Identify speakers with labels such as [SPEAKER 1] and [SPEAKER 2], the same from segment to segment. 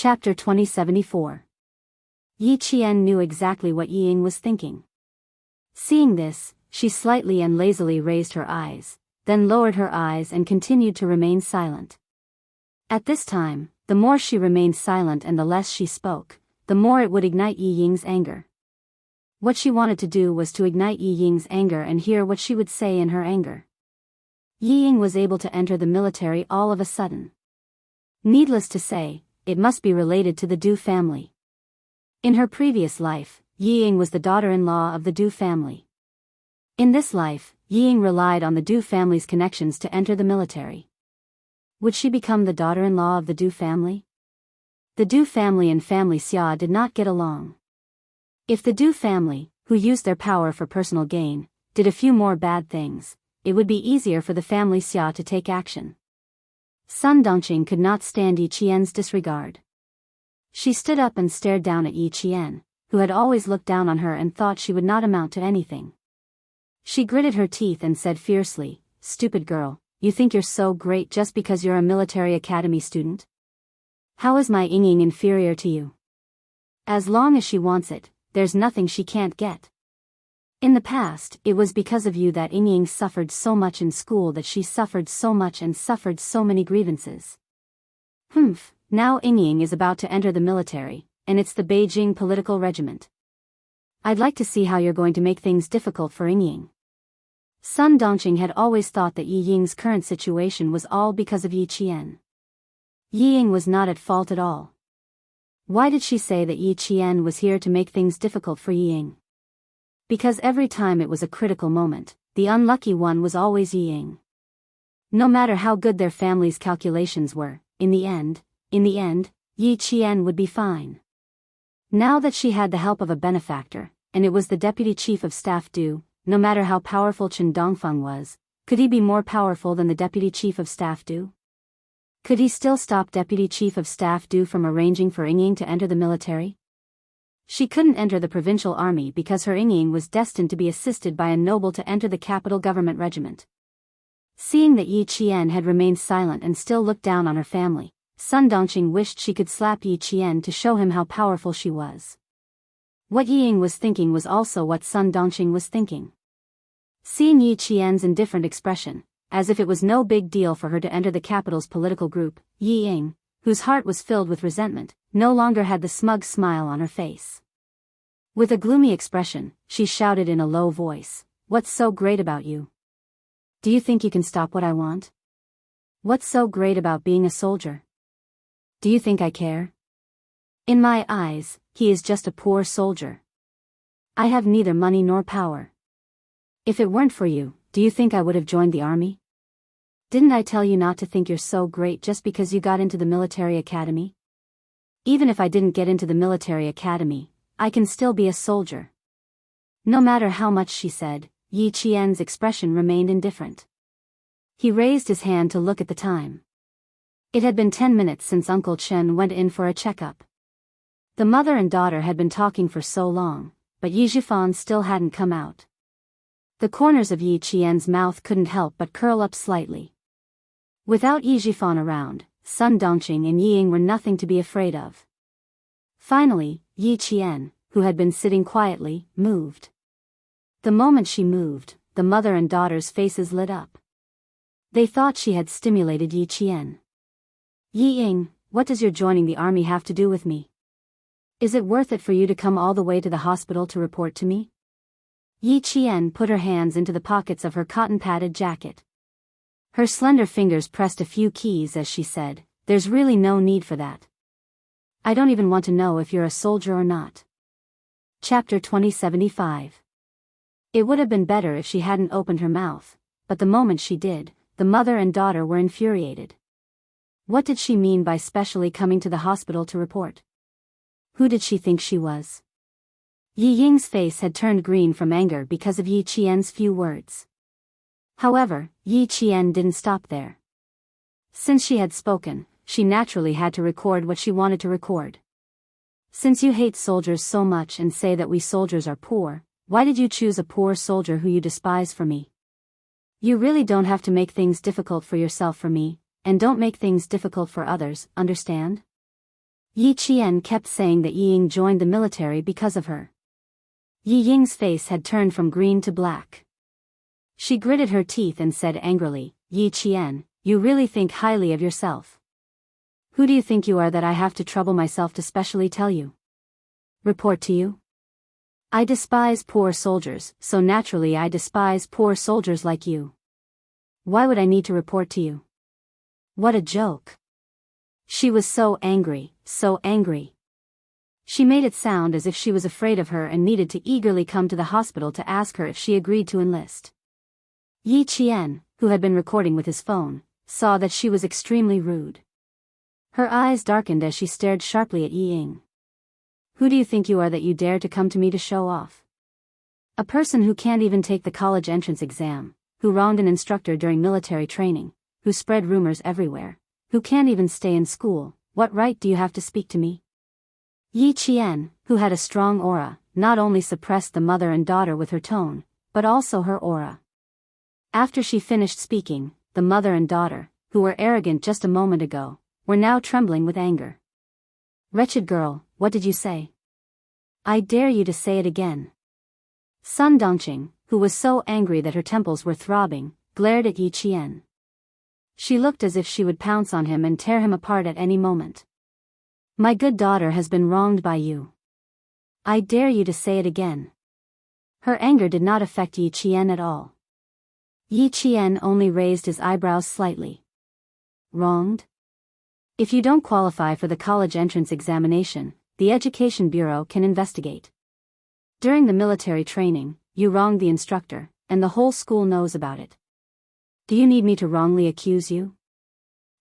[SPEAKER 1] Chapter 2074. Yi Qian knew exactly what Yi Ying was thinking. Seeing this, she slightly and lazily raised her eyes, then lowered her eyes and continued to remain silent. At this time, the more she remained silent and the less she spoke, the more it would ignite Yi Ying's anger. What she wanted to do was to ignite Yi Ying's anger and hear what she would say in her anger. Yi Ying was able to enter the military all of a sudden. Needless to say, it must be related to the Du family. In her previous life, Yi Ying was the daughter-in-law of the Du family. In this life, Yi Ying relied on the Du family's connections to enter the military. Would she become the daughter-in-law of the Du family? The Du family and family Xia did not get along. If the Du family, who used their power for personal gain, did a few more bad things, it would be easier for the family Xia to take action. Sun Dongqing could not stand Yi Qian's disregard. She stood up and stared down at Yi Qian, who had always looked down on her and thought she would not amount to anything. She gritted her teeth and said fiercely, "Stupid girl, you think you're so great just because you're a military academy student? How is my Ying inferior to you? As long as she wants it, there's nothing she can't get. In the past, it was because of you that Ying suffered so much in school, that she suffered so much and suffered so many grievances. Now Ying is about to enter the military, and it's the Beijing political regiment. I'd like to see how you're going to make things difficult for Ying." Sun Dongqing had always thought that Yi Ying's current situation was all because of Yi Qian. Yi Ying was not at fault at all. Why did she say that Yi Qian was here to make things difficult for Yi Ying? Because every time it was a critical moment, the unlucky one was always Yi Ying. No matter how good their family's calculations were, in the end, Yi Qian would be fine. Now that she had the help of a benefactor, and it was the deputy chief of staff Du, no matter how powerful Chen Dongfeng was, could he be more powerful than the deputy chief of staff Du? Could he still stop deputy chief of staff Du from arranging for Ying to enter the military? She couldn't enter the provincial army because her Ying was destined to be assisted by a noble to enter the capital government regiment. Seeing that Yi Qian had remained silent and still looked down on her family, Sun Dongqing wished she could slap Yi Qian to show him how powerful she was. What Yi Ying was thinking was also what Sun Dongqing was thinking. Seeing Yi Qian's indifferent expression, as if it was no big deal for her to enter the capital's political group, Yi Ying, whose heart was filled with resentment, no longer had the smug smile on her face. With a gloomy expression, she shouted in a low voice, "What's so great about you? Do you think you can stop what I want? What's so great about being a soldier? Do you think I care? In my eyes, he is just a poor soldier. I have neither money nor power. If it weren't for you, do you think I would have joined the army? Didn't I tell you not to think you're so great just because you got into the military academy? Even if I didn't get into the military academy, I can still be a soldier." No matter how much she said, Yi Qian's expression remained indifferent. He raised his hand to look at the time. It had been 10 minutes since Uncle Chen went in for a checkup. The mother and daughter had been talking for so long, but Yi Zhifan still hadn't come out. The corners of Yi Qian's mouth couldn't help but curl up slightly. Without Yi Zhifan around, Sun Dongqing and Yi Ying were nothing to be afraid of. Finally, Yi Qian, who had been sitting quietly, moved. The moment she moved, the mother and daughter's faces lit up. They thought she had stimulated Yi Qian. "Yi Ying, what does your joining the army have to do with me? Is it worth it for you to come all the way to the hospital to report to me?" Yi Qian put her hands into the pockets of her cotton-padded jacket. Her slender fingers pressed a few keys as she said, "There's really no need for that. I don't even want to know if you're a soldier or not." Chapter 2075. It would have been better if she hadn't opened her mouth, but the moment she did, the mother and daughter were infuriated. What did she mean by specially coming to the hospital to report? Who did she think she was? Yi Ying's face had turned green from anger because of Yi Qian's few words. However, Yi Qian didn't stop there. Since she had spoken, she naturally had to record what she wanted to record. "Since you hate soldiers so much and say that we soldiers are poor, why did you choose a poor soldier who you despise for me? You really don't have to make things difficult for yourself for me, and don't make things difficult for others, understand?" Yi Qian kept saying that Yi Ying joined the military because of her. Yi Ying's face had turned from green to black. She gritted her teeth and said angrily, Yi Qian, you really think highly of yourself. Who do you think you are that I have to trouble myself to specially tell you? Report to you? I despise poor soldiers, so naturally I despise poor soldiers like you. Why would I need to report to you? What a joke. She was so angry, so angry. She made it sound as if she was afraid of her and needed to eagerly come to the hospital to ask her if she agreed to enlist. Yi Qian, who had been recording with his phone, saw that she was extremely rude. Her eyes darkened as she stared sharply at Yi Ying. Who do you think you are that you dare to come to me to show off? A person who can't even take the college entrance exam, who wronged an instructor during military training, who spread rumors everywhere, who can't even stay in school, what right do you have to speak to me? Yi Qian, who had a strong aura, not only suppressed the mother and daughter with her tone, but also her aura. After she finished speaking, the mother and daughter, who were arrogant just a moment ago, were now trembling with anger. Wretched girl, what did you say? I dare you to say it again. Sun Dongqing, who was so angry that her temples were throbbing, glared at Yi Qian. She looked as if she would pounce on him and tear him apart at any moment. My good daughter has been wronged by you. I dare you to say it again. Her anger did not affect Yi Qian at all. Yi Qian only raised his eyebrows slightly. Wronged? If you don't qualify for the college entrance examination, the Education Bureau can investigate. During the military training, you wronged the instructor, and the whole school knows about it. Do you need me to wrongly accuse you?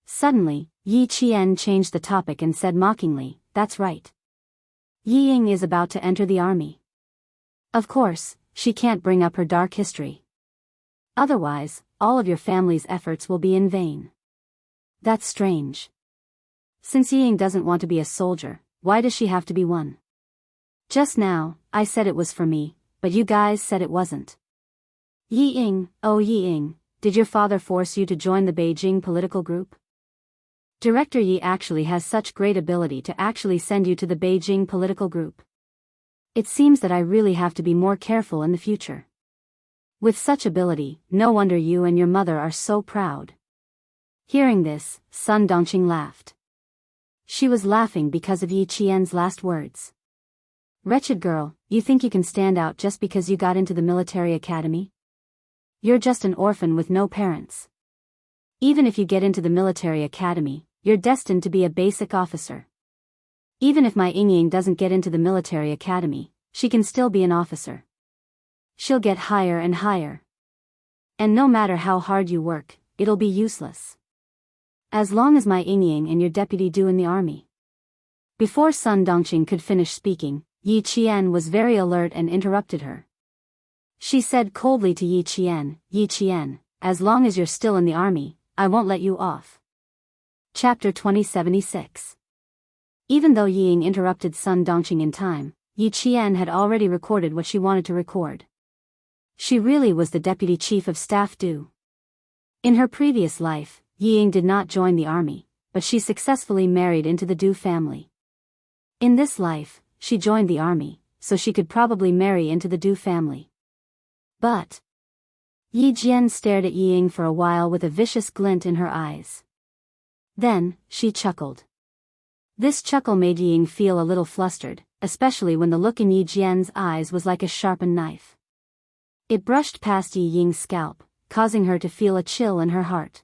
[SPEAKER 1] Suddenly, Yi Qian changed the topic and said mockingly, that's right. Yi Ying is about to enter the army. Of course, she can't bring up her dark history. Otherwise, all of your family's efforts will be in vain. That's strange. Since Yi Ying doesn't want to be a soldier, why does she have to be one? Just now, I said it was for me, but you guys said it wasn't. Yi Ying, oh Yi Ying, did your father force you to join the Beijing political group? Director Yi actually has such great ability to actually send you to the Beijing political group. It seems that I really have to be more careful in the future. With such ability, no wonder you and your mother are so proud. Hearing this, Sun Dongqing laughed. She was laughing because of Yi Qian's last words. Wretched girl, you think you can stand out just because you got into the military academy? You're just an orphan with no parents. Even if you get into the military academy, you're destined to be a basic officer. Even if my Ying Ying doesn't get into the military academy, she can still be an officer. She'll get higher and higher. And no matter how hard you work, it'll be useless. As long as my Ying Ying and your deputy do in the army. Before Sun Dongqing could finish speaking, Yi Qian was very alert and interrupted her. She said coldly to Yi Qian, as long as you're still in the army, I won't let you off. Chapter 2076. Even though Yi Ying interrupted Sun Dongqing in time, Yi Qian had already recorded what she wanted to record. She really was the deputy chief of staff Du. In her previous life, Yi Ying did not join the army, but she successfully married into the Du family. In this life, she joined the army, so she could probably marry into the Du family. But Yi Jian stared at Yi Ying for a while with a vicious glint in her eyes. Then, she chuckled. This chuckle made Yi Ying feel a little flustered, especially when the look in Yi Jian's eyes was like a sharpened knife. It brushed past Yi Ying's scalp, causing her to feel a chill in her heart.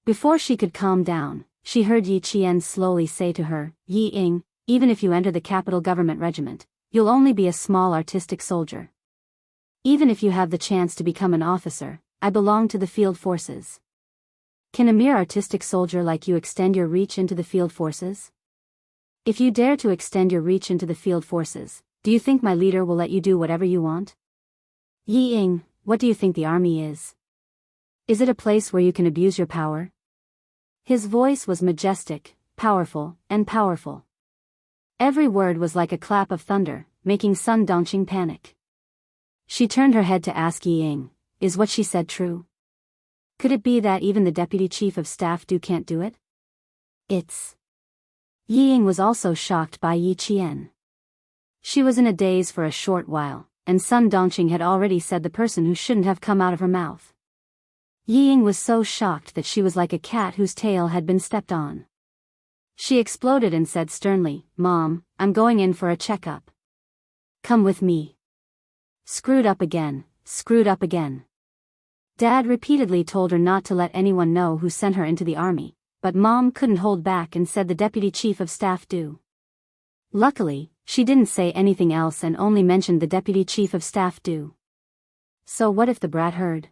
[SPEAKER 1] Before she could calm down, she heard Yi Qian slowly say to her, Yi Ying, even if you enter the capital government regiment, you'll only be a small artistic soldier. Even if you have the chance to become an officer, I belong to the field forces. Can a mere artistic soldier like you extend your reach into the field forces? If you dare to extend your reach into the field forces, do you think my leader will let you do whatever you want? Yi Ying, what do you think the army is? Is it a place where you can abuse your power? His voice was majestic, powerful, and powerful. Every word was like a clap of thunder, making Sun Dongqing panic. She turned her head to ask Yi Ying, is what she said true? Could it be that even the deputy chief of staff Du can't do it? Yi Ying was also shocked by Yi Qian. She was in a daze for a short while, and Sun Dongqing had already said the person who shouldn't have come out of her mouth. Yi Ying was so shocked that she was like a cat whose tail had been stepped on. She exploded and said sternly, "Mom, I'm going in for a checkup. Come with me." Screwed up again, screwed up again. Dad repeatedly told her not to let anyone know who sent her into the army, but Mom couldn't hold back and said the deputy chief of staff do. Luckily, she didn't say anything else and only mentioned the deputy chief of staff do. So what if the brat heard?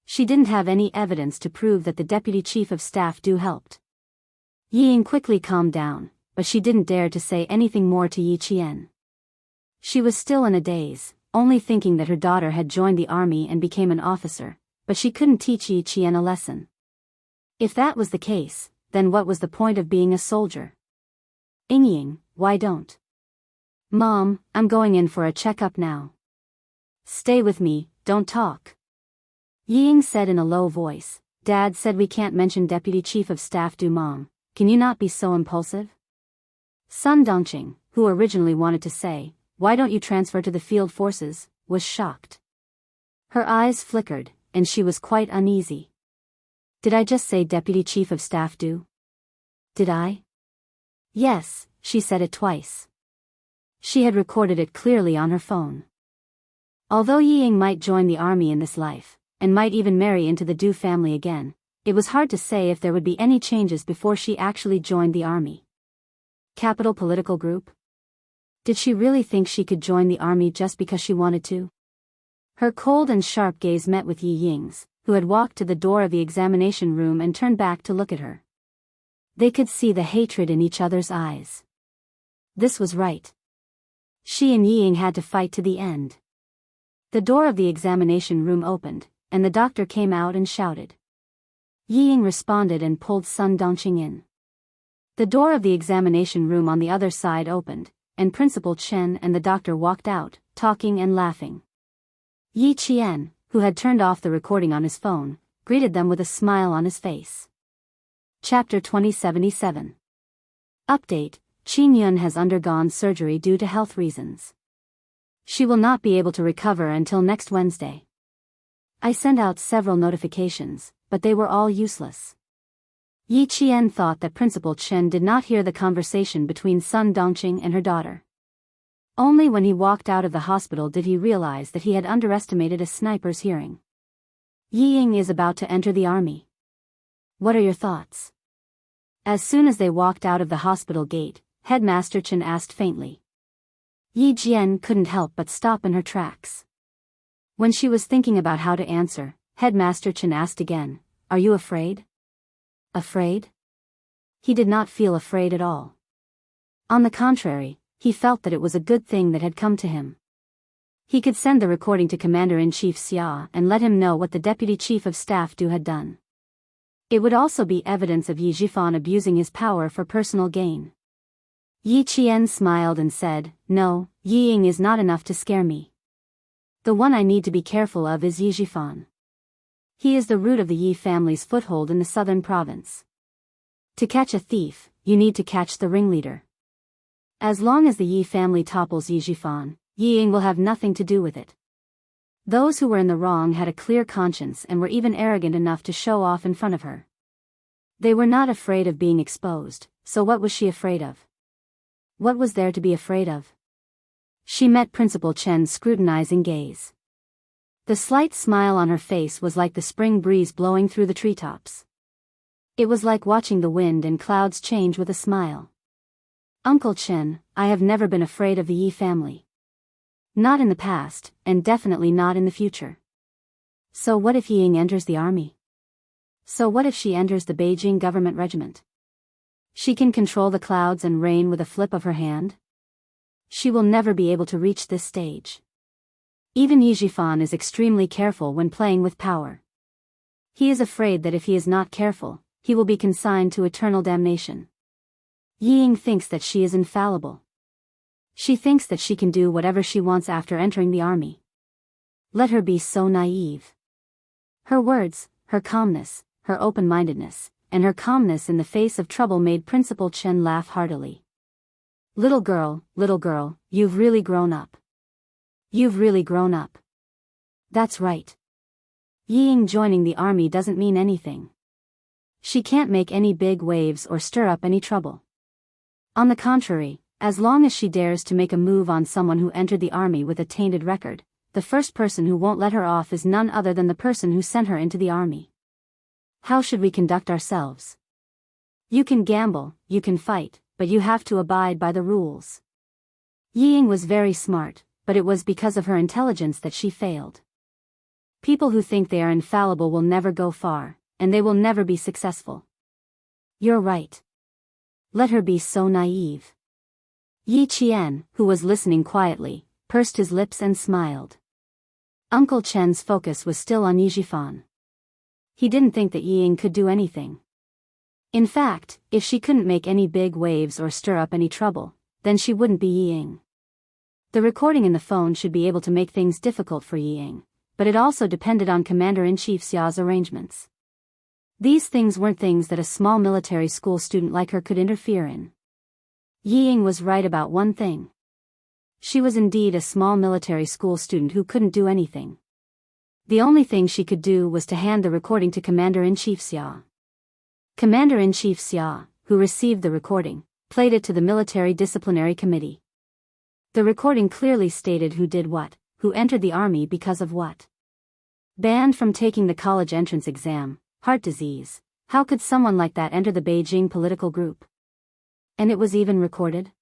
[SPEAKER 1] She didn't have any evidence to prove that the deputy chief of staff do helped. Yi Ying quickly calmed down, but she didn't dare to say anything more to Yi Qian. She was still in a daze, only thinking that her daughter had joined the army and became an officer, but she couldn't teach Yi Qian a lesson. If that was the case, then what was the point of being a soldier? Ying, why don't? Mom, I'm going in for a checkup now. Stay with me, don't talk. Yi Ying said in a low voice, Dad said we can't mention Deputy Chief of Staff do Mom, can you not be so impulsive? Sun Dongqing, who originally wanted to say, why don't you transfer to the field forces, was shocked. Her eyes flickered, and she was quite uneasy. Did I just say Deputy Chief of Staff do? Did I? Yes, she said it twice. She had recorded it clearly on her phone. Although Yi Ying might join the army in this life, and might even marry into the Du family again, it was hard to say if there would be any changes before she actually joined the army. Capital political group? Did she really think she could join the army just because she wanted to? Her cold and sharp gaze met with Yi Ying's, who had walked to the door of the examination room and turned back to look at her. They could see the hatred in each other's eyes. This was right. She and Yi Ying had to fight to the end. The door of the examination room opened, and the doctor came out and shouted. Yi Ying responded and pulled Sun Dongqing in. The door of the examination room on the other side opened, and Principal Chen and the doctor walked out, talking and laughing. Yi Qian, who had turned off the recording on his phone, greeted them with a smile on his face. Chapter 2077. Update: Qin Yun has undergone surgery due to health reasons. She will not be able to recover until next Wednesday. I sent out several notifications, but they were all useless. Yi Qian thought that Principal Chen did not hear the conversation between Sun Dongqing and her daughter. Only when he walked out of the hospital did he realize that he had underestimated a sniper's hearing. Yi Ying is about to enter the army. What are your thoughts? As soon as they walked out of the hospital gate, Headmaster Chen asked faintly. Yi Jian couldn't help but stop in her tracks. When she was thinking about how to answer, Headmaster Chen asked again, "Are you afraid?" Afraid? He did not feel afraid at all. On the contrary, he felt that it was a good thing that had come to him. He could send the recording to Commander-in-Chief Xia and let him know what the Deputy Chief of Staff Du had done. It would also be evidence of Yi Zhifan abusing his power for personal gain. Yi Qian smiled and said, "No, Yi Ying is not enough to scare me. The one I need to be careful of is Yi Zhifan. He is the root of the Yi family's foothold in the southern province. To catch a thief, you need to catch the ringleader. As long as the Yi family topples Yi Zhifan, Yi Ying will have nothing to do with it." Those who were in the wrong had a clear conscience and were even arrogant enough to show off in front of her. They were not afraid of being exposed, so what was she afraid of? What was there to be afraid of? She met Principal Chen's scrutinizing gaze. The slight smile on her face was like the spring breeze blowing through the treetops. It was like watching the wind and clouds change with a smile. "Uncle Chen, I have never been afraid of the Yi family. Not in the past, and definitely not in the future. So what if Yi Ying enters the army? So what if she enters the Beijing government regiment? She can control the clouds and rain with a flip of her hand? She will never be able to reach this stage. Even Yi Zhifan is extremely careful when playing with power. He is afraid that if he is not careful, he will be consigned to eternal damnation. Yi Ying thinks that she is infallible. She thinks that she can do whatever she wants after entering the army. Let her be so naive. Her words, her calmness, her open-mindedness, and her calmness in the face of trouble made Principal Chen laugh heartily. Little girl, you've really grown up. You've really grown up. That's right. Yi Ying joining the army doesn't mean anything. She can't make any big waves or stir up any trouble. On the contrary, as long as she dares to make a move on someone who entered the army with a tainted record, the first person who won't let her off is none other than the person who sent her into the army. How should we conduct ourselves? You can gamble, you can fight, but you have to abide by the rules. Yi Ying was very smart, but it was because of her intelligence that she failed. People who think they are infallible will never go far, and they will never be successful. You're right. Let her be so naive. Yi Qian, who was listening quietly, pursed his lips and smiled. Uncle Chen's focus was still on Yi Jifan. He didn't think that Yi Ying could do anything. In fact, if she couldn't make any big waves or stir up any trouble, then she wouldn't be Yi Ying. The recording in the phone should be able to make things difficult for Yi Ying, but it also depended on Commander-in-Chief Xia's arrangements. These things weren't things that a small military school student like her could interfere in. Yi Ying was right about one thing. She was indeed a small military school student who couldn't do anything. The only thing she could do was to hand the recording to Commander-in-Chief Xia. Commander-in-Chief Xia, who received the recording, played it to the Military Disciplinary Committee. The recording clearly stated who did what, who entered the army because of what. Banned from taking the college entrance exam, heart disease, how could someone like that enter the Beijing political group? And it was even recorded?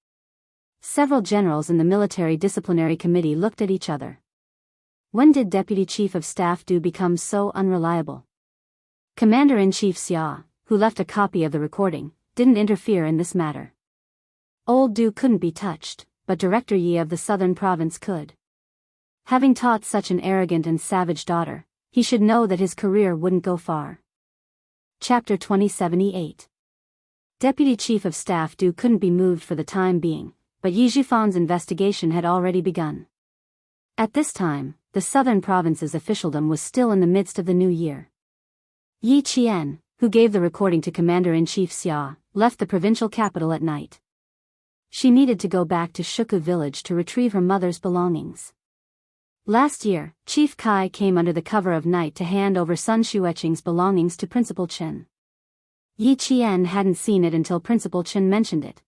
[SPEAKER 1] Several generals in the Military Disciplinary Committee looked at each other. When did Deputy Chief of Staff Du become so unreliable? Commander-in-Chief Xia, who left a copy of the recording, didn't interfere in this matter. Old Du couldn't be touched, but Director Yi of the Southern Province could. Having taught such an arrogant and savage daughter, he should know that his career wouldn't go far. Chapter 2078. Deputy Chief of Staff Du couldn't be moved for the time being, but Yi Jifan's investigation had already begun. At this time, the Southern Province's officialdom was still in the midst of the new year. Yi Qian, who gave the recording to Commander-in-Chief Xia, left the provincial capital at night. She needed to go back to Shuku village to retrieve her mother's belongings. Last year, Chief Kai came under the cover of night to hand over Sun Xueqing's belongings to Principal Chen. Yi Qian hadn't seen it until Principal Chen mentioned it.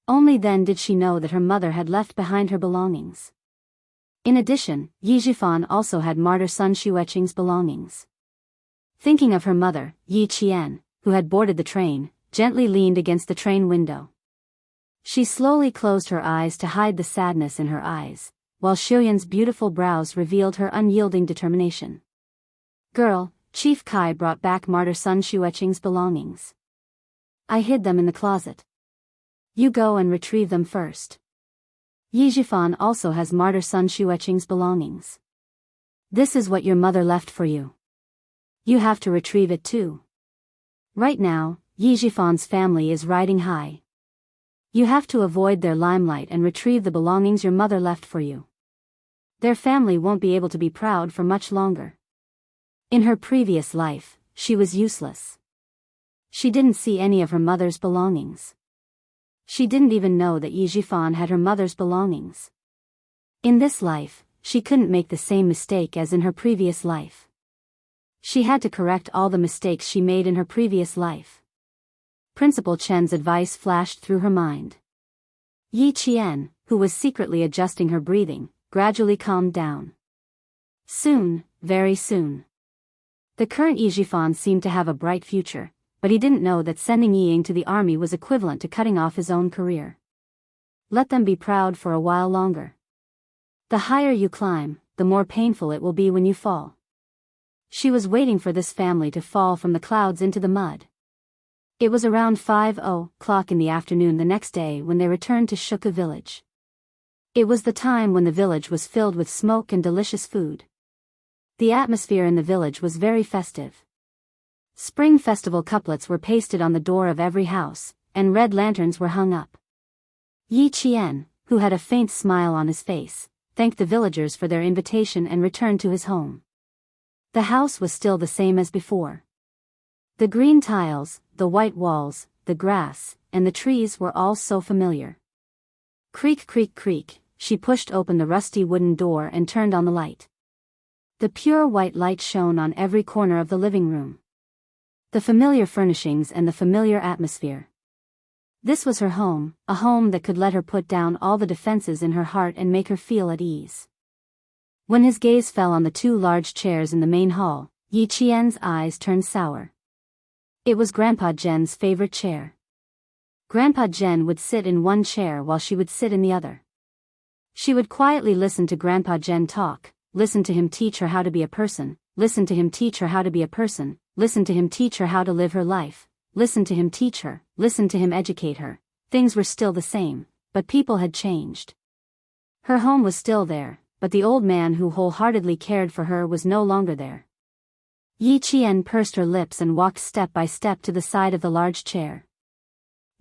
[SPEAKER 1] Only then did she know that her mother had left behind her belongings. In addition, Yi Jifan also had martyr Sun Xueqing's belongings. Thinking of her mother, Yi Qian, who had boarded the train, gently leaned against the train window. She slowly closed her eyes to hide the sadness in her eyes, while Xiuyan's beautiful brows revealed her unyielding determination. Girl, Chief Kai brought back martyr Sun Xueqing's belongings. I hid them in the closet. You go and retrieve them first. Yi Jifan also has martyr Sun Xueqing's belongings. This is what your mother left for you. You have to retrieve it too. Right now, Yi Jifan's family is riding high. You have to avoid their limelight and retrieve the belongings your mother left for you. Their family won't be able to be proud for much longer. In her previous life, she was useless. She didn't see any of her mother's belongings. She didn't even know that Yi Jifan had her mother's belongings. In this life, she couldn't make the same mistake as in her previous life. She had to correct all the mistakes she made in her previous life. Principal Chen's advice flashed through her mind. Yi Qian, who was secretly adjusting her breathing, gradually calmed down. Soon, very soon. The current Yi Jifan seemed to have a bright future, but he didn't know that sending Yi Ying to the army was equivalent to cutting off his own career. Let them be proud for a while longer. The higher you climb, the more painful it will be when you fall. She was waiting for this family to fall from the clouds into the mud. It was around 5:00 in the afternoon the next day when they returned to Shuku village. It was the time when the village was filled with smoke and delicious food. The atmosphere in the village was very festive. Spring festival couplets were pasted on the door of every house, and red lanterns were hung up. Yi Qian, who had a faint smile on his face, thanked the villagers for their invitation and returned to his home. The house was still the same as before. The green tiles, the white walls, the grass, and the trees were all so familiar. Creak, creak, creak, she pushed open the rusty wooden door and turned on the light. The pure white light shone on every corner of the living room. The familiar furnishings and the familiar atmosphere. This was her home, a home that could let her put down all the defenses in her heart and make her feel at ease. When his gaze fell on the two large chairs in the main hall, Yi Qian's eyes turned sour. It was Grandpa Jen's favorite chair. Grandpa Jen would sit in one chair while she would sit in the other. She would quietly listen to Grandpa Jen talk, listen to him teach her how to be a person, listen to him teach her how to be a person, listen to him teach her how to live her life, listen to him teach her, listen to him educate her. Things were still the same, but people had changed. Her home was still there, but the old man who wholeheartedly cared for her was no longer there. Yi Qian pursed her lips and walked step by step to the side of the large chair.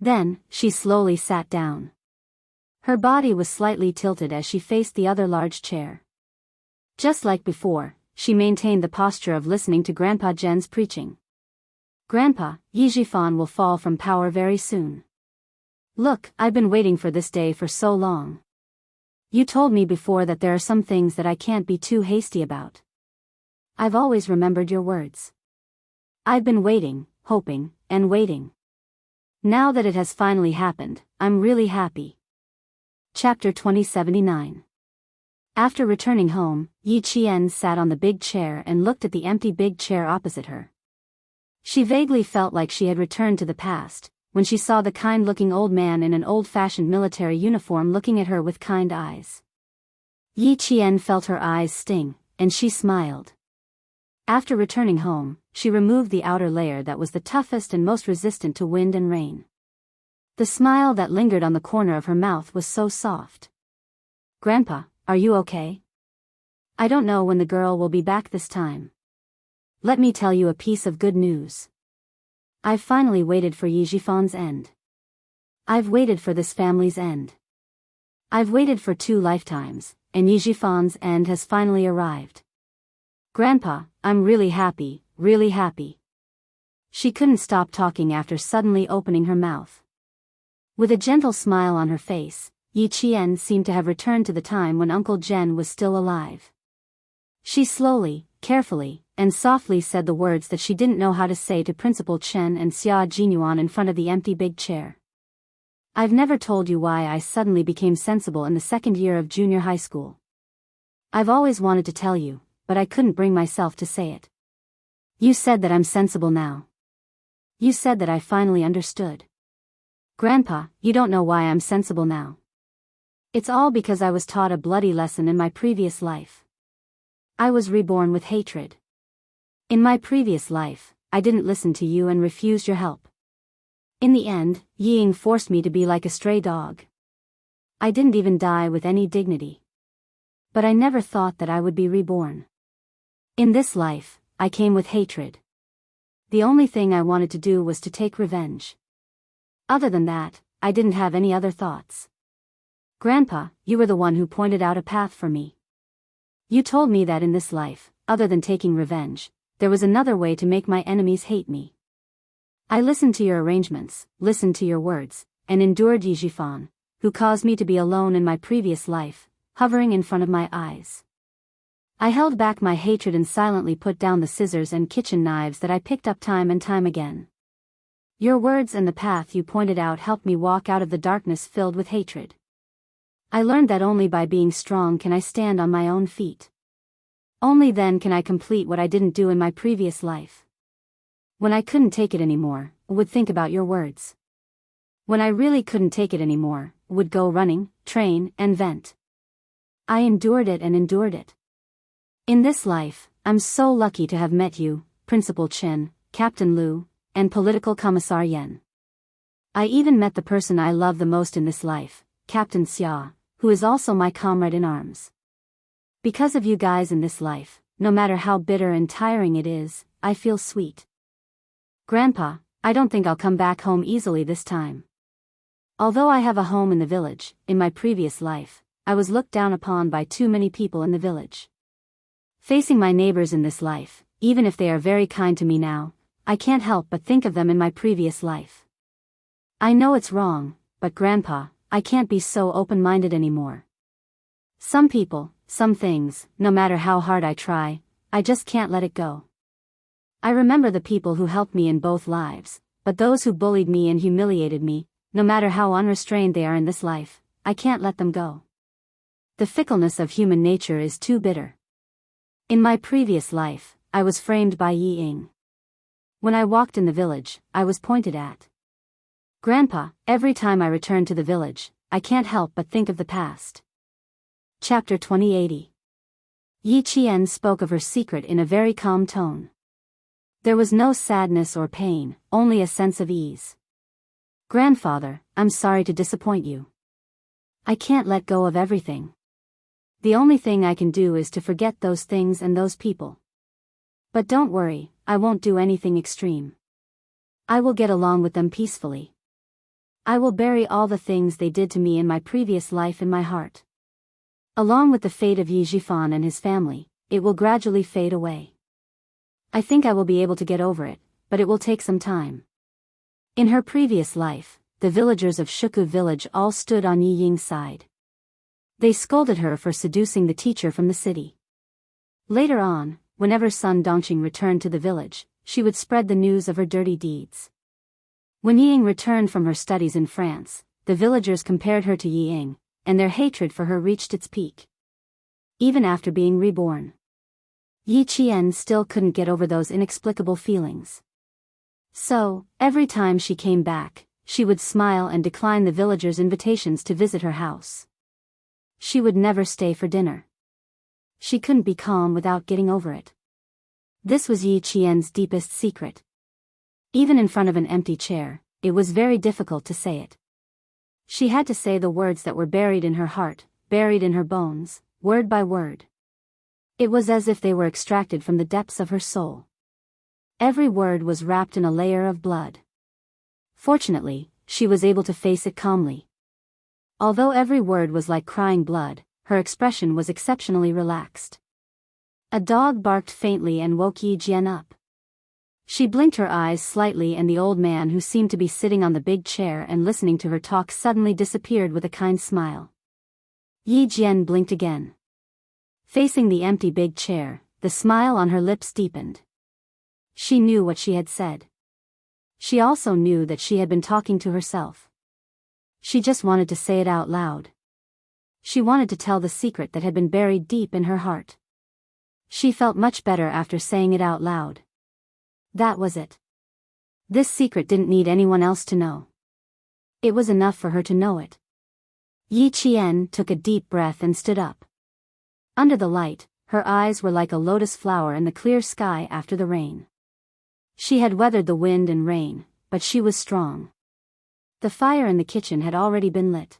[SPEAKER 1] Then, she slowly sat down. Her body was slightly tilted as she faced the other large chair. Just like before, she maintained the posture of listening to Grandpa Jen's preaching. Grandpa, Yi Zhifan will fall from power very soon. Look, I've been waiting for this day for so long. You told me before that there are some things that I can't be too hasty about. I've always remembered your words. I've been waiting, hoping, and waiting. Now that it has finally happened, I'm really happy. Chapter 2079. After returning home, Yi Qian sat on the big chair and looked at the empty big chair opposite her. She vaguely felt like she had returned to the past, when she saw the kind-looking old man in an old-fashioned military uniform looking at her with kind eyes. Yi Qian felt her eyes sting, and she smiled. After returning home, she removed the outer layer that was the toughest and most resistant to wind and rain. The smile that lingered on the corner of her mouth was so soft. Grandpa, are you okay? I don't know when the girl will be back this time. Let me tell you a piece of good news. I've finally waited for Yi Zhifan's end. I've waited for this family's end. I've waited for 2 lifetimes, and Yi Zhifan's end has finally arrived. Grandpa, I'm really happy, really happy. She couldn't stop talking after suddenly opening her mouth. With a gentle smile on her face, Yi Qian seemed to have returned to the time when Uncle Jen was still alive. She slowly, carefully, and softly said the words that she didn't know how to say to Principal Chen and Xia Jinyuan in front of the empty big chair. I've never told you why I suddenly became sensible in the 2nd year of junior high school. I've always wanted to tell you, but I couldn't bring myself to say it. You said that I'm sensible now. You said that I finally understood. Grandpa, you don't know why I'm sensible now. It's all because I was taught a bloody lesson in my previous life. I was reborn with hatred. In my previous life, I didn't listen to you and refused your help. In the end, Ying forced me to be like a stray dog. I didn't even die with any dignity. But I never thought that I would be reborn. In this life, I came with hatred. The only thing I wanted to do was to take revenge. Other than that, I didn't have any other thoughts. Grandpa, you were the one who pointed out a path for me. You told me that in this life, other than taking revenge, there was another way to make my enemies hate me. I listened to your arrangements, listened to your words, and endured Yi Zhifan, who caused me to be alone in my previous life, hovering in front of my eyes. I held back my hatred and silently put down the scissors and kitchen knives that I picked up time and time again. Your words and the path you pointed out helped me walk out of the darkness filled with hatred. I learned that only by being strong can I stand on my own feet. Only then can I complete what I didn't do in my previous life. When I couldn't take it anymore, I would think about your words. When I really couldn't take it anymore, I would go running, train, and vent. I endured it and endured it. In this life, I'm so lucky to have met you, Principal Chen, Captain Lu, and Political Commissar Yen. I even met the person I love the most in this life, Captain Xia, who is also my comrade in arms. Because of you guys in this life, no matter how bitter and tiring it is, I feel sweet. Grandpa, I don't think I'll come back home easily this time. Although I have a home in the village, in my previous life, I was looked down upon by too many people in the village. Facing my neighbors in this life, even if they are very kind to me now, I can't help but think of them in my previous life. I know it's wrong, but Grandpa, I can't be so open-minded anymore. Some people, some things, no matter how hard I try, I just can't let it go. I remember the people who helped me in both lives, but those who bullied me and humiliated me, no matter how unrestrained they are in this life, I can't let them go. The fickleness of human nature is too bitter. In my previous life, I was framed by Yi Ying. When I walked in the village, I was pointed at. Grandpa, every time I return to the village, I can't help but think of the past. Chapter 2080. Yi Qian spoke of her secret in a very calm tone. There was no sadness or pain, only a sense of ease. Grandfather, I'm sorry to disappoint you. I can't let go of everything. The only thing I can do is to forget those things and those people. But don't worry, I won't do anything extreme. I will get along with them peacefully. I will bury all the things they did to me in my previous life in my heart. Along with the fate of Yi Zhifan and his family, it will gradually fade away. I think I will be able to get over it, but it will take some time. In her previous life, the villagers of Shuku village all stood on Yi Ying's side. They scolded her for seducing the teacher from the city. Later on, whenever Sun Dongqing returned to the village, she would spread the news of her dirty deeds. When Yi Ying returned from her studies in France, the villagers compared her to Yi Ying, and their hatred for her reached its peak. Even after being reborn, Yi Qian still couldn't get over those inexplicable feelings. So, every time she came back, she would smile and decline the villagers' invitations to visit her house. She would never stay for dinner. She couldn't be calm without getting over it. This was Yi Qian's deepest secret. Even in front of an empty chair, it was very difficult to say it. She had to say the words that were buried in her heart, buried in her bones, word by word. It was as if they were extracted from the depths of her soul. Every word was wrapped in a layer of blood. Fortunately, she was able to face it calmly. Although every word was like crying blood, her expression was exceptionally relaxed. A dog barked faintly and woke Yi Jian up. She blinked her eyes slightly and the old man who seemed to be sitting on the big chair and listening to her talk suddenly disappeared with a kind smile. Yi Jian blinked again. Facing the empty big chair, the smile on her lips deepened. She knew what she had said. She also knew that she had been talking to herself. She just wanted to say it out loud. She wanted to tell the secret that had been buried deep in her heart. She felt much better after saying it out loud. That was it. This secret didn't need anyone else to know. It was enough for her to know it. Yi Qian took a deep breath and stood up. Under the light, her eyes were like a lotus flower in the clear sky after the rain. She had weathered the wind and rain, but she was strong. The fire in the kitchen had already been lit.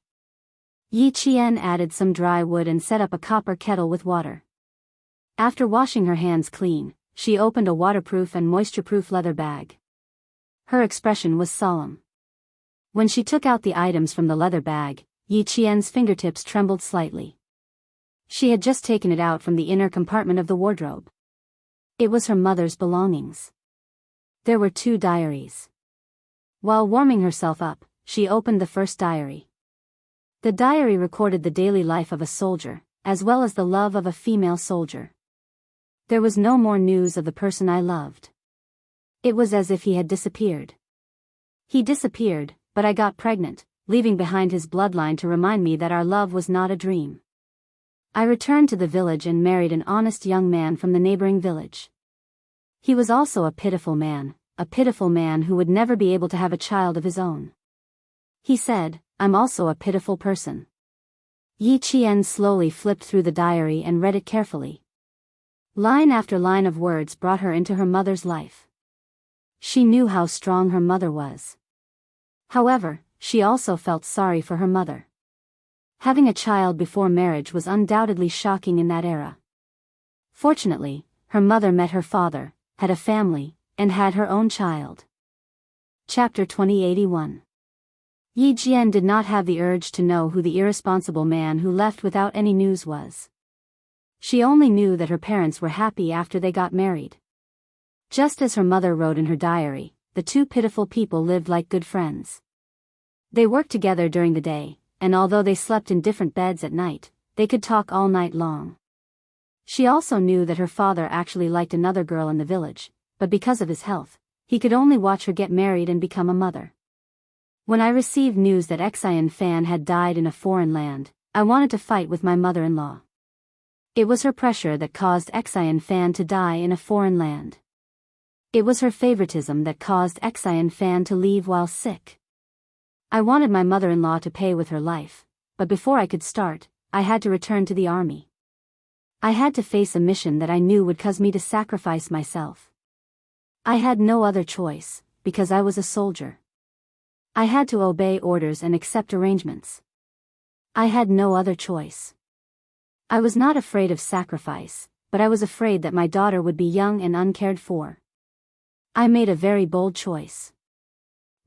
[SPEAKER 1] Yi Qian added some dry wood and set up a copper kettle with water. After washing her hands clean, she opened a waterproof and moisture-proof leather bag. Her expression was solemn. When she took out the items from the leather bag, Yi Qian's fingertips trembled slightly. She had just taken it out from the inner compartment of the wardrobe. It was her mother's belongings. There were 2 diaries. While warming herself up, she opened the first diary. The diary recorded the daily life of a soldier, as well as the love of a female soldier. There was no more news of the person I loved. It was as if he had disappeared. He disappeared, but I got pregnant, leaving behind his bloodline to remind me that our love was not a dream. I returned to the village and married an honest young man from the neighboring village. He was also a pitiful man who would never be able to have a child of his own. He said, "I'm also a pitiful person." Yi Qian slowly flipped through the diary and read it carefully. Line after line of words brought her into her mother's life. She knew how strong her mother was. However, she also felt sorry for her mother. Having a child before marriage was undoubtedly shocking in that era. Fortunately, her mother met her father, had a family, and had her own child. Chapter 2081. Yi Jian did not have the urge to know who the irresponsible man who left without any news was. She only knew that her parents were happy after they got married. Just as her mother wrote in her diary, the two pitiful people lived like good friends. They worked together during the day, and although they slept in different beds at night, they could talk all night long. She also knew that her father actually liked another girl in the village, but because of his health, he could only watch her get married and become a mother. When I received news that Xian Fan had died in a foreign land, I wanted to fight with my mother-in-law. It was her pressure that caused Xian Fan to die in a foreign land. It was her favoritism that caused Xian Fan to leave while sick. I wanted my mother-in-law to pay with her life, but before I could start, I had to return to the army. I had to face a mission that I knew would cause me to sacrifice myself. I had no other choice, because I was a soldier. I had to obey orders and accept arrangements. I had no other choice. I was not afraid of sacrifice, but I was afraid that my daughter would be young and uncared for. I made a very bold choice.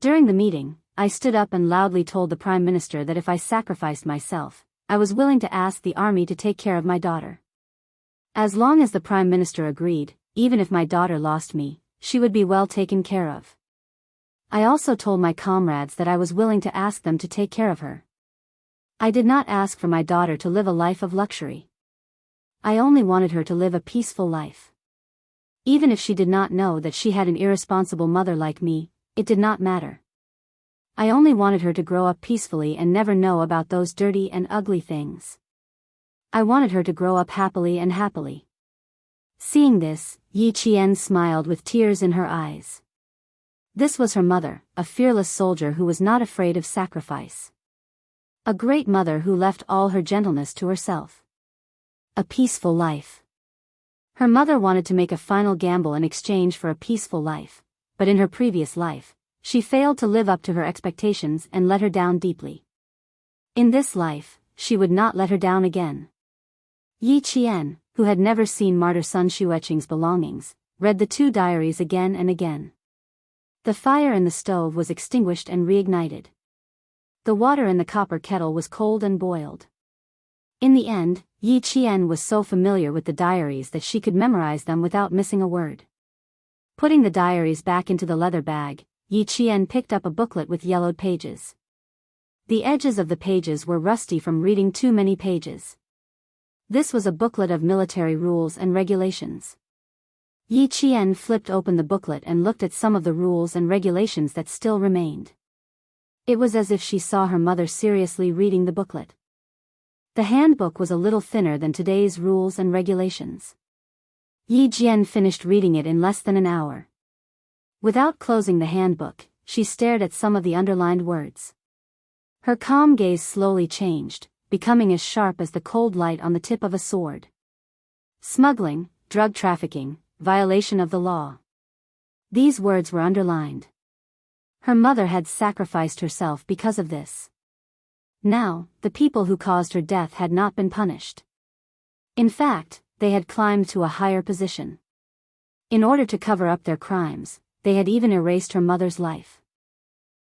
[SPEAKER 1] During the meeting, I stood up and loudly told the Prime Minister that if I sacrificed myself, I was willing to ask the army to take care of my daughter. As long as the Prime Minister agreed, even if my daughter lost me, she would be well taken care of. I also told my comrades that I was willing to ask them to take care of her. I did not ask for my daughter to live a life of luxury. I only wanted her to live a peaceful life. Even if she did not know that she had an irresponsible mother like me, it did not matter. I only wanted her to grow up peacefully and never know about those dirty and ugly things. I wanted her to grow up happily and happily. Seeing this, Yi Qian smiled with tears in her eyes. This was her mother, a fearless soldier who was not afraid of sacrifice. A great mother who left all her gentleness to herself. A peaceful life. Her mother wanted to make a final gamble in exchange for a peaceful life, but in her previous life, she failed to live up to her expectations and let her down deeply. In this life, she would not let her down again. Yi Qian, who had never seen martyr Sun Xueqing's belongings, read the two diaries again and again. The fire in the stove was extinguished and reignited. The water in the copper kettle was cold and boiled. In the end, Yi Qian was so familiar with the diaries that she could memorize them without missing a word. Putting the diaries back into the leather bag, Yi Qian picked up a booklet with yellowed pages. The edges of the pages were rusty from reading too many pages. This was a booklet of military rules and regulations. Yi Qian flipped open the booklet and looked at some of the rules and regulations that still remained. It was as if she saw her mother seriously reading the booklet. The handbook was a little thinner than today's rules and regulations. Yi Qian finished reading it in less than an hour. Without closing the handbook, she stared at some of the underlined words. Her calm gaze slowly changed, becoming as sharp as the cold light on the tip of a sword. Smuggling, drug trafficking, violation of the law. These words were underlined. Her mother had sacrificed herself because of this. Now, the people who caused her death had not been punished. In fact, they had climbed to a higher position. In order to cover up their crimes, they had even erased her mother's life.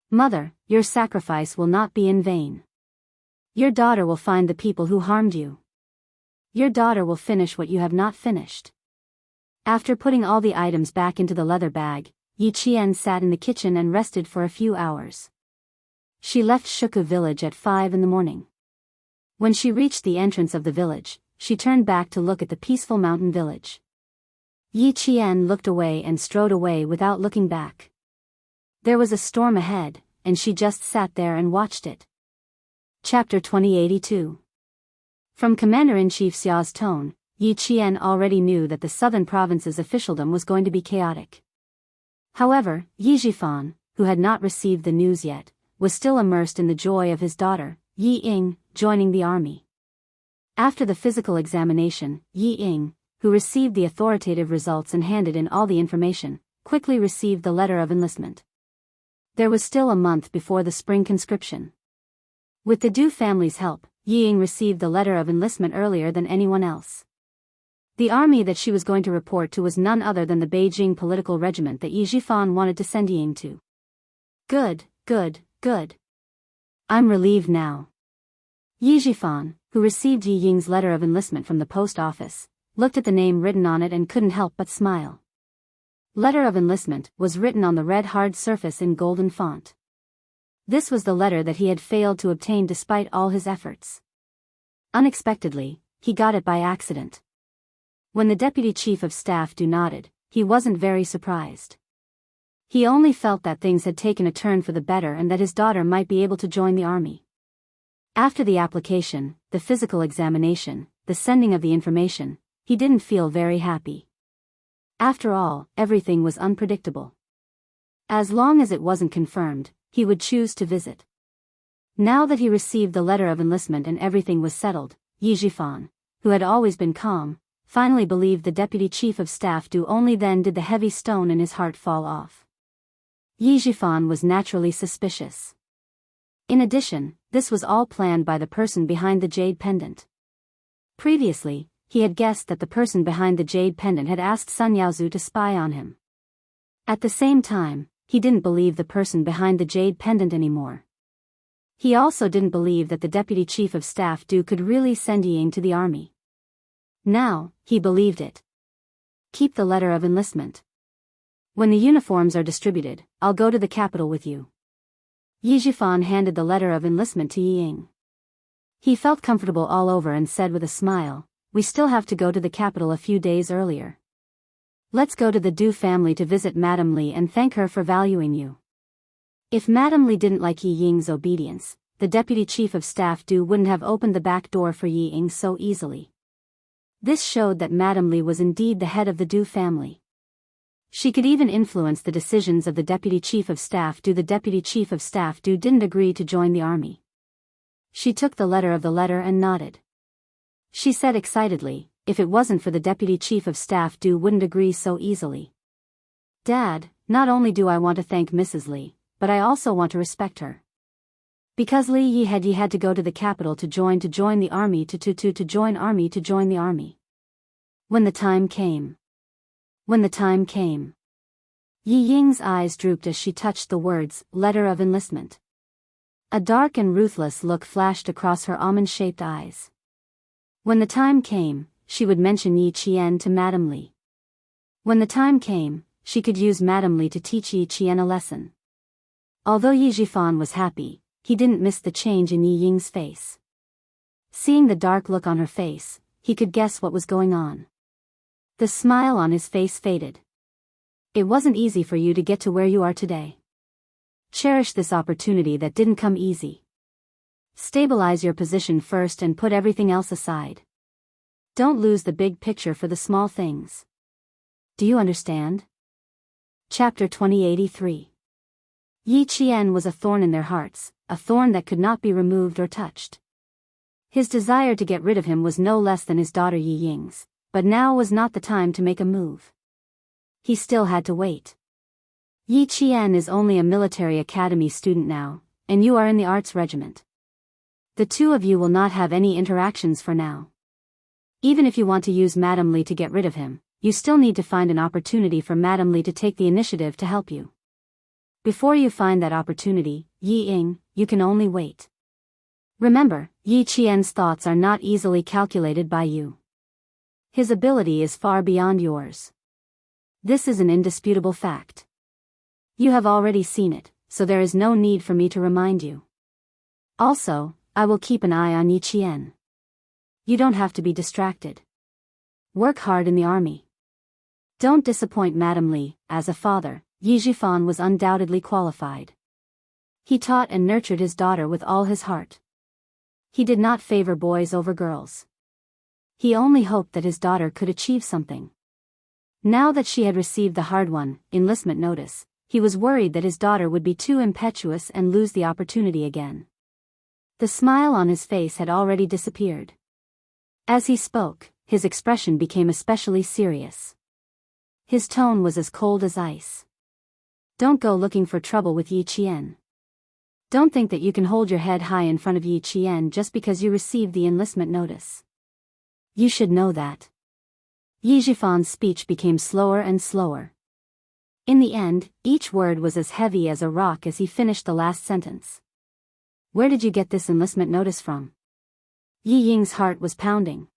[SPEAKER 1] Mother, your sacrifice will not be in vain. Your daughter will find the people who harmed you. Your daughter will finish what you have not finished. After putting all the items back into the leather bag, Yi Qian sat in the kitchen and rested for a few hours. She left Shuku village at 5 in the morning. When she reached the entrance of the village, she turned back to look at the peaceful mountain village. Yi Qian looked away and strode away without looking back. There was a storm ahead, and she just sat there and watched it. Chapter 2082. From Commander-in-Chief Xiao's tone, Yi Qian already knew that the southern province's officialdom was going to be chaotic. However, Yi Jifan, who had not received the news yet, was still immersed in the joy of his daughter, Yi Ying, joining the army. After the physical examination, Yi Ying, who received the authoritative results and handed in all the information, quickly received the letter of enlistment. There was still a month before the spring conscription. With the Du family's help, Yi Ying received the letter of enlistment earlier than anyone else. The army that she was going to report to was none other than the Beijing political regiment that Yi Jifan wanted to send Yi Ying to. Good, good, good. I'm relieved now. Yi Jifan, who received Yi Ying's letter of enlistment from the post office, looked at the name written on it and couldn't help but smile. Letter of enlistment was written on the red hard surface in golden font. This was the letter that he had failed to obtain despite all his efforts. Unexpectedly, he got it by accident. When the deputy chief of staff nodded, he wasn't very surprised. He only felt that things had taken a turn for the better and that his daughter might be able to join the army. After the application, the physical examination, the sending of the information, he didn't feel very happy. After all, everything was unpredictable. As long as it wasn't confirmed, he would choose to visit. Now that he received the letter of enlistment and everything was settled, Yi Jifan, who had always been calm, finally believed the deputy chief of staff. Only then did the heavy stone in his heart fall off. Yi Jifan was naturally suspicious. In addition, this was all planned by the person behind the jade pendant. Previously, he had guessed that the person behind the jade pendant had asked Sun Yaozu to spy on him. At the same time, he didn't believe the person behind the jade pendant anymore. He also didn't believe that the deputy chief of staff could really send Ying to the army. Now, he believed it. Keep the letter of enlistment. When the uniforms are distributed, I'll go to the capital with you. Yi Jifan handed the letter of enlistment to Ying. He felt comfortable all over and said with a smile, "We still have to go to the capital a few days earlier. Let's go to the Du family to visit Madame Li and thank her for valuing you." If Madame Li didn't like Yi Ying's obedience, the deputy chief of staff wouldn't have opened the back door for Yi Ying so easily. This showed that Madame Li was indeed the head of the Du family. She could even influence the decisions of the deputy chief of staff. The deputy chief of staff didn't agree to join the army. She took the letter of the letter and nodded. She said excitedly, "If it wasn't for the deputy chief of staff wouldn't agree so easily. Dad, not only do I want to thank Mrs. Li, but I also want to respect her. Because Li Yi had to go to the capital to join the army to join the army. When the time came. Yi Ying's eyes drooped as she touched the words, "Letter of enlistment." A dark and ruthless look flashed across her almond-shaped eyes. When the time came, she would mention Yi Qian to Madame Li. When the time came, she could use Madame Li to teach Yi Qian a lesson. Although Yi Jifan was happy, he didn't miss the change in Yi Ying's face. Seeing the dark look on her face, he could guess what was going on. The smile on his face faded. "It wasn't easy for you to get to where you are today. Cherish this opportunity that didn't come easy. Stabilize your position first and put everything else aside. Don't lose the big picture for the small things. Do you understand?" Chapter 2083. Yi Qian was a thorn in their hearts, a thorn that could not be removed or touched. His desire to get rid of him was no less than his daughter Yi Ying's, but now was not the time to make a move. He still had to wait. Yi Qian is only a military academy student now, and you are in the arts regiment. The two of you will not have any interactions for now. Even if you want to use Madame Li to get rid of him, you still need to find an opportunity for Madame Li to take the initiative to help you. Before you find that opportunity, Yi Ying, you can only wait. Remember, Yi Qian's thoughts are not easily calculated by you. His ability is far beyond yours. This is an indisputable fact. You have already seen it, so there is no need for me to remind you. Also, I will keep an eye on Yi Qian. You don't have to be distracted. Work hard in the army. Don't disappoint Madame Li. As a father, Yi Jifan was undoubtedly qualified. He taught and nurtured his daughter with all his heart. He did not favor boys over girls. He only hoped that his daughter could achieve something. Now that she had received the hard-won enlistment notice, he was worried that his daughter would be too impetuous and lose the opportunity again. The smile on his face had already disappeared. As he spoke, his expression became especially serious. His tone was as cold as ice. Don't go looking for trouble with Yi Qian. Don't think that you can hold your head high in front of Yi Qian just because you received the enlistment notice. You should know that. Yi Jifan's speech became slower and slower. In the end, each word was as heavy as a rock as he finished the last sentence. Where did you get this enlistment notice from? Yi Ying's heart was pounding.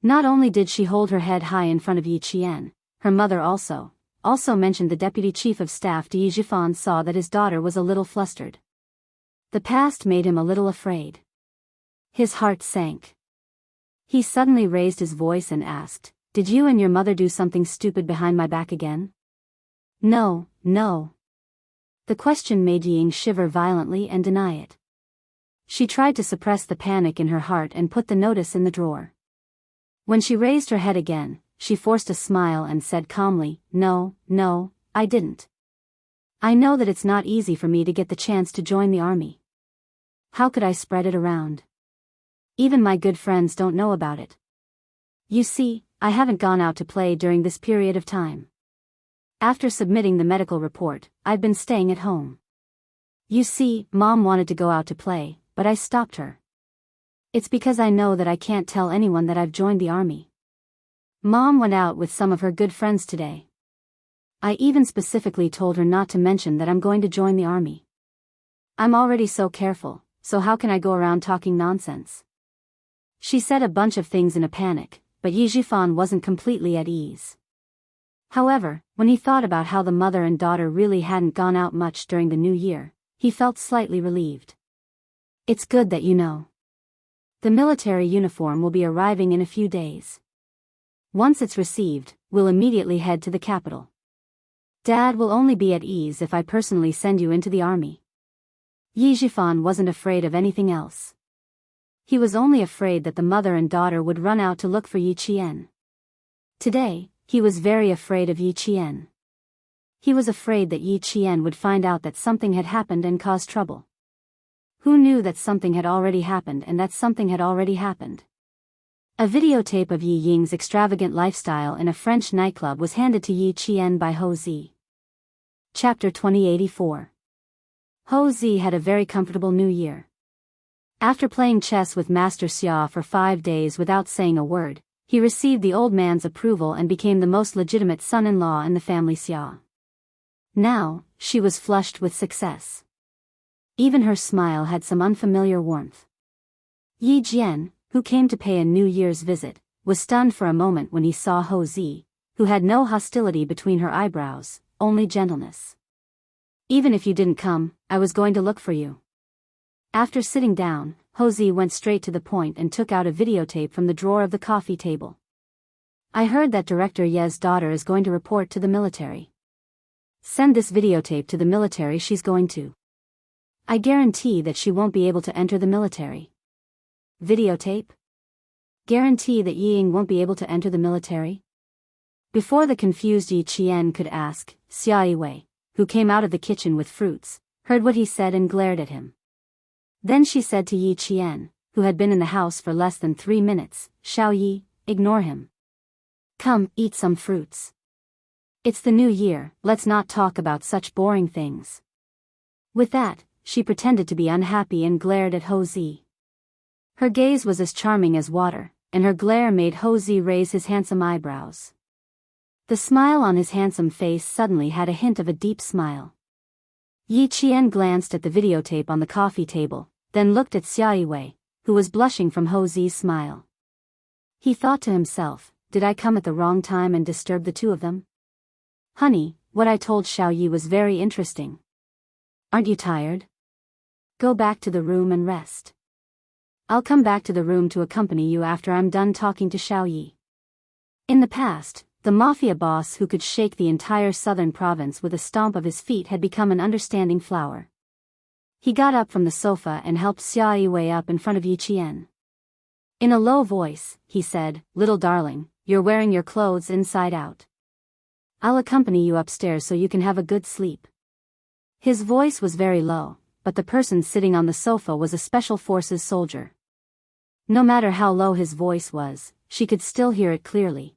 [SPEAKER 1] Not only did she hold her head high in front of Yi Qian, her mother also also mentioned the deputy chief of staff to Yi Jifan saw that his daughter was a little flustered. The past made him a little afraid. His heart sank. He suddenly raised his voice and asked, "Did you and your mother do something stupid behind my back again?" "No, no." The question made Ying shiver violently and deny it. She tried to suppress the panic in her heart and put the notice in the drawer. When she raised her head again, she forced a smile and said calmly, "No, no, I didn't. I know that it's not easy for me to get the chance to join the army. How could I spread it around? Even my good friends don't know about it. You see, I haven't gone out to play during this period of time. After submitting the medical report, I've been staying at home. You see, Mom wanted to go out to play, but I stopped her. It's because I know that I can't tell anyone that I've joined the army. Mom went out with some of her good friends today. I even specifically told her not to mention that I'm going to join the army. I'm already so careful, so how can I go around talking nonsense?" She said a bunch of things in a panic, but Yi Jifan wasn't completely at ease. However, when he thought about how the mother and daughter really hadn't gone out much during the new year, he felt slightly relieved. "It's good that you know. The military uniform will be arriving in a few days. Once it's received, we'll immediately head to the capital. Dad will only be at ease if I personally send you into the army." Yi Jifan wasn't afraid of anything else. He was only afraid that the mother and daughter would run out to look for Yi Qian. Today, he was very afraid of Yi Qian. He was afraid that Yi Qian would find out that something had happened and cause trouble. Who knew that something had already happened and that something had already happened? A videotape of Yi Ying's extravagant lifestyle in a French nightclub was handed to Yi Qian by Ho Zi. Chapter 2084. Ho Zi had a very comfortable new year. After playing chess with Master Xia for 5 days without saying a word, he received the old man's approval and became the most legitimate son-in-law in the family Xia. Now, she was flushed with success. Even her smile had some unfamiliar warmth. Yi Jian, who came to pay a New Year's visit, was stunned for a moment when he saw Ho Zi, who had no hostility between her eyebrows, only gentleness. "Even if you didn't come, I was going to look for you." After sitting down, Ho Zi went straight to the point and took out a videotape from the drawer of the coffee table. "I heard that Director Ye's daughter is going to report to the military. Send this videotape to the military she's going to. I guarantee that she won't be able to enter the military." "Videotape? Guarantee that Yi Ying won't be able to enter the military?" Before the confused Yi Qian could ask, Xia Yiwei, who came out of the kitchen with fruits, heard what he said and glared at him. Then she said to Yi Qian, who had been in the house for less than 3 minutes, "Xiao Yi, ignore him. Come, eat some fruits. It's the new year, let's not talk about such boring things." With that, she pretended to be unhappy and glared at Ho Zi. Her gaze was as charming as water, and her glare made Ho Zi raise his handsome eyebrows. The smile on his handsome face suddenly had a hint of a deep smile. Yi Qian glanced at the videotape on the coffee table, then looked at Xia Yiwei, who was blushing from Ho Zi's smile. He thought to himself, "Did I come at the wrong time and disturb the two of them? Honey, what I told Xiao Yi was very interesting. Aren't you tired? Go back to the room and rest. I'll come back to the room to accompany you after I'm done talking to Xiao Yi." In the past, the mafia boss who could shake the entire southern province with a stomp of his feet had become an understanding flower. He got up from the sofa and helped Xia Yiwei up in front of Yi Qian. In a low voice, he said, "Little darling, you're wearing your clothes inside out. I'll accompany you upstairs so you can have a good sleep." His voice was very low, but the person sitting on the sofa was a special forces soldier. No matter how low his voice was, she could still hear it clearly.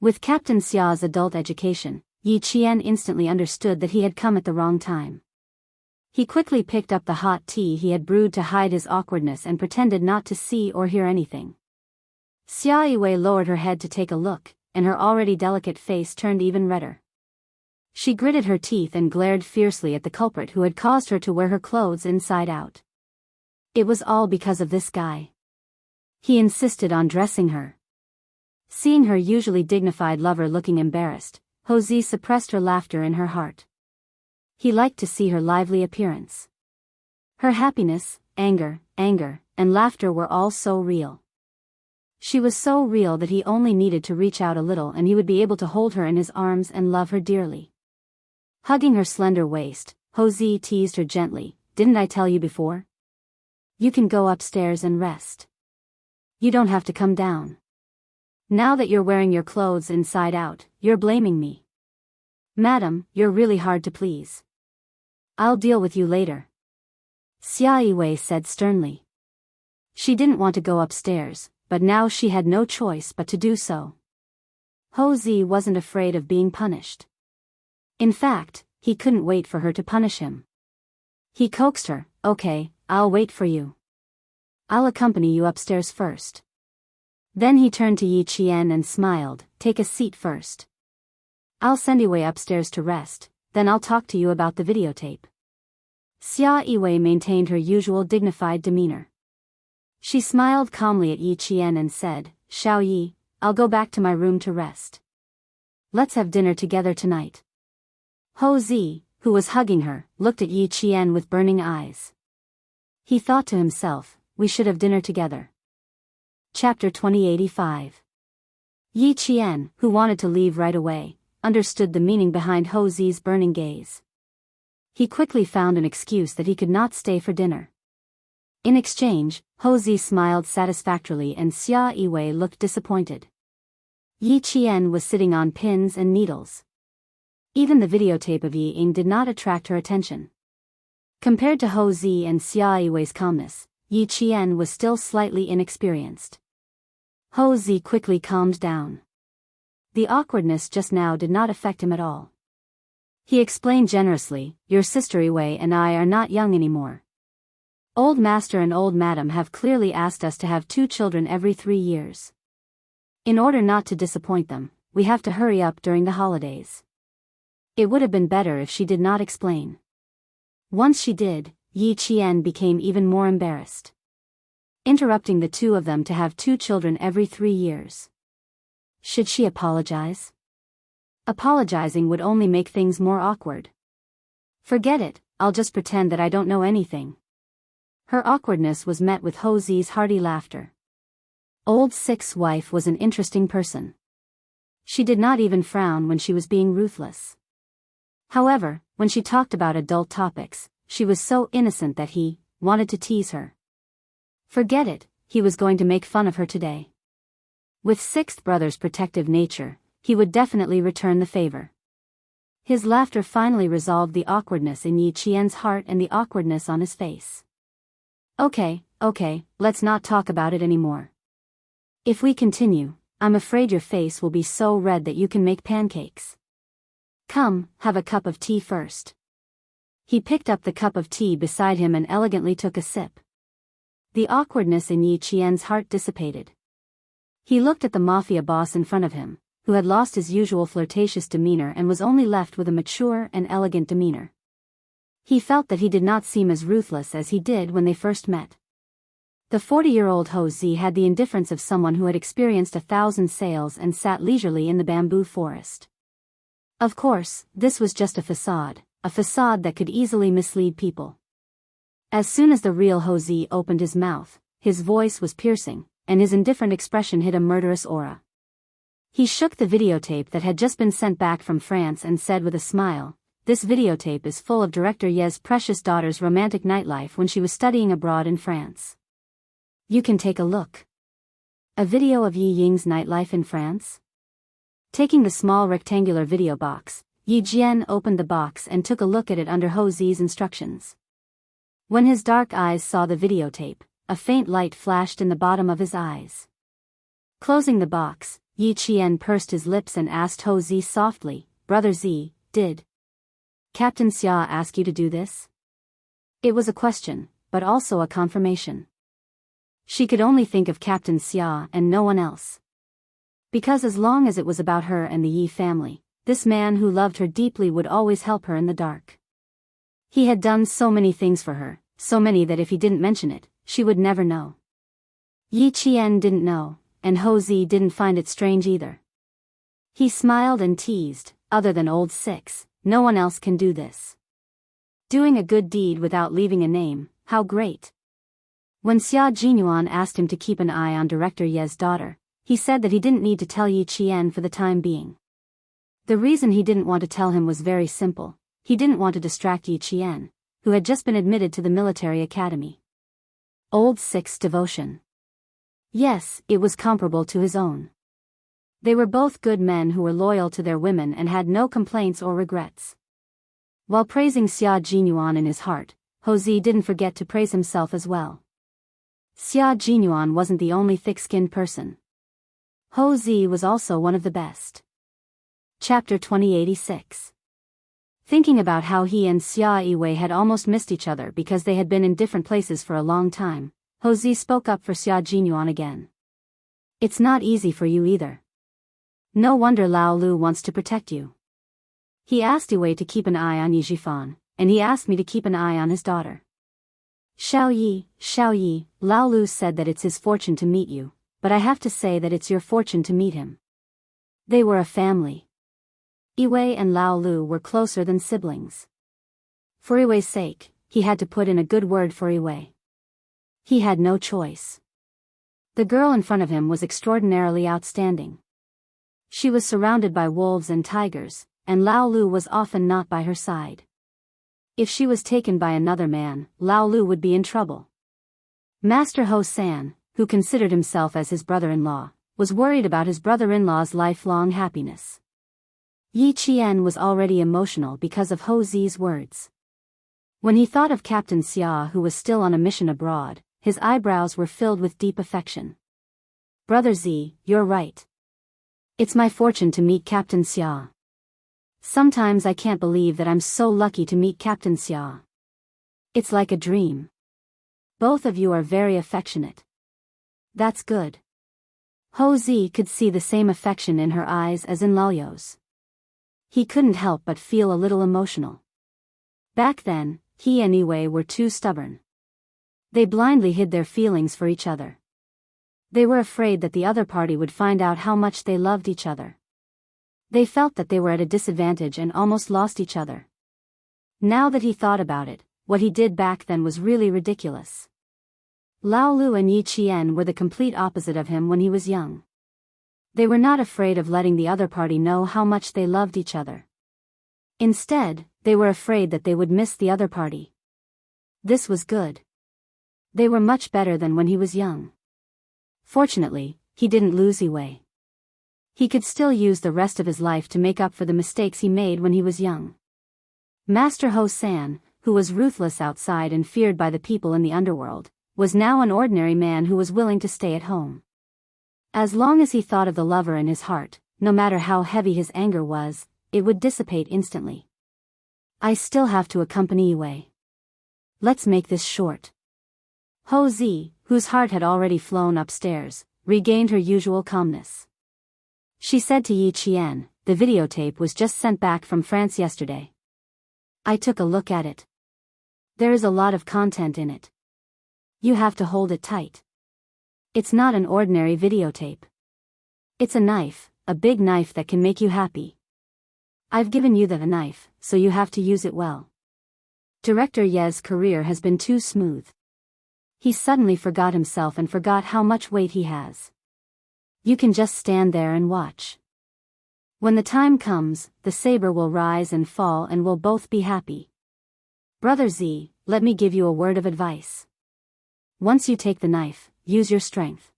[SPEAKER 1] With Captain Xia's adult education, Yi Qian instantly understood that he had come at the wrong time. He quickly picked up the hot tea he had brewed to hide his awkwardness and pretended not to see or hear anything. Xia Yiwei lowered her head to take a look, and her already delicate face turned even redder. She gritted her teeth and glared fiercely at the culprit who had caused her to wear her clothes inside out. It was all because of this guy. He insisted on dressing her. Seeing her usually dignified lover looking embarrassed, Hosea suppressed her laughter in her heart. He liked to see her lively appearance. Her happiness, anger, and laughter were all so real. She was so real that he only needed to reach out a little and he would be able to hold her in his arms and love her dearly. Hugging her slender waist, Hosea teased her gently. Didn't I tell you before? You can go upstairs and rest. You don't have to come down. Now that you're wearing your clothes inside out, you're blaming me. Madam, you're really hard to please. I'll deal with you later. Xia Yiwei said sternly. She didn't want to go upstairs, but now she had no choice but to do so. Hosea wasn't afraid of being punished. In fact, he couldn't wait for her to punish him. He coaxed her. Okay, I'll wait for you. I'll accompany you upstairs first. Then he turned to Yi Qian and smiled. Take a seat first. I'll send Yiwei upstairs to rest, then I'll talk to you about the videotape. Xia Yiwei maintained her usual dignified demeanor. She smiled calmly at Yi Qian and said, Xiao Yi, I'll go back to my room to rest. Let's have dinner together tonight. Hosea, who was hugging her, looked at Yi Qian with burning eyes. He thought to himself, we should have dinner together. Chapter 2085. Yi Qian, who wanted to leave right away, understood the meaning behind Hosea's burning gaze. He quickly found an excuse that he could not stay for dinner. In exchange, Hosea smiled satisfactorily and Xia Yiwei looked disappointed. Yi Qian was sitting on pins and needles. Even the videotape of Yi Ying did not attract her attention. Compared to Hosea and Xia Yiwei's calmness, Yi Qian was still slightly inexperienced. Hosea quickly calmed down. The awkwardness just now did not affect him at all. He explained generously, your sister Yiwei and I are not young anymore. Old Master and Old Madam have clearly asked us to have 2 children every 3 years. In order not to disappoint them, we have to hurry up during the holidays. It would have been better if she did not explain. Once she did, Yi Qian became even more embarrassed. Interrupting the two of them to have 2 children every 3 years. Should she apologize? Apologizing would only make things more awkward. Forget it, I'll just pretend that I don't know anything. Her awkwardness was met with Hosea's hearty laughter. Old Six's wife was an interesting person. She did not even frown when she was being ruthless. However, when she talked about adult topics, she was so innocent that he wanted to tease her. Forget it, he was going to make fun of her today. With Sixth Brother's protective nature, he would definitely return the favor. His laughter finally resolved the awkwardness in Yi Qian's heart and the awkwardness on his face. Okay, let's not talk about it anymore. If we continue, I'm afraid your face will be so red that you can make pancakes. Come, have a cup of tea first. He picked up the cup of tea beside him and elegantly took a sip. The awkwardness in Yi Qian's heart dissipated. He looked at the mafia boss in front of him, who had lost his usual flirtatious demeanor and was only left with a mature and elegant demeanor. He felt that he did not seem as ruthless as he did when they first met. The 40-year-old Hosea had the indifference of someone who had experienced 1,000 sails and sat leisurely in the bamboo forest. Of course, this was just a facade that could easily mislead people. As soon as the real Hosea opened his mouth, his voice was piercing, and his indifferent expression hid a murderous aura. He shook the videotape that had just been sent back from France and said with a smile, this videotape is full of Director Ye's precious daughter's romantic nightlife when she was studying abroad in France. You can take a look. A video of Yi Ying's nightlife in France? Taking the small rectangular video box, Yi Jian opened the box and took a look at it under Hosea's instructions. When his dark eyes saw the videotape, a faint light flashed in the bottom of his eyes. Closing the box, Yi Qian pursed his lips and asked Hosea softly, Brother Z, did Captain Xia ask you to do this? It was a question, but also a confirmation. She could only think of Captain Xia and no one else. Because as long as it was about her and the Yi family, this man who loved her deeply would always help her in the dark. He had done so many things for her, so many that if he didn't mention it, she would never know. Yi Qian didn't know, and Hosea didn't find it strange either. He smiled and teased, other than old Six, no one else can do this. Doing a good deed without leaving a name, how great. When Xia Jinyuan asked him to keep an eye on Director Ye's daughter, he said that he didn't need to tell Yi Qian for the time being. The reason he didn't want to tell him was very simple. He didn't want to distract Yi Qian, who had just been admitted to the military academy. Old Six's devotion. Yes, it was comparable to his own. They were both good men who were loyal to their women and had no complaints or regrets. While praising Xia Jinyuan in his heart, Hou Zi didn't forget to praise himself as well. Xia Jinyuan wasn't the only thick-skinned person. Hou Zi was also one of the best. Chapter 2086. Thinking about how he and Xia Yiwei had almost missed each other because they had been in different places for a long time, Hou Zi spoke up for Xia Jinyuan again. It's not easy for you either. No wonder Lao Lu wants to protect you. He asked Yiwei to keep an eye on Yi Zhifan, and he asked me to keep an eye on his daughter. Xiao Yi, Lao Lu said that it's his fortune to meet you, but I have to say that it's your fortune to meet him. They were a family. Yiwei and Lao Lu were closer than siblings. For Yiwei's sake, he had to put in a good word for Yiwei. He had no choice. The girl in front of him was extraordinarily outstanding. She was surrounded by wolves and tigers, and Lao Lu was often not by her side. If she was taken by another man, Lao Lu would be in trouble. Master Ho San, who considered himself as his brother-in-law, was worried about his brother-in-law's lifelong happiness. Yi Qian was already emotional because of Hou Zi's words. When he thought of Captain Xia, who was still on a mission abroad, his eyebrows were filled with deep affection. Brother Zi, you're right. It's my fortune to meet Captain Xia. Sometimes I can't believe that I'm so lucky to meet Captain Xia. It's like a dream. Both of you are very affectionate. That's good. Hou Zi could see the same affection in her eyes as in Lao You's. He couldn't help but feel a little emotional. Back then, he and Yiwei were too stubborn. They blindly hid their feelings for each other. They were afraid that the other party would find out how much they loved each other. They felt that they were at a disadvantage and almost lost each other. Now that he thought about it, what he did back then was really ridiculous. Lao Lu and Yi Qian were the complete opposite of him when he was young. They were not afraid of letting the other party know how much they loved each other. Instead, they were afraid that they would miss the other party. This was good. They were much better than when he was young. Fortunately, he didn't lose Yiwei. He could still use the rest of his life to make up for the mistakes he made when he was young. Master Ho San, who was ruthless outside and feared by the people in the underworld, was now an ordinary man who was willing to stay at home. As long as he thought of the lover in his heart, no matter how heavy his anger was, it would dissipate instantly. I still have to accompany Yiwei. Let's make this short. Hou Zi, whose heart had already flown upstairs, regained her usual calmness. She said to Yi Qian, the videotape was just sent back from France yesterday. I took a look at it. There is a lot of content in it. You have to hold it tight. It's not an ordinary videotape. It's a knife, a big knife that can make you happy. I've given you the knife, so you have to use it well. Director Ye's career has been too smooth. He suddenly forgot himself and forgot how much weight he has. You can just stand there and watch. When the time comes, the saber will rise and fall and we'll both be happy. Brother Z, let me give you a word of advice. Once you take the knife, use your strength.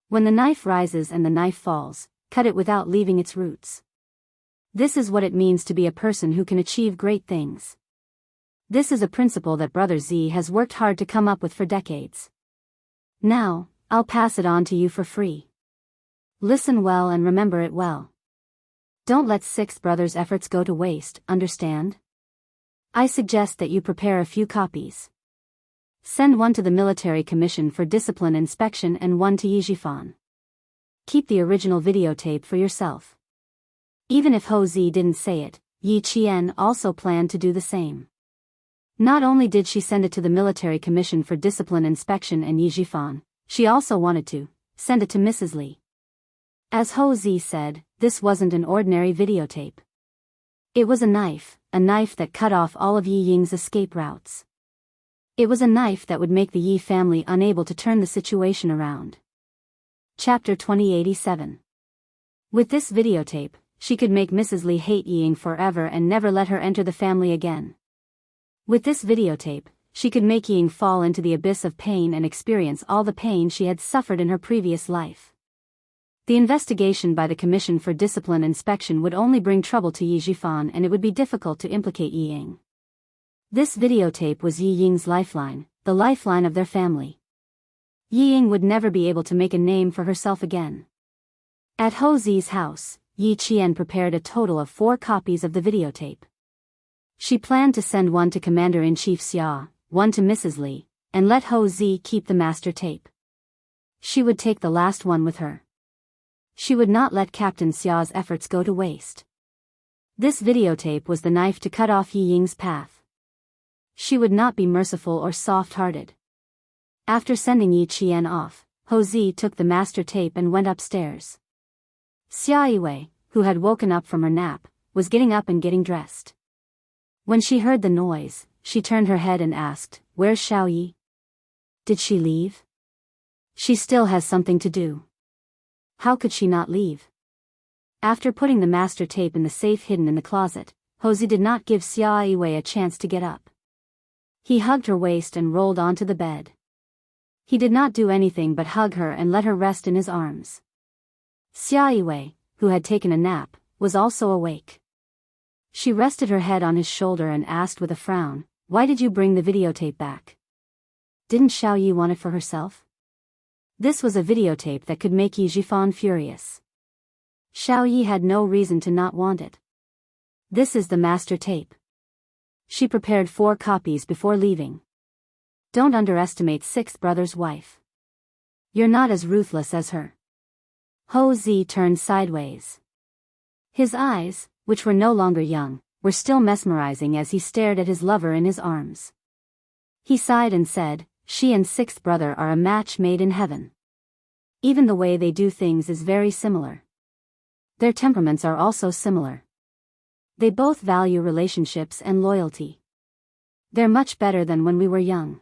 [SPEAKER 1] When the knife rises and the knife falls, cut it without leaving its roots. This is what it means to be a person who can achieve great things. This is a principle that Brother Z has worked hard to come up with for decades. Now, I'll pass it on to you for free. Listen well and remember it well. Don't let Sixth Brother's efforts go to waste, understand? I suggest that you prepare a few copies. Send one to the Military Commission for Discipline Inspection and one to Yi Zhifan. Keep the original videotape for yourself. Even if Hou Zi didn't say it, Yi Qian also planned to do the same. Not only did she send it to the Military Commission for Discipline Inspection and Yi Zhifan, she also wanted to send it to Mrs. Li. As Hou Zi said, this wasn't an ordinary videotape. It was a knife that cut off all of Yi Ying's escape routes. It was a knife that would make the Yi family unable to turn the situation around. Chapter 2087. With this videotape, she could make Mrs. Li hate Yi Ying forever and never let her enter the family again. With this videotape, she could make Yi Ying fall into the abyss of pain and experience all the pain she had suffered in her previous life. The investigation by the Commission for Discipline Inspection would only bring trouble to Yi Jifan, and it would be difficult to implicate Yi Ying. This videotape was Yi Ying's lifeline, the lifeline of their family. Yi Ying would never be able to make a name for herself again. At Ho Zi's house, Yi Qian prepared a total of 4 copies of the videotape. She planned to send one to Commander-in-Chief Xia, one to Mrs. Li, and let Ho Zi keep the master tape. She would take the last one with her. She would not let Captain Xia's efforts go to waste. This videotape was the knife to cut off Yi Ying's path. She would not be merciful or soft-hearted. After sending Yi Qian off, Ho Zi took the master tape and went upstairs. Xia Yiwei, who had woken up from her nap, was getting up and getting dressed. When she heard the noise, she turned her head and asked, "Where's Xiao Yi? Did she leave? She still has something to do. How could she not leave?" After putting the master tape in the safe hidden in the closet, Ho Zi did not give Xia Yiwei a chance to get up. He hugged her waist and rolled onto the bed. He did not do anything but hug her and let her rest in his arms. Xia Yiwei, who had taken a nap, was also awake. She rested her head on his shoulder and asked with a frown, "Why did you bring the videotape back? Didn't Xiao Yi want it for herself?" This was a videotape that could make Yi Jifan furious. Xiao Yi had no reason to not want it. This is the master tape. She prepared 4 copies before leaving. Don't underestimate 6th brother's wife. You're not as ruthless as her. Ho Zi turned sideways. His eyes, which were no longer young, were still mesmerizing as he stared at his lover in his arms. He sighed and said, "She and 6th brother are a match made in heaven. Even the way they do things is very similar. Their temperaments are also similar. They both value relationships and loyalty. They're much better than when we were young.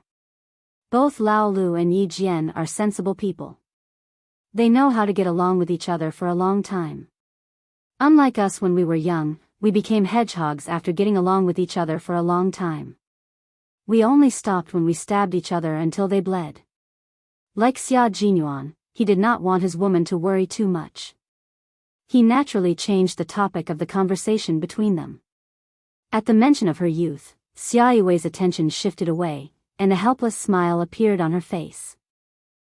[SPEAKER 1] Both Lao Lu and Yi Jian are sensible people. They know how to get along with each other for a long time. Unlike us when we were young, we became hedgehogs after getting along with each other for a long time. We only stopped when we stabbed each other until they bled." Like Xia Jinyuan, he did not want his woman to worry too much. He naturally changed the topic of the conversation between them. At the mention of her youth, Xia Yiwei's attention shifted away, and a helpless smile appeared on her face.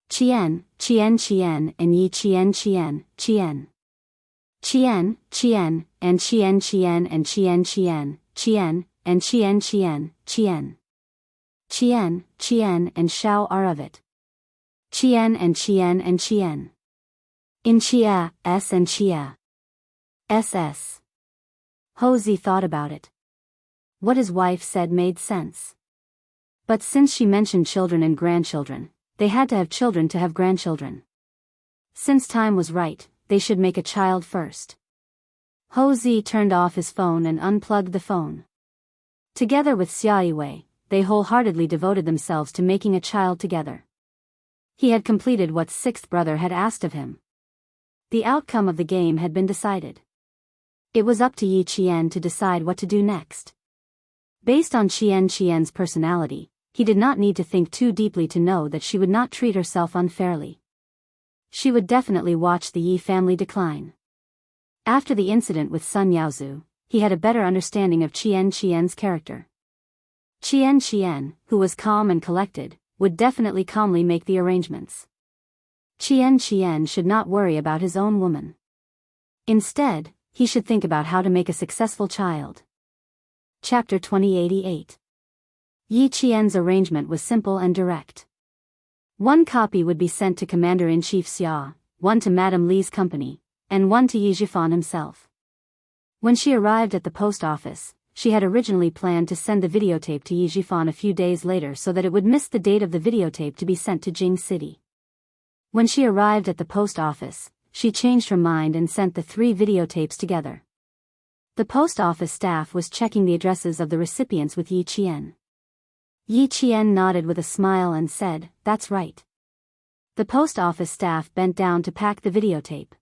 [SPEAKER 1] "Qian, Qian Qian and Yi Qian Qian, Qian. Qian, Qian, and Qian Qian and Qian Qian, Qian, and Qian Qian, Qian. Qian, Qian and Xiao are of it. Qian and Qian and Qian. In Chia, S and Chia. SS. Ho Zi thought about it. What his wife said made sense. But since she mentioned children and grandchildren, they had to have children to have grandchildren. Since time was right, they should make a child first. Ho Zi turned off his phone and unplugged the phone. Together with Xia Yiwei, they wholeheartedly devoted themselves to making a child together. He had completed what 6th brother had asked of him. The outcome of the game had been decided. It was up to Yi Qian to decide what to do next. Based on Qian's personality, he did not need to think too deeply to know that she would not treat herself unfairly. She would definitely watch the Yi family decline. After the incident with Sun Yaozu, he had a better understanding of Qian's character. Qian, who was calm and collected, would definitely calmly make the arrangements. Qian should not worry about his own woman. Instead, he should think about how to make a successful child. Chapter 2088. Yi Qian's arrangement was simple and direct. 1 copy would be sent to Commander-in-Chief Xia, 1 to Madame Li's company, and 1 to Yi Jifan himself. When she arrived at the post office, she had originally planned to send the videotape to Yi Jifan a few days later so that it would miss the date of the videotape to be sent to Jing City. When she arrived at the post office, she changed her mind and sent the 3 videotapes together. The post office staff was checking the addresses of the recipients with Yi Qian. Yi Qian nodded with a smile and said, "That's right." The post office staff bent down to pack the videotape.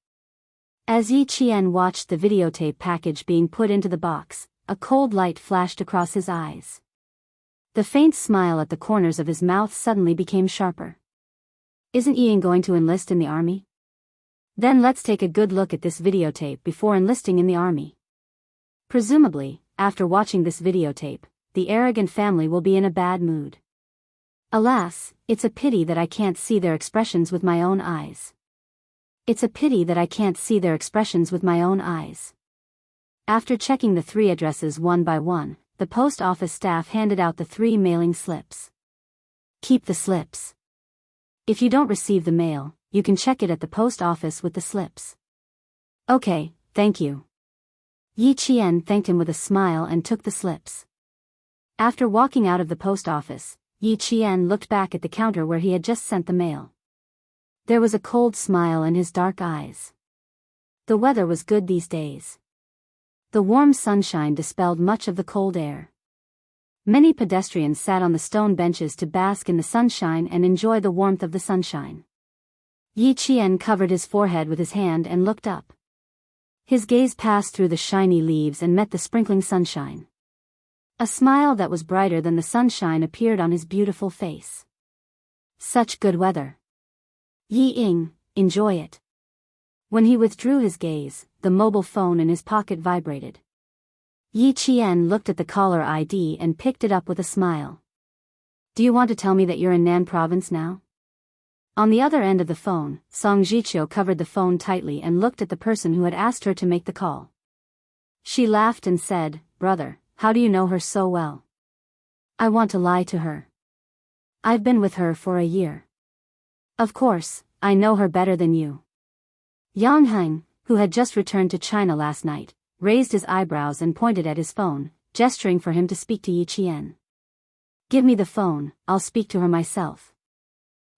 [SPEAKER 1] As Yi Qian watched the videotape package being put into the box, a cold light flashed across his eyes. The faint smile at the corners of his mouth suddenly became sharper. "Isn't Ian going to enlist in the army? Then let's take a good look at this videotape before enlisting in the army." Presumably, after watching this videotape, the arrogant family will be in a bad mood. Alas, it's a pity that I can't see their expressions with my own eyes. It's a pity that I can't see their expressions with my own eyes. After checking the 3 addresses one by one, the post office staff handed out the 3 mailing slips. "Keep the slips. If you don't receive the mail, you can check it at the post office with the slips." "Okay, thank you." Yi Qian thanked him with a smile and took the slips. After walking out of the post office, Yi Qian looked back at the counter where he had just sent the mail. There was a cold smile in his dark eyes. The weather was good these days. The warm sunshine dispelled much of the cold air. Many pedestrians sat on the stone benches to bask in the sunshine and enjoy the warmth of the sunshine. Yi Qian covered his forehead with his hand and looked up. His gaze passed through the shiny leaves and met the sprinkling sunshine. A smile that was brighter than the sunshine appeared on his beautiful face. Such good weather. Yi Ying, enjoy it. When he withdrew his gaze, the mobile phone in his pocket vibrated. Yi Qian looked at the caller ID and picked it up with a smile. "Do you want to tell me that you're in Nan province now?" On the other end of the phone, Song Jiqiu covered the phone tightly and looked at the person who had asked her to make the call. She laughed and said, "Brother, how do you know her so well?" "I want to lie to her. I've been with her for a year." "Of course, I know her better than you." Yang Heng, who had just returned to China last night, raised his eyebrows and pointed at his phone, gesturing for him to speak to Yi Qian. "Give me the phone, I'll speak to her myself."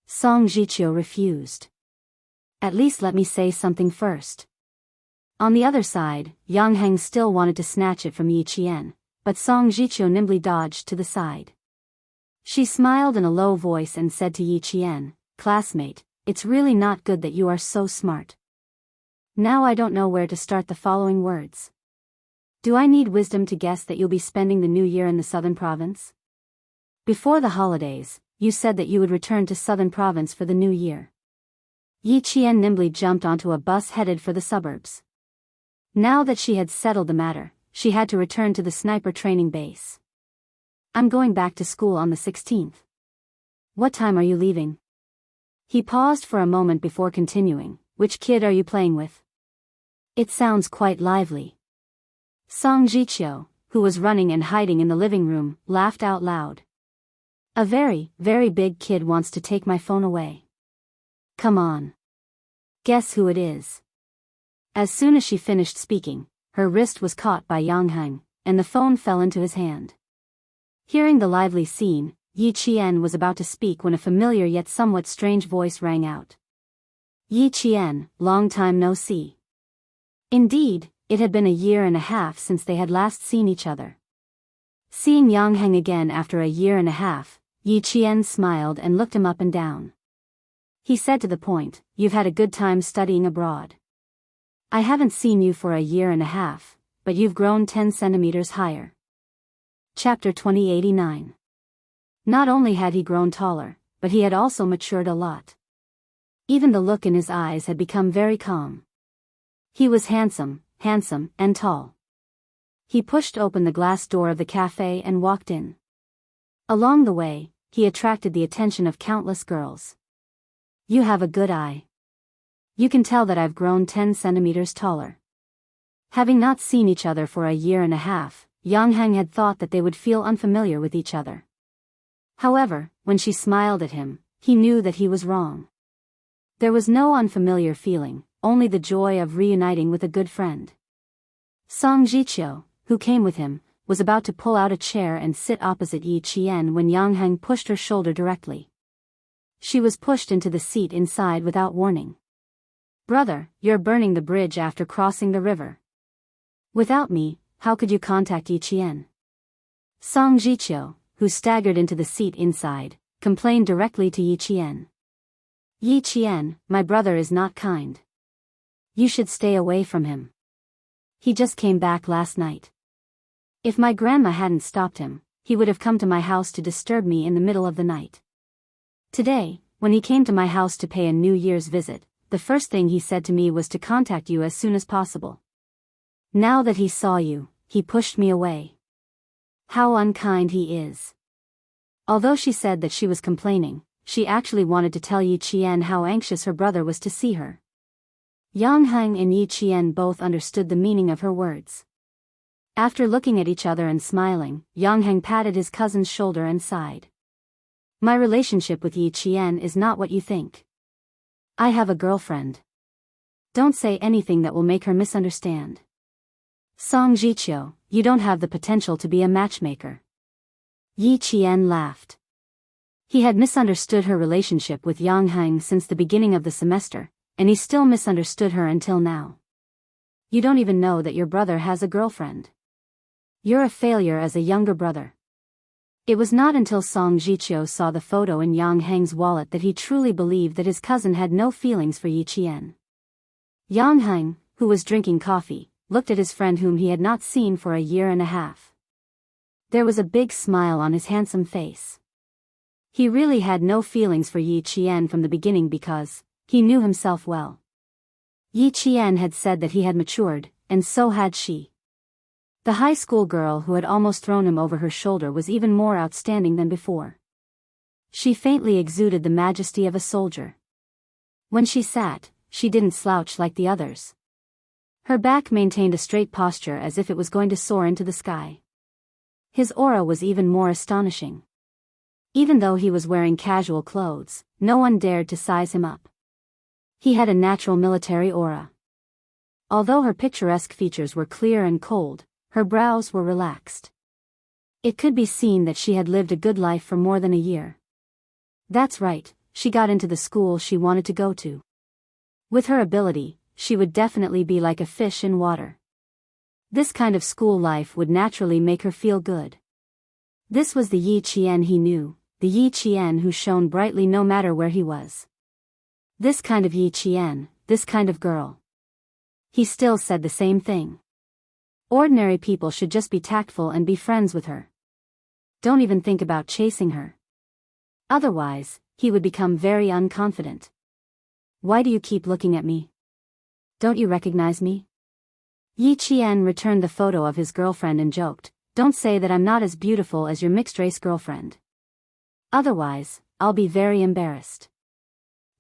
[SPEAKER 1] Song Jiqiu refused. "At least let me say something first." On the other side, Yang Heng still wanted to snatch it from Yi Qian, but Song Jiqiu nimbly dodged to the side. She smiled in a low voice and said to Yi Qian, "Classmate, it's really not good that you are so smart. Now I don't know where to start the following words. Do I need wisdom to guess that you'll be spending the new year in the southern province? Before the holidays, you said that you would return to southern province for the new year." Yi Qian nimbly jumped onto a bus headed for the suburbs. Now that she had settled the matter, she had to return to the sniper training base. "I'm going back to school on the 16th. What time are you leaving?" He paused for a moment before continuing, "Which kid are you playing with? It sounds quite lively." Song Jiqiu, who was running and hiding in the living room, laughed out loud. "A very, very big kid wants to take my phone away. Come on. Guess who it is?" As soon as she finished speaking, her wrist was caught by Yang Heng, and the phone fell into his hand. Hearing the lively scene, Yi Qian was about to speak when a familiar yet somewhat strange voice rang out. "Yi Qian, long time no see." Indeed, it had been a year and a half since they had last seen each other. Seeing Yang Heng again after a year and a half, Yi Qian smiled and looked him up and down. He said to the point, "You've had a good time studying abroad. I haven't seen you for a year and a half, but you've grown 10 centimeters higher." Chapter 2089. Not only had he grown taller, but he had also matured a lot. Even the look in his eyes had become very calm. He was handsome, and tall. He pushed open the glass door of the cafe and walked in. Along the way, he attracted the attention of countless girls. "You have a good eye. You can tell that I've grown 10 centimeters taller." Having not seen each other for a year and a half, Yang Heng had thought that they would feel unfamiliar with each other. However, when she smiled at him, he knew that he was wrong. There was no unfamiliar feeling, only the joy of reuniting with a good friend. Song Jiqiu, who came with him, was about to pull out a chair and sit opposite Yi Qian when Yang Heng pushed her shoulder directly. She was pushed into the seat inside without warning. "Brother, you're burning the bridge after crossing the river. Without me, how could you contact Yi Qian? Song Jiqiu, who staggered into the seat inside, complained directly to Yi Qian. Yi Qian, my brother is not kind. You should stay away from him. He just came back last night. If my grandma hadn't stopped him, he would have come to my house to disturb me in the middle of the night. Today, when he came to my house to pay a New Year's visit, the first thing he said to me was to contact you as soon as possible. Now that he saw you, he pushed me away. How unkind he is. Although she said that she was complaining, she actually wanted to tell Yi Qian how anxious her brother was to see her. Yang Heng and Yi Qian both understood the meaning of her words. After looking at each other and smiling, Yang Heng patted his cousin's shoulder and sighed. My relationship with Yi Qian is not what you think. I have a girlfriend. Don't say anything that will make her misunderstand. Song Jiqiu, you don't have the potential to be a matchmaker. Yi Qian laughed. He had misunderstood her relationship with Yang Heng since the beginning of the semester, and he still misunderstood her until now. You don't even know that your brother has a girlfriend. You're a failure as a younger brother. It was not until Song Jiqiu saw the photo in Yang Heng's wallet that he truly believed that his cousin had no feelings for Yi Qian. Yang Heng, who was drinking coffee, looked at his friend whom he had not seen for a year and a half. There was a big smile on his handsome face. He really had no feelings for Yi Qian from the beginning because he knew himself well. Yi Qian had said that he had matured, and so had she. The high school girl who had almost thrown him over her shoulder was even more outstanding than before. She faintly exuded the majesty of a soldier. When she sat, she didn't slouch like the others. Her back maintained a straight posture as if it was going to soar into the sky. His aura was even more astonishing. Even though he was wearing casual clothes, no one dared to size him up. He had a natural military aura. Although her picturesque features were clear and cold, her brows were relaxed. It could be seen that she had lived a good life for more than a year. That's right, she got into the school she wanted to go to. With her ability, she would definitely be like a fish in water. This kind of school life would naturally make her feel good. This was the Yi Qian he knew, the Yi Qian who shone brightly no matter where he was. This kind of Yi Qian, this kind of girl. He still said the same thing. Ordinary people should just be tactful and be friends with her. Don't even think about chasing her. Otherwise, he would become very unconfident. Why do you keep looking at me? Don't you recognize me? Yi Qian returned the photo of his girlfriend and joked, don't say that I'm not as beautiful as your mixed-race girlfriend. Otherwise, I'll be very embarrassed.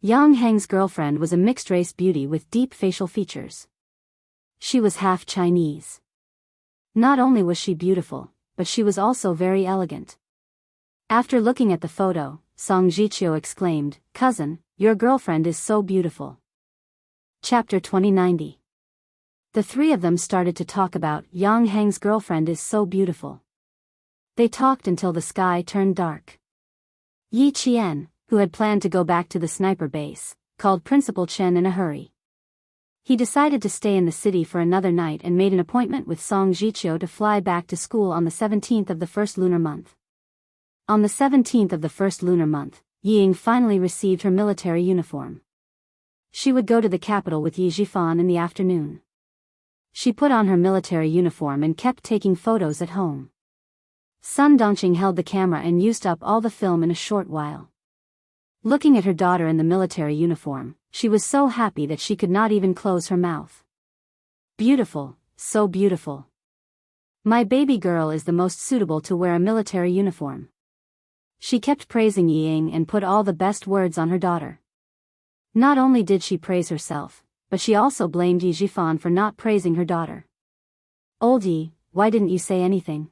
[SPEAKER 1] Yang Heng's girlfriend was a mixed-race beauty with deep facial features. She was half Chinese. Not only was she beautiful, but she was also very elegant. After looking at the photo, Song Jiqiu exclaimed, cousin, your girlfriend is so beautiful. Chapter 2090. The three of them started to talk about Yang Heng's girlfriend is so beautiful. They talked until the sky turned dark. Yi Qian, who had planned to go back to the sniper base, called Principal Chen in a hurry. He decided to stay in the city for another night and made an appointment with Song Jiqiu to fly back to school on the 17th of the first lunar month. On the 17th of the first lunar month, Ying finally received her military uniform. She would go to the capital with Yi Zhifan in the afternoon. She put on her military uniform and kept taking photos at home. Sun Dongqing held the camera and used up all the film in a short while. Looking at her daughter in the military uniform, she was so happy that she could not even close her mouth. Beautiful, so beautiful. My baby girl is the most suitable to wear a military uniform. She kept praising Ying and put all the best words on her daughter. Not only did she praise herself, but she also blamed Yi Zhifan for not praising her daughter. Old Yi, why didn't you say anything?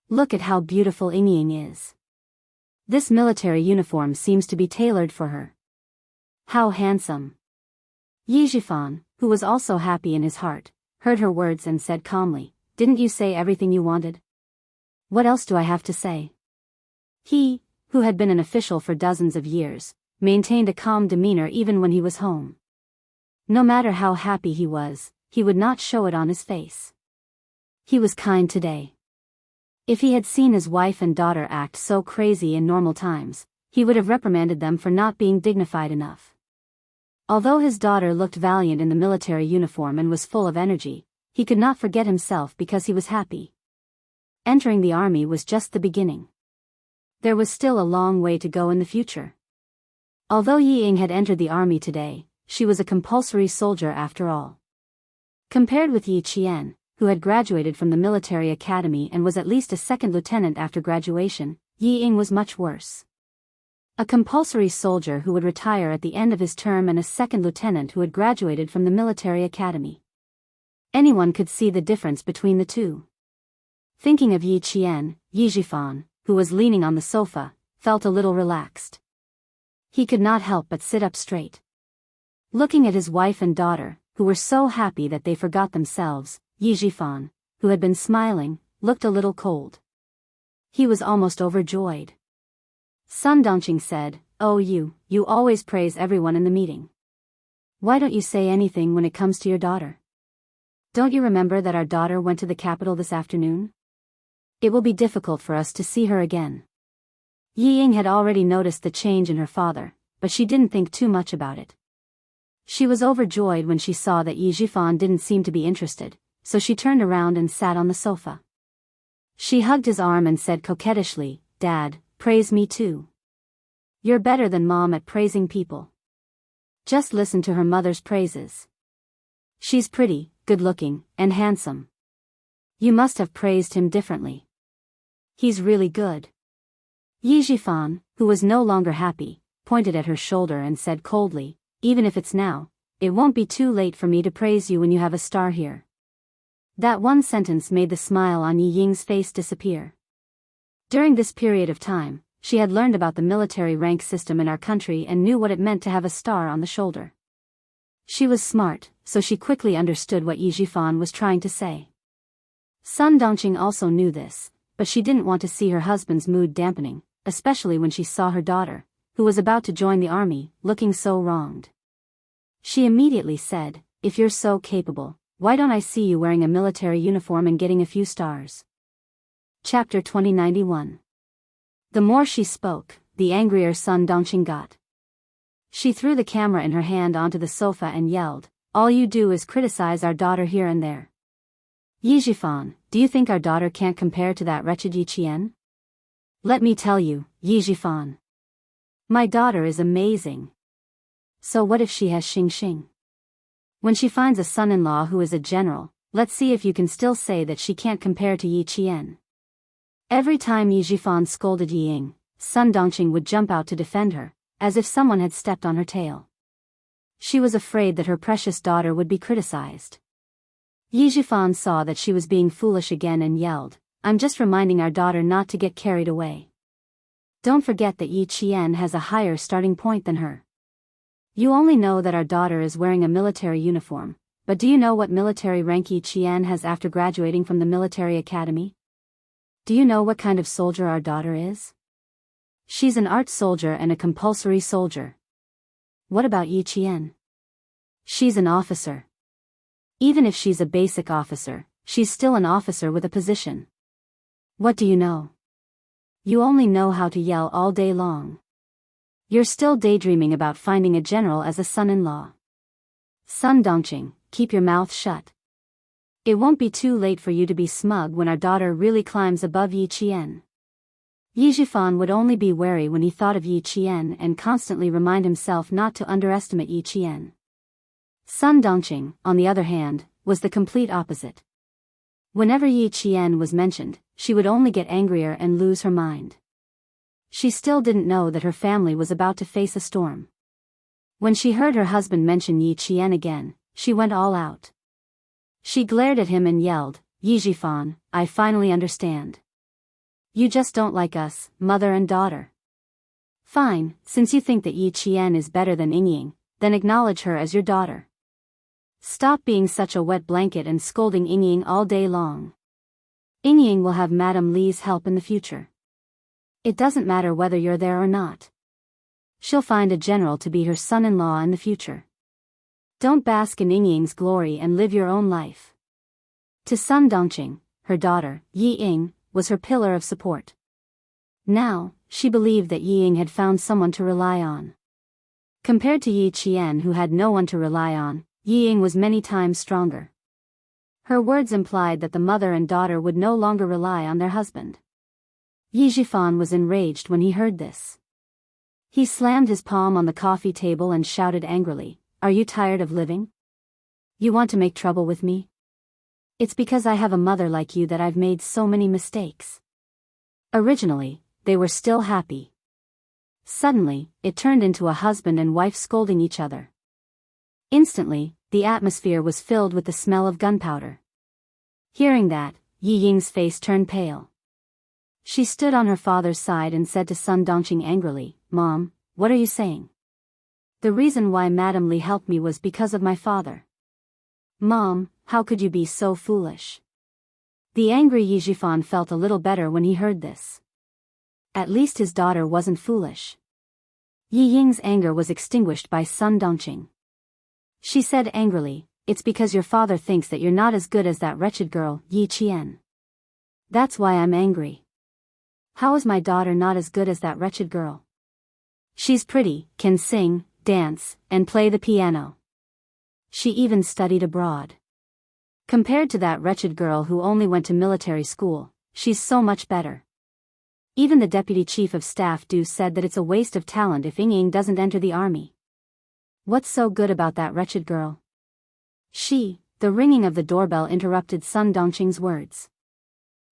[SPEAKER 1] Look at how beautiful Ying is. This military uniform seems to be tailored for her. How handsome. Yi Zhifan, who was also happy in his heart, heard her words and said calmly, didn't you say everything you wanted? What else do I have to say? He, who had been an official for dozens of years, maintained a calm demeanor even when he was home. No matter how happy he was, he would not show it on his face. He was kind today. If he had seen his wife and daughter act so crazy in normal times, he would have reprimanded them for not being dignified enough. Although his daughter looked valiant in the military uniform and was full of energy, he could not forget himself because he was happy. Entering the army was just the beginning. There was still a long way to go in the future. Although Yi Ying had entered the army today, she was a compulsory soldier after all. Compared with Yi Qian, who had graduated from the military academy and was at least a second lieutenant after graduation, Yi Ying was much worse. A compulsory soldier who would retire at the end of his term and a second lieutenant who had graduated from the military academy. Anyone could see the difference between the two. Thinking of Yi Qian, Yi Zhifan, who was leaning on the sofa, felt a little relaxed. He could not help but sit up straight. Looking at his wife and daughter, who were so happy that they forgot themselves, Yi Zhifan, who had been smiling, looked a little cold. He was almost overjoyed. Sun Dongqing said, "Oh, you always praise everyone in the meeting. Why don't you say anything when it comes to your daughter? Don't you remember that our daughter went to the capital this afternoon? It will be difficult for us to see her again." Yi Ying had already noticed the change in her father, but she didn't think too much about it. She was overjoyed when she saw that Yi Zhifan didn't seem to be interested, so she turned around and sat on the sofa. She hugged his arm and said coquettishly, "Dad, praise me too. You're better than Mom at praising people. Just listen to her mother's praises. She's pretty, good-looking, and handsome. You must have praised him differently. He's really good." Yi Zhifan, who was no longer happy, pointed at her shoulder and said coldly, "Even if it's now, it won't be too late for me to praise you when you have a star here." That one sentence made the smile on Yi Ying's face disappear. During this period of time, she had learned about the military rank system in our country and knew what it meant to have a star on the shoulder. She was smart, so she quickly understood what Yi Zhifan was trying to say. Sun Dongqing also knew this, but she didn't want to see her husband's mood dampening, especially when she saw her daughter, who was about to join the army, looking so wronged. She immediately said, "If you're so capable, why don't I see you wearing a military uniform and getting a few stars?" Chapter 2091. The more she spoke, the angrier Sun Dongqing got. She threw the camera in her hand onto the sofa and yelled, "All you do is criticize our daughter here and there. Yi Zhifan, do you think our daughter can't compare to that wretched Yi Qian? Let me tell you, Yi Zhifan. My daughter is amazing. So what if she has Xing? When she finds a son-in-law who is a general, let's see if you can still say that she can't compare to Yi Qian." Every time Yi Zhifan scolded Yi Ying, Sun Dongqing would jump out to defend her, as if someone had stepped on her tail. She was afraid that her precious daughter would be criticized. Yi Zhifan saw that she was being foolish again and yelled, "I'm just reminding our daughter not to get carried away. Don't forget that Yi Qian has a higher starting point than her. You only know that our daughter is wearing a military uniform, but do you know what military rank Yi Qian has after graduating from the military academy? Do you know what kind of soldier our daughter is? She's an art soldier and a compulsory soldier. What about Yi Qian? She's an officer. Even if she's a basic officer, she's still an officer with a position. What do you know? You only know how to yell all day long. You're still daydreaming about finding a general as a son-in-law. Sun Dongqing, keep your mouth shut. It won't be too late for you to be smug when our daughter really climbs above Yi Qian." Yi Zhifan would only be wary when he thought of Yi Qian and constantly remind himself not to underestimate Yi Qian. Sun Dongqing, on the other hand, was the complete opposite. Whenever Yi Qian was mentioned, she would only get angrier and lose her mind. She still didn't know that her family was about to face a storm. When she heard her husband mention Yi Qian again, she went all out. She glared at him and yelled, "Yi Zhifan, I finally understand. You just don't like us, mother and daughter. Fine, since you think that Yi Qian is better than Ying, then acknowledge her as your daughter. Stop being such a wet blanket and scolding Ying all day long. Ying will have Madame Li's help in the future. It doesn't matter whether you're there or not. She'll find a general to be her son-in-law in the future. Don't bask in Ying's glory and live your own life." To Sun Dongqing, her daughter, Yi Ying, was her pillar of support. Now, she believed that Yi Ying had found someone to rely on. Compared to Yi Qian, who had no one to rely on, Yi Ying was many times stronger. Her words implied that the mother and daughter would no longer rely on their husband. Yi Zhifan was enraged when he heard this. He slammed his palm on the coffee table and shouted angrily, "Are you tired of living? You want to make trouble with me? It's because I have a mother like you that I've made so many mistakes." Originally, they were still happy. Suddenly, it turned into a husband and wife scolding each other. Instantly, the atmosphere was filled with the smell of gunpowder. Hearing that, Yi Ying's face turned pale. She stood on her father's side and said to Sun Dongqing angrily, "Mom, what are you saying? The reason why Madame Li helped me was because of my father. Mom, how could you be so foolish?" The angry Yi Zhifan felt a little better when he heard this. At least his daughter wasn't foolish. Yi Ying's anger was extinguished by Sun Dongqing. She said angrily, "It's because your father thinks that you're not as good as that wretched girl, Yi Qian. That's why I'm angry. How is my daughter not as good as that wretched girl? She's pretty, can sing, dance, and play the piano. She even studied abroad. Compared to that wretched girl who only went to military school, she's so much better. Even the deputy chief of staff Du said that it's a waste of talent if Ying doesn't enter the army. What's so good about that wretched girl?" The ringing of the doorbell interrupted Sun Dongqing's words.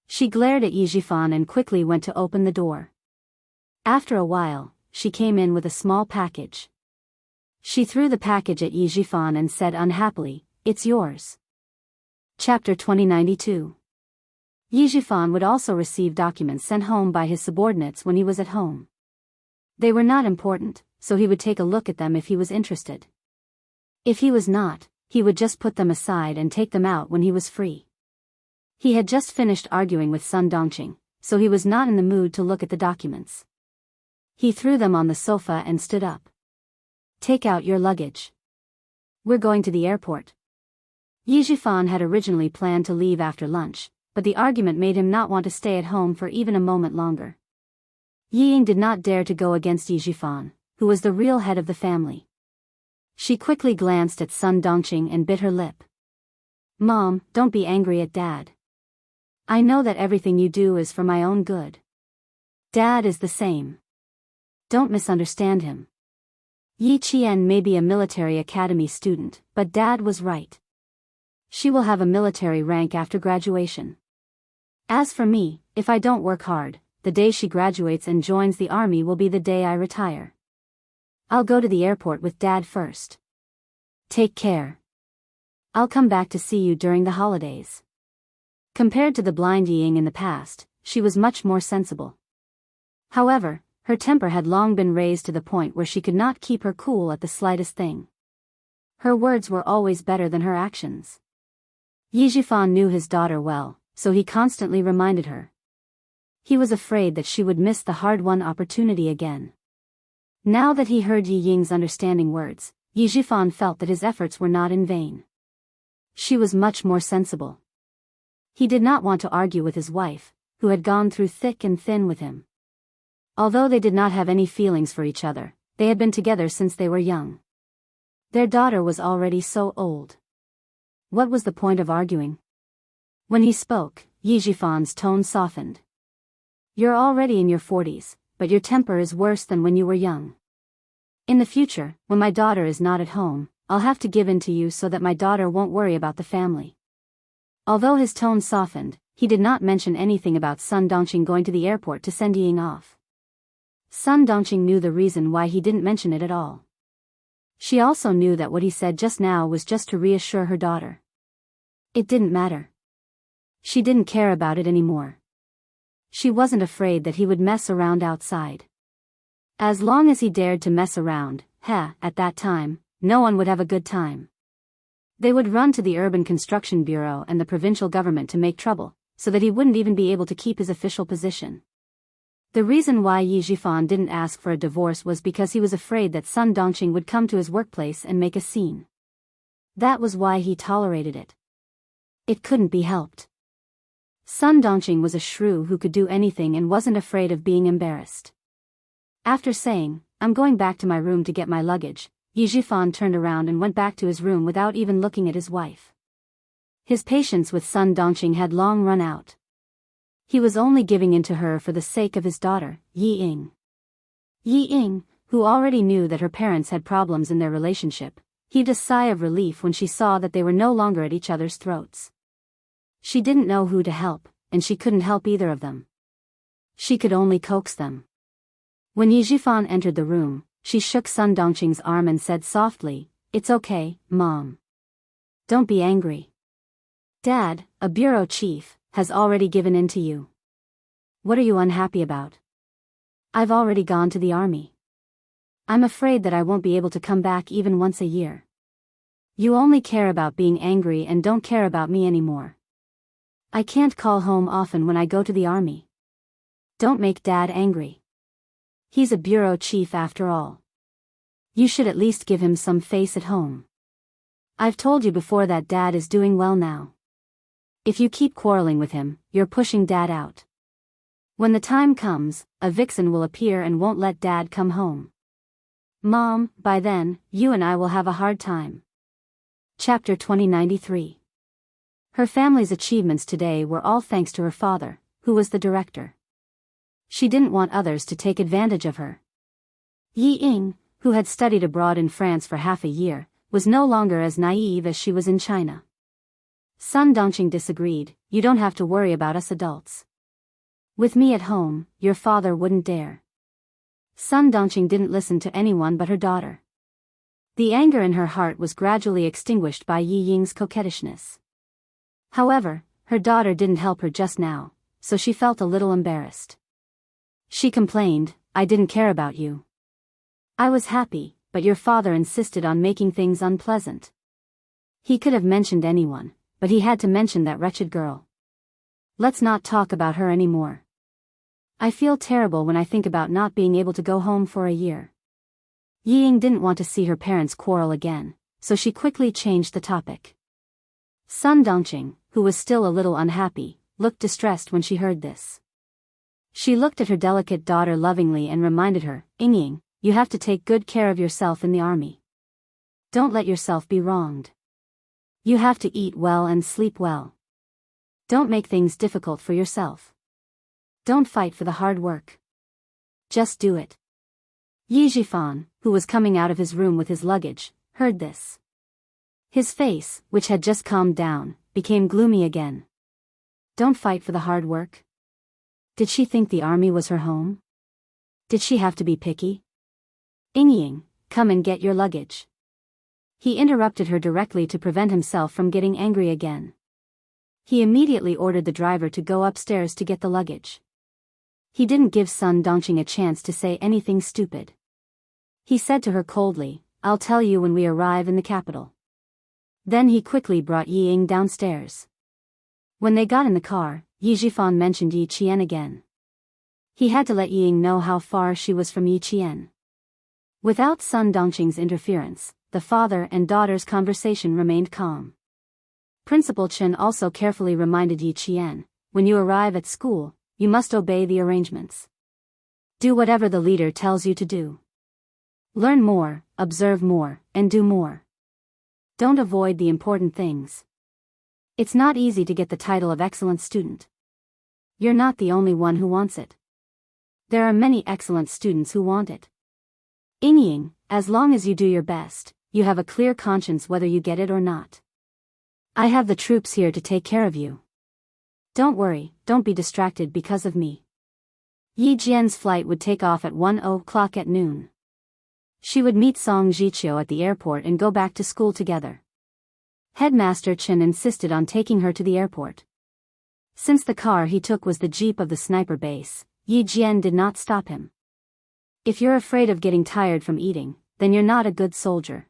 [SPEAKER 1] She glared at Yi Zhifan and quickly went to open the door. After a while, she came in with a small package. She threw the package at Yi Zhifan and said unhappily, "It's yours." Chapter 2092. Yi Zhifan would also receive documents sent home by his subordinates when he was at home. They were not important, so he would take a look at them if he was interested. If he was not, he would just put them aside and take them out when he was free. He had just finished arguing with Sun Dongqing, so he was not in the mood to look at the documents. He threw them on the sofa and stood up. "Take out your luggage. We're going to the airport." Yi Zhifan had originally planned to leave after lunch, but the argument made him not want to stay at home for even a moment longer. Yi Ying did not dare to go against Yi Zhifan, who was the real head of the family. She quickly glanced at Sun Dongqing and bit her lip. "Mom, don't be angry at Dad. I know that everything you do is for my own good. Dad is the same. Don't misunderstand him. Yi Qian may be a military academy student, but Dad was right. She will have a military rank after graduation. As for me, if I don't work hard, the day she graduates and joins the army will be the day I retire. I'll go to the airport with Dad first. Take care. I'll come back to see you during the holidays." Compared to the blind Yi Ying in the past, she was much more sensible. However, her temper had long been raised to the point where she could not keep her cool at the slightest thing. Her words were always better than her actions. Yi Zhifan knew his daughter well, so he constantly reminded her. He was afraid that she would miss the hard-won opportunity again. Now that he heard Yi Ying's understanding words, Yi Zhifan felt that his efforts were not in vain. She was much more sensible. He did not want to argue with his wife, who had gone through thick and thin with him. Although they did not have any feelings for each other, they had been together since they were young. Their daughter was already so old. What was the point of arguing? When he spoke, Yi Zhifan's tone softened. "You're already in your 40s, but your temper is worse than when you were young. In the future, when my daughter is not at home, I'll have to give in to you so that my daughter won't worry about the family." Although his tone softened, he did not mention anything about Sun Dongqing going to the airport to send Yi Ying off. Sun Dongqing knew the reason why he didn't mention it at all. She also knew that what he said just now was just to reassure her daughter. It didn't matter. She didn't care about it anymore. She wasn't afraid that he would mess around outside. As long as he dared to mess around, at that time, no one would have a good time. They would run to the Urban Construction Bureau and the provincial government to make trouble, so that he wouldn't even be able to keep his official position. The reason why Yi Zhifan didn't ask for a divorce was because he was afraid that Sun Dongqing would come to his workplace and make a scene. That was why he tolerated it. It couldn't be helped. Sun Dongqing was a shrew who could do anything and wasn't afraid of being embarrassed. After saying, "I'm going back to my room to get my luggage," Yi Zhifan turned around and went back to his room without even looking at his wife. His patience with Sun Dongqing had long run out. He was only giving in to her for the sake of his daughter, Yi Ying. Yi Ying, who already knew that her parents had problems in their relationship, heaved a sigh of relief when she saw that they were no longer at each other's throats. She didn't know who to help, and she couldn't help either of them. She could only coax them. When Yi Zhifan entered the room, she shook Sun Dongqing's arm and said softly, "It's okay, Mom. Don't be angry. Dad, a bureau chief, has already given in to you. What are you unhappy about? I've already gone to the army. I'm afraid that I won't be able to come back even once a year. You only care about being angry and don't care about me anymore. I can't call home often when I go to the army. Don't make Dad angry. He's a bureau chief after all. You should at least give him some face at home. I've told you before that Dad is doing well now. If you keep quarreling with him, you're pushing Dad out. When the time comes, a vixen will appear and won't let Dad come home. Mom, by then, you and I will have a hard time." Chapter 2093. Her family's achievements today were all thanks to her father, who was the director. She didn't want others to take advantage of her. Yi Ying, who had studied abroad in France for half a year, was no longer as naive as she was in China. Sun Dongqing disagreed. "You don't have to worry about us adults. With me at home, your father wouldn't dare." Sun Dongqing didn't listen to anyone but her daughter. The anger in her heart was gradually extinguished by Yi Ying's coquettishness. However, her daughter didn't help her just now, so she felt a little embarrassed. She complained, "I didn't care about you. I was happy, but your father insisted on making things unpleasant. He could have mentioned anyone, but he had to mention that wretched girl. Let's not talk about her anymore. I feel terrible when I think about not being able to go home for a year." Yi Ying didn't want to see her parents quarrel again, so she quickly changed the topic. Sun Dongqing, who was still a little unhappy, looked distressed when she heard this. She looked at her delicate daughter lovingly and reminded her, "Ying, you have to take good care of yourself in the army. Don't let yourself be wronged. You have to eat well and sleep well. Don't make things difficult for yourself. Don't fight for the hard work. Just do it." Yi Zhifan, who was coming out of his room with his luggage, heard this. His face, which had just calmed down, became gloomy again. Don't fight for the hard work? Did she think the army was her home? Did she have to be picky? Ying, come and get your luggage. He interrupted her directly to prevent himself from getting angry again. He immediately ordered the driver to go upstairs to get the luggage. He didn't give Sun Dongqing a chance to say anything stupid. He said to her coldly, "I'll tell you when we arrive in the capital." Then he quickly brought Yi Ying downstairs. When they got in the car, Yi Zhifan mentioned Yi Qian again. He had to let Yi Ying know how far she was from Yi Qian. Without Sun Dongqing's interference, the father and daughter's conversation remained calm. Principal Chen also carefully reminded Yi Qian, "When you arrive at school, you must obey the arrangements. Do whatever the leader tells you to do. Learn more, observe more, and do more. Don't avoid the important things. It's not easy to get the title of excellent student. You're not the only one who wants it. There are many excellent students who want it. Ying, as long as you do your best, you have a clear conscience whether you get it or not. I have the troops here to take care of you. Don't worry, don't be distracted because of me." Yi Jian's flight would take off at 1:00 at noon. She would meet Song Jiqiu at the airport and go back to school together. Headmaster Chen insisted on taking her to the airport. Since the car he took was the jeep of the sniper base, Yi Jian did not stop him. "If you're afraid of getting tired from eating, then you're not a good soldier.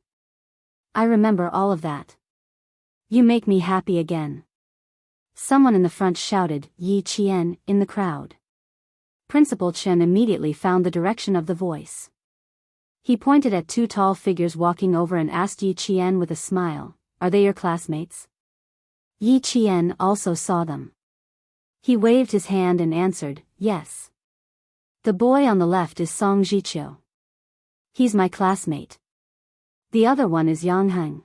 [SPEAKER 1] I remember all of that. You make me happy again." Someone in the front shouted, "Yi Qian," in the crowd. Principal Chen immediately found the direction of the voice. He pointed at two tall figures walking over and asked Yi Qian with a smile, "Are they your classmates?" Yi Qian also saw them. He waved his hand and answered, yes. The boy on the left is Song Jiqiu. He's my classmate. The other one is Yang Heng.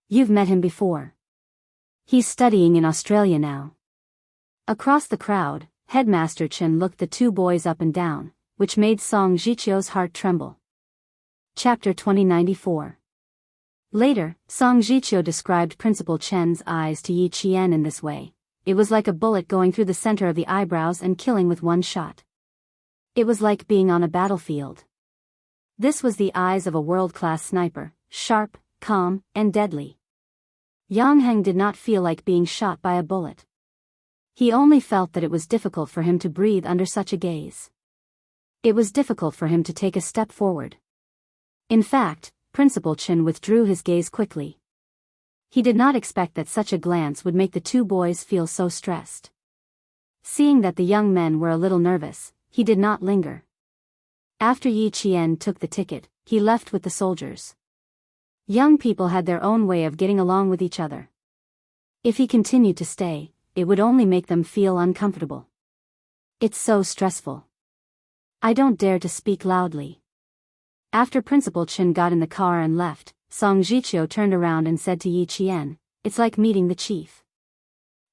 [SPEAKER 1] You've met him before. He's studying in Australia now. Across the crowd, Headmaster Chen looked the two boys up and down, which made Song Jiqiu's heart tremble. Chapter 2094. Later, Song Jiqiu described Principal Chen's eyes to Yi Qian in this way. It was like a bullet going through the center of the eyebrows and killing with one shot. It was like being on a battlefield. This was the eyes of a world-class sniper, sharp, calm, and deadly. Yang Heng did not feel like being shot by a bullet. He only felt that it was difficult for him to breathe under such a gaze. It was difficult for him to take a step forward. In fact, Principal Chen withdrew his gaze quickly. He did not expect that such a glance would make the two boys feel so stressed. Seeing that the young men were a little nervous, he did not linger. After Yi Qian took the ticket, he left with the soldiers. Young people had their own way of getting along with each other. If he continued to stay, it would only make them feel uncomfortable. It's so stressful. I don't dare to speak loudly. After Principal Chen got in the car and left, Song Jiqiu turned around and said to Yi Qian, it's like meeting the chief.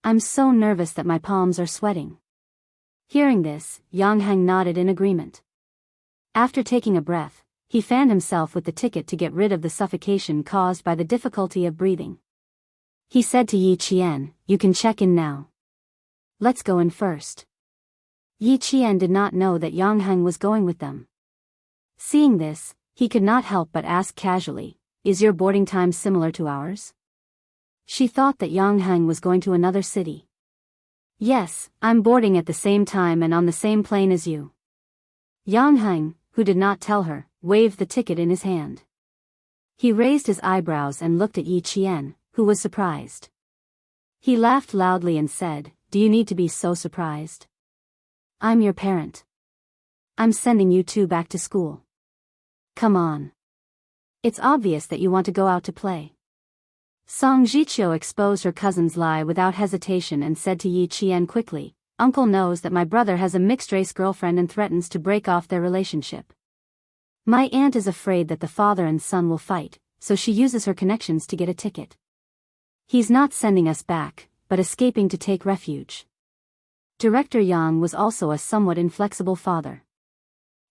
[SPEAKER 1] I'm so nervous that my palms are sweating. Hearing this, Yang Heng nodded in agreement. After taking a breath, he fanned himself with the ticket to get rid of the suffocation caused by the difficulty of breathing. He said to Yi Qian, you can check in now. Let's go in first. Yi Qian did not know that Yang Heng was going with them. Seeing this, he could not help but ask casually, is your boarding time similar to ours? She thought that Yang Heng was going to another city. Yes, I'm boarding at the same time and on the same plane as you. Yang Heng, who did not tell her, waved the ticket in his hand. He raised his eyebrows and looked at Yi Qian, who was surprised. He laughed loudly and said, do you need to be so surprised? I'm your parent. I'm sending you two back to school. Come on. It's obvious that you want to go out to play. Song Jiqiu exposed her cousin's lie without hesitation and said to Yi Qian quickly, Uncle knows that my brother has a mixed-race girlfriend and threatens to break off their relationship. My aunt is afraid that the father and son will fight, so she uses her connections to get a ticket. He's not sending us back, but escaping to take refuge. Director Yang was also a somewhat inflexible father.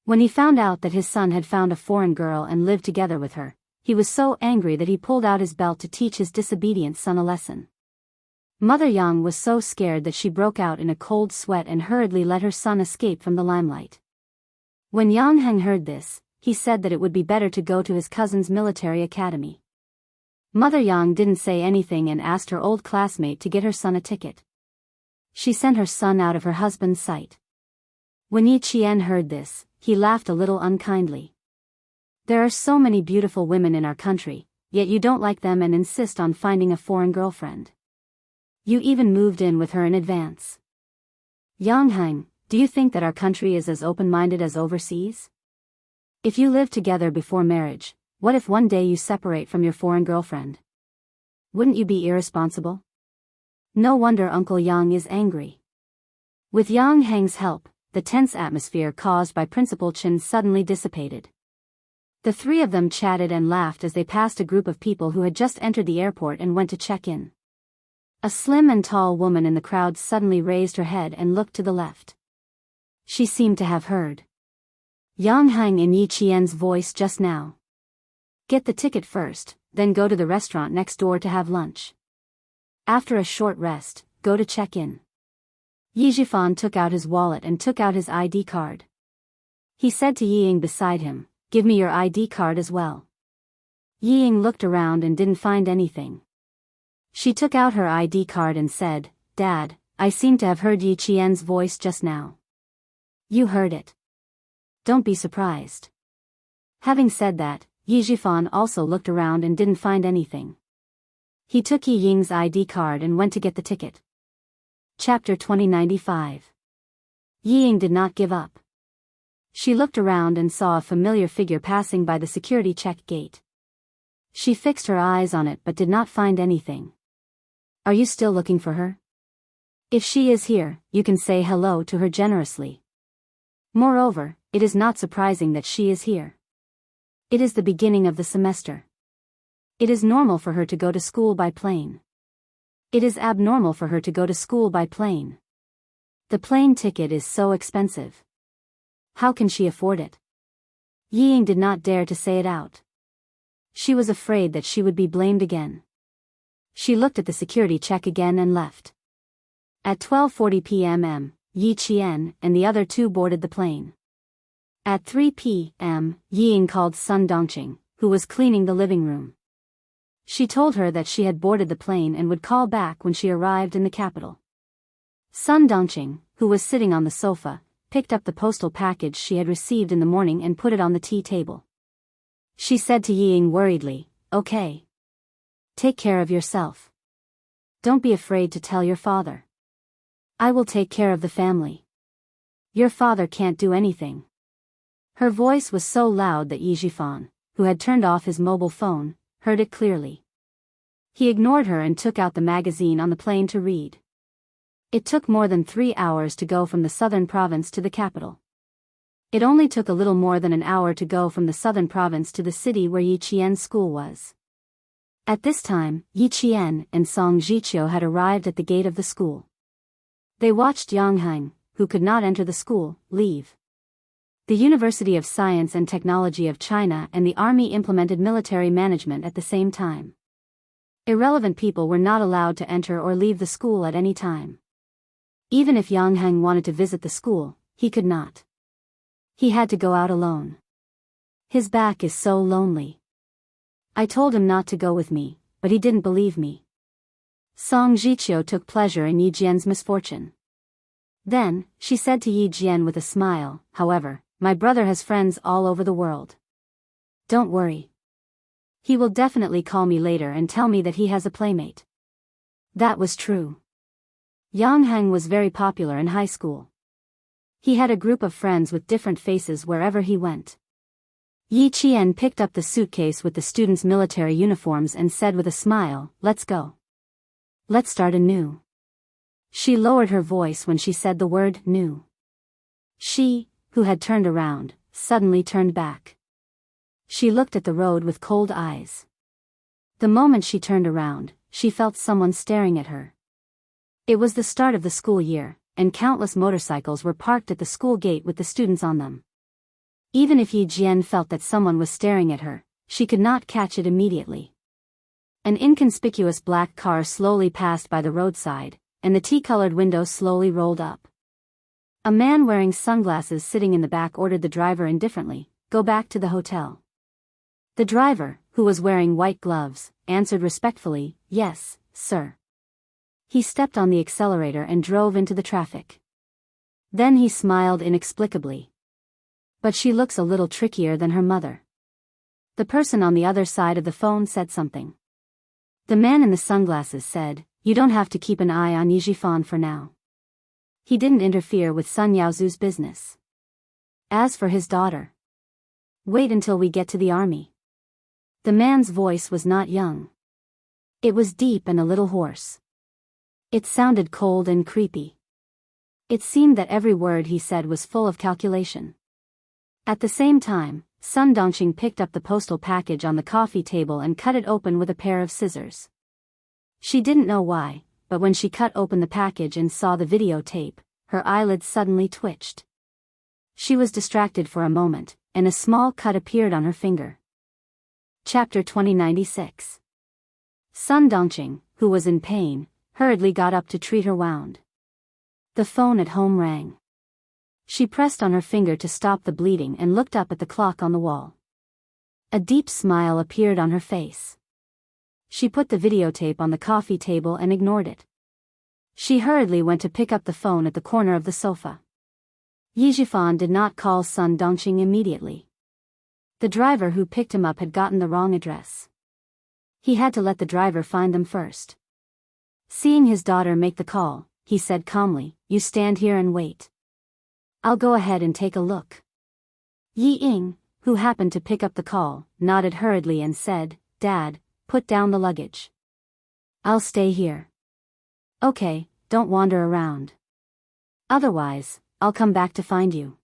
[SPEAKER 1] When he found out that his son had found a foreign girl and lived together with her, he was so angry that he pulled out his belt to teach his disobedient son a lesson. Mother Yang was so scared that she broke out in a cold sweat and hurriedly let her son escape from the limelight. When Yang Heng heard this, he said that it would be better to go to his cousin's military academy. Mother Yang didn't say anything and asked her old classmate to get her son a ticket. She sent her son out of her husband's sight. When Yi Qian heard this, he laughed a little unkindly. There are so many beautiful women in our country, yet you don't like them and insist on finding a foreign girlfriend. You even moved in with her in advance. Yang Heng, do you think that our country is as open-minded as overseas? If you live together before marriage, what if one day you separate from your foreign girlfriend? Wouldn't you be irresponsible? No wonder Uncle Yang is angry. With Yang Heng's help, the tense atmosphere caused by Principal Chen suddenly dissipated. The three of them chatted and laughed as they passed a group of people who had just entered the airport and went to check in. A slim and tall woman in the crowd suddenly raised her head and looked to the left. She seemed to have heard Yang Heng in Yi Qian's voice just now. Get the ticket first, then go to the restaurant next door to have lunch. After a short rest, go to check in. Yi Jifan took out his wallet and took out his ID card. He said to Yi Ying beside him, give me your ID card as well. Yi Ying looked around and didn't find anything. She took out her ID card and said, Dad, I seem to have heard Yi Qian's voice just now. You heard it. Don't be surprised. Having said that, Yi Jifan also looked around and didn't find anything. He took Yi Ying's ID card and went to get the ticket. Chapter 2095. Yi Ying did not give up. She looked around and saw a familiar figure passing by the security check gate. She fixed her eyes on it but did not find anything. Are you still looking for her? If she is here, you can say hello to her generously. Moreover, it is not surprising that she is here. It is the beginning of the semester. It is normal for her to go to school by plane. It is abnormal for her to go to school by plane. The plane ticket is so expensive. How can she afford it? Ying did not dare to say it out. She was afraid that she would be blamed again. She looked at the security check again and left. At 12:40 p.m. Yi Qian and the other two boarded the plane. At 3 p.m., Ying called Sun Dongqing, who was cleaning the living room. She told her that she had boarded the plane and would call back when she arrived in the capital. Sun Dongqing, who was sitting on the sofa, picked up the postal package she had received in the morning and put it on the tea table. She said to Ying worriedly, "Okay. Take care of yourself. Don't be afraid to tell your father. I will take care of the family. Your father can't do anything." Her voice was so loud that Yi Jifan, who had turned off his mobile phone, heard it clearly. He ignored her and took out the magazine on the plane to read. It took more than 3 hours to go from the southern province to the capital. It only took a little more than an hour to go from the southern province to the city where Yi Qian's school was. At this time, Yi Qian and Song Jiqiu had arrived at the gate of the school. They watched Yang Heng, who could not enter the school, leave. The University of Science and Technology of China and the Army implemented military management at the same time. Irrelevant people were not allowed to enter or leave the school at any time. Even if Yang Heng wanted to visit the school, he could not. He had to go out alone. His back is so lonely. I told him not to go with me, but he didn't believe me. Song Jiqiu took pleasure in Yi Jian's misfortune. Then, she said to Yi Jian with a smile, "However, my brother has friends all over the world. Don't worry. He will definitely call me later and tell me that he has a playmate." That was true. Yang Heng was very popular in high school. He had a group of friends with different faces wherever he went. Yi Qian picked up the suitcase with the students' military uniforms and said with a smile, "Let's go. Let's start anew." She lowered her voice when she said the word new. She, who had turned around, suddenly turned back. She looked at the road with cold eyes. The moment she turned around, she felt someone staring at her. It was the start of the school year, and countless motorcycles were parked at the school gate with the students on them. Even if Yi Jian felt that someone was staring at her, she could not catch it immediately. An inconspicuous black car slowly passed by the roadside, and the tea-colored window slowly rolled up. A man wearing sunglasses sitting in the back ordered the driver indifferently, "Go back to the hotel." The driver, who was wearing white gloves, answered respectfully, "Yes, sir." He stepped on the accelerator and drove into the traffic. Then he smiled inexplicably. But she looks a little trickier than her mother. The person on the other side of the phone said something. The man in the sunglasses said, "You don't have to keep an eye on Yi Jifan for now." He didn't interfere with Sun Yaozu's business. As for his daughter, wait until we get to the army. The man's voice was not young. It was deep and a little hoarse. It sounded cold and creepy. It seemed that every word he said was full of calculation. At the same time, Sun Dongqing picked up the postal package on the coffee table and cut it open with a pair of scissors. She didn't know why, but when she cut open the package and saw the videotape, her eyelids suddenly twitched. She was distracted for a moment, and a small cut appeared on her finger. Chapter 2096. Sun Dongqing, who was in pain, hurriedly got up to treat her wound. The phone at home rang. She pressed on her finger to stop the bleeding and looked up at the clock on the wall. A deep smile appeared on her face. She put the videotape on the coffee table and ignored it. She hurriedly went to pick up the phone at the corner of the sofa. Yi Jifan did not call Sun Dongqing immediately. The driver who picked him up had gotten the wrong address. He had to let the driver find them first. Seeing his daughter make the call, he said calmly, "You stand here and wait. I'll go ahead and take a look." Yi Ying, who happened to pick up the call, nodded hurriedly and said, "Dad, put down the luggage. I'll stay here." "Okay, don't wander around. Otherwise, I'll come back to find you."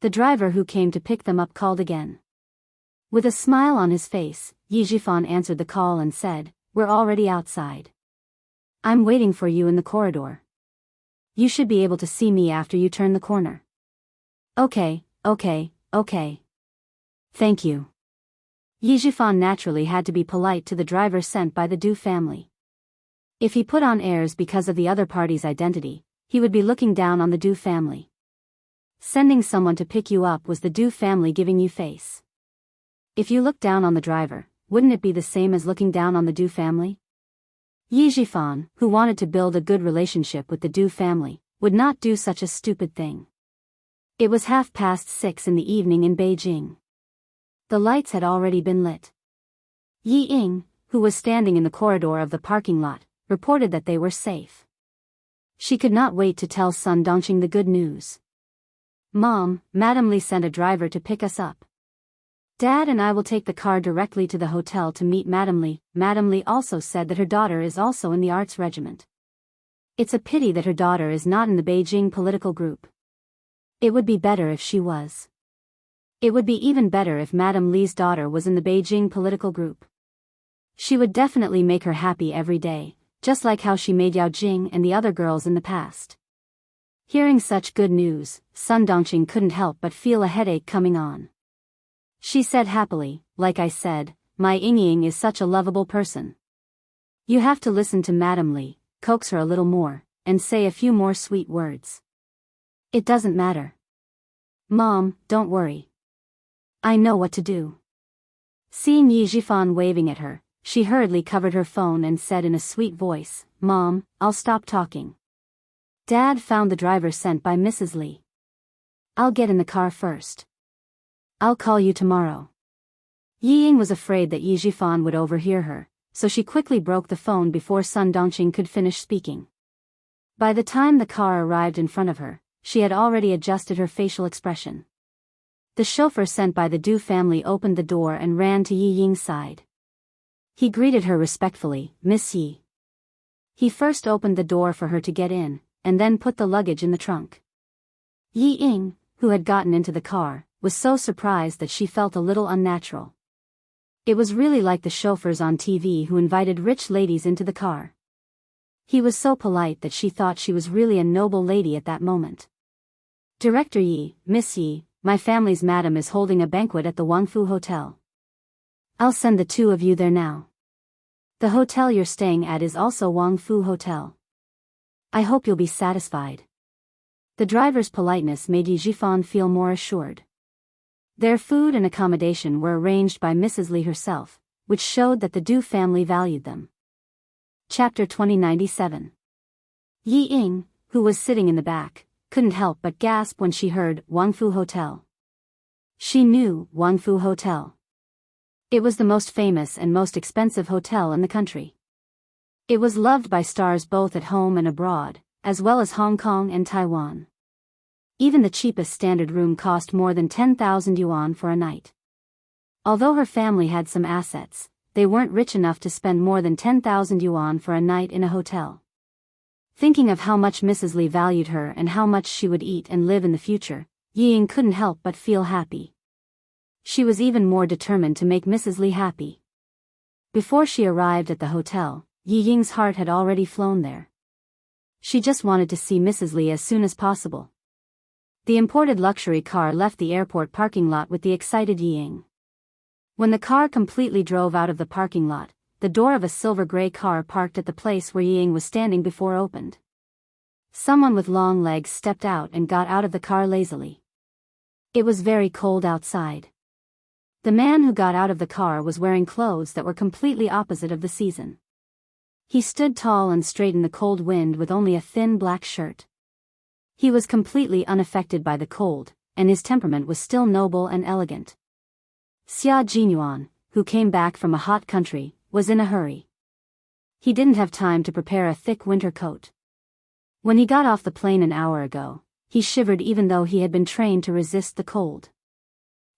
[SPEAKER 1] The driver who came to pick them up called again. With a smile on his face, Yi Jifan answered the call and said, "We're already outside. I'm waiting for you in the corridor. You should be able to see me after you turn the corner." Okay. Thank you." Yi Jifan naturally had to be polite to the driver sent by the Du family. If he put on airs because of the other party's identity, he would be looking down on the Du family. Sending someone to pick you up was the Du family giving you face. If you look down on the driver, wouldn't it be the same as looking down on the Du family? Yi Jifan, who wanted to build a good relationship with the Du family, would not do such a stupid thing. It was 6:30 in the evening in Beijing. The lights had already been lit. Yi Ying, who was standing in the corridor of the parking lot, reported that they were safe. She could not wait to tell Sun Dongqing the good news. "Mom, Madame Li sent a driver to pick us up. Dad and I will take the car directly to the hotel to meet Madame Li. Madame Li also said that her daughter is also in the arts regiment. It's a pity that her daughter is not in the Beijing political group. It would be better if she was. It would be even better if Madame Li's daughter was in the Beijing political group. She would definitely make her happy every day, just like how she made Yao Jing and the other girls in the past." Hearing such good news, Sun Dongqing couldn't help but feel a headache coming on. She said happily, "Like I said, my Ying is such a lovable person. You have to listen to Madame Li, coax her a little more, and say a few more sweet words. It doesn't matter. Mom, don't worry. I know what to do." Seeing Yi Jifan waving at her, she hurriedly covered her phone and said in a sweet voice, "Mom, I'll stop talking. Dad found the driver sent by Mrs. Li. I'll get in the car first. I'll call you tomorrow." Yi Ying was afraid that Yi Jifan would overhear her, so she quickly broke the phone before Sun Dongqing could finish speaking. By the time the car arrived in front of her, she had already adjusted her facial expression. The chauffeur sent by the Du family opened the door and ran to Yi Ying's side. He greeted her respectfully, "Miss Yi." He first opened the door for her to get in, and then put the luggage in the trunk. Yi Ying, who had gotten into the car, was so surprised that she felt a little unnatural. It was really like the chauffeurs on TV who invited rich ladies into the car. He was so polite that she thought she was really a noble lady at that moment. "Director Yi, Miss Yi, my family's madam is holding a banquet at the Wangfu Hotel. I'll send the two of you there now. The hotel you're staying at is also Wangfu Hotel. I hope you'll be satisfied." The driver's politeness made Yi Jifan feel more assured. Their food and accommodation were arranged by Mrs. Li herself, which showed that the Du family valued them. Chapter 2097. Yi Ying, who was sitting in the back, couldn't help but gasp when she heard Wangfu Hotel. She knew Wangfu Hotel. It was the most famous and most expensive hotel in the country. It was loved by stars both at home and abroad, as well as Hong Kong and Taiwan. Even the cheapest standard room cost more than 10,000 yuan for a night. Although her family had some assets, they weren't rich enough to spend more than 10,000 yuan for a night in a hotel. Thinking of how much Mrs. Li valued her and how much she would eat and live in the future, Yi Ying couldn't help but feel happy. She was even more determined to make Mrs. Li happy. Before she arrived at the hotel, Yi Ying's heart had already flown there. She just wanted to see Mrs. Li as soon as possible. The imported luxury car left the airport parking lot with the excited Yi Ying. When the car completely drove out of the parking lot, the door of a silver-gray car parked at the place where Yi Ying was standing before opened. Someone with long legs stepped out and got out of the car lazily. It was very cold outside. The man who got out of the car was wearing clothes that were completely opposite of the season. He stood tall and straight in the cold wind with only a thin black shirt. He was completely unaffected by the cold, and his temperament was still noble and elegant. Xia Jinyuan, who came back from a hot country, was in a hurry. He didn't have time to prepare a thick winter coat. When he got off the plane an hour ago, he shivered even though he had been trained to resist the cold.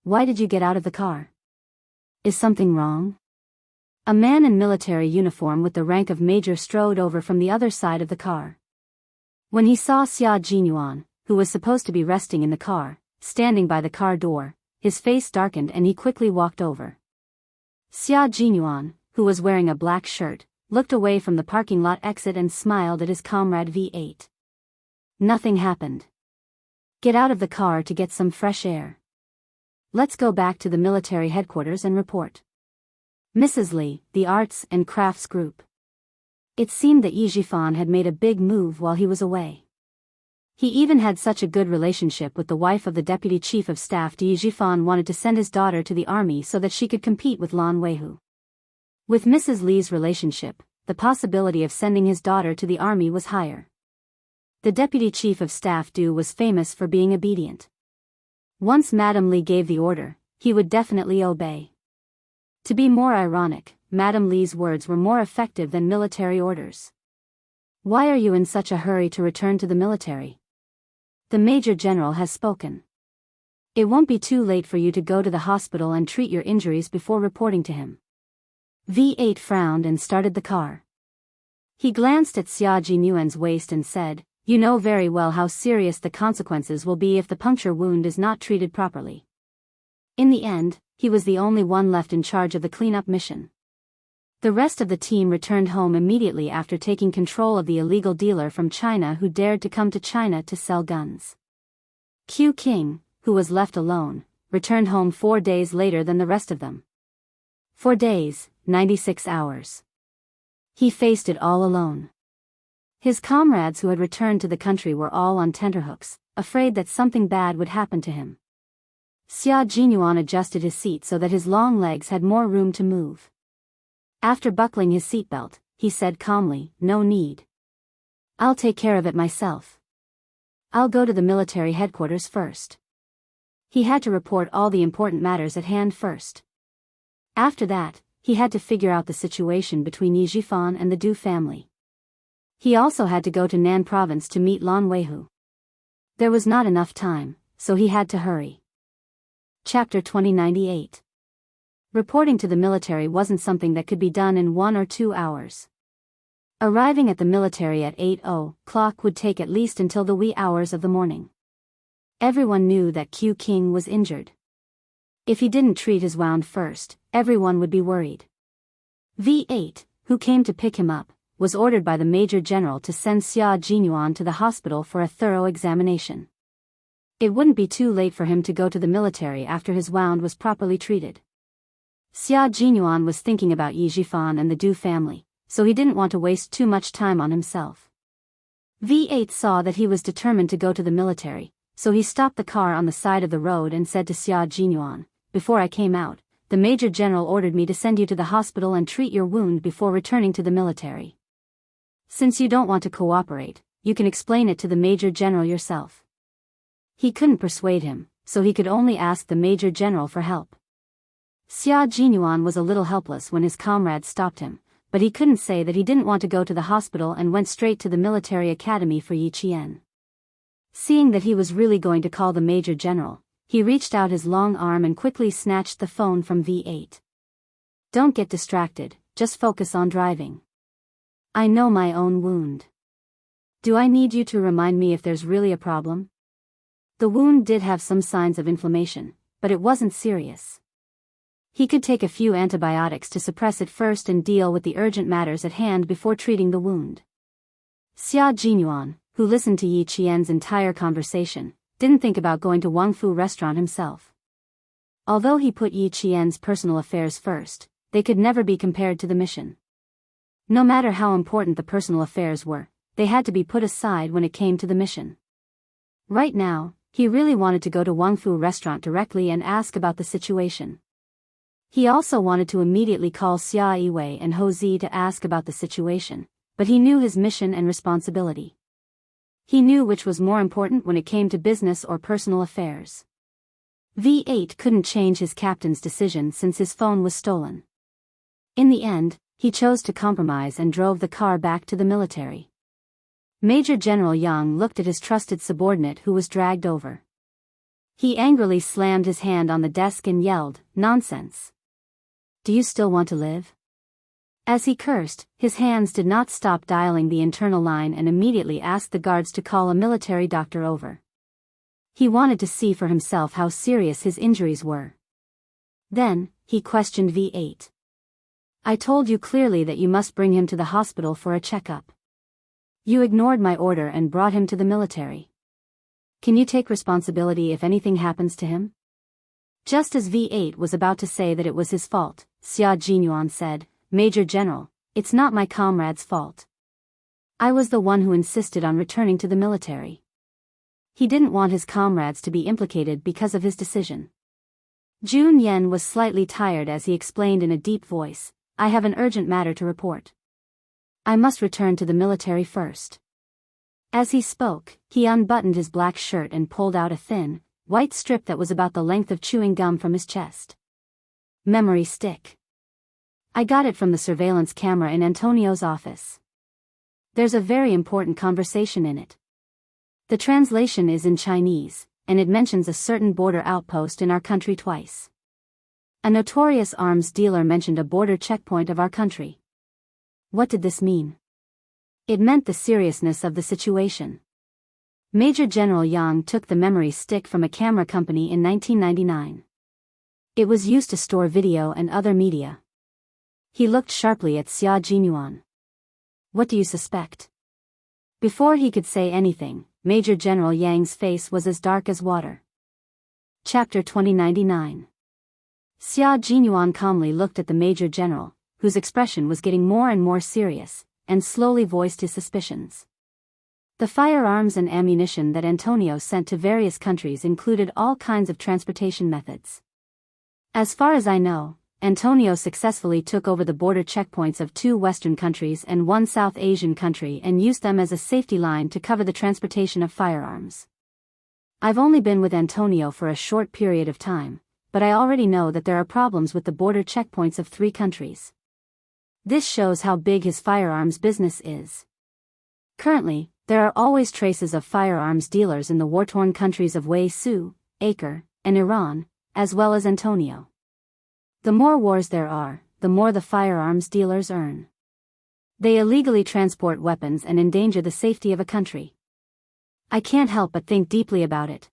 [SPEAKER 1] "Why did you get out of the car? Is something wrong?" A man in military uniform with the rank of major strode over from the other side of the car. When he saw Xia Jinyuan, who was supposed to be resting in the car, standing by the car door, his face darkened and he quickly walked over. Xia Jinyuan, who was wearing a black shirt, looked away from the parking lot exit and smiled at his comrade V8. Nothing happened. Get out of the car to get some fresh air. Let's go back to the military headquarters and report. Mrs. Li, the Arts and Crafts Group. It seemed that Yi Jifan had made a big move while he was away. He even had such a good relationship with the wife of the deputy chief of staff. Yi Jifan wanted to send his daughter to the army so that she could compete with Lan Weihu. With Mrs. Li's relationship, the possibility of sending his daughter to the army was higher. The deputy chief of staff Du was famous for being obedient. Once Madame Li gave the order, he would definitely obey. To be more ironic, Madame Li's words were more effective than military orders. Why are you in such a hurry to return to the military? The Major General has spoken. It won't be too late for you to go to the hospital and treat your injuries before reporting to him. V8 frowned and started the car. He glanced at Xia Jinyuan's waist and said, "You know very well how serious the consequences will be if the puncture wound is not treated properly." In the end, he was the only one left in charge of the cleanup mission. The rest of the team returned home immediately after taking control of the illegal dealer from China who dared to come to China to sell guns. Q King, who was left alone, returned home 4 days later than the rest of them. 4 days, 96 hours. He faced it all alone. His comrades who had returned to the country were all on tenterhooks, afraid that something bad would happen to him. Xia Jinyuan adjusted his seat so that his long legs had more room to move. After buckling his seatbelt, he said calmly, "No need. I'll take care of it myself. I'll go to the military headquarters first." He had to report all the important matters at hand first. After that, he had to figure out the situation between Yi Jifan and the Du family. He also had to go to Nan province to meet Lan Weihu. There was not enough time, so he had to hurry. Chapter 2098. Reporting to the military wasn't something that could be done in 1 or 2 hours. Arriving at the military at 8 o'clock would take at least until the wee hours of the morning. Everyone knew that Q King was injured. If he didn't treat his wound first, everyone would be worried. V8, who came to pick him up, was ordered by the Major General to send Xia Jinyuan to the hospital for a thorough examination. It wouldn't be too late for him to go to the military after his wound was properly treated. Xia Jinyuan was thinking about Yi Jifan and the Du family, so he didn't want to waste too much time on himself. V8 saw that he was determined to go to the military, so he stopped the car on the side of the road and said to Xia Jinyuan, "Before I came out, the Major General ordered me to send you to the hospital and treat your wound before returning to the military. Since you don't want to cooperate, you can explain it to the Major General yourself." He couldn't persuade him, so he could only ask the Major General for help. Xia Jinyuan was a little helpless when his comrades stopped him, but he couldn't say that he didn't want to go to the hospital and went straight to the military academy for Yi Qian. Seeing that he was really going to call the Major General, he reached out his long arm and quickly snatched the phone from V8. "Don't get distracted, just focus on driving. I know my own wound. Do I need you to remind me if there's really a problem?" The wound did have some signs of inflammation, but it wasn't serious. He could take a few antibiotics to suppress it first and deal with the urgent matters at hand before treating the wound. Xia Jinyuan, who listened to Yi Qian's entire conversation, didn't think about going to Wang Fu restaurant himself. Although he put Yi Qian's personal affairs first, they could never be compared to the mission. No matter how important the personal affairs were, they had to be put aside when it came to the mission. Right now, he really wanted to go to Wang Fu restaurant directly and ask about the situation. He also wanted to immediately call Xia Yiwei and Ho Zi to ask about the situation, but he knew his mission and responsibility. He knew which was more important when it came to business or personal affairs. V8 couldn't change his captain's decision since his phone was stolen. In the end, he chose to compromise and drove the car back to the military. Major General Yang looked at his trusted subordinate who was dragged over. He angrily slammed his hand on the desk and yelled, "Nonsense! Do you still want to live? As he cursed, his hands did not stop dialing the internal line and immediately asked the guards to call a military doctor over. He wanted to see for himself how serious his injuries were. Then, he questioned V8. I told you clearly that you must bring him to the hospital for a checkup. You ignored my order and brought him to the military. Can you take responsibility if anything happens to him? Just as V8 was about to say that it was his fault, Xia Jinyuan said, Major General, it's not my comrade's fault. I was the one who insisted on returning to the military. He didn't want his comrades to be implicated because of his decision. Jun Yen was slightly tired as he explained in a deep voice, I have an urgent matter to report. I must return to the military first. As he spoke, he unbuttoned his black shirt and pulled out a thin, white strip that was about the length of chewing gum from his chest. Memory stick. I got it from the surveillance camera in Antonio's office. There's a very important conversation in it. The translation is in Chinese, and it mentions a certain border outpost in our country twice. A notorious arms dealer mentioned a border checkpoint of our country. What did this mean? It meant the seriousness of the situation. Major General Yang took the memory stick from a camera company in 1999. It was used to store video and other media. He looked sharply at Xia Jinyuan. What do you suspect? Before he could say anything, Major General Yang's face was as dark as water. Chapter 2099. Xia Jinyuan calmly looked at the Major General, whose expression was getting more and more serious, and slowly voiced his suspicions. The firearms and ammunition that Antonio sent to various countries included all kinds of transportation methods. As far as I know, Antonio successfully took over the border checkpoints of 2 Western countries and 1 South Asian country and used them as a safety line to cover the transportation of firearms. I've only been with Antonio for a short period of time, but I already know that there are problems with the border checkpoints of 3 countries. This shows how big his firearms business is. Currently, there are always traces of firearms dealers in the war-torn countries of Wei Su, Acre, and Iran, as well as Antonio. The more wars there are, the more the firearms dealers earn. They illegally transport weapons and endanger the safety of a country. I can't help but think deeply about it.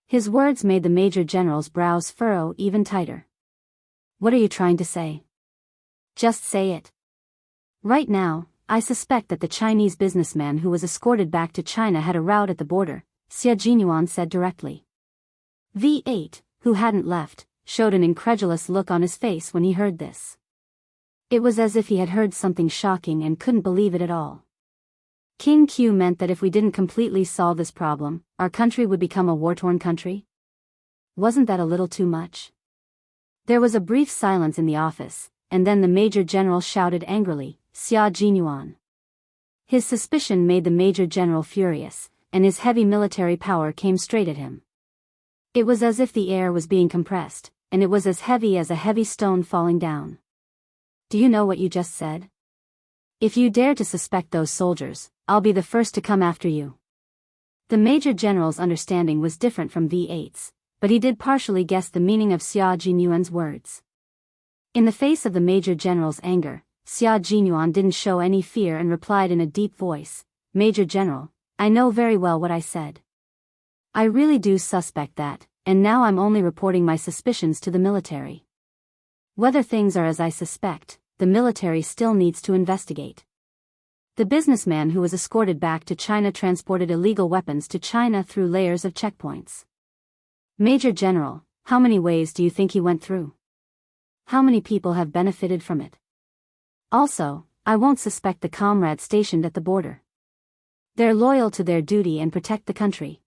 [SPEAKER 1] His words made the Major General's brows furrow even tighter. What are you trying to say? Just say it. Right now, I suspect that the Chinese businessman who was escorted back to China had a route at the border, Xia Jinyuan said directly. V8, who hadn't left, showed an incredulous look on his face when he heard this. It was as if he had heard something shocking and couldn't believe it at all. King Q meant that if we didn't completely solve this problem, our country would become a war-torn country? Wasn't that a little too much? There was a brief silence in the office, and then the Major General shouted angrily, Xia Jinyuan. His suspicion made the Major General furious, and his heavy military power came straight at him. It was as if the air was being compressed, and it was as heavy as a heavy stone falling down. Do you know what you just said? If you dare to suspect those soldiers, I'll be the first to come after you. The Major General's understanding was different from V8's, but he did partially guess the meaning of Xia Jinyuan's words. In the face of the Major General's anger, Xia Jinyuan didn't show any fear and replied in a deep voice, Major General, I know very well what I said. I really do suspect that, and now I'm only reporting my suspicions to the military. Whether things are as I suspect, the military still needs to investigate. The businessman who was escorted back to China transported illegal weapons to China through layers of checkpoints. Major General, how many ways do you think he went through? How many people have benefited from it? Also, I won't suspect the comrades stationed at the border. They're loyal to their duty and protect the country.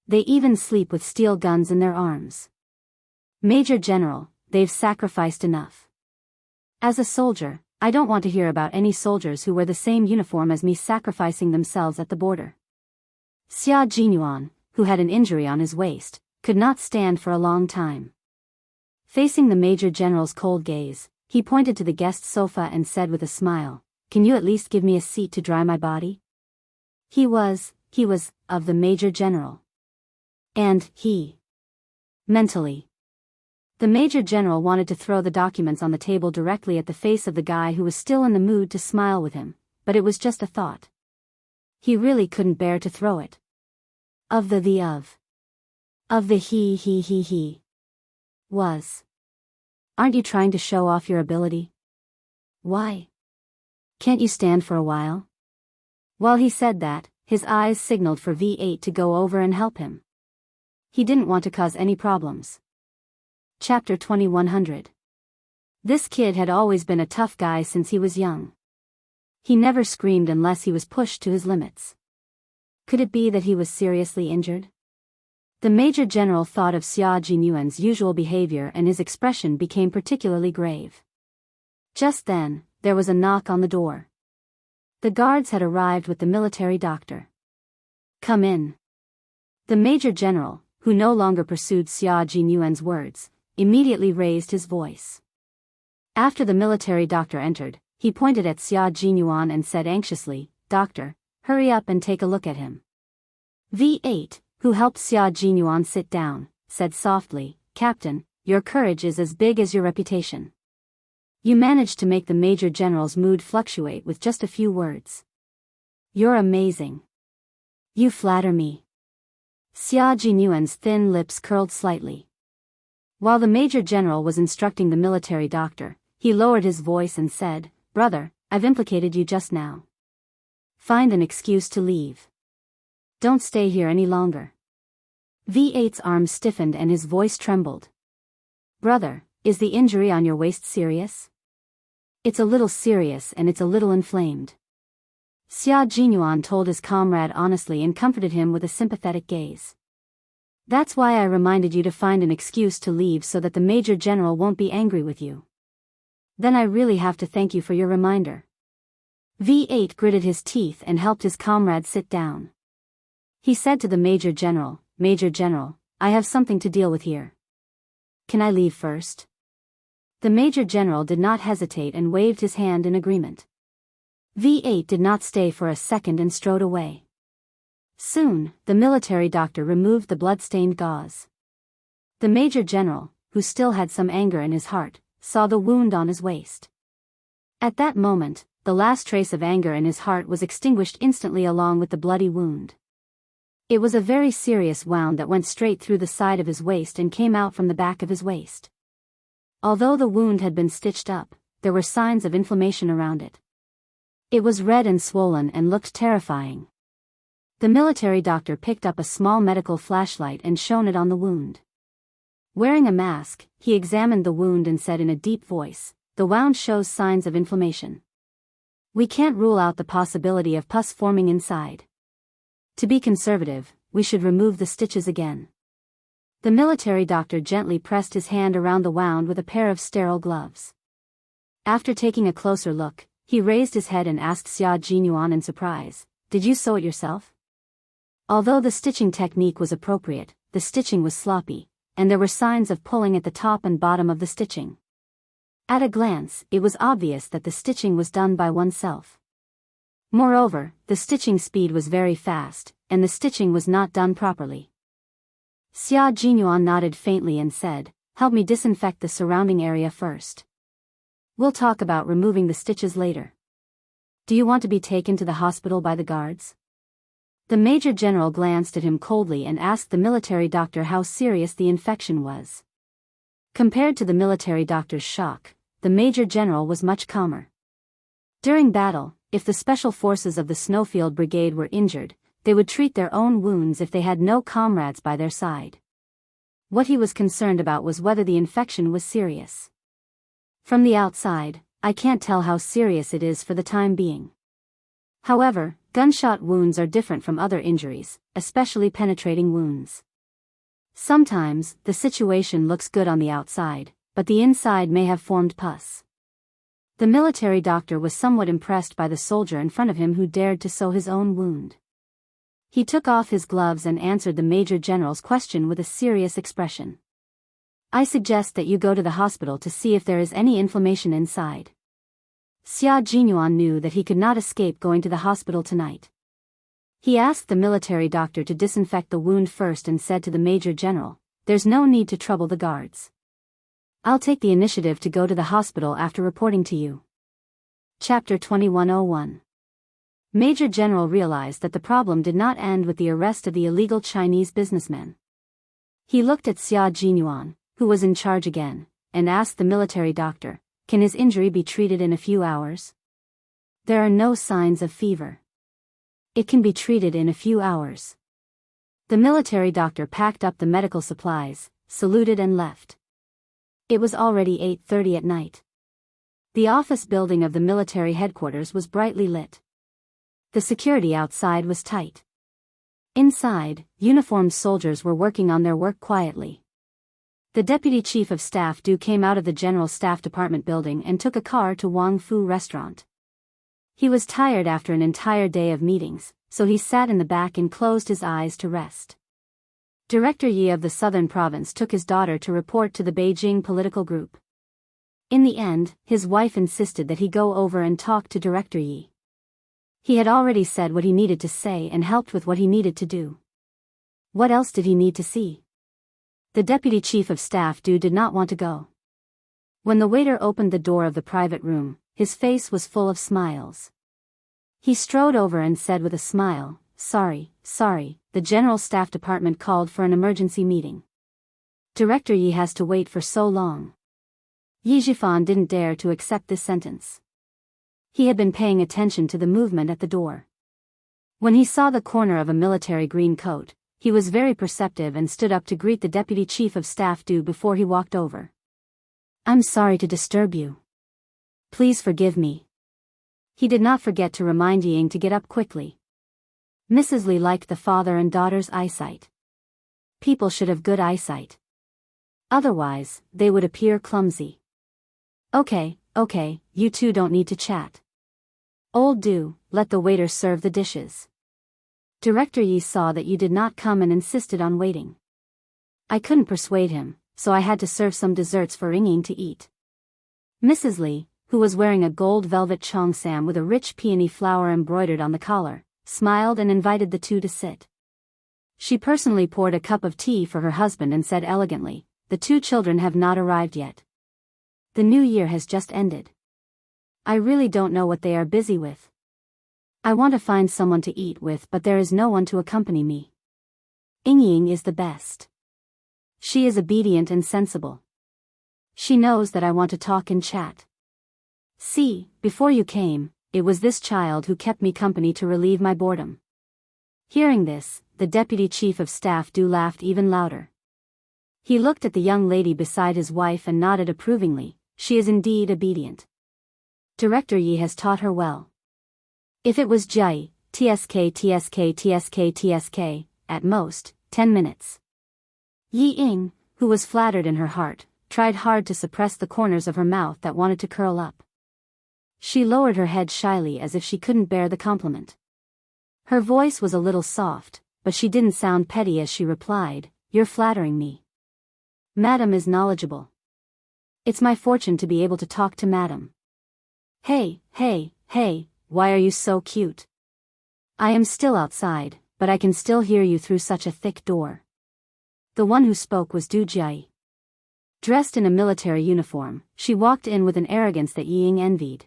[SPEAKER 1] They even sleep with steel guns in their arms. Major General, they've sacrificed enough. As a soldier, I don't want to hear about any soldiers who wear the same uniform as me sacrificing themselves at the border. Xia Jinyuan, who had an injury on his waist, could not stand for a long time. Facing the Major General's cold gaze, he pointed to the guest sofa and said with a smile, Can you at least give me a seat to dry my body? He was, of the Major General. And, mentally. The Major General wanted to throw the documents on the table directly at the face of the guy who was still in the mood to smile with him, but it was just a thought. He really couldn't bear to throw it. Of the he was. Aren't you trying to show off your ability? Why? Can't you stand for a while? While he said that, his eyes signaled for V8 to go over and help him. He didn't want to cause any problems. Chapter 2100. This kid had always been a tough guy since he was young. He never screamed unless he was pushed to his limits. Could it be that he was seriously injured? The Major General thought of Xia Jinyuan's usual behavior and his expression became particularly grave. Just then, there was a knock on the door. The guards had arrived with the military doctor. Come in. The Major General, who no longer pursued Xia Jinyuan's words, immediately raised his voice. After the military doctor entered, he pointed at Xia Jinyuan and said anxiously, "Doctor, hurry up and take a look at him." V8, who helped Xia Jinyuan sit down, said softly, "Captain, your courage is as big as your reputation. You managed to make the Major General's mood fluctuate with just a few words. You're amazing. You flatter me." Xia Jinyuan's thin lips curled slightly. While the Major General was instructing the military doctor, he lowered his voice and said, "Brother, I've implicated you just now. Find an excuse to leave. Don't stay here any longer." V8's arm stiffened and his voice trembled. "Brother, is the injury on your waist serious?" "It's a little serious and it's a little inflamed." Xia Jinyuan told his comrade honestly and comforted him with a sympathetic gaze. "That's why I reminded you to find an excuse to leave so that the Major General won't be angry with you." "Then I really have to thank you for your reminder." V8 gritted his teeth and helped his comrade sit down. He said to the Major General, "Major General, I have something to deal with here. Can I leave first?" The Major General did not hesitate and waved his hand in agreement. V8 did not stay for a second and strode away. Soon, the military doctor removed the blood-stained gauze. The Major General, who still had some anger in his heart, saw the wound on his waist. At that moment, the last trace of anger in his heart was extinguished instantly along with the bloody wound. It was a very serious wound that went straight through the side of his waist and came out from the back of his waist. Although the wound had been stitched up, there were signs of inflammation around it. It was red and swollen and looked terrifying. The military doctor picked up a small medical flashlight and shone it on the wound. Wearing a mask, he examined the wound and said in a deep voice, "The wound shows signs of inflammation. We can't rule out the possibility of pus forming inside. To be conservative, we should remove the stitches again." The military doctor gently pressed his hand around the wound with a pair of sterile gloves. After taking a closer look, he raised his head and asked Xia Jinyuan in surprise, "Did you sew it yourself?" Although the stitching technique was appropriate, the stitching was sloppy, and there were signs of pulling at the top and bottom of the stitching. At a glance, it was obvious that the stitching was done by oneself. Moreover, the stitching speed was very fast, and the stitching was not done properly. Xia Jinyuan nodded faintly and said, "Help me disinfect the surrounding area first. We'll talk about removing the stitches later. Do you want to be taken to the hospital by the guards?" The Major General glanced at him coldly and asked the military doctor how serious the infection was. Compared to the military doctor's shock, the Major General was much calmer. During battle, if the special forces of the Snowfield Brigade were injured, they would treat their own wounds if they had no comrades by their side. What he was concerned about was whether the infection was serious. "From the outside, I can't tell how serious it is for the time being. However, gunshot wounds are different from other injuries, especially penetrating wounds. Sometimes, the situation looks good on the outside, but the inside may have formed pus." The military doctor was somewhat impressed by the soldier in front of him who dared to sew his own wound. He took off his gloves and answered the Major General's question with a serious expression. "I suggest that you go to the hospital to see if there is any inflammation inside." Xia Jinyuan knew that he could not escape going to the hospital tonight. He asked the military doctor to disinfect the wound first and said to the Major General, "There's no need to trouble the guards. I'll take the initiative to go to the hospital after reporting to you. Chapter 2101. Major General realized that the problem did not end with the arrest of the illegal Chinese businessmen. He looked at Xia Jinyuan, who was in charge again, and asked the military doctor, "Can his injury be treated in a few hours?" "There are no signs of fever. It can be treated in a few hours." The military doctor packed up the medical supplies, saluted and left. It was already 8:30 at night. The office building of the military headquarters was brightly lit. The security outside was tight. Inside, uniformed soldiers were working on their work quietly. The Deputy Chief of Staff Du came out of the General Staff Department building and took a car to Wang Fu restaurant. He was tired after an entire day of meetings, so he sat in the back and closed his eyes to rest. Director Yi of the Southern Province took his daughter to report to the Beijing political group. In the end, his wife insisted that he go over and talk to Director Yi. He had already said what he needed to say and helped with what he needed to do. What else did he need to see? The Deputy Chief of Staff Du did not want to go. When the waiter opened the door of the private room, his face was full of smiles. He strode over and said with a smile, Sorry, the General Staff Department called for an emergency meeting. Director Yi has to wait for so long." Yi Zhifan didn't dare to accept this sentence. He had been paying attention to the movement at the door. When he saw the corner of a military green coat, he was very perceptive and stood up to greet the Deputy Chief of Staff Du before he walked over. "I'm sorry to disturb you. Please forgive me." He did not forget to remind Ying to get up quickly. Mrs. Li liked the father and daughter's eyesight. People should have good eyesight. Otherwise, they would appear clumsy. Okay, you two don't need to chat. Old Du, let the waiter serve the dishes. Director Yi saw that you did not come and insisted on waiting. I couldn't persuade him, so I had to serve some desserts for Ying to eat. Mrs. Li, who was wearing a gold velvet cheongsam with a rich peony flower embroidered on the collar, smiled and invited the two to sit. She personally poured a cup of tea for her husband and said elegantly, "The two children have not arrived yet. The new year has just ended. I really don't know what they are busy with. I want to find someone to eat with, but there is no one to accompany me. Ying is the best. She is obedient and sensible. She knows that I want to talk and chat. See, before you came, it was this child who kept me company to relieve my boredom." Hearing this, the Deputy Chief of Staff Du laughed even louder. He looked at the young lady beside his wife and nodded approvingly. She is indeed obedient. Director Yi has taught her well. If it was Jai, tsk, at most, 10 minutes. Yi Ying, who was flattered in her heart, tried hard to suppress the corners of her mouth that wanted to curl up. She lowered her head shyly as if she couldn't bear the compliment. Her voice was a little soft, but she didn't sound petty as she replied, "You're flattering me. Madam is knowledgeable. It's my fortune to be able to talk to Madam. Hey, why are you so cute? I am still outside, but I can still hear you through such a thick door." The one who spoke was Du Jai. Dressed in a military uniform, she walked in with an arrogance that Ying envied.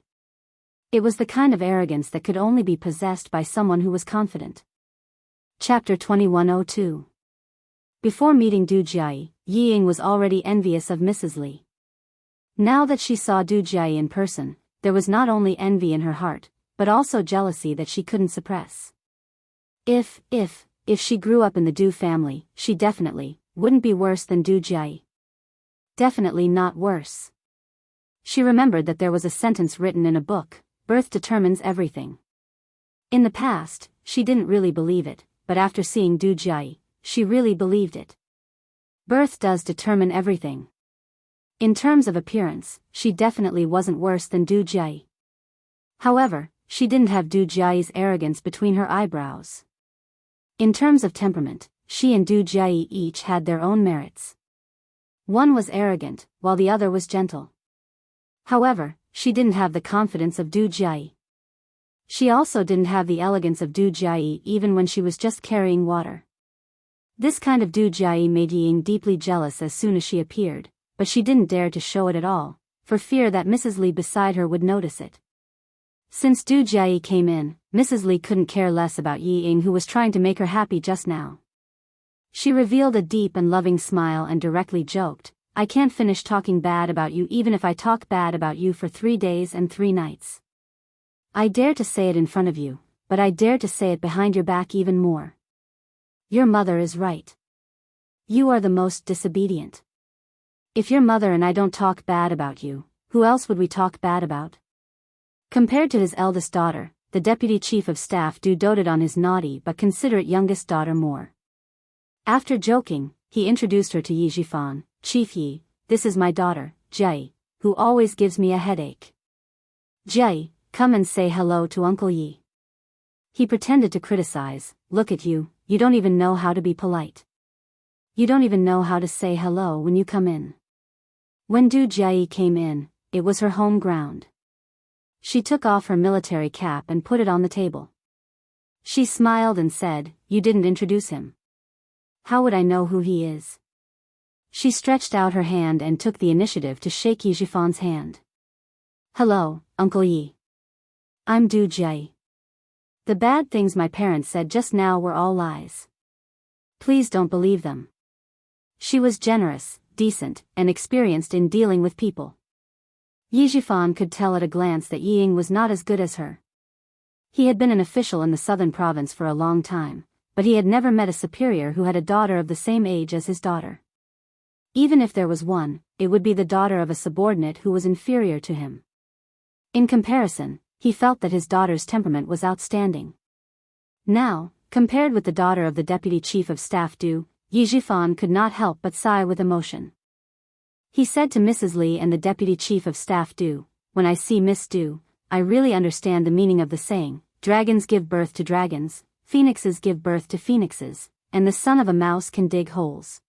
[SPEAKER 1] It was the kind of arrogance that could only be possessed by someone who was confident. Chapter 2102. Before meeting Du Jai, Ying was already envious of Mrs. Li. Now that she saw Du Jai in person, there was not only envy in her heart, but also jealousy that she couldn't suppress. If she grew up in the Du family, she definitely wouldn't be worse than Du Jai. Definitely not worse. She remembered that there was a sentence written in a book, "Birth determines everything." In the past, she didn't really believe it, but after seeing Du Jai, she really believed it. Birth does determine everything. In terms of appearance, she definitely wasn't worse than Du Jai. However, she didn't have Du Jai's arrogance between her eyebrows. In terms of temperament, she and Du Jai each had their own merits. One was arrogant, while the other was gentle. However, she didn't have the confidence of Du Jai. She also didn't have the elegance of Du Jai even when she was just carrying water. This kind of Du Jai made Ying deeply jealous as soon as she appeared, but she didn't dare to show it at all, for fear that Mrs. Li beside her would notice it. Since Du Jiayi came in, Mrs. Li couldn't care less about Yi Ying, who was trying to make her happy just now. She revealed a deep and loving smile and directly joked, "I can't finish talking bad about you even if I talk bad about you for 3 days and 3 nights. I dare to say it in front of you, but I dare to say it behind your back even more. Your mother is right. You are the most disobedient. If your mother and I don't talk bad about you, who else would we talk bad about?" Compared to his eldest daughter, the deputy chief of staff Du doted on his naughty but considerate youngest daughter more. After joking, he introduced her to Yi Jifan. "Chief Yi, this is my daughter, Jie, who always gives me a headache. Jie, come and say hello to Uncle Yi." He pretended to criticize, "Look at you, you don't even know how to be polite. You don't even know how to say hello when you come in." When Du Jiayi came in, it was her home ground. She took off her military cap and put it on the table. She smiled and said, "You didn't introduce him. How would I know who he is?" She stretched out her hand and took the initiative to shake Yi Jifan's hand. "Hello, Uncle Yi. I'm Du Jiayi. The bad things my parents said just now were all lies. Please don't believe them." She was generous, decent, and experienced in dealing with people. Yi Jifan could tell at a glance that Yi Ying was not as good as her. He had been an official in the southern province for a long time, but he had never met a superior who had a daughter of the same age as his daughter. Even if there was one, it would be the daughter of a subordinate who was inferior to him. In comparison, he felt that his daughter's temperament was outstanding. Now, compared with the daughter of the deputy chief of staff Du, Yi Jifan could not help but sigh with emotion. He said to Mrs. Li and the deputy chief of staff Du, "When I see Miss Du, I really understand the meaning of the saying, dragons give birth to dragons, phoenixes give birth to phoenixes, and the son of a mouse can dig holes."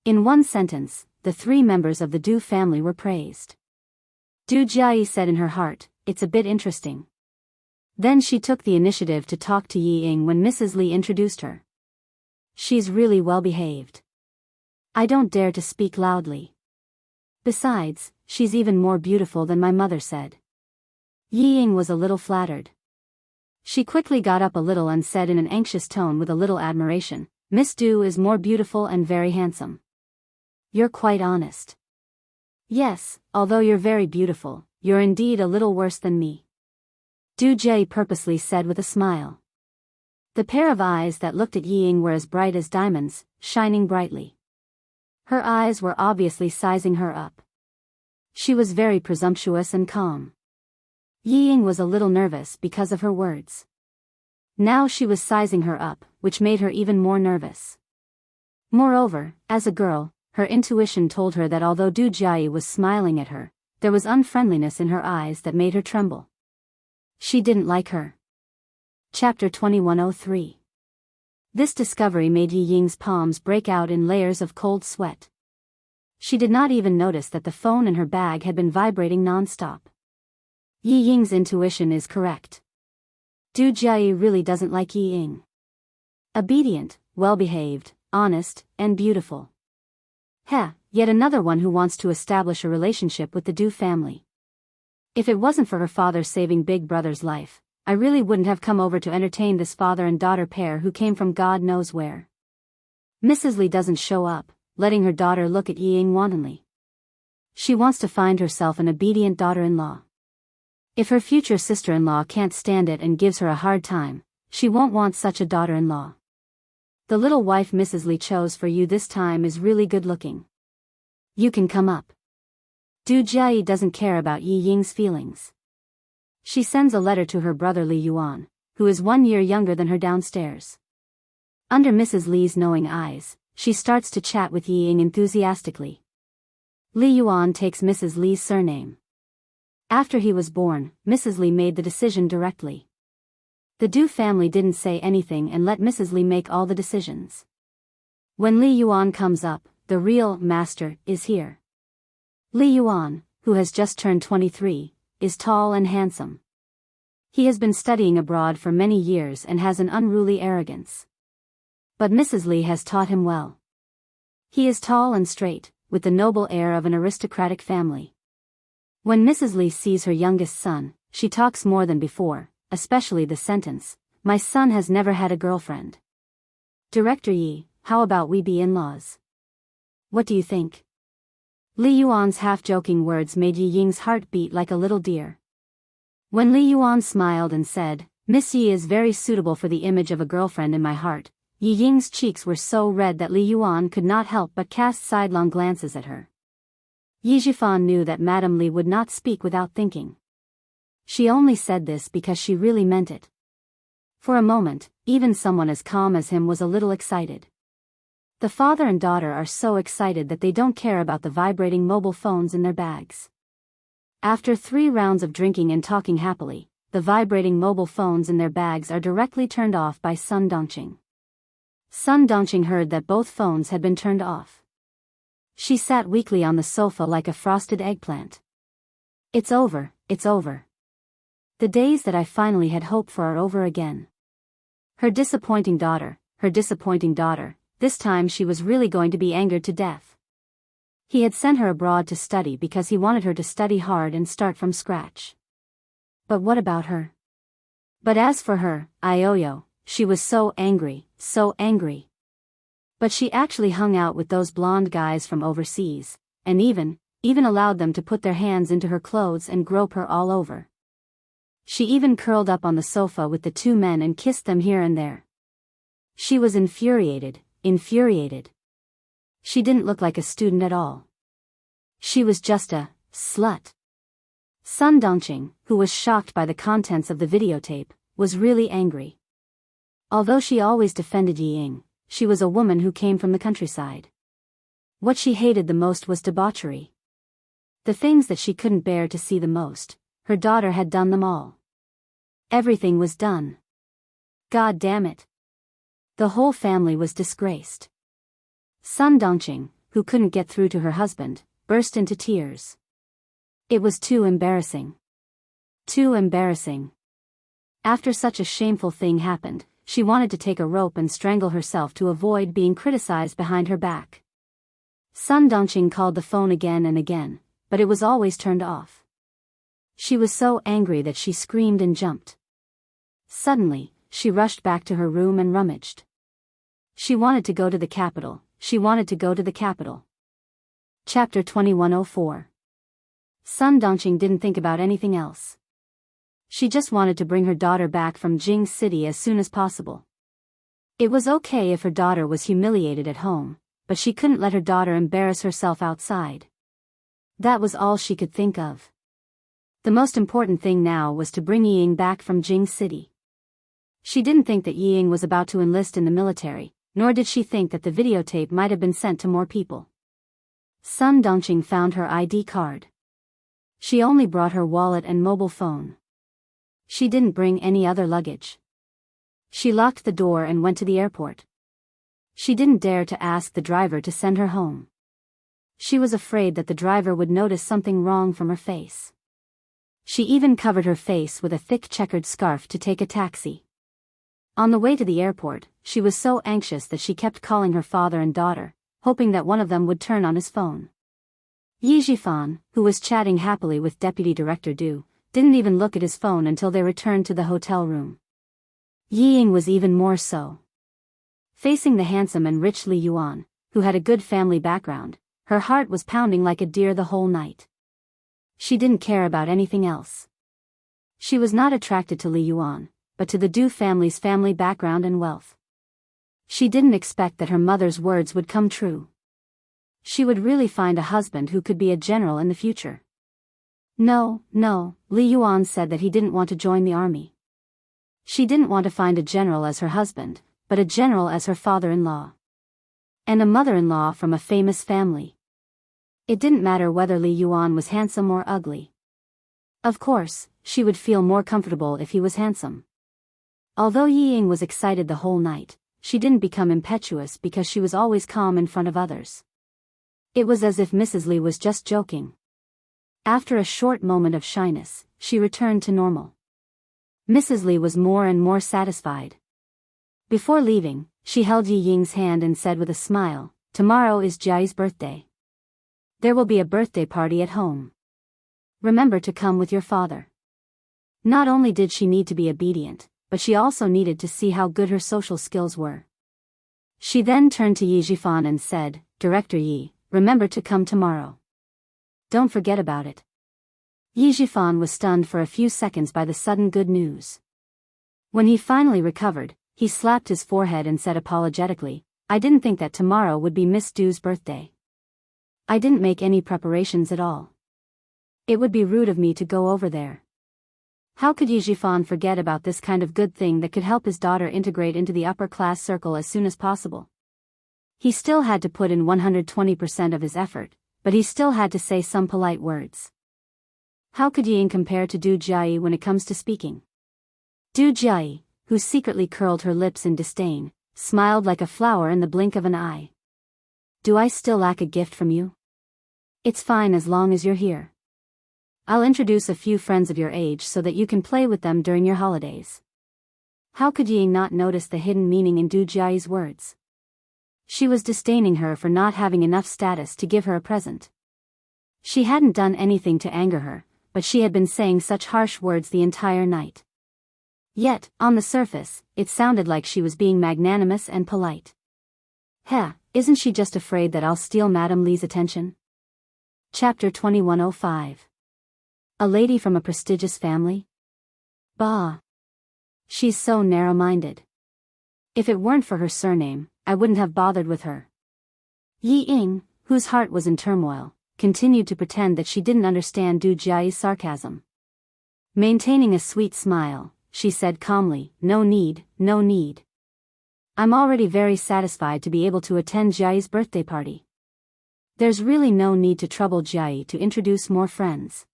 [SPEAKER 1] In one sentence, the 3 members of the Du family were praised. Du Jiayi said in her heart, "It's a bit interesting." Then she took the initiative to talk to Yi Ying when Mrs. Li introduced her. "She's really well behaved. I don't dare to speak loudly. Besides, she's even more beautiful than my mother said." Yi Ying was a little flattered. She quickly got up a little and said in an anxious tone with a little admiration, "Miss Du is more beautiful and very handsome. You're quite honest." "Yes, although you're very beautiful, you're indeed a little worse than me," Du Jie purposely said with a smile. The pair of eyes that looked at Yi Ying were as bright as diamonds, shining brightly. Her eyes were obviously sizing her up. She was very presumptuous and calm. Yi Ying was a little nervous because of her words. Now she was sizing her up, which made her even more nervous. Moreover, as a girl, her intuition told her that although Du Jiayi was smiling at her, there was unfriendliness in her eyes that made her tremble. She didn't like her. Chapter 2103. This discovery made Yi Ying's palms break out in layers of cold sweat. She did not even notice that the phone in her bag had been vibrating non-stop. Yi Ying's intuition is correct. Du Jiayi really doesn't like Yi Ying. Obedient, well-behaved, honest, and beautiful. Yet another one who wants to establish a relationship with the Du family. If it wasn't for her father saving Big Brother's life, I really wouldn't have come over to entertain this father and daughter pair who came from God knows where. Mrs. Li doesn't show up, letting her daughter look at Yi Ying wantonly. She wants to find herself an obedient daughter-in-law. If her future sister-in-law can't stand it and gives her a hard time, she won't want such a daughter-in-law. The little wife Mrs. Li chose for you this time is really good-looking. You can come up. Du Jiayi doesn't care about Yi Ying's feelings. She sends a letter to her brother Li Yuan, who is 1 year younger than her downstairs. Under Mrs. Li's knowing eyes, she starts to chat with Yi Ying enthusiastically. Li Yuan takes Mrs. Li's surname. After he was born, Mrs. Li made the decision directly. The Du family didn't say anything and let Mrs. Li make all the decisions. When Li Yuan comes up, the real master is here. Li Yuan, who has just turned 23, is tall and handsome. He has been studying abroad for many years and has an unruly arrogance. But Mrs. Li has taught him well. He is tall and straight, with the noble air of an aristocratic family. When Mrs. Li sees her youngest son, she talks more than before, especially the sentence, "My son has never had a girlfriend." "Director Yi, how about we be in-laws? What do you think?" Li Yuan's half-joking words made Yi Ying's heart beat like a little deer. When Li Yuan smiled and said, "Miss Yi is very suitable for the image of a girlfriend in my heart," Yi Ying's cheeks were so red that Li Yuan could not help but cast sidelong glances at her. Yi Zhifan knew that Madame Li would not speak without thinking. She only said this because she really meant it. For a moment, even someone as calm as him was a little excited. The father and daughter are so excited that they don't care about the vibrating mobile phones in their bags. After 3 rounds of drinking and talking happily, the vibrating mobile phones in their bags are directly turned off by Sun Dongqing. Sun Dongqing heard that both phones had been turned off. She sat weakly on the sofa like a frosted eggplant. It's over, it's over. The days that I finally had hoped for are over again. Her disappointing daughter, this time she was really going to be angered to death. He had sent her abroad to study because he wanted her to study hard and start from scratch. But what about her? But as for her, Ioyo, she was so angry, so angry. But she actually hung out with those blonde guys from overseas, and even allowed them to put their hands into her clothes and grope her all over. She even curled up on the sofa with the 2 men and kissed them here and there. She was infuriated. She didn't look like a student at all. She was just a slut. Sun Dongqing, who was shocked by the contents of the videotape, was really angry. Although she always defended Yi Ying, she was a woman who came from the countryside. What she hated the most was debauchery. The things that she couldn't bear to see the most, her daughter had done them all. Everything was done. God damn it. The whole family was disgraced. Sun Dongqing, who couldn't get through to her husband, burst into tears. It was too embarrassing. Too embarrassing. After such a shameful thing happened, she wanted to take a rope and strangle herself to avoid being criticized behind her back. Sun Dongqing called the phone again and again, but it was always turned off. She was so angry that she screamed and jumped. Suddenly, she rushed back to her room and rummaged. She wanted to go to the capital. Chapter 2104. Sun Dongqing didn't think about anything else. She just wanted to bring her daughter back from Jing City as soon as possible. It was okay if her daughter was humiliated at home, but she couldn't let her daughter embarrass herself outside. That was all she could think of. The most important thing now was to bring Yi Ying back from Jing City. She didn't think that Yi Ying was about to enlist in the military, nor did she think that the videotape might have been sent to more people. Sun Dongqing found her ID card. She only brought her wallet and mobile phone. She didn't bring any other luggage. She locked the door and went to the airport. She didn't dare to ask the driver to send her home. She was afraid that the driver would notice something wrong from her face. She even covered her face with a thick checkered scarf to take a taxi. On the way to the airport, she was so anxious that she kept calling her father and daughter, hoping that one of them would turn on his phone. Yi Zhifan, who was chatting happily with Deputy Director Du, didn't even look at his phone until they returned to the hotel room. Yi Ying was even more so. Facing the handsome and rich Li Yuan, who had a good family background, her heart was pounding like a deer the whole night. She didn't care about anything else. She was not attracted to Li Yuan, but to the Du family's family background and wealth. She didn't expect that her mother's words would come true. She would really find a husband who could be a general in the future. No, Li Yuan said that he didn't want to join the army. She didn't want to find a general as her husband, but a general as her father-in-law. And a mother-in-law from a famous family. It didn't matter whether Li Yuan was handsome or ugly. Of course, she would feel more comfortable if he was handsome. Although Yi Ying was excited the whole night, she didn't become impetuous because she was always calm in front of others. It was as if Mrs. Li was just joking. After a short moment of shyness, she returned to normal. Mrs. Li was more and more satisfied. Before leaving, she held Yi Ying's hand and said with a smile, "Tomorrow is Jiayi's birthday. There will be a birthday party at home. Remember to come with your father. Not only did she need to be obedient, but she also needed to see how good her social skills were. She then turned to Yi Jifan and said, Director Yi, remember to come tomorrow. Don't forget about it. Yi Jifan was stunned for a few seconds by the sudden good news. When he finally recovered, he slapped his forehead and said apologetically, I didn't think that tomorrow would be Miss Du's birthday. I didn't make any preparations at all. It would be rude of me to go over there. How could Yi Jifan forget about this kind of good thing that could help his daughter integrate into the upper-class circle as soon as possible? He still had to put in 120% of his effort, but he still had to say some polite words. How could Ying compare to Du Jiayi when it comes to speaking? Du Jiayi, who secretly curled her lips in disdain, smiled like a flower in the blink of an eye. Do I still lack a gift from you? It's fine as long as you're here. I'll introduce a few friends of your age so that you can play with them during your holidays. How could Ying not notice the hidden meaning in Du Jiayi's words? She was disdaining her for not having enough status to give her a present. She hadn't done anything to anger her, but she had been saying such harsh words the entire night. Yet, on the surface, it sounded like she was being magnanimous and polite. Heh, isn't she just afraid that I'll steal Madame Li's attention? Chapter 2105. A lady from a prestigious family? Bah. She's so narrow-minded. If it weren't for her surname, I wouldn't have bothered with her. Yi Ying, whose heart was in turmoil, continued to pretend that she didn't understand Du Jiayi's sarcasm. Maintaining a sweet smile, she said calmly, No need, no need. I'm already very satisfied to be able to attend Jiayi's birthday party. There's really no need to trouble Jiayi to introduce more friends.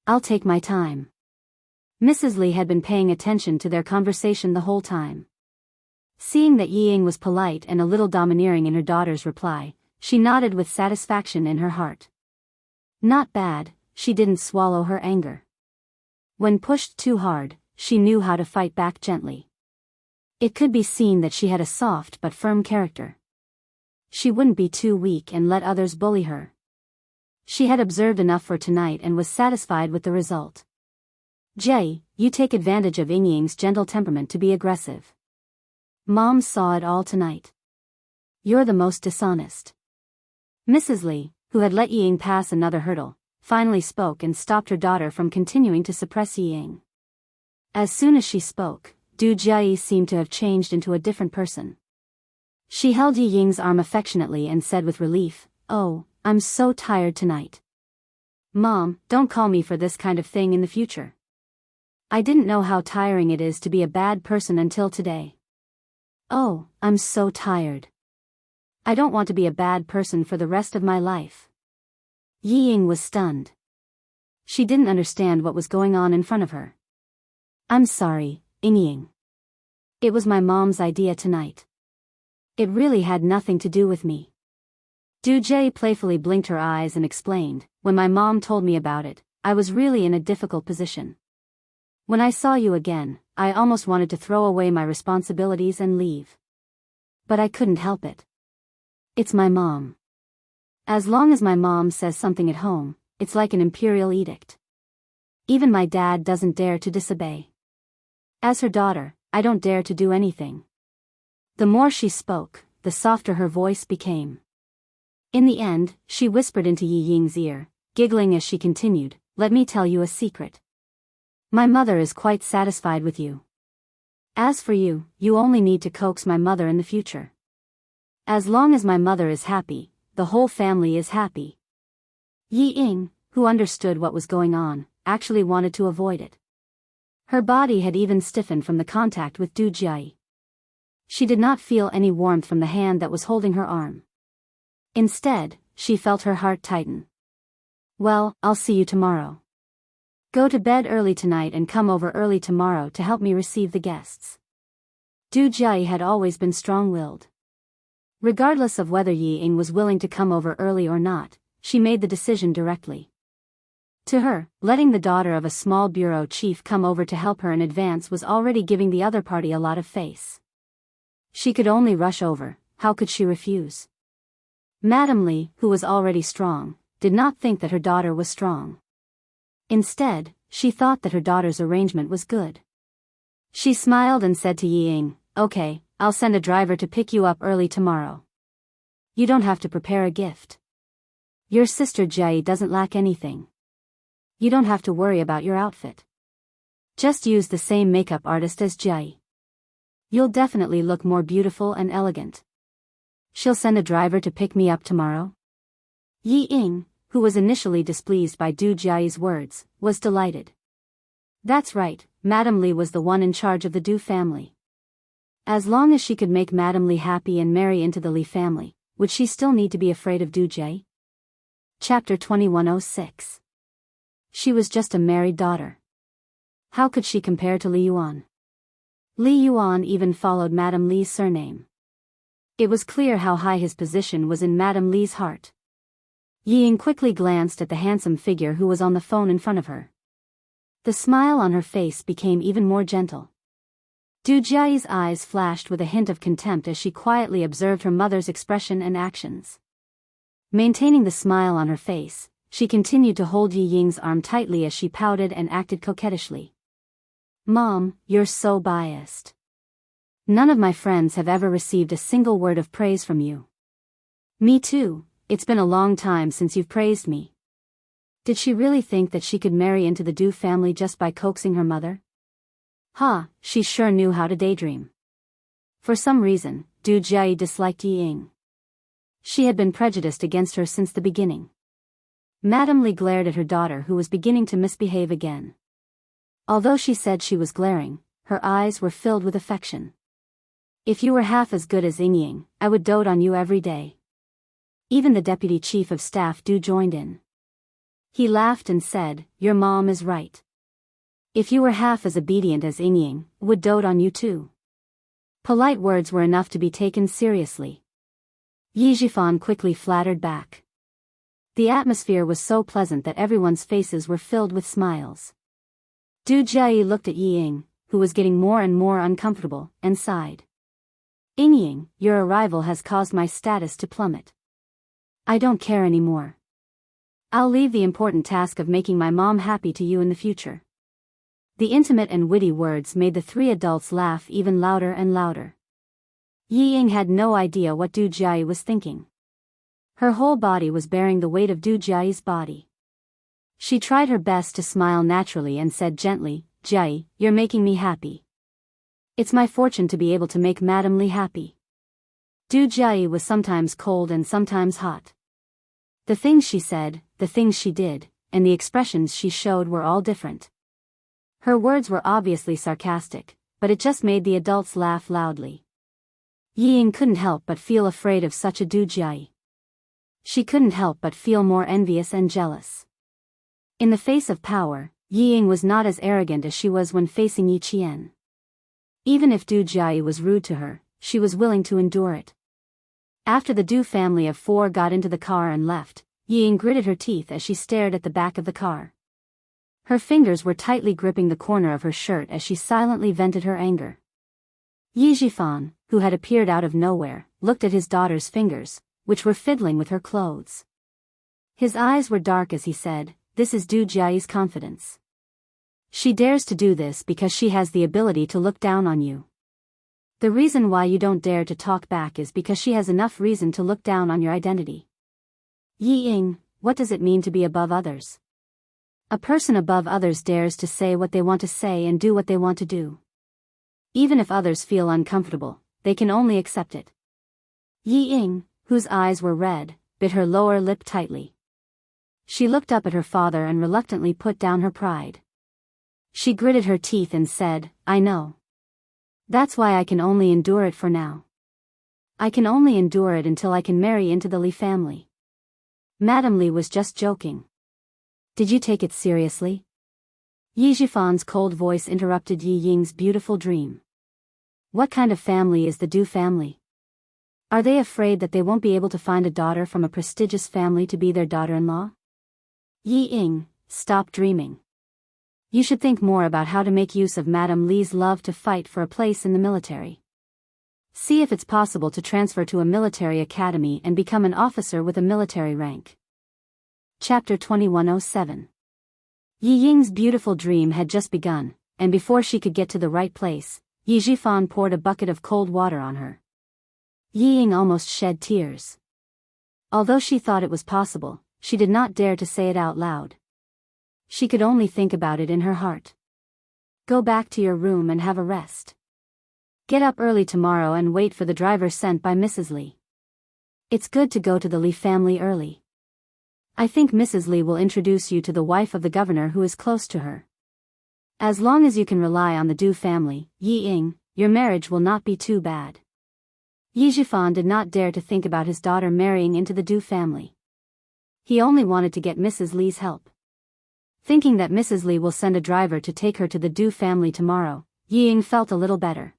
[SPEAKER 1] I'll take my time. Mrs. Li had been paying attention to their conversation the whole time. Seeing that Yi Ying was polite and a little domineering in her daughter's reply, she nodded with satisfaction in her heart. Not bad, she didn't swallow her anger. When pushed too hard, she knew how to fight back gently. It could be seen that she had a soft but firm character. She wouldn't be too weak and let others bully her. She had observed enough for tonight and was satisfied with the result. Jay, you take advantage of Ying Ying's gentle temperament to be aggressive. Mom saw it all tonight. You're the most dishonest. Mrs. Li, who had let Yi Ying pass another hurdle, finally spoke and stopped her daughter from continuing to suppress Yi Ying. As soon as she spoke, Du Jiayi seemed to have changed into a different person. She held Yi Ying's arm affectionately and said with relief, Oh, I'm so tired tonight. Mom, don't call me for this kind of thing in the future. I didn't know how tiring it is to be a bad person until today. Oh, I'm so tired. I don't want to be a bad person for the rest of my life. Yi Ying was stunned. She didn't understand what was going on in front of her. I'm sorry, Ying Ying. It was my mom's idea tonight. It really had nothing to do with me. Du Jie playfully blinked her eyes and explained, When my mom told me about it, I was really in a difficult position. When I saw you again, I almost wanted to throw away my responsibilities and leave. But I couldn't help it. It's my mom. As long as my mom says something at home, it's like an imperial edict. Even my dad doesn't dare to disobey. As her daughter, I don't dare to do anything. The more she spoke, the softer her voice became. In the end, she whispered into Yi Ying's ear, giggling as she continued, Let me tell you a secret. My mother is quite satisfied with you. As for you, you only need to coax my mother in the future. As long as my mother is happy, the whole family is happy. Yi Ying, who understood what was going on, actually wanted to avoid it. Her body had even stiffened from the contact with Du Jiayi. She did not feel any warmth from the hand that was holding her arm. Instead, she felt her heart tighten. Well, I'll see you tomorrow. Go to bed early tonight and come over early tomorrow to help me receive the guests. Du Jiayi had always been strong-willed. Regardless of whether Yi Ying was willing to come over early or not, she made the decision directly. To her, letting the daughter of a small bureau chief come over to help her in advance was already giving the other party a lot of face. She could only rush over, how could she refuse? Madame Li, who was already strong, did not think that her daughter was strong. Instead, she thought that her daughter's arrangement was good. She smiled and said to Yi Ying, "Okay, I'll send a driver to pick you up early tomorrow. You don't have to prepare a gift. Your sister Jai doesn't lack anything. You don't have to worry about your outfit. Just use the same makeup artist as Jai. You'll definitely look more beautiful and elegant. She'll send a driver to pick me up tomorrow?" Yi Ying, who was initially displeased by Du Jiayi's words, was delighted. That's right, Madame Li was the one in charge of the Du family. As long as she could make Madame Li happy and marry into the Li family, would she still need to be afraid of Du Jie? Chapter 2106. She was just a married daughter. How could she compare to Li Yuan? Li Yuan even followed Madame Li's surname. It was clear how high his position was in Madame Li's heart. Yi Ying quickly glanced at the handsome figure who was on the phone in front of her. The smile on her face became even more gentle. Du Jiayi's eyes flashed with a hint of contempt as she quietly observed her mother's expression and actions. Maintaining the smile on her face, she continued to hold Yi Ying's arm tightly as she pouted and acted coquettishly. "Mom, you're so biased. None of my friends have ever received a single word of praise from you." "Me too, it's been a long time since you've praised me." Did she really think that she could marry into the Du family just by coaxing her mother? She sure knew how to daydream. For some reason, Du Jiayi disliked Yi Ying. She had been prejudiced against her since the beginning. Madame Li glared at her daughter who was beginning to misbehave again. Although she said she was glaring, her eyes were filled with affection. "If you were half as good as Ying Ying, I would dote on you every day." Even the deputy chief of staff Du joined in. He laughed and said, "Your mom is right. If you were half as obedient as Ying Ying, would dote on you too." Polite words were enough to be taken seriously. Yi Jifan quickly flattered back. The atmosphere was so pleasant that everyone's faces were filled with smiles. Du Jiayi looked at Yi Ying, who was getting more and more uncomfortable, and sighed. "Ying Ying, your arrival has caused my status to plummet. I don't care anymore. I'll leave the important task of making my mom happy to you in the future." The intimate and witty words made the three adults laugh even louder and louder. Yi Ying had no idea what Du Jiayi was thinking. Her whole body was bearing the weight of Du Jiayi's body. She tried her best to smile naturally and said gently, "Jiayi, you're making me happy. It's my fortune to be able to make Madame Li happy." Du Jiayi was sometimes cold and sometimes hot. The things she said, the things she did, and the expressions she showed were all different. Her words were obviously sarcastic, but it just made the adults laugh loudly. Yi Ying couldn't help but feel afraid of such a Du Jiayi. She couldn't help but feel more envious and jealous. In the face of power, Yi Ying was not as arrogant as she was when facing Yi Qian. Even if Du Jiayi was rude to her, she was willing to endure it. After the Du family of four got into the car and left, Yi Ying gritted her teeth as she stared at the back of the car. Her fingers were tightly gripping the corner of her shirt as she silently vented her anger. Yi Jifan, who had appeared out of nowhere, looked at his daughter's fingers, which were fiddling with her clothes. His eyes were dark as he said, "This is Du Jiayi's confidence. She dares to do this because she has the ability to look down on you. The reason why you don't dare to talk back is because she has enough reason to look down on your identity." Yi Ying, what does it mean to be above others? A person above others dares to say what they want to say and do what they want to do. Even if others feel uncomfortable, they can only accept it. Yi Ying, whose eyes were red, bit her lower lip tightly. She looked up at her father and reluctantly put down her pride. She gritted her teeth and said, "I know. That's why I can only endure it for now. I can only endure it until I can marry into the Li family." Madame Li was just joking. Did you take it seriously? Yi Jifan's cold voice interrupted Yi Ying's beautiful dream. What kind of family is the Du family? Are they afraid that they won't be able to find a daughter from a prestigious family to be their daughter-in-law? Yi Ying, stop dreaming. You should think more about how to make use of Madame Li's love to fight for a place in the military. See if it's possible to transfer to a military academy and become an officer with a military rank. Chapter 2107. Yi Ying's beautiful dream had just begun, and before she could get to the right place, Yi Jifan poured a bucket of cold water on her. Yi Ying almost shed tears. Although she thought it was possible, she did not dare to say it out loud. She could only think about it in her heart. Go back to your room and have a rest. Get up early tomorrow and wait for the driver sent by Mrs. Li. It's good to go to the Li family early. I think Mrs. Li will introduce you to the wife of the governor who is close to her. As long as you can rely on the Du family, Yi Ying, your marriage will not be too bad. Yi Jifan did not dare to think about his daughter marrying into the Du family. He only wanted to get Mrs. Li's help. Thinking that Mrs. Li will send a driver to take her to the Du family tomorrow, Yi Ying felt a little better.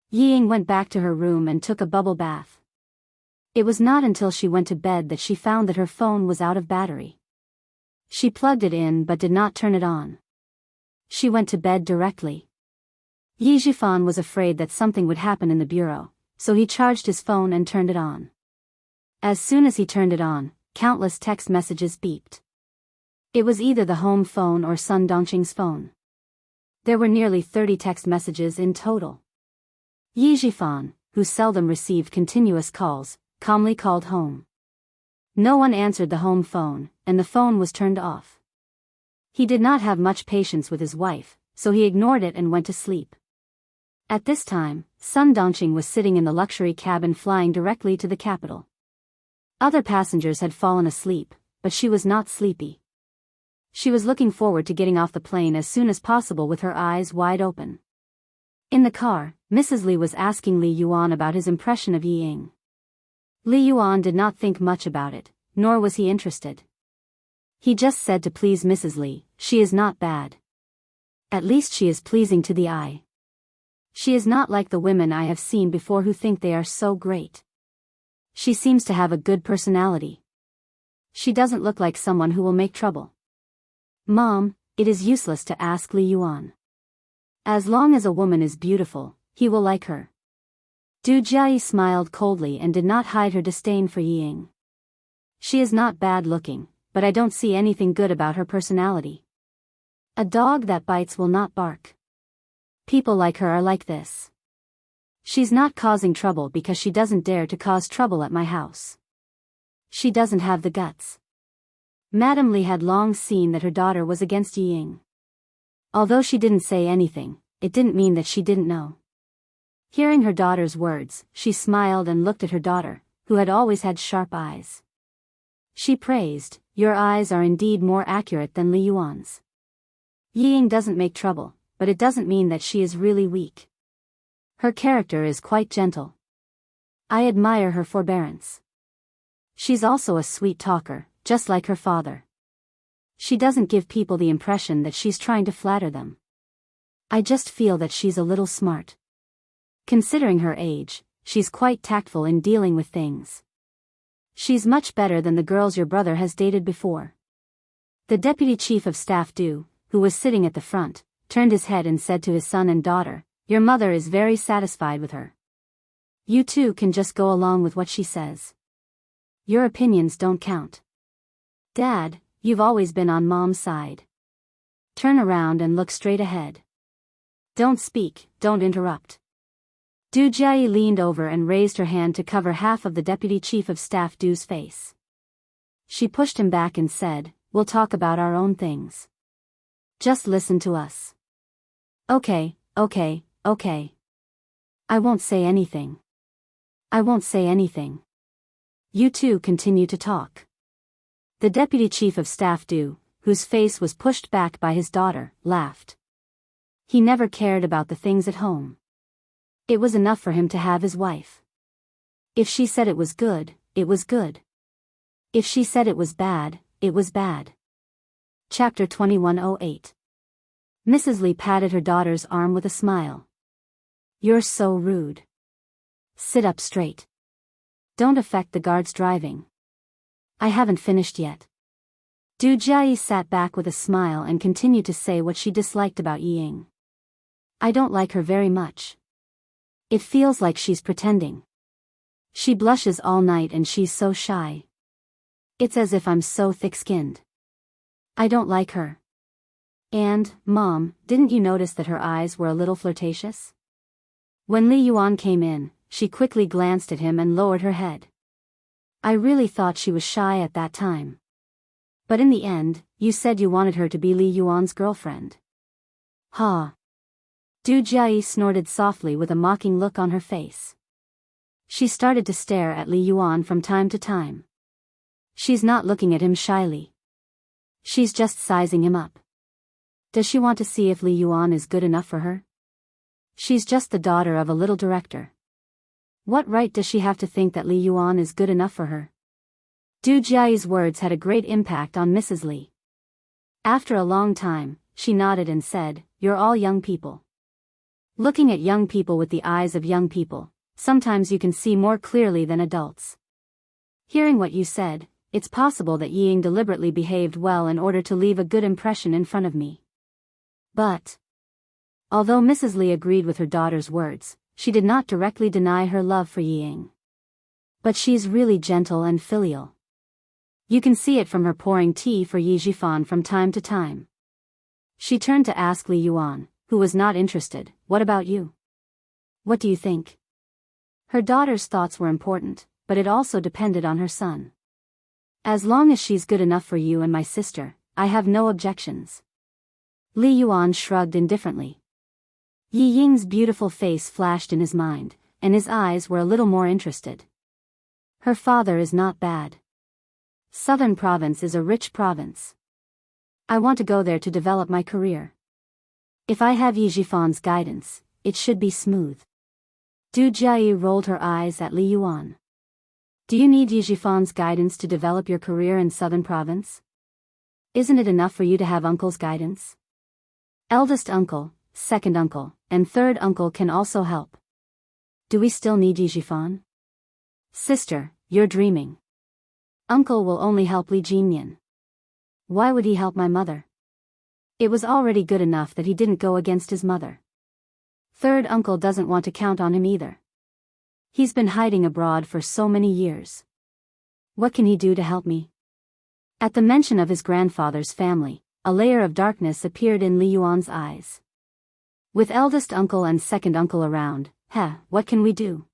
[SPEAKER 1] Yi Ying went back to her room and took a bubble bath. It was not until she went to bed that she found that her phone was out of battery. She plugged it in but did not turn it on. She went to bed directly. Yi Jifan was afraid that something would happen in the bureau, so he charged his phone and turned it on. As soon as he turned it on, countless text messages beeped. It was either the home phone or Sun Dongqing's phone. There were nearly 30 text messages in total. Yi Jifan, who seldom received continuous calls, calmly called home. No one answered the home phone, and the phone was turned off. He did not have much patience with his wife, so he ignored it and went to sleep. At this time, Sun Dongqing was sitting in the luxury cabin flying directly to the capital. Other passengers had fallen asleep, but she was not sleepy. She was looking forward to getting off the plane as soon as possible with her eyes wide open. In the car, Mrs. Li was asking Li Yuan about his impression of Yi Ying. Li Yuan did not think much about it, nor was he interested. He just said to please Mrs. Li, she is not bad. At least she is pleasing to the eye. She is not like the women I have seen before who think they are so great. She seems to have a good personality. She doesn't look like someone who will make trouble. Mom, it is useless to ask Li Yuan. As long as a woman is beautiful, he will like her. Du Jiayi smiled coldly and did not hide her disdain for Yi Ying. She is not bad looking, but I don't see anything good about her personality. A dog that bites will not bark. People like her are like this. She's not causing trouble because she doesn't dare to cause trouble at my house. She doesn't have the guts. Madame Li had long seen that her daughter was against Yi Ying. Although she didn't say anything, it didn't mean that she didn't know. Hearing her daughter's words, she smiled and looked at her daughter, who had always had sharp eyes. She praised, your eyes are indeed more accurate than Li Yuan's. Yi Ying doesn't make trouble, but it doesn't mean that she is really weak. Her character is quite gentle. I admire her forbearance. She's also a sweet talker, just like her father. She doesn't give people the impression that she's trying to flatter them. I just feel that she's a little smart. Considering her age, she's quite tactful in dealing with things. She's much better than the girls your brother has dated before. The deputy chief of staff Du, who was sitting at the front, turned his head and said to his son and daughter, your mother is very satisfied with her. You two can just go along with what she says. Your opinions don't count. Dad, you've always been on Mom's side. Turn around and look straight ahead. Don't speak, don't interrupt. Du Jiayi leaned over and raised her hand to cover half of the deputy chief of staff Du's face. She pushed him back and said, we'll talk about our own things. Just listen to us. Okay. I won't say anything. I won't say anything. You two continue to talk. The deputy chief of staff Du, whose face was pushed back by his daughter, laughed. He never cared about the things at home. It was enough for him to have his wife. If she said it was good, it was good. If she said it was bad, it was bad. Chapter 2108. Mrs. Li patted her daughter's arm with a smile. You're so rude. Sit up straight. Don't affect the guards driving. I haven't finished yet. Du Jiayi sat back with a smile and continued to say what she disliked about Yi Ying. I don't like her very much. It feels like she's pretending. She blushes all night and she's so shy. It's as if I'm so thick-skinned. I don't like her. And, Mom, didn't you notice that her eyes were a little flirtatious? When Li Yuan came in, she quickly glanced at him and lowered her head. I really thought she was shy at that time. But in the end, you said you wanted her to be Li Yuan's girlfriend. Ha! Du Jiayi snorted softly with a mocking look on her face. She started to stare at Li Yuan from time to time. She's not looking at him shyly. She's just sizing him up. Does she want to see if Li Yuan is good enough for her? She's just the daughter of a little director. What right does she have to think that Li Yuan is good enough for her? Du Jiayi's words had a great impact on Mrs. Li. After a long time, she nodded and said, "You're all young people. Looking at young people with the eyes of young people, sometimes you can see more clearly than adults. Hearing what you said, it's possible that Ying deliberately behaved well in order to leave a good impression in front of me. But..." Although Mrs. Li agreed with her daughter's words, she did not directly deny her love for Ying. But she's really gentle and filial. You can see it from her pouring tea for Yi Jifan from time to time. She turned to ask Li Yuan, who was not interested, "What about you? What do you think?" Her daughter's thoughts were important, but it also depended on her son. "As long as she's good enough for you and my sister, I have no objections." Li Yuan shrugged indifferently. Yi Ying's beautiful face flashed in his mind, and his eyes were a little more interested. Her father is not bad. Southern Province is a rich province. I want to go there to develop my career. If I have Yi Jifan's guidance, it should be smooth. Du Jiayi rolled her eyes at Li Yuan. Do you need Yi Jifan's guidance to develop your career in Southern Province? Isn't it enough for you to have uncle's guidance? Eldest uncle, second uncle, and third uncle can also help. Do we still need Yi Jifan? Sister, you're dreaming. Uncle will only help Li Jinyan. Why would he help my mother? It was already good enough that he didn't go against his mother. Third uncle doesn't want to count on him either. He's been hiding abroad for so many years. What can he do to help me? At the mention of his grandfather's family, a layer of darkness appeared in Li Yuan's eyes. With eldest uncle and second uncle around, what can we do?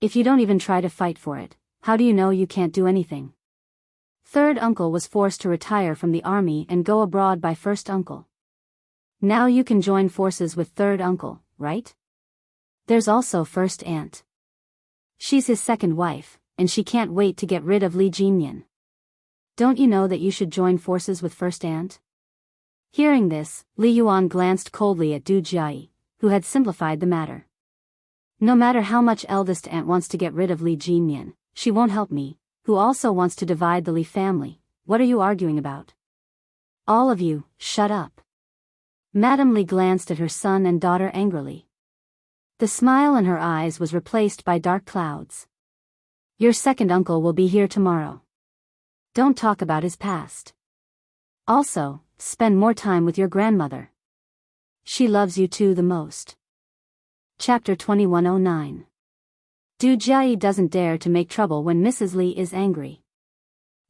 [SPEAKER 1] If you don't even try to fight for it, how do you know you can't do anything? Third uncle was forced to retire from the army and go abroad by first uncle. Now you can join forces with third uncle, right? There's also first aunt. She's his second wife, and she can't wait to get rid of Li Jinyan. Don't you know that you should join forces with first aunt? Hearing this, Li Yuan glanced coldly at Du Jiayi, who had simplified the matter. No matter how much eldest aunt wants to get rid of Li Jinyan, she won't help me, who also wants to divide the Li family. What are you arguing about? All of you, shut up. Madame Li glanced at her son and daughter angrily. The smile in her eyes was replaced by dark clouds. Your second uncle will be here tomorrow. Don't talk about his past. Also, spend more time with your grandmother. She loves you too the most. Chapter 2109. Du Jiayi doesn't dare to make trouble when Mrs. Li is angry.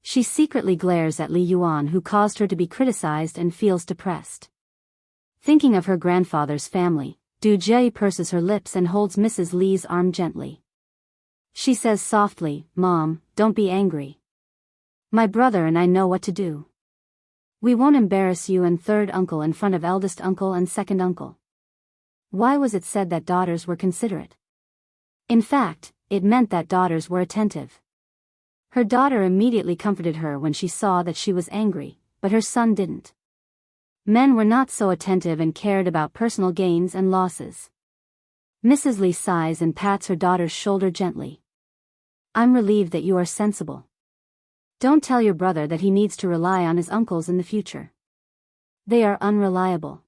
[SPEAKER 1] She secretly glares at Li Yuan, who caused her to be criticized, and feels depressed. Thinking of her grandfather's family, Du Jiayi purses her lips and holds Mrs. Li's arm gently. She says softly, "Mom, don't be angry. My brother and I know what to do. We won't embarrass you and third uncle in front of eldest uncle and second uncle." Why was it said that daughters were considerate? In fact, it meant that daughters were attentive. Her daughter immediately comforted her when she saw that she was angry, but her son didn't. Men were not so attentive and cared about personal gains and losses. Mrs. Li sighs and pats her daughter's shoulder gently. I'm relieved that you are sensible. Don't tell your brother that he needs to rely on his uncles in the future. They are unreliable.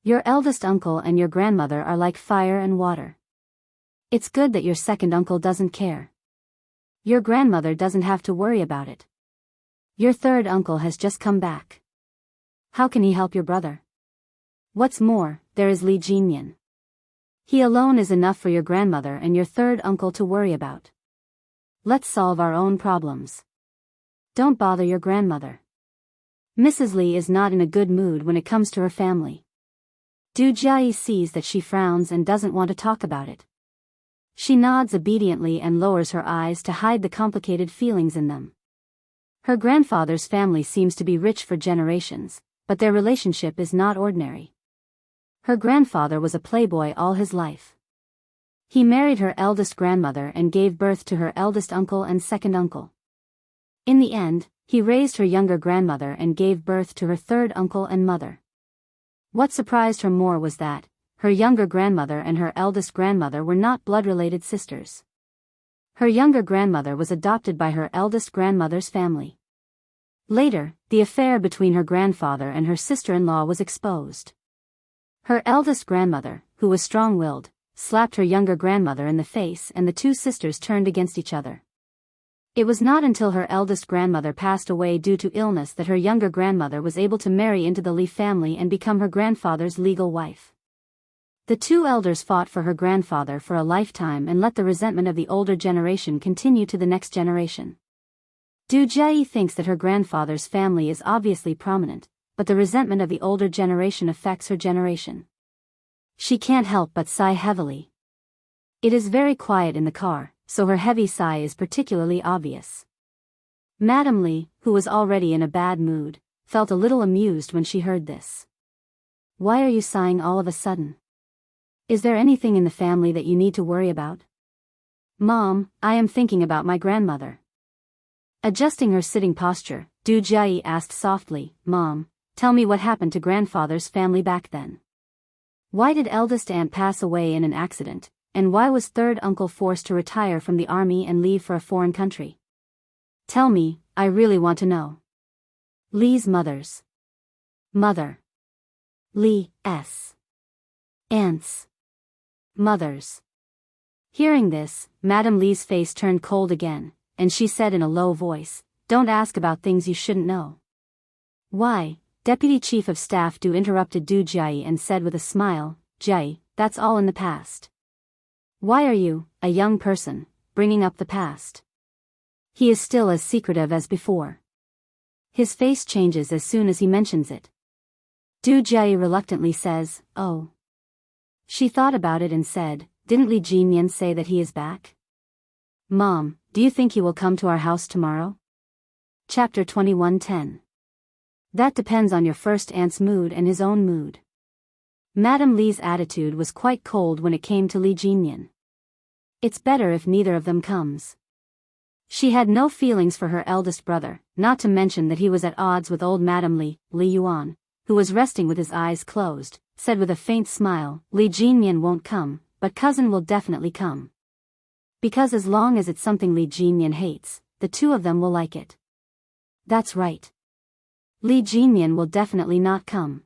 [SPEAKER 1] Your eldest uncle and your grandmother are like fire and water. It's good that your second uncle doesn't care. Your grandmother doesn't have to worry about it. Your third uncle has just come back. How can he help your brother? What's more, there is Li Jinyan. He alone is enough for your grandmother and your third uncle to worry about. Let's solve our own problems. Don't bother your grandmother. Mrs. Li is not in a good mood when it comes to her family. Du Jiayi sees that she frowns and doesn't want to talk about it. She nods obediently and lowers her eyes to hide the complicated feelings in them. Her grandfather's family seems to be rich for generations, but their relationship is not ordinary. Her grandfather was a playboy all his life. He married her eldest grandmother and gave birth to her eldest uncle and second uncle. In the end, he raised her younger grandmother and gave birth to her third uncle and mother. What surprised her more was that her younger grandmother and her eldest grandmother were not blood-related sisters. Her younger grandmother was adopted by her eldest grandmother's family. Later, the affair between her grandfather and her sister-in-law was exposed. Her eldest grandmother, who was strong-willed, slapped her younger grandmother in the face and the two sisters turned against each other. It was not until her eldest grandmother passed away due to illness that her younger grandmother was able to marry into the Li family and become her grandfather's legal wife. The two elders fought for her grandfather for a lifetime and let the resentment of the older generation continue to the next generation. Du Jiayi thinks that her grandfather's family is obviously prominent, but the resentment of the older generation affects her generation. She can't help but sigh heavily. It is very quiet in the car, so her heavy sigh is particularly obvious. Madame Li, who was already in a bad mood, felt a little amused when she heard this. Why are you sighing all of a sudden? Is there anything in the family that you need to worry about? Mom, I am thinking about my grandmother. Adjusting her sitting posture, Du Jiayi asked softly, Mom, tell me what happened to grandfather's family back then. Why did eldest aunt pass away in an accident, and why was third uncle forced to retire from the army and leave for a foreign country? Tell me, I really want to know. Li's mother's mother. Li's aunt's mother's. Hearing this, Madame Li's face turned cold again, and she said in a low voice, Don't ask about things you shouldn't know. Why? Deputy Chief of Staff Du interrupted Du Jiayi and said with a smile, Jiayi, that's all in the past. Why are you, a young person, bringing up the past? He is still as secretive as before. His face changes as soon as he mentions it. Du Jiayi reluctantly says, Oh. She thought about it and said, Didn't Li Jinyan say that he is back? Mom, do you think he will come to our house tomorrow? Chapter 21:10. That depends on your first aunt's mood and his own mood. Madame Li's attitude was quite cold when it came to Li Jinyan. It's better if neither of them comes. She had no feelings for her eldest brother, not to mention that he was at odds with old Madame Li. Li Yuan, who was resting with his eyes closed, said with a faint smile, Li Jinyan won't come, but cousin will definitely come. Because as long as it's something Li Jinyan hates, the two of them will like it. That's right. Li Jinyan will definitely not come.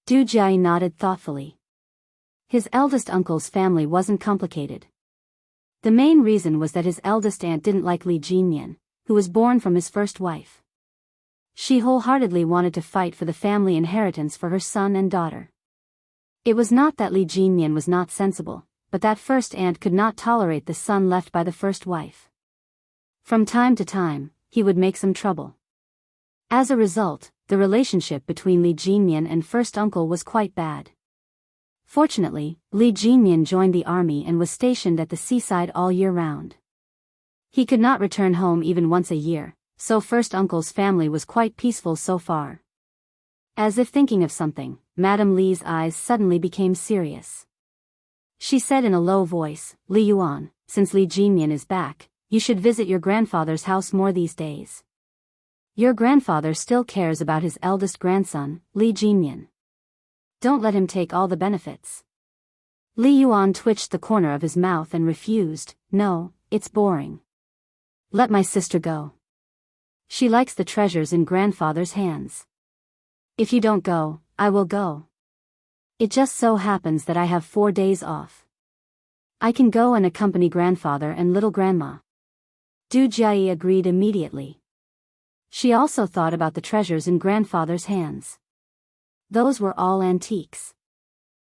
[SPEAKER 1] Du Jiayi nodded thoughtfully. His eldest uncle's family wasn't complicated. The main reason was that his eldest aunt didn't like Li Jinyan, who was born from his first wife. She wholeheartedly wanted to fight for the family inheritance for her son and daughter. It was not that Li Jinyan was not sensible, but that first aunt could not tolerate the son left by the first wife. From time to time, he would make some trouble. As a result, the relationship between Li Jinyan and first uncle was quite bad. Fortunately, Li Jinyan joined the army and was stationed at the seaside all year round. He could not return home even once a year, so first uncle's family was quite peaceful so far. As if thinking of something, Madame Li's eyes suddenly became serious. She said in a low voice, Li Yuan, since Li Jinyan is back, you should visit your grandfather's house more these days. Your grandfather still cares about his eldest grandson, Li Jinyan. Don't let him take all the benefits. Li Yuan twitched the corner of his mouth and refused, No, it's boring. Let my sister go. She likes the treasures in grandfather's hands. If you don't go, I will go. It just so happens that I have 4 days off. I can go and accompany grandfather and little grandma. Du Jiayi agreed immediately. She also thought about the treasures in grandfather's hands. Those were all antiques.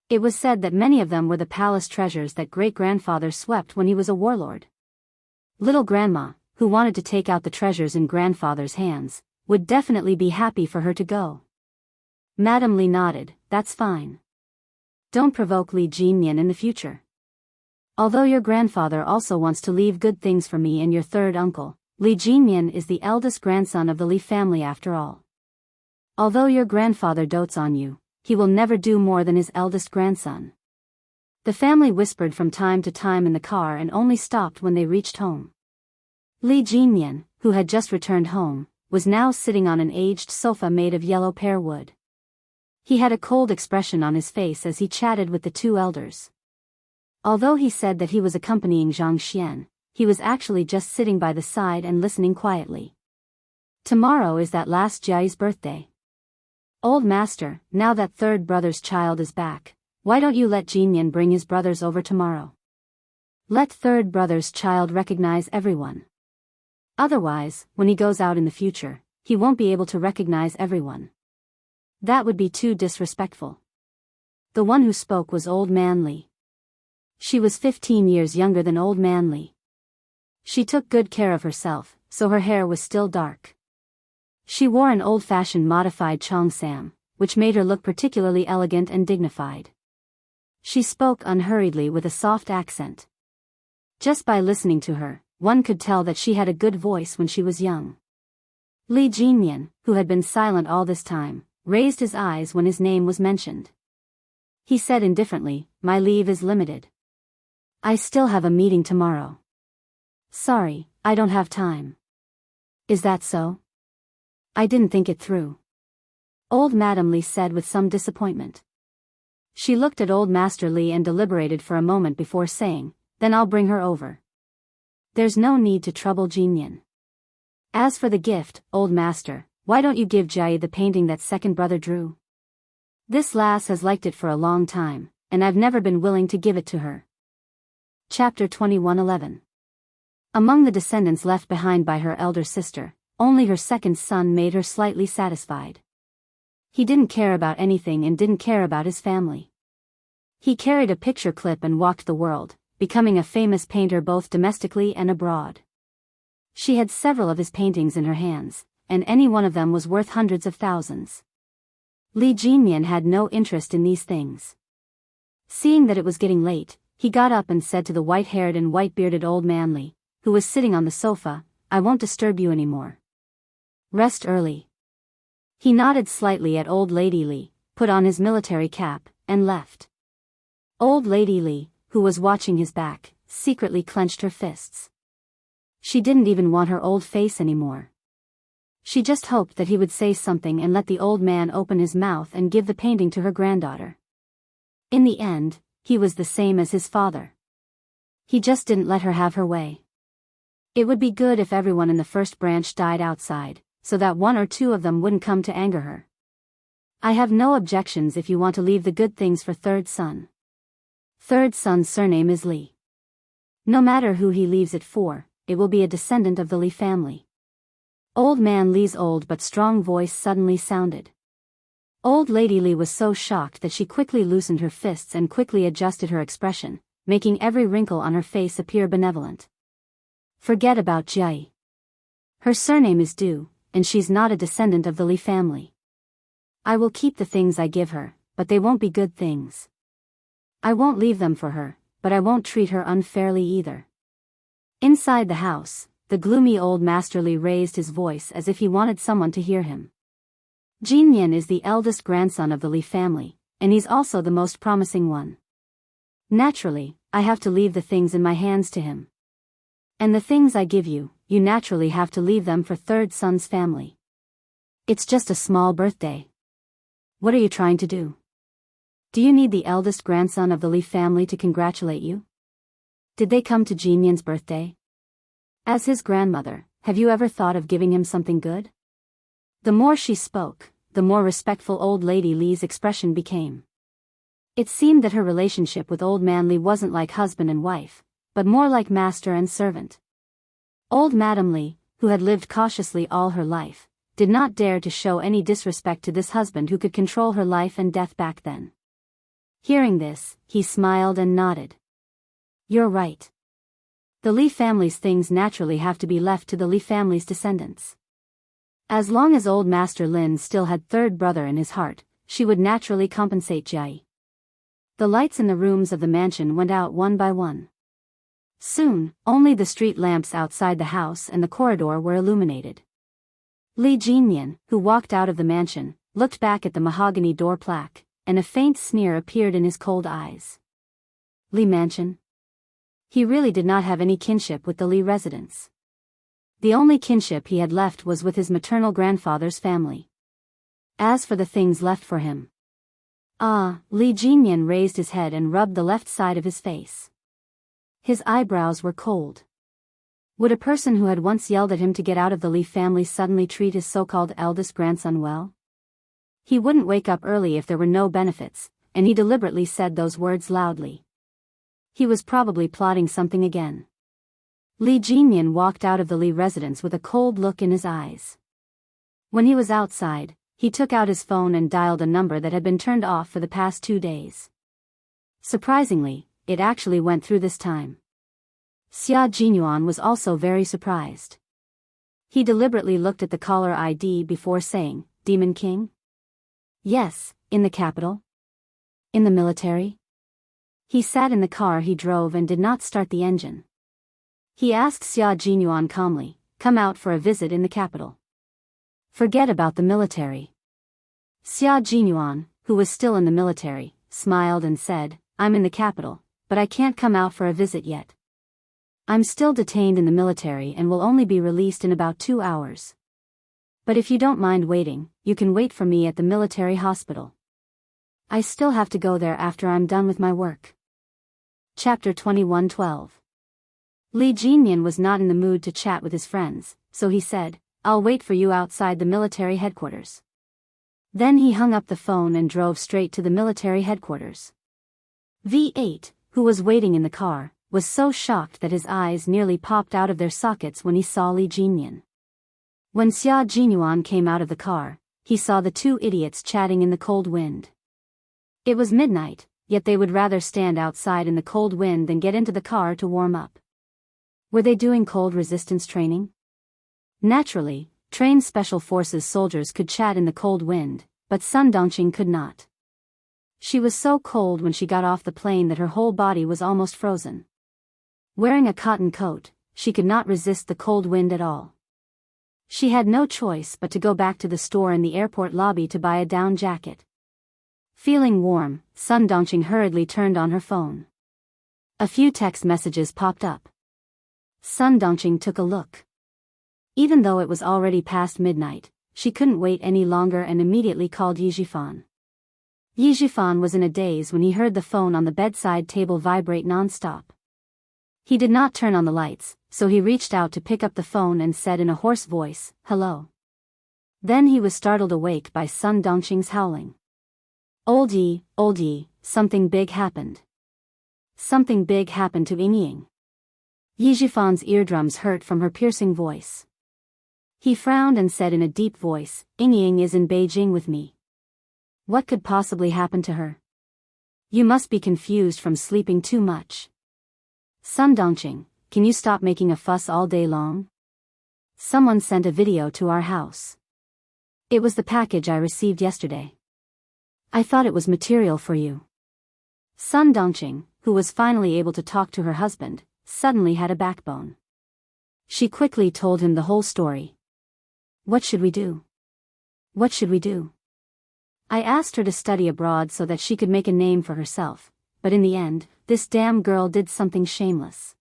[SPEAKER 1] It was said that many of them were the palace treasures that great-grandfather swept when he was a warlord. Little grandma, who wanted to take out the treasures in grandfather's hands, would definitely be happy for her to go. Madame Li nodded. That's fine. Don't provoke Li Jinmian in the future. Although your grandfather also wants to leave good things for me and your third uncle, Li Jinmian is the eldest grandson of the Li family after all. Although your grandfather dotes on you, he will never do more than his eldest grandson. The family whispered from time to time in the car and only stopped when they reached home. Li Jinmian, who had just returned home, was now sitting on an aged sofa made of yellow pear wood. He had a cold expression on his face as he chatted with the two elders. Although he said that he was accompanying Zhang Xian, he was actually just sitting by the side and listening quietly. Tomorrow is that last Jiai's birthday. Old master, now that third brother's child is back, why don't you let Jinmian bring his brothers over tomorrow? Let third brother's child recognize everyone. Otherwise, when he goes out in the future, he won't be able to recognize everyone. That would be too disrespectful. The one who spoke was Old Man Li. She was 15 years younger than Old Man Li. She took good care of herself, so her hair was still dark. She wore an old-fashioned modified cheongsam, which made her look particularly elegant and dignified. She spoke unhurriedly with a soft accent. Just by listening to her, one could tell that she had a good voice when she was young. Li Jinmian, who had been silent all this time, raised his eyes when his name was mentioned. He said indifferently, "My leave is limited. I still have a meeting tomorrow. Sorry, I don't have time." "Is that so? I didn't think it through," Old Madame Li said with some disappointment. She looked at Old Master Li and deliberated for a moment before saying, "Then I'll bring her over. There's no need to trouble Jinmian. As for the gift, Old Master, why don't you give Jiai the painting that second brother drew? This lass has liked it for a long time, and I've never been willing to give it to her." Chapter 21:11. Among the descendants left behind by her elder sister, only her second son made her slightly satisfied. He didn't care about anything and didn't care about his family. He carried a picture clip and walked the world, becoming a famous painter both domestically and abroad. She had several of his paintings in her hands, and any one of them was worth hundreds of thousands. Li Jinmian had no interest in these things. Seeing that it was getting late, he got up and said to the white-haired and white-bearded Old Man Li, who was sitting on the sofa, "I won't disturb you anymore. Rest early." He nodded slightly at Old Lady Li, put on his military cap, and left. Old Lady Li, who was watching his back, secretly clenched her fists. She didn't even want her old face anymore. She just hoped that he would say something and let the old man open his mouth and give the painting to her granddaughter. In the end, he was the same as his father. He just didn't let her have her way. It would be good if everyone in the first branch died outside, so that one or two of them wouldn't come to anger her. "I have no objections if you want to leave the good things for third son. Third son's surname is Li. No matter who he leaves it for, it will be a descendant of the Li family." Old Man Li's old but strong voice suddenly sounded. Old Lady Li was so shocked that she quickly loosened her fists and quickly adjusted her expression, making every wrinkle on her face appear benevolent. "Forget about Jiai. Her surname is Du, and she's not a descendant of the Li family. I will keep the things I give her, but they won't be good things. I won't leave them for her, but I won't treat her unfairly either." Inside the house, the gloomy Old Master Li raised his voice as if he wanted someone to hear him. Jinmian is the eldest grandson of the Li family, and he's also the most promising one. Naturally, I have to leave the things in my hands to him. And the things I give you, you naturally have to leave them for third son's family. It's just a small birthday. What are you trying to do? Do you need the eldest grandson of the Li family to congratulate you? Did they come to Jinmian's birthday? As his grandmother, have you ever thought of giving him something good? The more she spoke, the more respectful Old Lady Li's expression became. It seemed that her relationship with Old Man Li wasn't like husband and wife, but more like master and servant. Old Madame Li, who had lived cautiously all her life, did not dare to show any disrespect to this husband who could control her life and death back then. Hearing this, he smiled and nodded. You're right. The Li family's things naturally have to be left to the Li family's descendants. As long as old Master Lin still had third brother in his heart, she would naturally compensate Jai. The lights in the rooms of the mansion went out one by one. Soon, only the street lamps outside the house and the corridor were illuminated. Li Jinyan, who walked out of the mansion, looked back at the mahogany door plaque, and a faint sneer appeared in his cold eyes. Li Mansion? He really did not have any kinship with the Li residence. The only kinship he had left was with his maternal grandfather's family. As for the things left for him. Li Jinyan raised his head and rubbed the left side of his face. His eyebrows were cold. Would a person who had once yelled at him to get out of the Li family suddenly treat his so-called eldest grandson well? He wouldn't wake up early if there were no benefits, and he deliberately said those words loudly. He was probably plotting something again. Li Jinyan walked out of the Li residence with a cold look in his eyes. When he was outside, he took out his phone and dialed a number that had been turned off for the past 2 days. Surprisingly, it actually went through this time. Xia Jinyuan was also very surprised. He deliberately looked at the caller ID before saying, Demon King? Yes, in the capital. In the military? He sat in the car he drove and did not start the engine. He asked Xia Jinyuan calmly, come out for a visit in the capital. Forget about the military. Xia Jinyuan, who was still in the military, smiled and said, I'm in the capital, but I can't come out for a visit yet. I'm still detained in the military and will only be released in about 2 hours. But if you don't mind waiting, you can wait for me at the military hospital. I still have to go there after I'm done with my work. Chapter 21:12. Li Jinyan was not in the mood to chat with his friends, so he said, I'll wait for you outside the military headquarters. Then he hung up the phone and drove straight to the military headquarters. V8, who was waiting in the car, was so shocked that his eyes nearly popped out of their sockets when he saw Li Jinyan. When Xia Jinyuan came out of the car, he saw the 2 idiots chatting in the cold wind. It was midnight, yet they would rather stand outside in the cold wind than get into the car to warm up. Were they doing cold resistance training? Naturally, trained special forces soldiers could chat in the cold wind, but Sun Dongqing could not. She was so cold when she got off the plane that her whole body was almost frozen. Wearing a cotton coat, she could not resist the cold wind at all. She had no choice but to go back to the store in the airport lobby to buy a down jacket. Feeling warm, Sun Dongqing hurriedly turned on her phone. A few text messages popped up. Sun Dongqing took a look. Even though it was already past midnight, she couldn't wait any longer and immediately called Yi Zhifan. Yi Zhifan was in a daze when he heard the phone on the bedside table vibrate non-stop. He did not turn on the lights, so he reached out to pick up the phone and said in a hoarse voice, hello. Then he was startled awake by Sun Dongqing's howling. Old Yi, something big happened. Something big happened to Ying. Yi Zhifan's eardrums hurt from her piercing voice. He frowned and said in a deep voice, Ying is in Beijing with me. What could possibly happen to her? You must be confused from sleeping too much. Sun Dongqing, can you stop making a fuss all day long? Someone sent a video to our house. It was the package I received yesterday. I thought it was material for you. Sun Dongqing, who was finally able to talk to her husband, suddenly had a backbone. She quickly told him the whole story. What should we do? What should we do? I asked her to study abroad so that she could make a name for herself, but in the end, this damn girl did something shameless.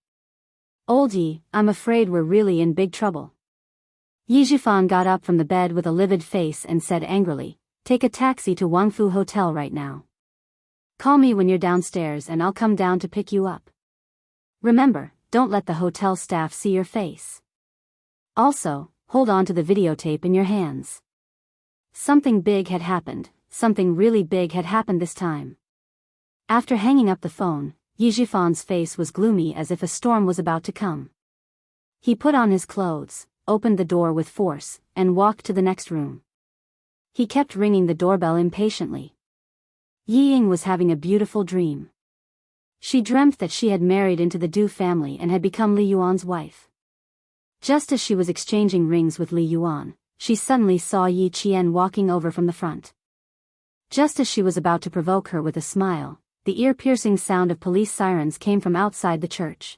[SPEAKER 1] Old Yi, I'm afraid we're really in big trouble. Yi Zhifan got up from the bed with a livid face and said angrily, take a taxi to Wangfu Hotel right now. Call me when you're downstairs and I'll come down to pick you up. Remember, don't let the hotel staff see your face. Also, hold on to the videotape in your hands. Something big had happened, something really big had happened this time. After hanging up the phone, Yi Zhifan's face was gloomy as if a storm was about to come. He put on his clothes, opened the door with force, and walked to the next room. He kept ringing the doorbell impatiently. Yi Ying was having a beautiful dream. She dreamt that she had married into the Du family and had become Li Yuan's wife. Just as she was exchanging rings with Li Yuan, she suddenly saw Yi Qian walking over from the front. Just as she was about to provoke her with a smile, the ear-piercing sound of police sirens came from outside the church.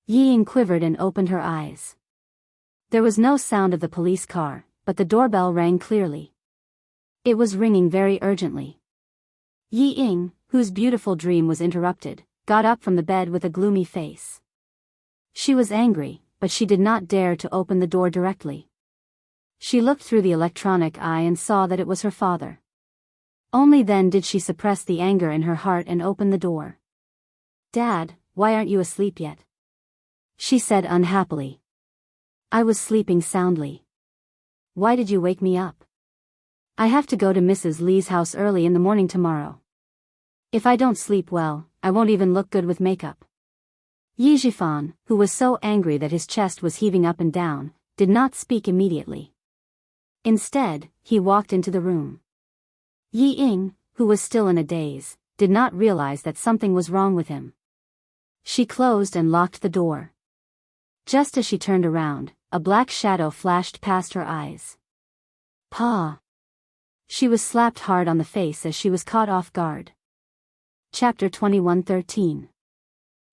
[SPEAKER 1] Yi Ying quivered and opened her eyes. There was no sound of the police car, but the doorbell rang clearly. It was ringing very urgently. Yi Ying, whose beautiful dream was interrupted, got up from the bed with a gloomy face. She was angry, but she did not dare to open the door directly. She looked through the electronic eye and saw that it was her father. Only then did she suppress the anger in her heart and open the door. "Dad, why aren't you asleep yet?" she said unhappily. "I was sleeping soundly. Why did you wake me up? I have to go to Mrs. Li's house early in the morning tomorrow. If I don't sleep well, I won't even look good with makeup." Yi Jifan, who was so angry that his chest was heaving up and down, did not speak immediately. Instead, he walked into the room. Yi Ying, who was still in a daze, did not realize that something was wrong with him. She closed and locked the door. Just as she turned around, a black shadow flashed past her eyes. "Pa!" She was slapped hard on the face as she was caught off guard. Chapter 21:13.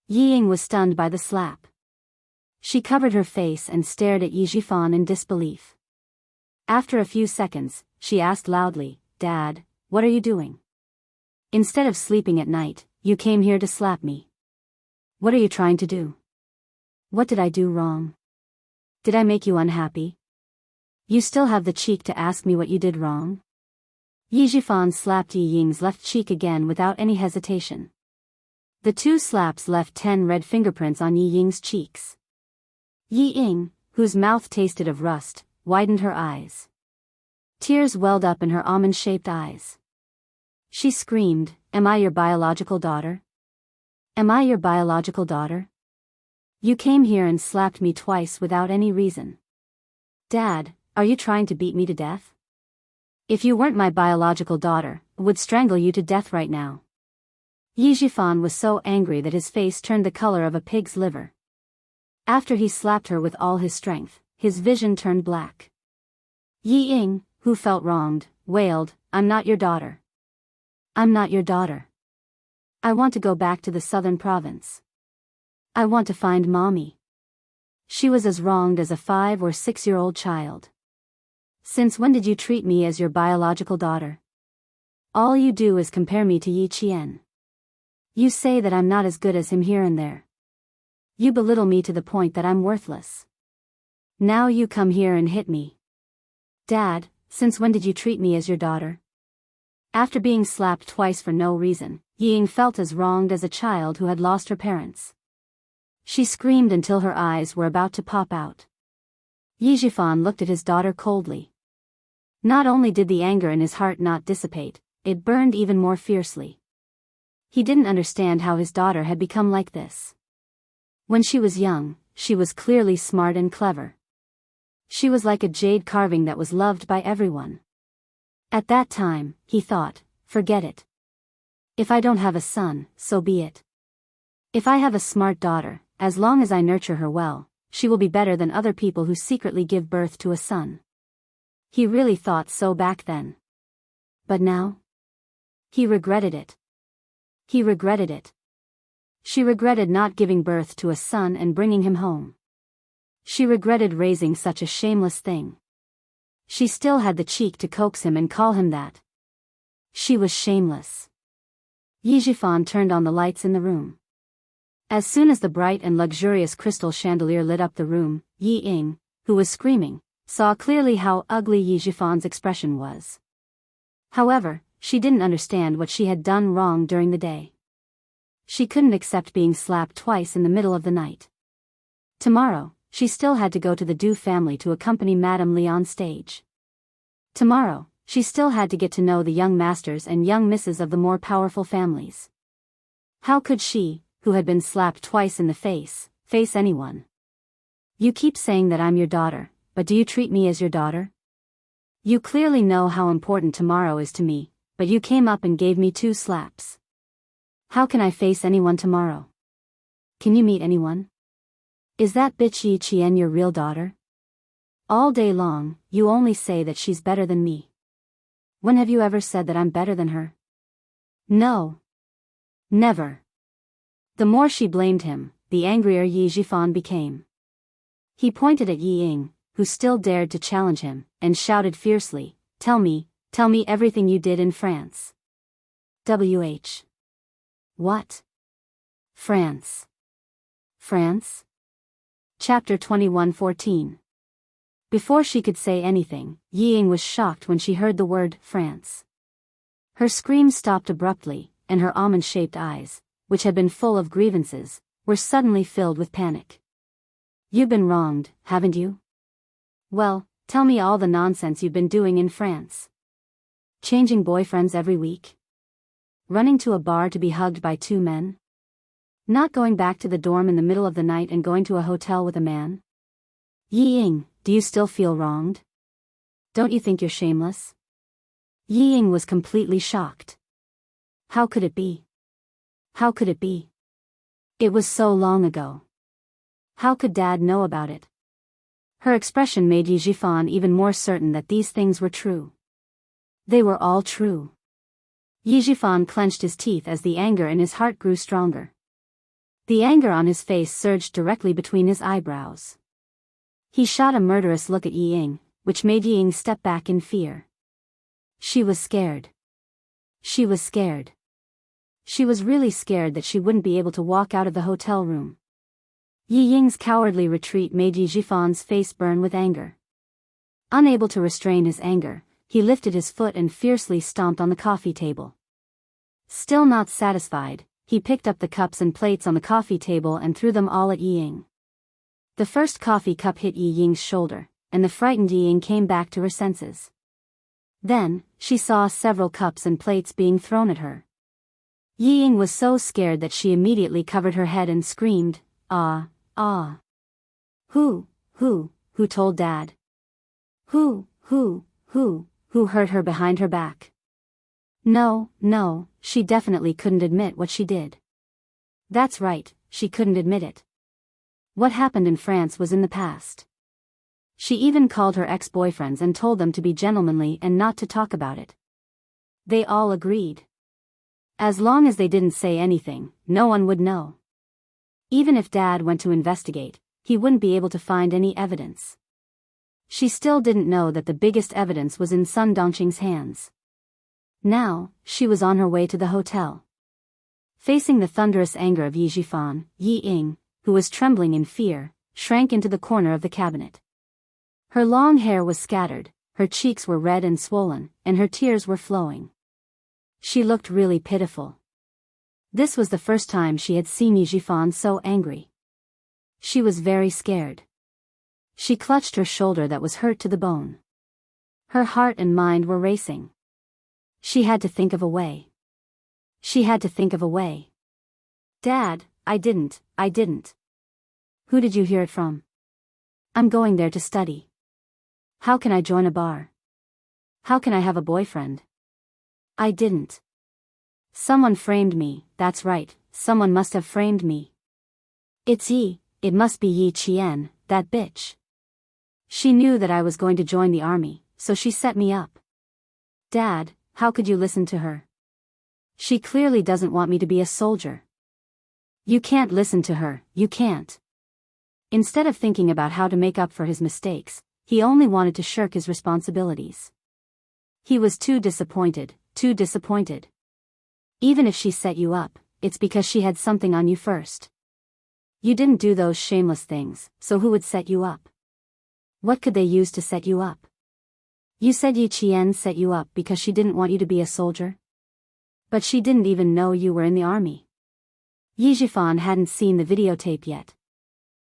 [SPEAKER 1] Yi Ying was stunned by the slap. She covered her face and stared at Yi Jifan in disbelief. After a few seconds, she asked loudly, "Dad, what are you doing? Instead of sleeping at night, you came here to slap me. What are you trying to do? What did I do wrong? Did I make you unhappy? You still have the cheek to ask me what you did wrong?" Yi Jifan slapped Yi Ying's left cheek again without any hesitation. The two slaps left 10 red fingerprints on Yi Ying's cheeks. Yi Ying, whose mouth tasted of rust, widened her eyes. Tears welled up in her almond-shaped eyes. She screamed, "Am I your biological daughter? Am I your biological daughter? You came here and slapped me twice without any reason. Dad, are you trying to beat me to death? If you weren't my biological daughter, I would strangle you to death right now." Yi Jifan was so angry that his face turned the color of a pig's liver. After he slapped her with all his strength, his vision turned black. Yi Ying, who felt wronged, wailed, "I'm not your daughter. I'm not your daughter. I want to go back to the southern province. I want to find Mommy." She was as wronged as a 5 or 6-year-old child. "Since when did you treat me as your biological daughter? All you do is compare me to Yi Qian. You say that I'm not as good as him here and there. You belittle me to the point that I'm worthless. Now you come here and hit me. Dad, since when did you treat me as your daughter?" After being slapped twice for no reason, Yi Ying felt as wronged as a child who had lost her parents. She screamed until her eyes were about to pop out. Yi Jifan looked at his daughter coldly. Not only did the anger in his heart not dissipate, it burned even more fiercely. He didn't understand how his daughter had become like this. When she was young, she was clearly smart and clever. She was like a jade carving that was loved by everyone. At that time, he thought, forget it. If I don't have a son, so be it. If I have a smart daughter, as long as I nurture her well, she will be better than other people who secretly give birth to a son. He really thought so back then. But now? He regretted it. He regretted it. She regretted not giving birth to a son and bringing him home. She regretted raising such a shameless thing. She still had the cheek to coax him and call him that. She was shameless. Yi Jifan turned on the lights in the room. As soon as the bright and luxurious crystal chandelier lit up the room, Yi Ying, who was screaming, saw clearly how ugly Yi Jifan's expression was. However, she didn't understand what she had done wrong during the day. She couldn't accept being slapped twice in the middle of the night. Tomorrow, she still had to go to the Du family to accompany Madame Li on stage. Tomorrow, she still had to get to know the young masters and young misses of the more powerful families. How could she, who had been slapped twice in the face anyone? "You keep saying that I'm your daughter, but do you treat me as your daughter? You clearly know how important tomorrow is to me, but you came up and gave me 2 slaps. How can I face anyone tomorrow? Can you meet anyone? Is that bitch Yi Qian your real daughter? All day long, you only say that she's better than me. When have you ever said that I'm better than her? No. Never. The more she blamed him, the angrier Yi Zhifan became. He pointed at Yi Ying, who still dared to challenge him, and shouted fiercely, tell me everything you did in France. WH. What? France. France? Chapter 21:14. Before she could say anything, Yi Ying was shocked when she heard the word France. Her scream stopped abruptly, and her almond-shaped eyes, which had been full of grievances, were suddenly filled with panic. You've been wronged, haven't you? Well, tell me all the nonsense you've been doing in France. Changing boyfriends every week? Running to a bar to be hugged by 2 men? Not going back to the dorm in the middle of the night and going to a hotel with a man? Yi Ying, do you still feel wronged? Don't you think you're shameless? Yi Ying was completely shocked. How could it be? How could it be? It was so long ago. How could Dad know about it? Her expression made Yi Zhifan even more certain that these things were true. They were all true. Yi Zhifan clenched his teeth as the anger in his heart grew stronger. The anger on his face surged directly between his eyebrows. He shot a murderous look at Yi Ying, which made Yi Ying step back in fear. She was scared. She was scared. She was really scared that she wouldn't be able to walk out of the hotel room. Yi Ying's cowardly retreat made Yi Zhifan's face burn with anger. Unable to restrain his anger, he lifted his foot and fiercely stomped on the coffee table. Still not satisfied, he picked up the cups and plates on the coffee table and threw them all at Yi Ying. The first coffee cup hit Yi Ying's shoulder, and the frightened Yi Ying came back to her senses. Then, she saw several cups and plates being thrown at her. Yi Ying was so scared that she immediately covered her head and screamed, ah, ah. Who told Dad? Who hurt her behind her back? No, she definitely couldn't admit what she did. That's right, she couldn't admit it. What happened in France was in the past. She even called her ex-boyfriends and told them to be gentlemanly and not to talk about it. They all agreed. As long as they didn't say anything, no one would know. Even if Dad went to investigate, he wouldn't be able to find any evidence. She still didn't know that the biggest evidence was in Sun Dongqing's hands. Now, she was on her way to the hotel. Facing the thunderous anger of Yi Zhifan, Yi Ying, who was trembling in fear, shrank into the corner of the cabinet. Her long hair was scattered, her cheeks were red and swollen, and her tears were flowing. She looked really pitiful. This was the first time she had seen Yi Zhifan so angry. She was very scared. She clutched her shoulder that was hurt to the bone. Her heart and mind were racing. She had to think of a way. She had to think of a way. Dad, I didn't. Who did you hear it from? I'm going there to study. How can I join a bar? How can I have a boyfriend? I didn't. Someone framed me, that's right, someone must have framed me. It must be Yi Qian, that bitch. She knew that I was going to join the army, so she set me up. Dad, how could you listen to her? She clearly doesn't want me to be a soldier. You can't listen to her, you can't. Instead of thinking about how to make up for his mistakes, he only wanted to shirk his responsibilities. He was too disappointed. Even if she set you up, it's because she had something on you first. You didn't do those shameless things, so who would set you up? What could they use to set you up? You said Yi Qian set you up because she didn't want you to be a soldier? But she didn't even know you were in the army. Yi Zhifan hadn't seen the videotape yet.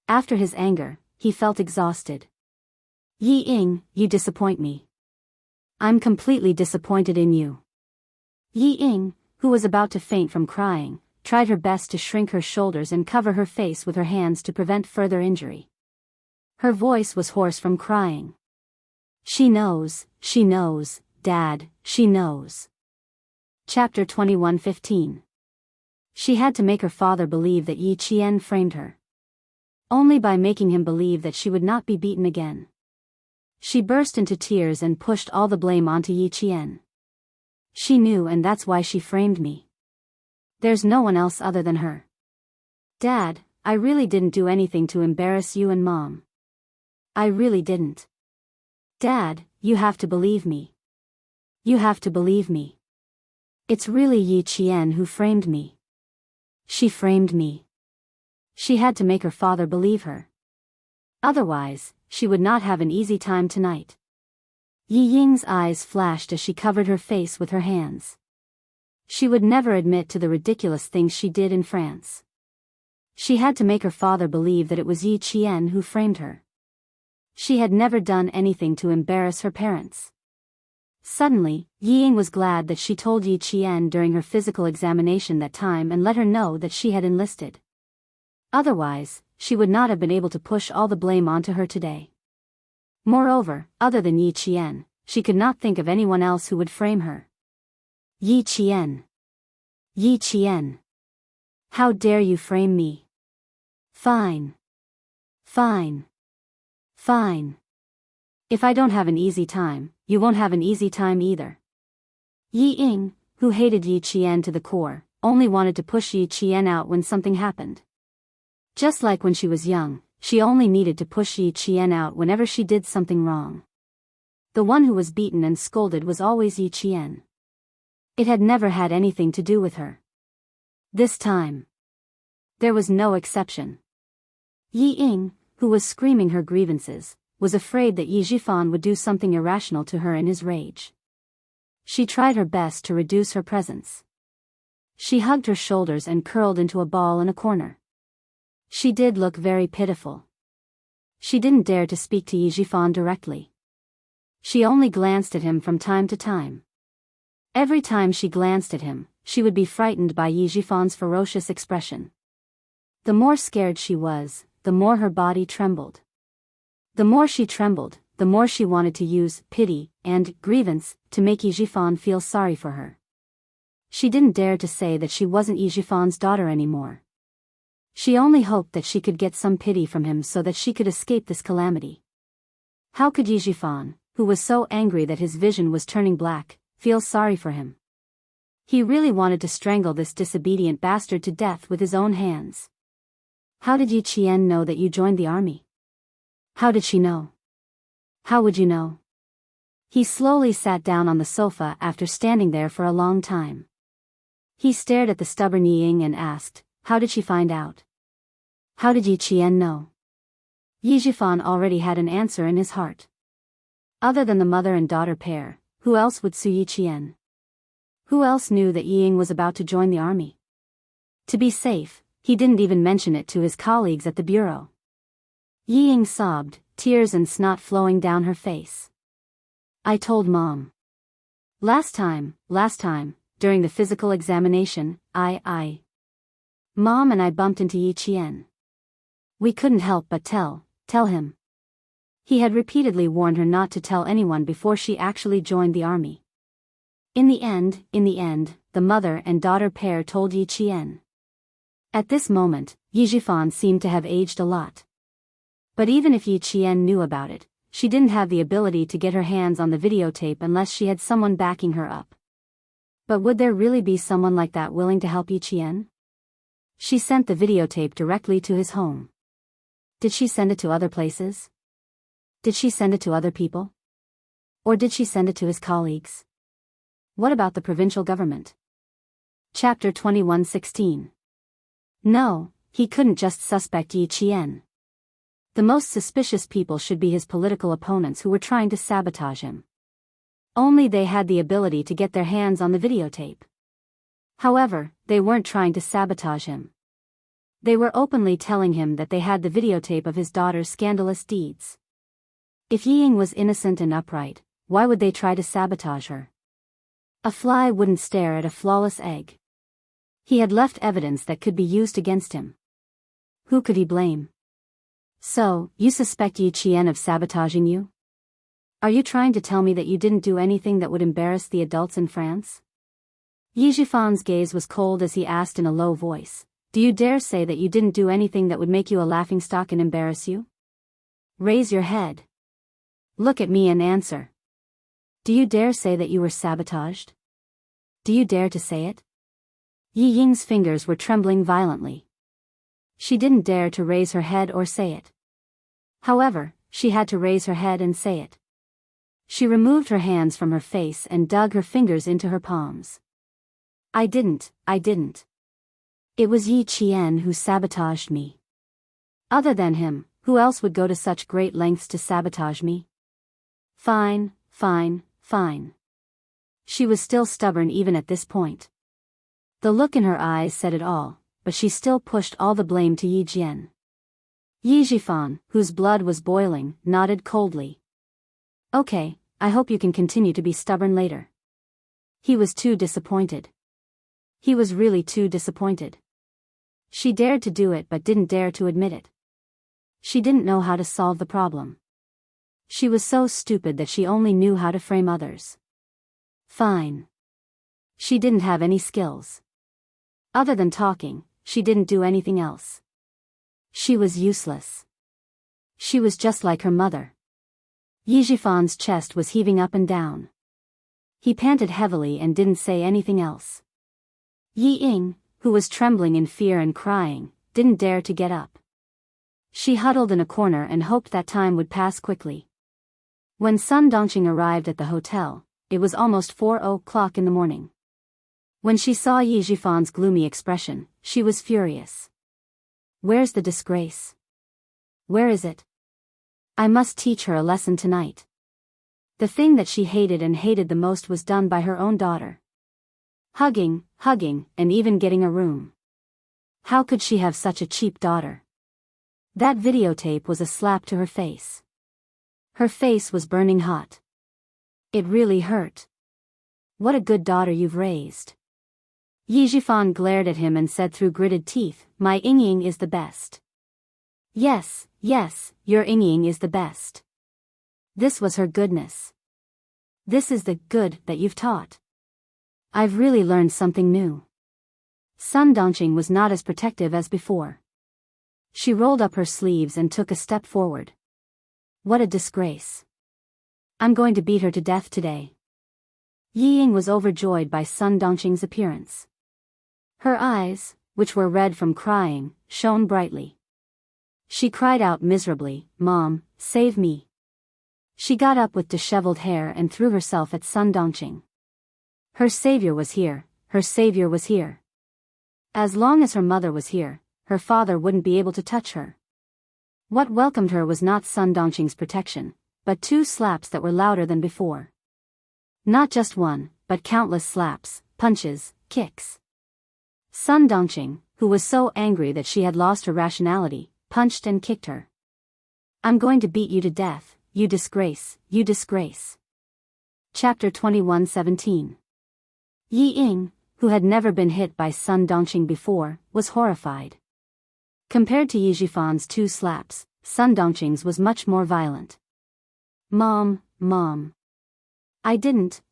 [SPEAKER 1] After his anger, he felt exhausted. Yi Ying, you disappoint me. I'm completely disappointed in you. Yi Ying, who was about to faint from crying, tried her best to shrink her shoulders and cover her face with her hands to prevent further injury. Her voice was hoarse from crying. She knows, Dad, she knows. Chapter 21:15. She had to make her father believe that Yi Qian framed her. Only by making him believe that she would not be beaten again. She burst into tears and pushed all the blame onto Yi Qian. She knew, and that's why she framed me. There's no one else other than her. Dad, I really didn't do anything to embarrass you and Mom. I really didn't. Dad, you have to believe me. You have to believe me. It's really Yi Qian who framed me. She framed me. She had to make her father believe her. Otherwise, she would not have an easy time tonight. Yi Ying's eyes flashed as she covered her face with her hands. She would never admit to the ridiculous things she did in France. She had to make her father believe that it was Yi Qian who framed her. She had never done anything to embarrass her parents. Suddenly, Yi Ying was glad that she told Yi Qian during her physical examination that time and let her know that she had enlisted. Otherwise, she would not have been able to push all the blame onto her today. Moreover, other than Yi Qian, she could not think of anyone else who would frame her. Yi Qian. Yi Qian. How dare you frame me? Fine. Fine. Fine. If I don't have an easy time, you won't have an easy time either. Yi Ying, who hated Yi Qian to the core, only wanted to push Yi Qian out when something happened. Just like when she was young, she only needed to push Yi Qian out whenever she did something wrong. The one who was beaten and scolded was always Yi Qian. It had never had anything to do with her. This time, there was no exception. Yi Ying, who was screaming her grievances, was afraid that Yi Zhifan would do something irrational to her in his rage. She tried her best to reduce her presence. She hugged her shoulders and curled into a ball in a corner. She did look very pitiful. She didn't dare to speak to Yi Zhifan directly. She only glanced at him from time to time. Every time she glanced at him, she would be frightened by Yi Zhifan's ferocious expression. The more scared she was, the more her body trembled. The more she trembled, the more she wanted to use pity and grievance to make Yi Zhifan feel sorry for her. She didn't dare to say that she wasn't Yi Zhifan's daughter anymore. She only hoped that she could get some pity from him so that she could escape this calamity. How could Yi Zhifan, who was so angry that his vision was turning black, feel sorry for him? He really wanted to strangle this disobedient bastard to death with his own hands. How did Yi Qian know that you joined the army? How did she know? How would you know? He slowly sat down on the sofa after standing there for a long time. He stared at the stubborn Yi Ying and asked, how did she find out? How did Yi Qian know? Yi Zhifan already had an answer in his heart. Other than the mother and daughter pair, who else would sue Yi Qian? Who else knew that Yi Ying was about to join the army? To be safe, he didn't even mention it to his colleagues at the bureau. Yi Ying sobbed, tears and snot flowing down her face. I told Mom. Last time, during the physical examination, Mom and I bumped into Yi Qian. We couldn't help but tell him. He had repeatedly warned her not to tell anyone before she actually joined the army. In the end, the mother and daughter pair told Yi Qian. At this moment, Yi Zhifan seemed to have aged a lot. But even if Yi Qian knew about it, she didn't have the ability to get her hands on the videotape unless she had someone backing her up. But would there really be someone like that willing to help Yi Qian? She sent the videotape directly to his home. Did she send it to other places? Did she send it to other people? Or did she send it to his colleagues? What about the provincial government? Chapter 21:16. No, he couldn't just suspect Yi Qian. The most suspicious people should be his political opponents who were trying to sabotage him. Only they had the ability to get their hands on the videotape. However, they weren't trying to sabotage him. They were openly telling him that they had the videotape of his daughter's scandalous deeds. If Yi Ying was innocent and upright, why would they try to sabotage her? A fly wouldn't stare at a flawless egg. He had left evidence that could be used against him. Who could he blame? So, you suspect Yi Qian of sabotaging you? Are you trying to tell me that you didn't do anything that would embarrass the adults in France? Yi Jifan's gaze was cold as he asked in a low voice, "Do you dare say that you didn't do anything that would make you a laughingstock and embarrass you? Raise your head. Look at me and answer. Do you dare say that you were sabotaged? Do you dare to say it?" Yi Ying's fingers were trembling violently. She didn't dare to raise her head or say it. However, she had to raise her head and say it. She removed her hands from her face and dug her fingers into her palms. I didn't. It was Yi Qian who sabotaged me. Other than him, who else would go to such great lengths to sabotage me? Fine. She was still stubborn even at this point. The look in her eyes said it all, but she still pushed all the blame to Yi Jian. Yi Jifan, whose blood was boiling, nodded coldly. Okay, I hope you can continue to be stubborn later. He was too disappointed. He was really too disappointed. She dared to do it but didn't dare to admit it. She didn't know how to solve the problem. She was so stupid that she only knew how to frame others. Fine. She didn't have any skills. Other than talking, she didn't do anything else. She was useless. She was just like her mother. Yi Jifan's chest was heaving up and down. He panted heavily and didn't say anything else. Yi Ying, who was trembling in fear and crying, didn't dare to get up. She huddled in a corner and hoped that time would pass quickly. When Sun Dongqing arrived at the hotel, it was almost 4 o'clock in the morning. When she saw Yi Jifan's gloomy expression, she was furious. Where's the disgrace? Where is it? I must teach her a lesson tonight. The thing that she hated the most was done by her own daughter. Hugging, and even getting a room. How could she have such a cheap daughter? That videotape was a slap to her face. Her face was burning hot. It really hurt. What a good daughter you've raised. Yi Jifan glared at him and said through gritted teeth, "My Ying is the best." Yes, your Ying is the best. This was her goodness. This is the good that you've taught. I've really learned something new. Sun Dongqing was not as protective as before. She rolled up her sleeves and took a step forward. What a disgrace. I'm going to beat her to death today. Yi Ying was overjoyed by Sun Dongqing's appearance. Her eyes, which were red from crying, shone brightly. She cried out miserably, "Mom, save me." She got up with disheveled hair and threw herself at Sun Dongqing. Her savior was here, her savior was here. As long as her mother was here, her father wouldn't be able to touch her. What welcomed her was not Sun Dongqing's protection, but 2 slaps that were louder than before. Not just one, but countless slaps, punches, kicks. Sun Dongqing, who was so angry that she had lost her rationality, punched and kicked her. I'm going to beat you to death, you disgrace, you disgrace. Chapter 21:17. Yi Ying, who had never been hit by Sun Dongqing before, was horrified. Compared to Yi Jifan's 2 slaps, Sun Dongqing's was much more violent. Mom. I didn't,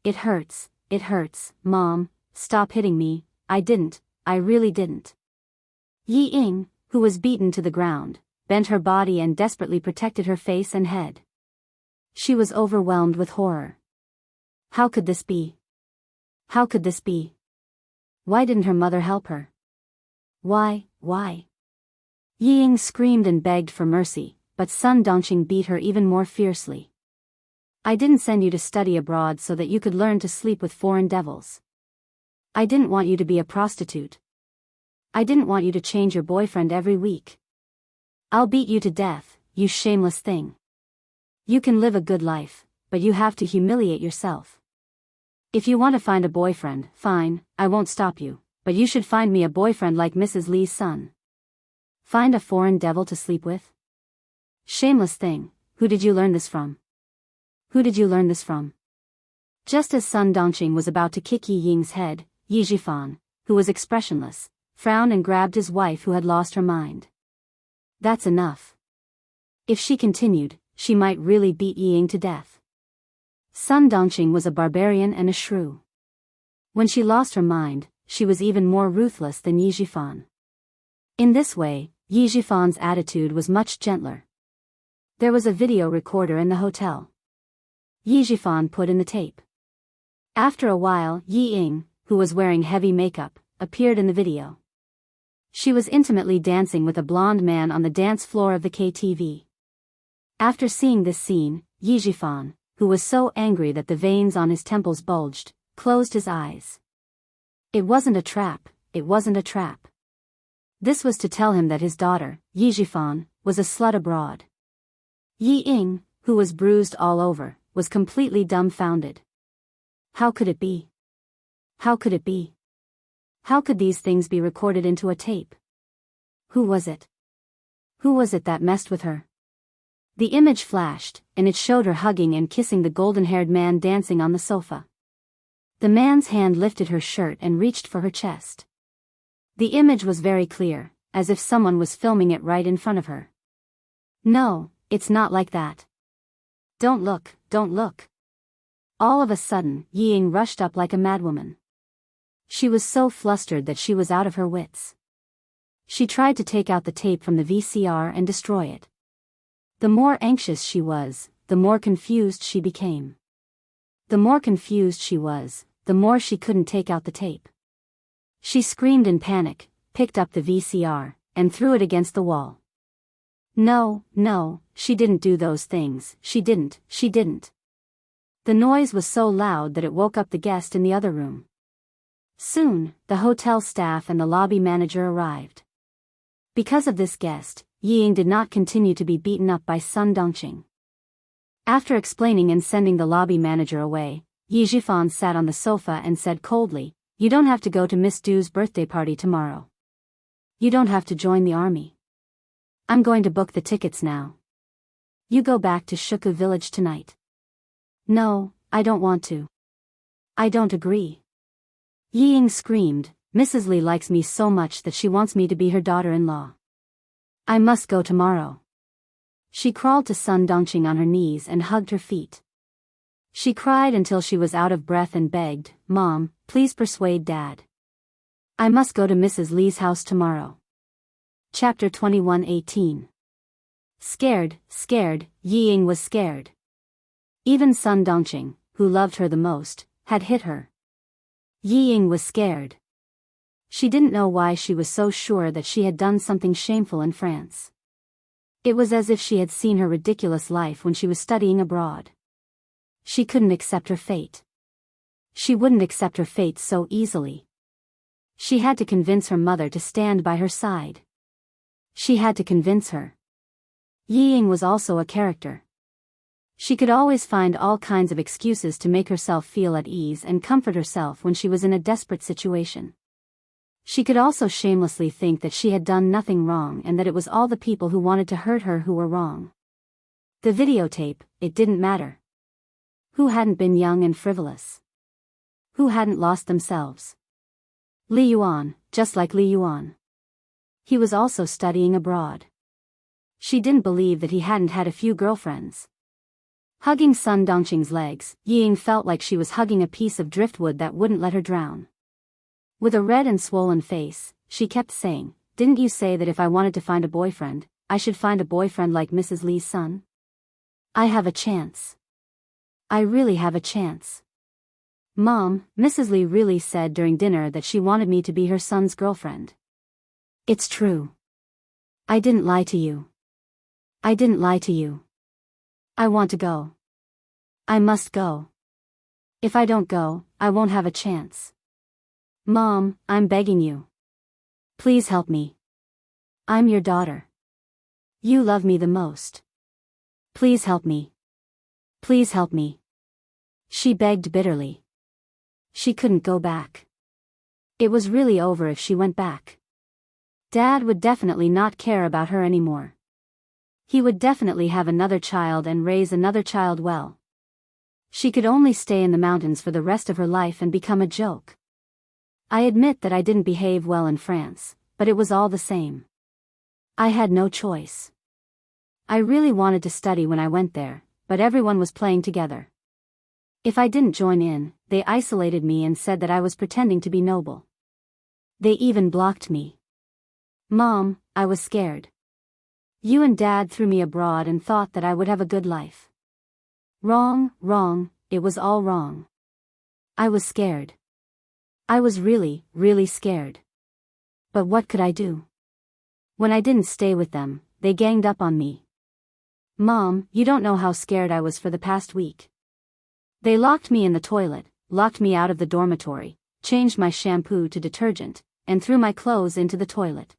[SPEAKER 1] it hurts, Mom, stop hitting me, I really didn't. Yi Ying, who was beaten to the ground, bent her body and desperately protected her face and head. She was overwhelmed with horror. How could this be? How could this be? Why didn't her mother help her? Why? Yi Ying screamed and begged for mercy, but Sun Dongqing beat her even more fiercely. I didn't send you to study abroad so that you could learn to sleep with foreign devils. I didn't want you to be a prostitute. I didn't want you to change your boyfriend every week. I'll beat you to death, you shameless thing. You can live a good life, but you have to humiliate yourself. If you want to find a boyfriend, fine, I won't stop you, but you should find me a boyfriend like Mrs. Li's son. Find a foreign devil to sleep with? Shameless thing, who did you learn this from? Who did you learn this from? Just as Sun Dongqing was about to kick Yi Ying's head, Yi Jifan, who was expressionless, frowned and grabbed his wife who had lost her mind. That's enough. If she continued, she might really beat Yi Ying to death. Sun Dongqing was a barbarian and a shrew. When she lost her mind, she was even more ruthless than Yi Jifan. In this way, Yi Jifan's attitude was much gentler. There was a video recorder in the hotel. Yi Jifan put in the tape. After a while, Yi Ying, who was wearing heavy makeup, appeared in the video. She was intimately dancing with a blonde man on the dance floor of the KTV. After seeing this scene, Yi Jifan, who was so angry that the veins on his temples bulged, closed his eyes. It wasn't a trap, it wasn't a trap. This was to tell him that his daughter, Yi Jifan, was a slut abroad. Yi Ying, who was bruised all over, was completely dumbfounded. How could it be? How could it be? How could these things be recorded into a tape? Who was it? Who was it that messed with her? The image flashed, and it showed her hugging and kissing the golden-haired man dancing on the sofa. The man's hand lifted her shirt and reached for her chest. The image was very clear, as if someone was filming it right in front of her. No, it's not like that. Don't look, don't look. All of a sudden, Yi Ying rushed up like a madwoman. She was so flustered that she was out of her wits. She tried to take out the tape from the VCR and destroy it. The more anxious she was, the more confused she became. The more confused she was, the more she couldn't take out the tape. She screamed in panic, picked up the VCR, and threw it against the wall. No, no, she didn't do those things, she didn't. The noise was so loud that it woke up the guest in the other room. Soon, the hotel staff and the lobby manager arrived. Because of this guest, Yi Ying did not continue to be beaten up by Sun Dongqing. After explaining and sending the lobby manager away, Yi Jifan sat on the sofa and said coldly, "You don't have to go to Miss Du's birthday party tomorrow. You don't have to join the army. I'm going to book the tickets now. You go back to Shuku village tonight." "No, I don't want to. I don't agree." Yi Ying screamed, "Mrs. Li likes me so much that she wants me to be her daughter-in-law. I must go tomorrow." She crawled to Sun Dongqing on her knees and hugged her feet. She cried until she was out of breath and begged, "Mom, please persuade Dad. I must go to Mrs. Li's house tomorrow." Chapter 21:18. Scared, Yi Ying was scared. Even Sun Dongqing, who loved her the most, had hit her. Yi Ying was scared. She didn't know why she was so sure that she had done something shameful in France. It was as if she had seen her ridiculous life when she was studying abroad. She couldn't accept her fate. She wouldn't accept her fate so easily. She had to convince her mother to stand by her side. She had to convince her. Yi Ying was also a character. She could always find all kinds of excuses to make herself feel at ease and comfort herself when she was in a desperate situation. She could also shamelessly think that she had done nothing wrong and that it was all the people who wanted to hurt her who were wrong. The videotape, it didn't matter. Who hadn't been young and frivolous? Who hadn't lost themselves? Li Yuan, just like Li Yuan. He was also studying abroad. She didn't believe that he hadn't had a few girlfriends. Hugging Sun Dongqing's legs, Yi Ying felt like she was hugging a piece of driftwood that wouldn't let her drown. With a red and swollen face, she kept saying, "Didn't you say that if I wanted to find a boyfriend, I should find a boyfriend like Mrs. Li's son? I have a chance. I really have a chance. Mom, Mrs. Li really said during dinner that she wanted me to be her son's girlfriend. It's true. I didn't lie to you. I didn't lie to you. I want to go. I must go. If I don't go, I won't have a chance. Mom, I'm begging you. Please help me. I'm your daughter. You love me the most. Please help me. Please help me." She begged bitterly. She couldn't go back. It was really over if she went back. Dad would definitely not care about her anymore. He would definitely have another child and raise another child well. She could only stay in the mountains for the rest of her life and become a joke. I admit that I didn't behave well in France, but it was all the same. I had no choice. I really wanted to study when I went there, but everyone was playing together. If I didn't join in, they isolated me and said that I was pretending to be noble. They even blocked me. Mom, I was scared. You and Dad threw me abroad and thought that I would have a good life. Wrong, wrong, it was all wrong. I was scared. I was really, really scared. But what could I do? When I didn't stay with them, they ganged up on me. Mom, you don't know how scared I was for the past week. They locked me in the toilet, locked me out of the dormitory, changed my shampoo to detergent, and threw my clothes into the toilet.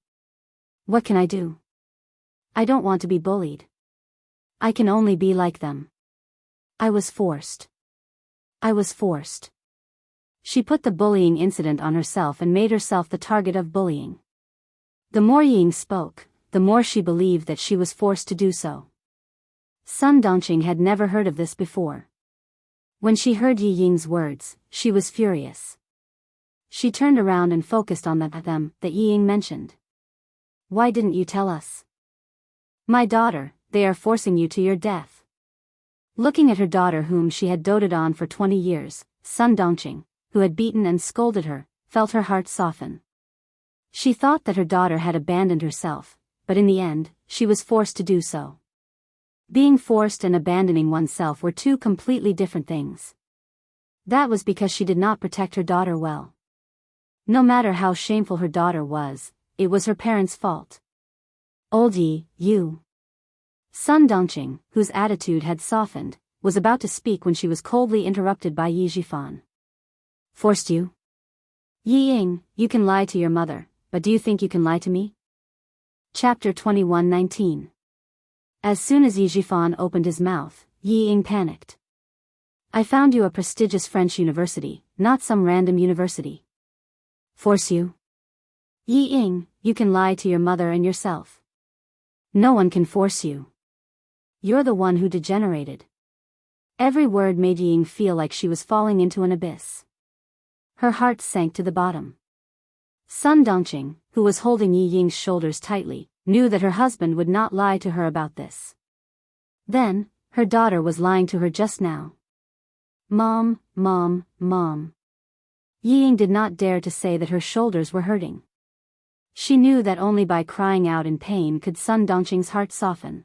[SPEAKER 1] What can I do? I don't want to be bullied. I can only be like them. I was forced. I was forced. She put the bullying incident on herself and made herself the target of bullying. The more Ying spoke, the more she believed that she was forced to do so. Sun Dongqing had never heard of this before. When she heard Yi Ying's words, she was furious. She turned around and focused on them that Yi Ying mentioned. Why didn't you tell us? My daughter, they are forcing you to your death. Looking at her daughter whom she had doted on for 20 years, Sun Dongqing, who had beaten and scolded her, felt her heart soften. She thought that her daughter had abandoned herself, but in the end, she was forced to do so. Being forced and abandoning oneself were two completely different things. That was because she did not protect her daughter well. No matter how shameful her daughter was, it was her parents' fault. Old Yi, you. Sun Dongqing, whose attitude had softened, was about to speak when she was coldly interrupted by Yi Zhifan. Forced you? Yi Ying, you can lie to your mother, but do you think you can lie to me? Chapter 21:19. As soon as Yi Zhifan opened his mouth, Yi Ying panicked. I found you a prestigious French university, not some random university. Force you? Yi Ying, you can lie to your mother and yourself. No one can force you. You're the one who degenerated. Every word made Yi Ying feel like she was falling into an abyss. Her heart sank to the bottom. Sun Dongqing, who was holding Yi Ying's shoulders tightly, knew that her husband would not lie to her about this. Then, her daughter was lying to her just now. Mom, Mom, Mom. Yi Ying did not dare to say that her shoulders were hurting. She knew that only by crying out in pain could Sun Dongqing's heart soften.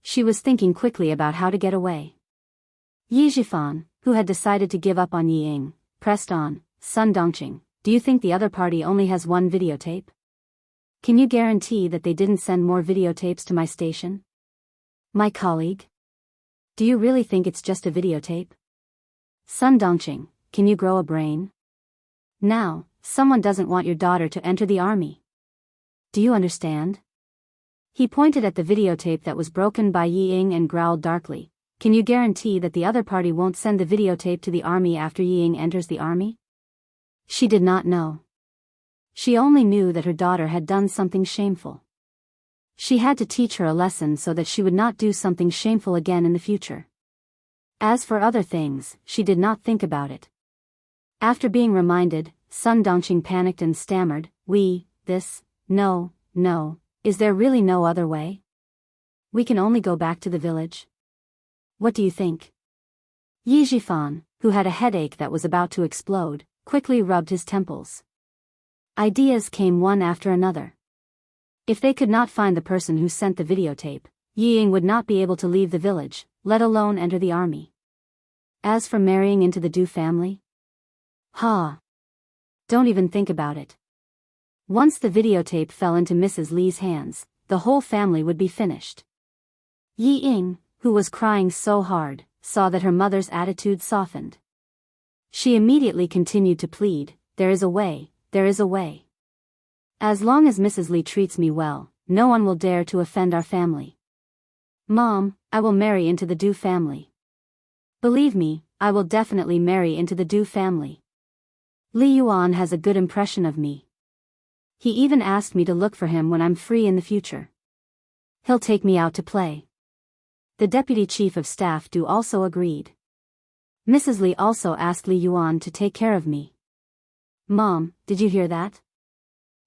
[SPEAKER 1] She was thinking quickly about how to get away. Yi Zhifan, who had decided to give up on Yi Ying, pressed on. Sun Dongqing, do you think the other party only has one videotape? Can you guarantee that they didn't send more videotapes to my station? My colleague? Do you really think it's just a videotape? Sun Dongqing, can you grow a brain? Now, someone doesn't want your daughter to enter the army. Do you understand? He pointed at the videotape that was broken by Yi Ying and growled darkly. Can you guarantee that the other party won't send the videotape to the army after Yi Ying enters the army? She did not know. She only knew that her daughter had done something shameful. She had to teach her a lesson so that she would not do something shameful again in the future. As for other things, she did not think about it. After being reminded, Sun Dongqing panicked and stammered, no, is there really no other way? We can only go back to the village. What do you think? Yi Zhifan, who had a headache that was about to explode, quickly rubbed his temples. Ideas came one after another. If they could not find the person who sent the videotape, Yi Ying would not be able to leave the village, let alone enter the army. As for marrying into the Du family? Don't even think about it. Once the videotape fell into Mrs. Li's hands, the whole family would be finished. Yi Ying, who was crying so hard, saw that her mother's attitude softened. She immediately continued to plead, there is a way, there is a way. As long as Mrs. Li treats me well, no one will dare to offend our family. Mom, I will marry into the Du family. Believe me, I will definitely marry into the Du family. Li Yuan has a good impression of me. He even asked me to look for him when I'm free in the future. He'll take me out to play. The deputy chief of staff Du also agreed. Mrs. Li also asked Li Yuan to take care of me. Mom, did you hear that?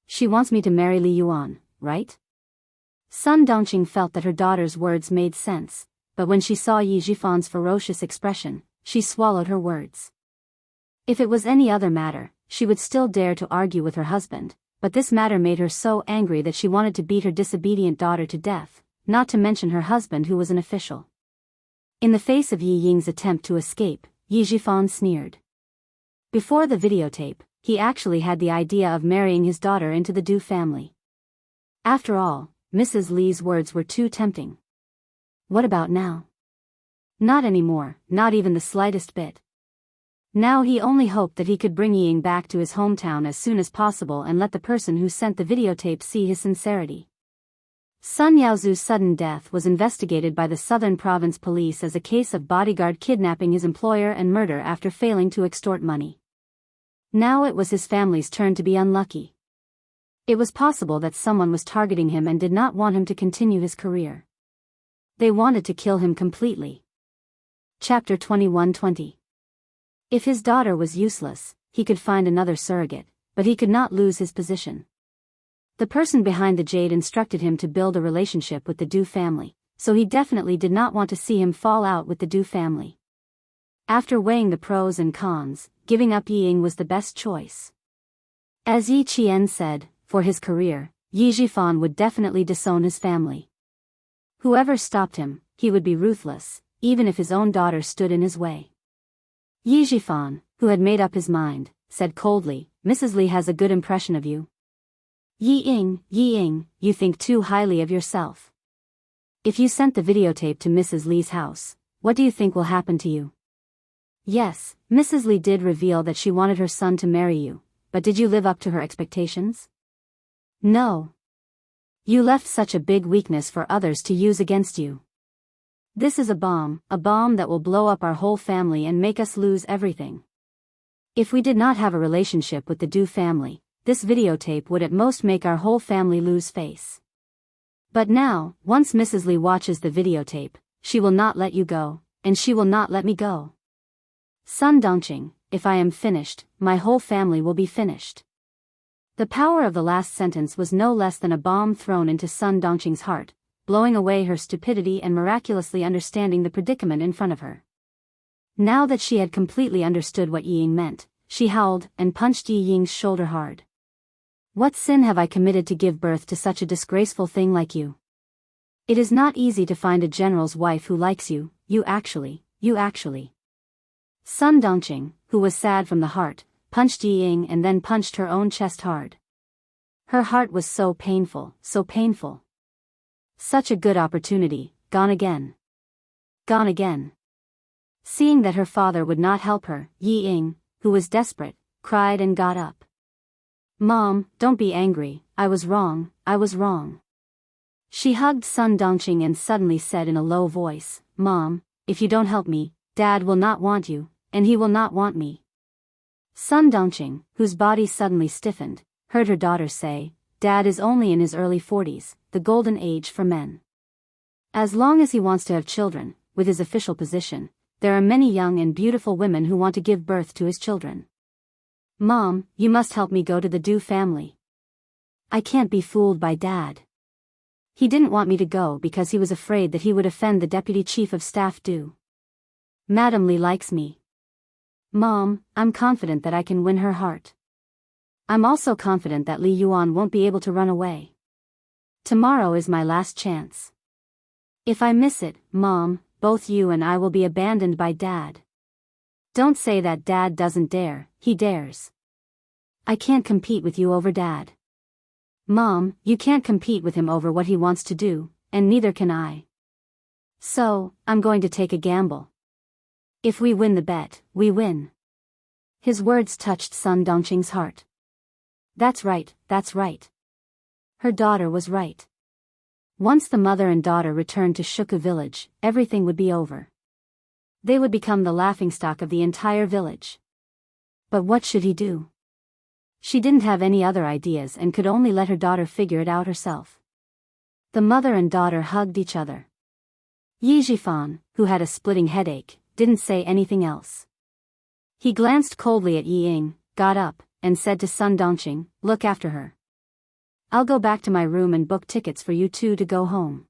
[SPEAKER 1] She wants me to marry Li Yuan, right? Sun Dongqing felt that her daughter's words made sense, but when she saw Yi Zhifan's ferocious expression, she swallowed her words. If it was any other matter, she would still dare to argue with her husband, but this matter made her so angry that she wanted to beat her disobedient daughter to death, not to mention her husband who was an official. In the face of Yi Ying's attempt to escape, Yi Zhifan sneered. Before the videotape, he actually had the idea of marrying his daughter into the Du family. After all, Mrs. Li's words were too tempting. What about now? Not anymore, not even the slightest bit. Now he only hoped that he could bring Yi Ying back to his hometown as soon as possible and let the person who sent the videotape see his sincerity. Sun Yaozu's sudden death was investigated by the Southern Province Police as a case of bodyguard kidnapping his employer and murder after failing to extort money. Now it was his family's turn to be unlucky. It was possible that someone was targeting him and did not want him to continue his career. They wanted to kill him completely. Chapter 21:20. If his daughter was useless, he could find another surrogate, but he could not lose his position. The person behind the jade instructed him to build a relationship with the Du family, so he definitely did not want to see him fall out with the Du family. After weighing the pros and cons, giving up Yi Ying was the best choice. As Yi Qian said, for his career, Yi Zhifan would definitely disown his family. Whoever stopped him, he would be ruthless, even if his own daughter stood in his way. Yi Zhifan, who had made up his mind, said coldly, "Mrs. Li has a good impression of you." Yi Ying, you think too highly of yourself. If you sent the videotape to Mrs. Li's house, what do you think will happen to you? Yes, Mrs. Li did reveal that she wanted her son to marry you, but did you live up to her expectations? No. You left such a big weakness for others to use against you. This is a bomb that will blow up our whole family and make us lose everything. If we did not have a relationship with the Du family, this videotape would at most make our whole family lose face. But now, once Mrs. Li watches the videotape, she will not let you go, and she will not let me go. Sun Dongqing, if I am finished, my whole family will be finished. The power of the last sentence was no less than a bomb thrown into Sun Dongqing's heart, blowing away her stupidity and miraculously understanding the predicament in front of her. Now that she had completely understood what Yi Ying meant, she howled and punched Yi Ying's shoulder hard. What sin have I committed to give birth to such a disgraceful thing like you? It is not easy to find a general's wife who likes you, you actually. Sun Dongqing, who was sad from the heart, punched Yi Ying and then punched her own chest hard. Her heart was so painful, so painful. Such a good opportunity, gone again. Gone again. Seeing that her father would not help her, Yi Ying, who was desperate, cried and got up. Mom, don't be angry, I was wrong. She hugged Sun Dongqing and suddenly said in a low voice, Mom, if you don't help me, Dad will not want you, and he will not want me. Sun Dongqing, whose body suddenly stiffened, heard her daughter say, Dad is only in his early 40s, the golden age for men. As long as he wants to have children, with his official position, there are many young and beautiful women who want to give birth to his children. Mom, you must help me go to the Du family. I can't be fooled by Dad. He didn't want me to go because he was afraid that he would offend the Deputy Chief of Staff Du. Madam Li likes me. Mom, I'm confident that I can win her heart. I'm also confident that Li Yuan won't be able to run away. Tomorrow is my last chance. If I miss it, Mom, both you and I will be abandoned by Dad. Don't say that Dad doesn't dare, he dares. I can't compete with you over Dad. Mom, you can't compete with him over what he wants to do, and neither can I. So, I'm going to take a gamble. If we win the bet, we win. His words touched Sun Dongqing's heart. That's right. Her daughter was right. Once the mother and daughter returned to Shuku village, everything would be over. They would become the laughingstock of the entire village. But what should he do? She didn't have any other ideas and could only let her daughter figure it out herself. The mother and daughter hugged each other. Yi Zhifan, who had a splitting headache, didn't say anything else. He glanced coldly at Yi Ying, got up, and said to Sun Dongqing, look after her. I'll go back to my room and book tickets for you two to go home.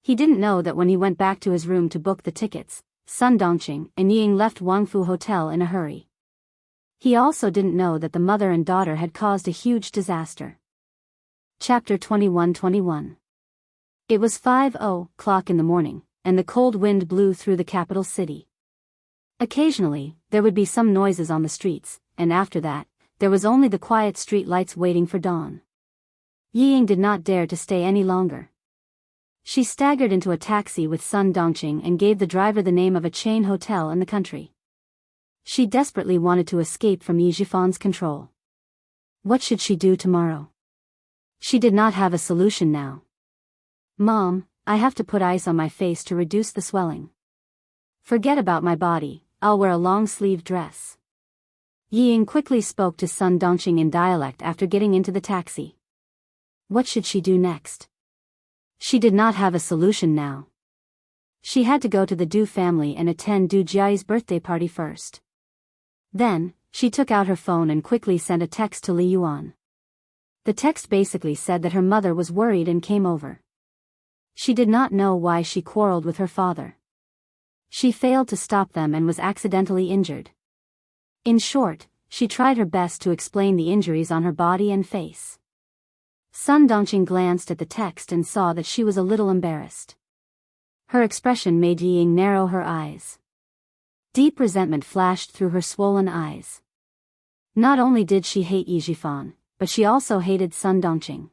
[SPEAKER 1] He didn't know that when he went back to his room to book the tickets, Sun Dongqing and Ying left Wangfu Hotel in a hurry. He also didn't know that the mother and daughter had caused a huge disaster. Chapter 21-21. It was 5:00 in the morning, and the cold wind blew through the capital city. Occasionally, there would be some noises on the streets, and after that, there was only the quiet street lights waiting for dawn. Ying did not dare to stay any longer. She staggered into a taxi with Sun Dongqing and gave the driver the name of a chain hotel in the country. She desperately wanted to escape from Yi Jifan's control. What should she do tomorrow? She did not have a solution now. Mom, I have to put ice on my face to reduce the swelling. Forget about my body, I'll wear a long-sleeved dress. Ying quickly spoke to Sun Dongqing in dialect after getting into the taxi. What should she do next? She did not have a solution now. She had to go to the Du family and attend Du Jiai's birthday party first. Then, she took out her phone and quickly sent a text to Li Yuan. The text basically said that her mother was worried and came over. She did not know why she quarreled with her father. She failed to stop them and was accidentally injured. In short, she tried her best to explain the injuries on her body and face. Sun Dongqing glanced at the text and saw that she was a little embarrassed. Her expression made Ying narrow her eyes. Deep resentment flashed through her swollen eyes. Not only did she hate Yi Jifan, but she also hated Sun Dongqing.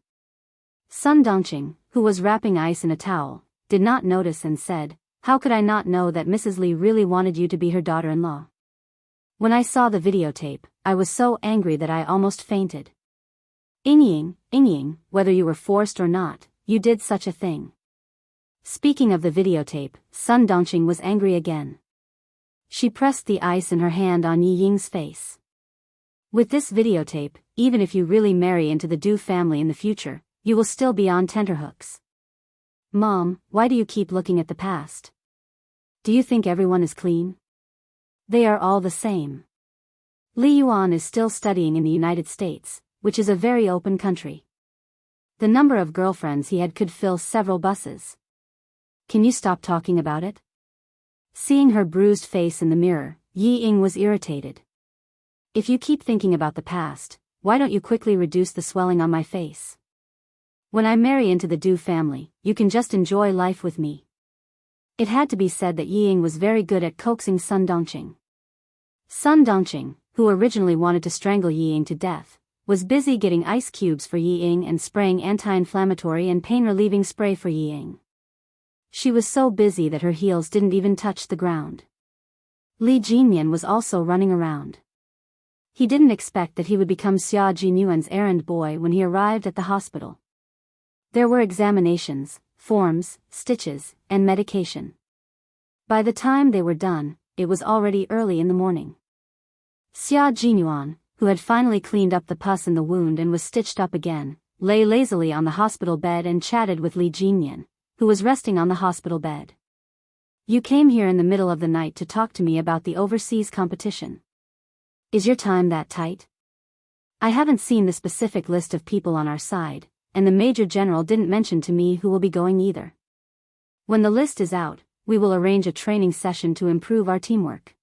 [SPEAKER 1] Sun Dongqing, who was wrapping ice in a towel, did not notice and said, "How could I not know that Mrs. Li really wanted you to be her daughter-in-law? When I saw the videotape, I was so angry that I almost fainted. Ying, whether you were forced or not, you did such a thing." Speaking of the videotape, Sun Dongqing was angry again. She pressed the ice in her hand on Yi Ying's face. With this videotape, even if you really marry into the Du family in the future, you will still be on tenterhooks. Mom, why do you keep looking at the past? Do you think everyone is clean? They are all the same. Li Yuan is still studying in the United States, which is a very open country. The number of girlfriends he had could fill several buses. Can you stop talking about it? Seeing her bruised face in the mirror, Yi Ying was irritated. If you keep thinking about the past, why don't you quickly reduce the swelling on my face? When I marry into the Du family, you can just enjoy life with me. It had to be said that Yi Ying was very good at coaxing Sun Dongqing. Sun Dongqing, who originally wanted to strangle Yi Ying to death, was busy getting ice cubes for Yi Ying and spraying anti-inflammatory and pain-relieving spray for Yi Ying. She was so busy that her heels didn't even touch the ground. Li Jinyan was also running around. He didn't expect that he would become Xia Jinyuan's errand boy when he arrived at the hospital. There were examinations, forms, stitches, and medication. By the time they were done, it was already early in the morning. Xia Jinyuan, who had finally cleaned up the pus in the wound and was stitched up again, lay lazily on the hospital bed and chatted with Li Jinyan, who was resting on the hospital bed. You came here in the middle of the night to talk to me about the overseas competition. Is your time that tight? I haven't seen the specific list of people on our side, and the Major General didn't mention to me who will be going either. When the list is out, we will arrange a training session to improve our teamwork.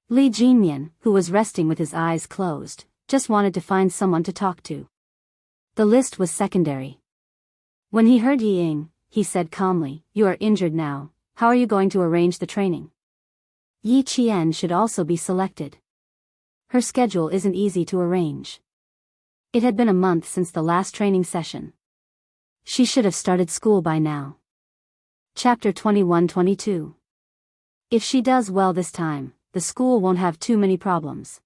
[SPEAKER 1] Li Jinyan, who was resting with his eyes closed, just wanted to find someone to talk to. The list was secondary. When he heard Yi Ying, he said calmly, "You are injured now, how are you going to arrange the training?" Yi Qian should also be selected. Her schedule isn't easy to arrange. It had been a month since the last training session. She should have started school by now. Chapter 21-22. If she does well this time, the school won't have too many problems.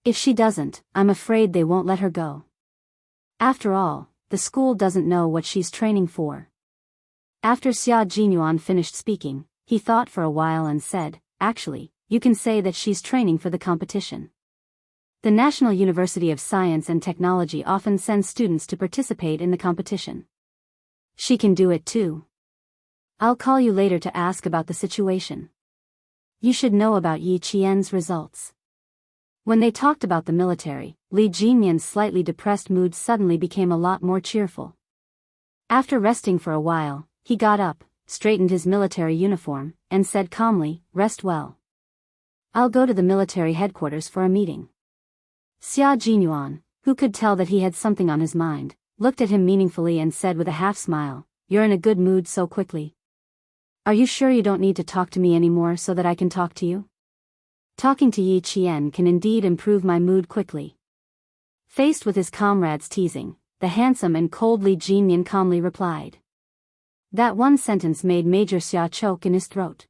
[SPEAKER 1] If she doesn't, I'm afraid they won't let her go. After all, the school doesn't know what she's training for. After Xia Jinyuan finished speaking, he thought for a while and said, "Actually, you can say that she's training for the competition. The National University of Science and Technology often sends students to participate in the competition. She can do it too. I'll call you later to ask about the situation. You should know about Yi Qian's results." When they talked about the military, Li Jinyan's slightly depressed mood suddenly became a lot more cheerful. After resting for a while, he got up, straightened his military uniform, and said calmly, "Rest well. I'll go to the military headquarters for a meeting." Xia Jinyuan, who could tell that he had something on his mind, looked at him meaningfully and said with a half-smile, "You're in a good mood so quickly. Are you sure you don't need to talk to me anymore so that I can talk to you? Talking to Yi Qian can indeed improve my mood quickly." Faced with his comrade's teasing, the handsome and cold Li Jinyan calmly replied. That one sentence made Major Xia choke in his throat.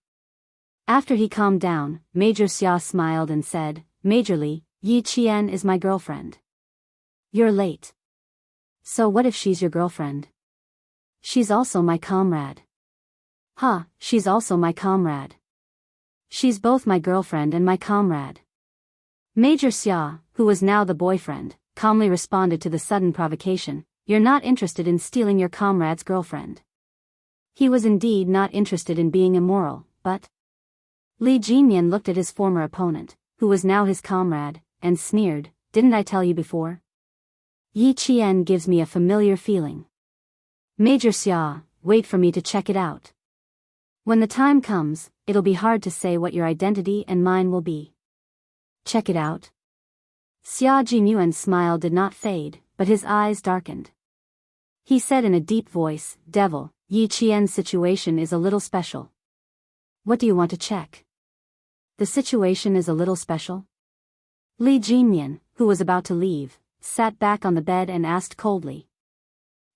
[SPEAKER 1] After he calmed down, Major Xia smiled and said, "Major Li, Yi Qian is my girlfriend." "You're late." "So what if she's your girlfriend?" "She's also my comrade." "Ha, she's also my comrade." "She's both my girlfriend and my comrade." Major Xia, who was now the boyfriend, calmly responded to the sudden provocation, "You're not interested in stealing your comrade's girlfriend." He was indeed not interested in being immoral, but... Li Jinyan looked at his former opponent, who was now his comrade, and sneered, "Didn't I tell you before? Yi Qian gives me a familiar feeling. Major Xia, wait for me to check it out. When the time comes, it'll be hard to say what your identity and mine will be." "Check it out?" Xia Jinyuan's smile did not fade, but his eyes darkened. He said in a deep voice, "Devil, Yi Qian's situation is a little special." "What do you want to check?" "The situation is a little special?" Li Jinyan, who was about to leave, sat back on the bed and asked coldly.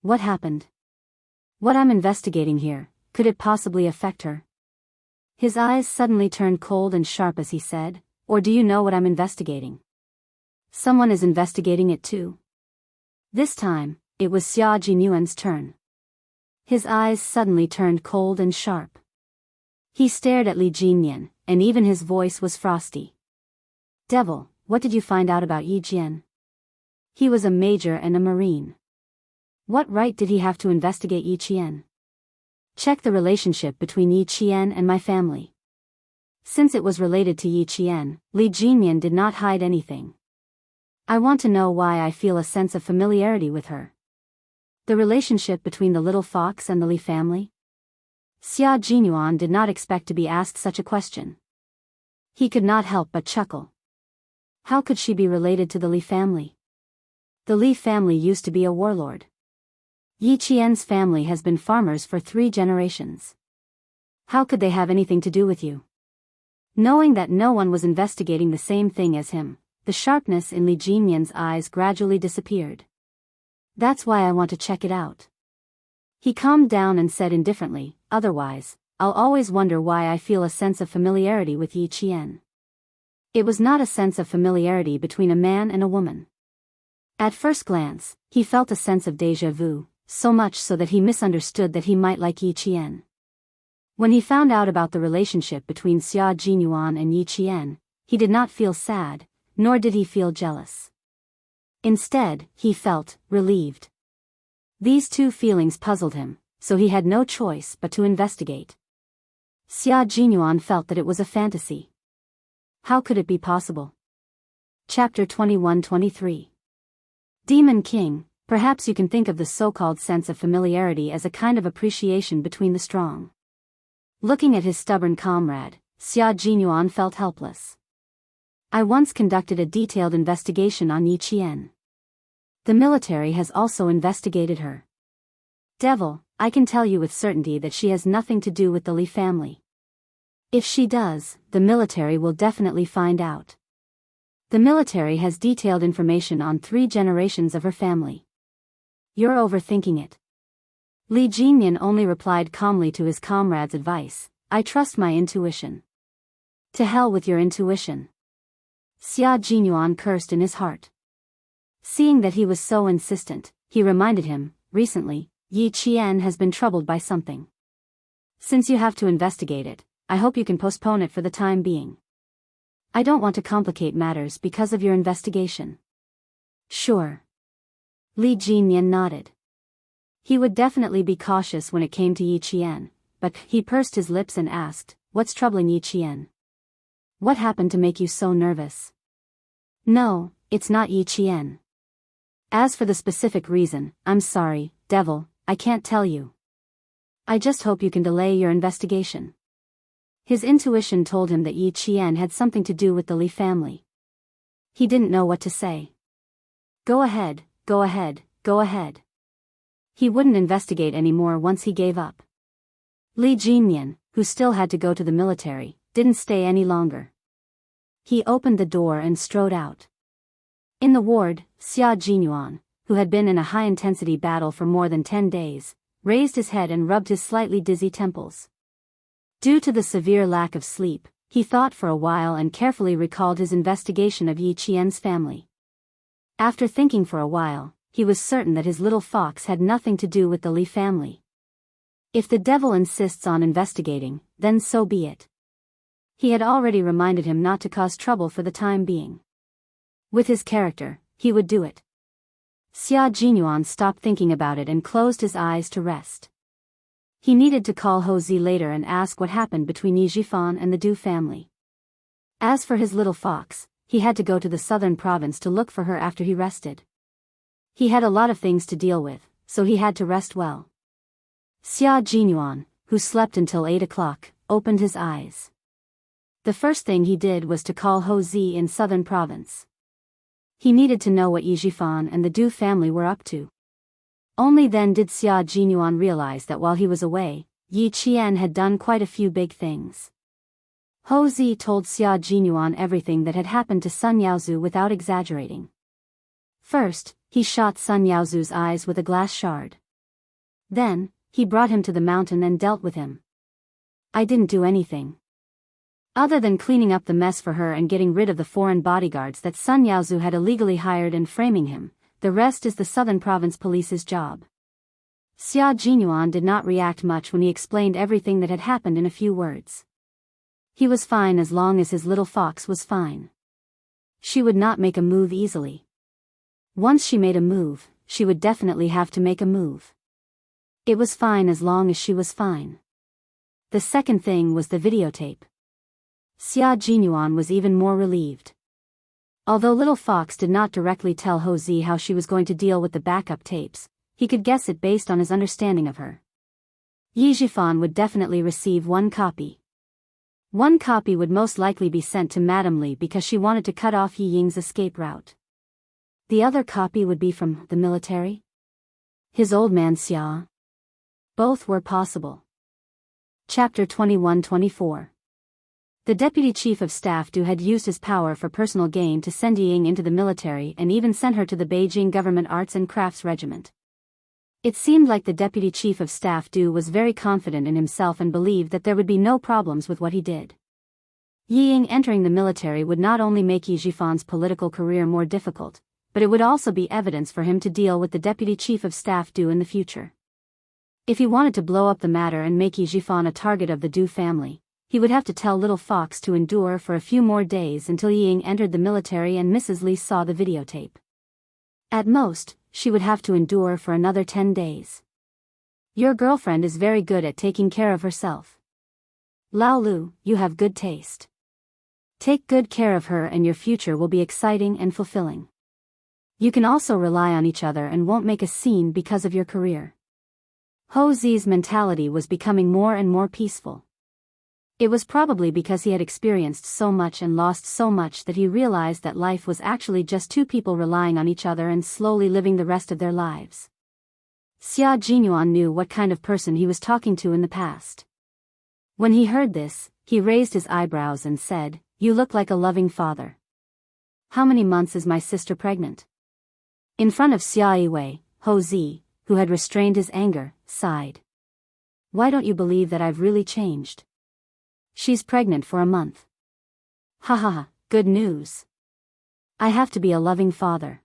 [SPEAKER 1] "What happened? What I'm investigating here, could it possibly affect her?" His eyes suddenly turned cold and sharp as he said, "Or do you know what I'm investigating?" "Someone is investigating it too." This time, it was Xia Jinyuan's turn. His eyes suddenly turned cold and sharp. He stared at Li Jinyan, and even his voice was frosty. "Devil, what did you find out about Yi Jian? He was a major and a marine. What right did he have to investigate Yi Qian? Check the relationship between Yi Qian and my family." Since it was related to Yi Qian, Li Jinyan did not hide anything. "I want to know why I feel a sense of familiarity with her. The relationship between the little fox and the Li family?" Xia Jinyuan did not expect to be asked such a question. He could not help but chuckle. How could she be related to the Li family? The Li family used to be a warlord. Yi Qian's family has been farmers for 3 generations. How could they have anything to do with you? Knowing that no one was investigating the same thing as him, the sharpness in Li Jinyan's eyes gradually disappeared. "That's why I want to check it out." He calmed down and said indifferently, "Otherwise, I'll always wonder why I feel a sense of familiarity with Yi Qian." It was not a sense of familiarity between a man and a woman. At first glance, he felt a sense of déjà vu, so much so that he misunderstood that he might like Yi Qian. When he found out about the relationship between Xia Jinyuan and Yi Qian, he did not feel sad, nor did he feel jealous. Instead, he felt relieved. These two feelings puzzled him, so he had no choice but to investigate. Xia Jinyuan felt that it was a fantasy. How could it be possible? Chapter 21-23. Demon King, perhaps you can think of the so-called sense of familiarity as a kind of appreciation between the strong. Looking at his stubborn comrade, Xia Jinyuan felt helpless. "I once conducted a detailed investigation on Yi Qian. The military has also investigated her. Devil, I can tell you with certainty that she has nothing to do with the Li family. If she does, the military will definitely find out. The military has detailed information on 3 generations of her family." "You're overthinking it." Li Jinyan only replied calmly to his comrade's advice, "I trust my intuition." "To hell with your intuition." Xia Jinyuan cursed in his heart. Seeing that he was so insistent, he reminded him, "Recently, Yi Qian has been troubled by something. Since you have to investigate it, I hope you can postpone it for the time being. I don't want to complicate matters because of your investigation." "Sure." Li Jinyan nodded. He would definitely be cautious when it came to Yi Qian, but he pursed his lips and asked, "What's troubling Yi Qian? What happened to make you so nervous?" "No, it's not Yi Qian. As for the specific reason, I'm sorry, Devil, I can't tell you." I just hope you can delay your investigation. His intuition told him that Yi Qian had something to do with the Li family. He didn't know what to say. Go ahead, go ahead, go ahead. He wouldn't investigate anymore once he gave up. Li Jinmian, who still had to go to the military, didn't stay any longer. He opened the door and strode out. In the ward, Xia Jinyuan, who had been in a high-intensity battle for more than 10 days, raised his head and rubbed his slightly dizzy temples. Due to the severe lack of sleep, he thought for a while and carefully recalled his investigation of Yi Qian's family. After thinking for a while, he was certain that his little fox had nothing to do with the Li family. If the devil insists on investigating, then so be it. He had already reminded him not to cause trouble for the time being. With his character, he would do it. Xia Jinyuan stopped thinking about it and closed his eyes to rest. He needed to call Ho Zi later and ask what happened between Yi Jifan and the Du family. As for his little fox, he had to go to the southern province to look for her after he rested. He had a lot of things to deal with, so he had to rest well. Xia Jinyuan, who slept until 8 o'clock, opened his eyes. The first thing he did was to call Ho Zi in southern province. He needed to know what Yi Jifan and the Du family were up to. Only then did Xia Jinyuan realize that while he was away, Yi Qian had done quite a few big things. Ho Zi told Xia Jinyuan everything that had happened to Sun Yaozu without exaggerating. First, he shot Sun Yaozu's eyes with a glass shard. Then, he brought him to the mountain and dealt with him. I didn't do anything. Other than cleaning up the mess for her and getting rid of the foreign bodyguards that Sun Yaozu had illegally hired and framing him, the rest is the Southern Province Police's job. Xia Jinyuan did not react much when he explained everything that had happened in a few words. He was fine as long as his little fox was fine. She would not make a move easily. Once she made a move, she would definitely have to make a move. It was fine as long as she was fine. The second thing was the videotape. Xia Jinyuan was even more relieved. Although Little Fox did not directly tell Ho Zi how she was going to deal with the backup tapes, he could guess it based on his understanding of her. Yi Jifan would definitely receive one copy. One copy would most likely be sent to Madame Li because she wanted to cut off Yi Ying's escape route. The other copy would be from the military? His old man Xia? Both were possible. Chapter 21-24. The Deputy Chief of Staff Du had used his power for personal gain to send Yi Ying into the military and even sent her to the Beijing Government Arts and Crafts Regiment. It seemed like the Deputy Chief of Staff Du was very confident in himself and believed that there would be no problems with what he did. Yi Ying entering the military would not only make Yi Jifan's political career more difficult, but it would also be evidence for him to deal with the Deputy Chief of Staff Du in the future. If he wanted to blow up the matter and make Yi Jifan a target of the Du family, he would have to tell Little Fox to endure for a few more days until Yi Ying entered the military and Mrs. Li saw the videotape. At most, she would have to endure for another 10 days. Your girlfriend is very good at taking care of herself. Lao Lu, you have good taste. Take good care of her and your future will be exciting and fulfilling. You can also rely on each other and won't make a scene because of your career. Ho Zi's mentality was becoming more and more peaceful. It was probably because he had experienced so much and lost so much that he realized that life was actually just two people relying on each other and slowly living the rest of their lives. Xia Jinyuan knew what kind of person he was talking to in the past. When he heard this, he raised his eyebrows and said, "You look like a loving father. How many months is my sister pregnant?" In front of Xia Yiwei, Ho Zi, who had restrained his anger, sighed. "Why don't you believe that I've really changed? She's pregnant for a month." Ha ha ha, good news. I have to be a loving father.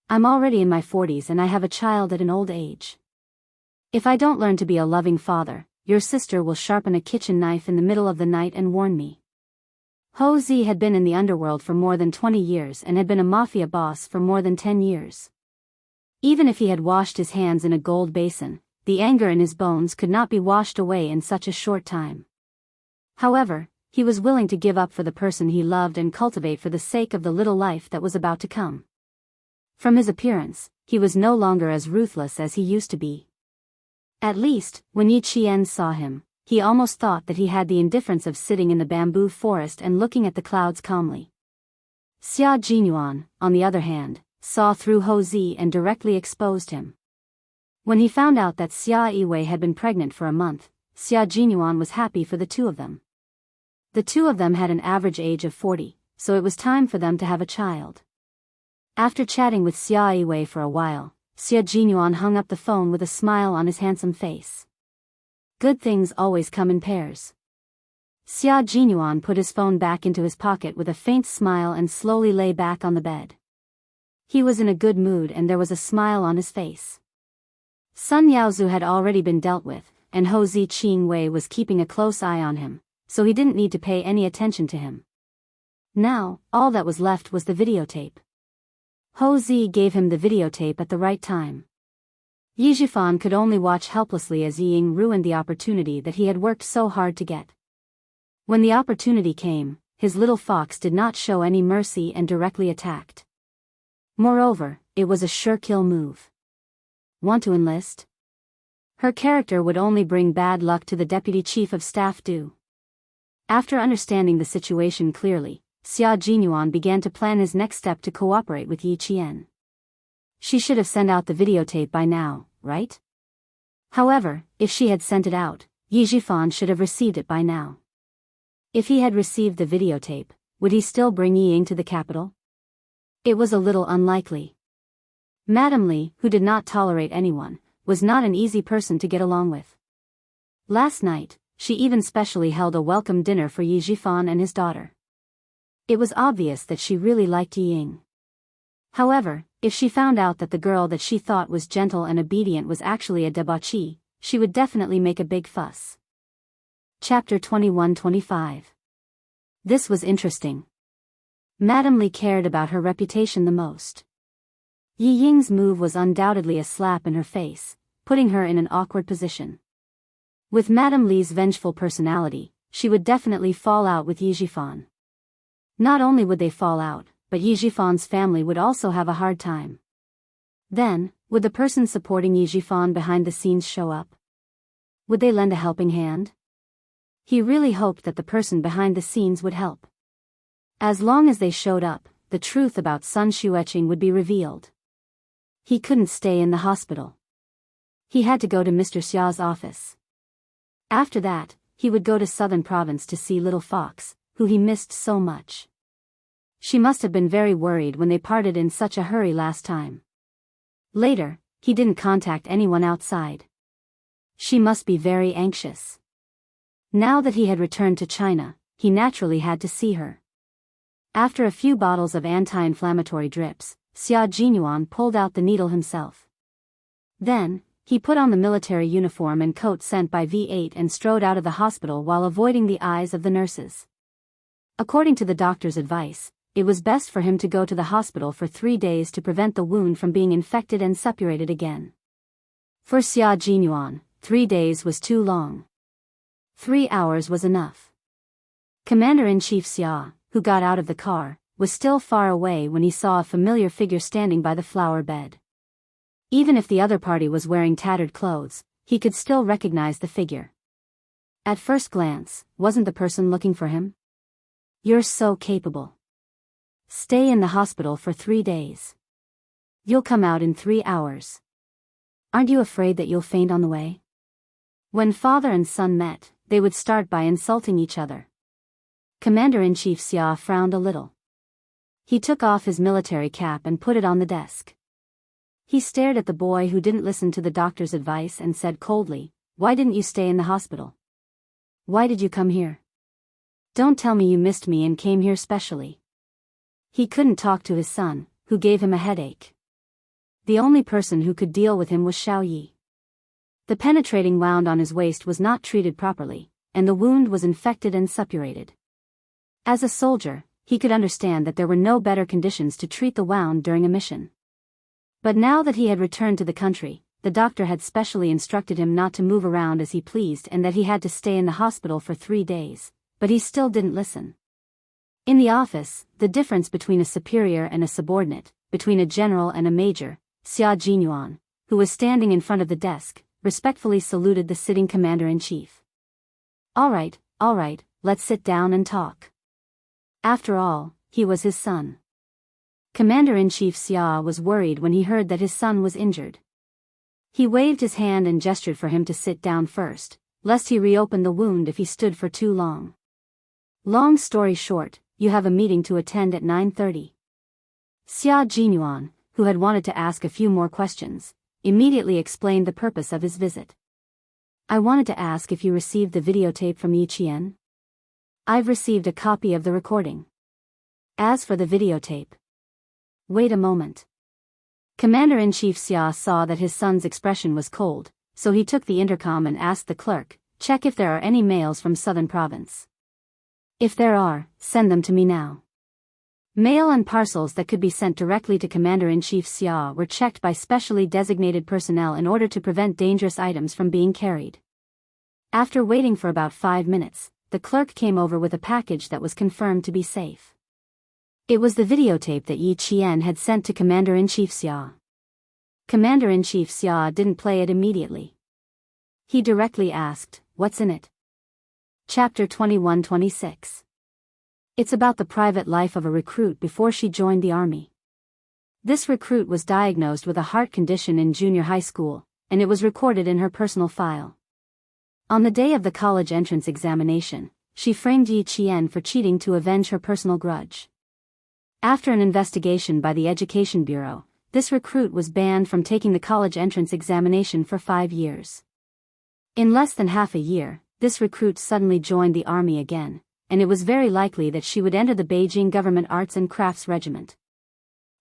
[SPEAKER 1] I'm already in my 40s and I have a child at an old age. If I don't learn to be a loving father, your sister will sharpen a kitchen knife in the middle of the night and warn me. Ho Zi had been in the underworld for more than 20 years and had been a mafia boss for more than 10 years. Even if he had washed his hands in a gold basin, the anger in his bones could not be washed away in such a short time. However, he was willing to give up for the person he loved and cultivate for the sake of the little life that was about to come. From his appearance, he was no longer as ruthless as he used to be. At least, when Yi Qian saw him, he almost thought that he had the indifference of sitting in the bamboo forest and looking at the clouds calmly. Xia Jinyuan, on the other hand, saw through Ho Zi and directly exposed him. When he found out that Xia Yiwei had been pregnant for a month, Xia Jinyuan was happy for the two of them. The two of them had an average age of 40, so it was time for them to have a child. After chatting with Xia Yiwei for a while, Xia Jinyuan hung up the phone with a smile on his handsome face. Good things always come in pairs. Xia Jinyuan put his phone back into his pocket with a faint smile and slowly lay back on the bed. He was in a good mood and there was a smile on his face. Sun Yaozu had already been dealt with, and Ho Zi Qingwei was keeping a close eye on him, so he didn't need to pay any attention to him. Now, all that was left was the videotape. Ho Zi gave him the videotape at the right time. Yi Zhifan could only watch helplessly as Yi Ying ruined the opportunity that he had worked so hard to get. When the opportunity came, his little fox did not show any mercy and directly attacked. Moreover, it was a sure kill move. Want to enlist? Her character would only bring bad luck to the deputy chief of staff Du. After understanding the situation clearly, Xia Jinyuan began to plan his next step to cooperate with Yi Qian. She should have sent out the videotape by now, right? However, if she had sent it out, Yi Zhifan should have received it by now. If he had received the videotape, would he still bring Yi Ying to the capital? It was a little unlikely. Madame Li, who did not tolerate anyone, was not an easy person to get along with. Last night, she even specially held a welcome dinner for Yi Zhifan and his daughter. It was obvious that she really liked Yi Ying. However, if she found out that the girl that she thought was gentle and obedient was actually a debauchee, she would definitely make a big fuss. Chapter 21-25. This was interesting. Madame Li cared about her reputation the most. Yi Ying's move was undoubtedly a slap in her face, putting her in an awkward position. With Madame Li's vengeful personality, she would definitely fall out with Yi Zhifan. Not only would they fall out, but Yi Zhifan's family would also have a hard time. Then, would the person supporting Yi Zhifan behind the scenes show up? Would they lend a helping hand? He really hoped that the person behind the scenes would help. As long as they showed up, the truth about Sun Xueqing would be revealed. He couldn't stay in the hospital. He had to go to Mr. Xia's office. After that, he would go to Southern Province to see Little Fox, who he missed so much. She must have been very worried when they parted in such a hurry last time. Later, he didn't contact anyone outside. She must be very anxious. Now that he had returned to China, he naturally had to see her. After a few bottles of anti-inflammatory drips, Xia Jinyuan pulled out the needle himself. Then, he put on the military uniform and coat sent by V8 and strode out of the hospital while avoiding the eyes of the nurses. According to the doctor's advice, it was best for him to go to the hospital for 3 days to prevent the wound from being infected and suppurated again. For Xia Jinyuan, 3 days was too long. 3 hours was enough. Commander-in-Chief Xia, who got out of the car, was still far away when he saw a familiar figure standing by the flower bed. Even if the other party was wearing tattered clothes, he could still recognize the figure. At first glance, wasn't the person looking for him? You're so capable. Stay in the hospital for 3 days. You'll come out in 3 hours. Aren't you afraid that you'll faint on the way? When father and son met, they would start by insulting each other. Commander-in-Chief Xia frowned a little. He took off his military cap and put it on the desk. He stared at the boy who didn't listen to the doctor's advice and said coldly, "Why didn't you stay in the hospital? Why did you come here? Don't tell me you missed me and came here specially." He couldn't talk to his son, who gave him a headache. The only person who could deal with him was Xiao Yi. The penetrating wound on his waist was not treated properly, and the wound was infected and suppurated. As a soldier, he could understand that there were no better conditions to treat the wound during a mission. But now that he had returned to the country, the doctor had specially instructed him not to move around as he pleased and that he had to stay in the hospital for 3 days, but he still didn't listen. In the office, the difference between a superior and a subordinate, between a general and a major, Xia Jinyuan, who was standing in front of the desk, respectfully saluted the sitting commander-in-chief. All right, let's sit down and talk. After all, he was his son. Commander-in-Chief Xia was worried when he heard that his son was injured. He waved his hand and gestured for him to sit down first, lest he reopen the wound if he stood for too long. Long story short, you have a meeting to attend at 9:30. Xia Jinyuan, who had wanted to ask a few more questions, immediately explained the purpose of his visit. I wanted to ask if you received the videotape from Yi Qian. I've received a copy of the recording. As for the videotape. Wait a moment. Commander-in-Chief Xia saw that his son's expression was cold, so he took the intercom and asked the clerk, check if there are any mails from Southern Province. If there are, send them to me now. Mail and parcels that could be sent directly to Commander-in-Chief Xia were checked by specially designated personnel in order to prevent dangerous items from being carried. After waiting for about 5 minutes, the clerk came over with a package that was confirmed to be safe. It was the videotape that Yi Qian had sent to Commander-in-Chief Xia. Commander-in-Chief Xia didn't play it immediately. He directly asked, what's in it? Chapter 21-26. It's about the private life of a recruit before she joined the army. This recruit was diagnosed with a heart condition in junior high school, and it was recorded in her personal file. On the day of the college entrance examination, she framed Yi Qian for cheating to avenge her personal grudge. After an investigation by the Education Bureau, this recruit was banned from taking the college entrance examination for 5 years. In less than half a year, this recruit suddenly joined the army again, and it was very likely that she would enter the Beijing Government Arts and Crafts Regiment.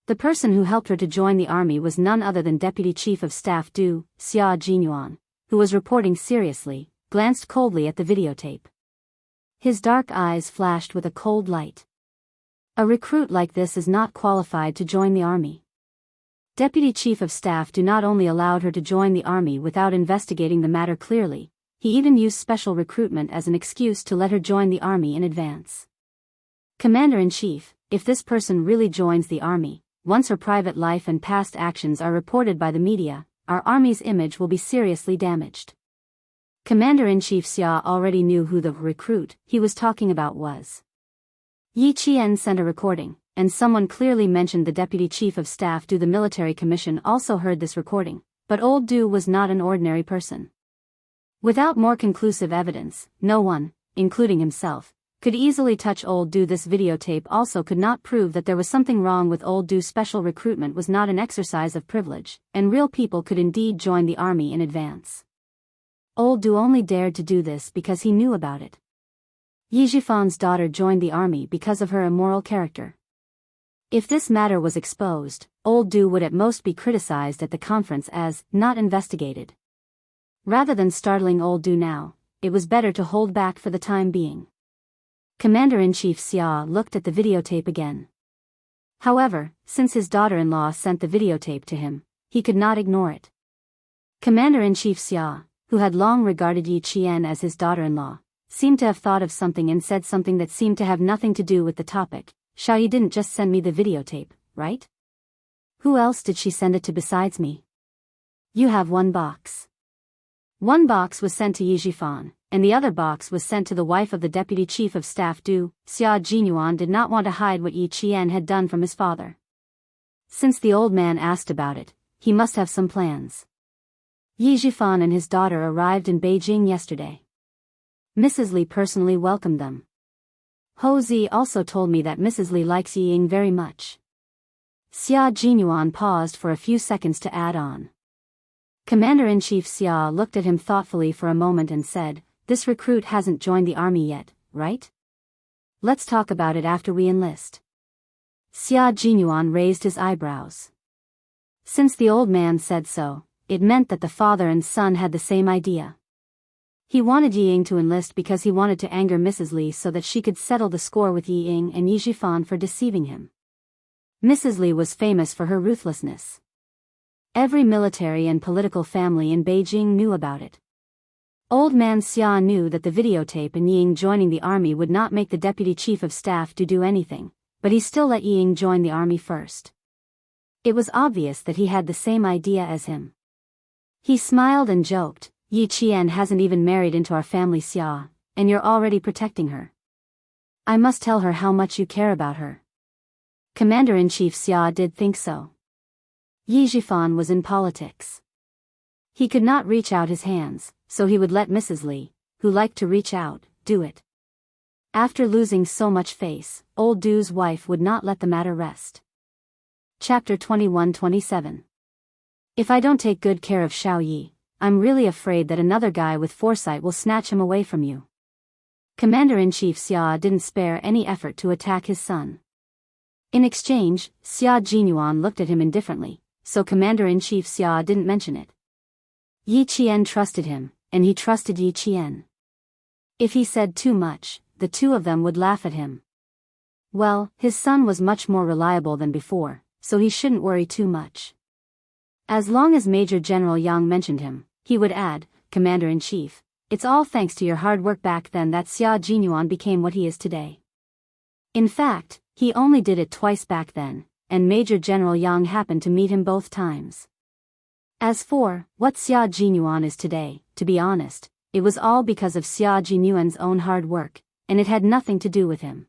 [SPEAKER 1] The person who helped her to join the army was none other than Deputy Chief of Staff Du, Xia Jinyuan, who was reporting seriously, glanced coldly at the videotape. His dark eyes flashed with a cold light. A recruit like this is not qualified to join the army. Deputy Chief of Staff Du not only allowed her to join the army without investigating the matter clearly, he even used special recruitment as an excuse to let her join the army in advance. Commander-in-Chief, if this person really joins the army, once her private life and past actions are reported by the media, our army's image will be seriously damaged. Commander-in-Chief Xia already knew who the recruit he was talking about was. Yi Qian sent a recording, and someone clearly mentioned the Deputy Chief of Staff Du. The military commission also heard this recording, but old Du was not an ordinary person. Without more conclusive evidence, no one, including himself, could easily touch old Du. This videotape also could not prove that there was something wrong with old Du. Special recruitment was not an exercise of privilege, and real people could indeed join the army in advance. Old Du only dared to do this because he knew about it. Yi Jifan's daughter joined the army because of her immoral character. If this matter was exposed, old Du would at most be criticized at the conference as not investigated. Rather than startling old Du now, it was better to hold back for the time being. Commander-in-Chief Xia looked at the videotape again. However, since his daughter-in-law sent the videotape to him, he could not ignore it. Commander-in-Chief Xia, who had long regarded Yi Qian as his daughter-in-law, seemed to have thought of something and said something that seemed to have nothing to do with the topic. Xiaoyi didn't just send me the videotape, right? Who else did she send it to besides me? You have one box. One box was sent to Yi Jifan, and the other box was sent to the wife of the Deputy Chief of Staff Du. Xia Jinyuan did not want to hide what Yi Qian had done from his father. Since the old man asked about it, he must have some plans. Yi Jifan and his daughter arrived in Beijing yesterday. Mrs. Li personally welcomed them. Ho Zi also told me that Mrs. Li likes Yi Ying very much. Xia Jinyuan paused for a few seconds to add on. Commander-in-Chief Xia looked at him thoughtfully for a moment and said, this recruit hasn't joined the army yet, right? Let's talk about it after we enlist. Xia Jinyuan raised his eyebrows. Since the old man said so, it meant that the father and son had the same idea. He wanted Yi Ying to enlist because he wanted to anger Mrs. Li so that she could settle the score with Yi Ying and Yi Jifan for deceiving him. Mrs. Li was famous for her ruthlessness. Every military and political family in Beijing knew about it. Old man Xia knew that the videotape and Yi Ying joining the army would not make the Deputy Chief of Staff do anything, but he still let Yi Ying join the army first. It was obvious that he had the same idea as him. He smiled and joked, Yi Qian hasn't even married into our family Xia, and you're already protecting her. I must tell her how much you care about her. Commander-in-Chief Xia did think so. Yi Zhifan was in politics. He could not reach out his hands, so he would let Mrs. Li, who liked to reach out, do it. After losing so much face, old Du's wife would not let the matter rest. Chapter 21-27. If I don't take good care of Xiao Yi, I'm really afraid that another guy with foresight will snatch him away from you. Commander-in-Chief Xia didn't spare any effort to attack his son. In exchange, Xia Jinyuan looked at him indifferently, so Commander-in-Chief Xia didn't mention it. Yi Qian trusted him, and he trusted Yi Qian. If he said too much, the two of them would laugh at him. Well, his son was much more reliable than before, so he shouldn't worry too much. As long as Major General Yang mentioned him, he would add, Commander-in-Chief, it's all thanks to your hard work back then that Xia Jinyuan became what he is today. In fact, he only did it twice back then, and Major General Yang happened to meet him both times. As for what Xia Jinyuan is today, to be honest, it was all because of Xia Jinyuan's own hard work, and it had nothing to do with him.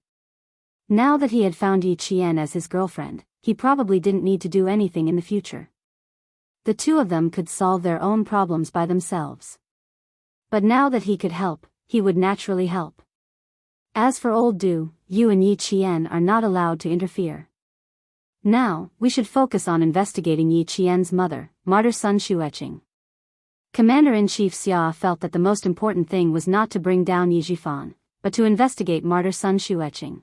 [SPEAKER 1] Now that he had found Yi Qian as his girlfriend, he probably didn't need to do anything in the future. The two of them could solve their own problems by themselves. But now that he could help, he would naturally help. As for old Du, you and Yi Qian are not allowed to interfere. Now, we should focus on investigating Yi Qian's mother, martyr Sun Xueqing. Commander-in-Chief Xia felt that the most important thing was not to bring down Yi Zhifan, but to investigate martyr Sun Xueqing.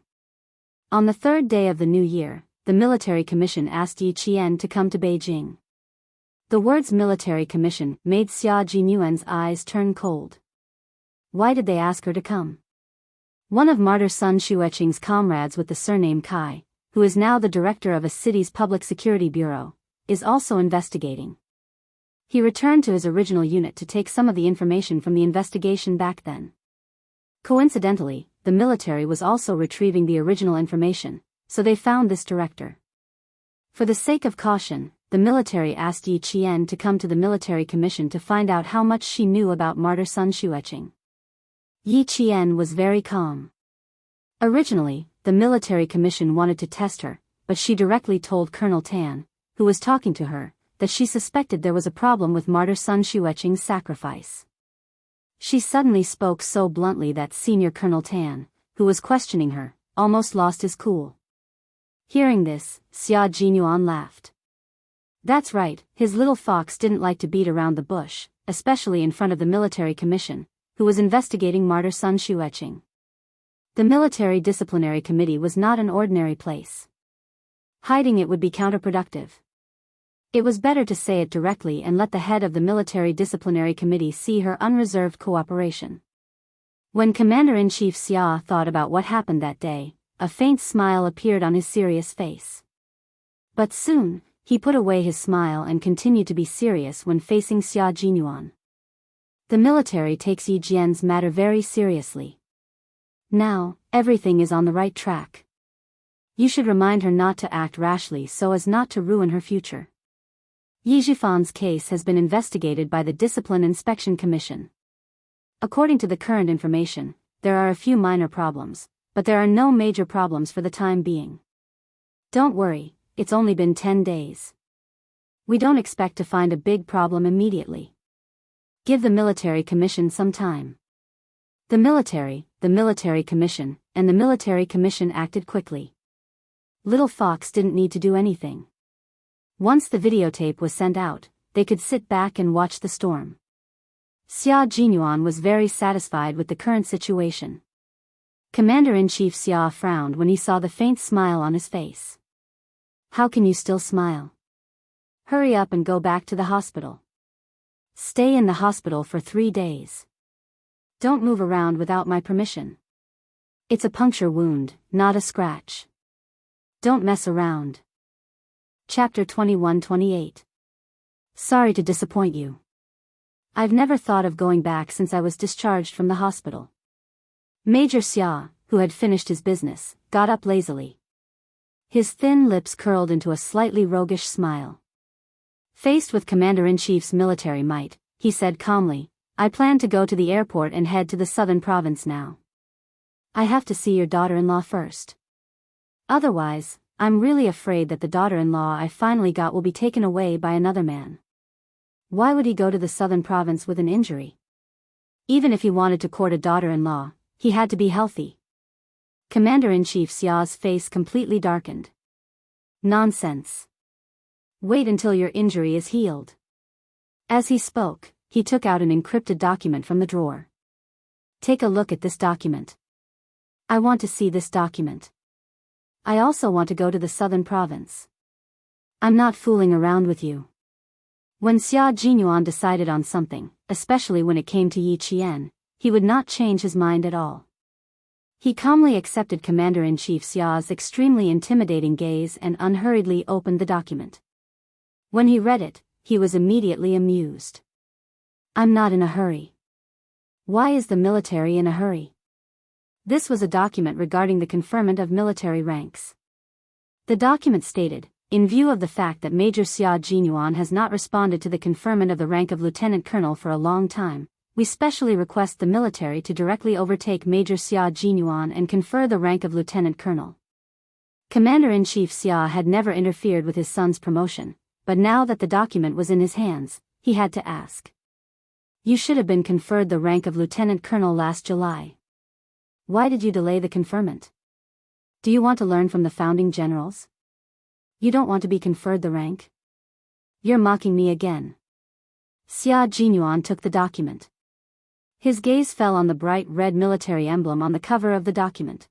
[SPEAKER 1] On the third day of the new year, the military commission asked Yi Qian to come to Beijing. The words military commission made Xia Jinyuan's eyes turn cold. Why did they ask her to come? One of martyr Sun Xueqing's comrades with the surname Kai, who is now the director of a city's public security bureau, is also investigating. He returned to his original unit to take some of the information from the investigation back then. Coincidentally, the military was also retrieving the original information, so they found this director. For the sake of caution, the military asked Yi Qian to come to the military commission to find out how much she knew about martyr Sun Xueqing. Yi Qian was very calm. Originally, the military commission wanted to test her, but she directly told Colonel Tan, who was talking to her, that she suspected there was a problem with martyr Sun Xueqing's sacrifice. She suddenly spoke so bluntly that Senior Colonel Tan, who was questioning her, almost lost his cool. Hearing this, Xia Jinyuan laughed. That's right, his little fox didn't like to beat around the bush, especially in front of the military commission, who was investigating martyr Sun Xueqing. The military disciplinary committee was not an ordinary place. Hiding it would be counterproductive. It was better to say it directly and let the head of the military disciplinary committee see her unreserved cooperation. When Commander-in-Chief Xia thought about what happened that day, a faint smile appeared on his serious face. But soon, he put away his smile and continued to be serious when facing Xia Jinyuan. The military takes Yi Jian's matter very seriously. Now, everything is on the right track. You should remind her not to act rashly so as not to ruin her future. Yi Zhifan's case has been investigated by the Discipline Inspection Commission. According to the current information, there are a few minor problems, but there are no major problems for the time being. Don't worry, it's only been 10 days. We don't expect to find a big problem immediately. Give the military commission some time. The military commission, and the military commission acted quickly. Little Fox didn't need to do anything. Once the videotape was sent out, they could sit back and watch the storm. Xia Jinyuan was very satisfied with the current situation. Commander-in-Chief Xia frowned when he saw the faint smile on his face. How can you still smile? Hurry up and go back to the hospital. Stay in the hospital for 3 days. Don't move around without my permission. It's a puncture wound, not a scratch. Don't mess around. Chapter 21-28. Sorry to disappoint you. I've never thought of going back since I was discharged from the hospital. Major Xia, who had finished his business, got up lazily. His thin lips curled into a slightly roguish smile. Faced with Commander-in-Chief's military might, he said calmly, "I plan to go to the airport and head to the southern province now. I have to see your daughter-in-law first. Otherwise, I'm really afraid that the daughter-in-law I finally got will be taken away by another man." Why would he go to the southern province with an injury? Even if he wanted to court a daughter-in-law, he had to be healthy. Commander-in-Chief Xia's face completely darkened. Nonsense. Wait until your injury is healed. As he spoke, he took out an encrypted document from the drawer. Take a look at this document. I want to see this document. I also want to go to the southern province. I'm not fooling around with you. When Xia Jinyuan decided on something, especially when it came to Yi Qian, he would not change his mind at all. He calmly accepted Commander-in-Chief Xia's extremely intimidating gaze and unhurriedly opened the document. When he read it, he was immediately amused. I'm not in a hurry. Why is the military in a hurry? This was a document regarding the conferment of military ranks. The document stated, in view of the fact that Major Xia Jinyuan has not responded to the conferment of the rank of Lieutenant Colonel for a long time, we specially request the military to directly overtake Major Xia Jinyuan and confer the rank of Lieutenant Colonel. Commander-in-Chief Xia had never interfered with his son's promotion, but now that the document was in his hands, he had to ask. You should have been conferred the rank of Lieutenant Colonel last July. Why did you delay the conferment? Do you want to learn from the founding generals? You don't want to be conferred the rank? You're mocking me again. Xia Jinyuan took the document. His gaze fell on the bright red military emblem on the cover of the document.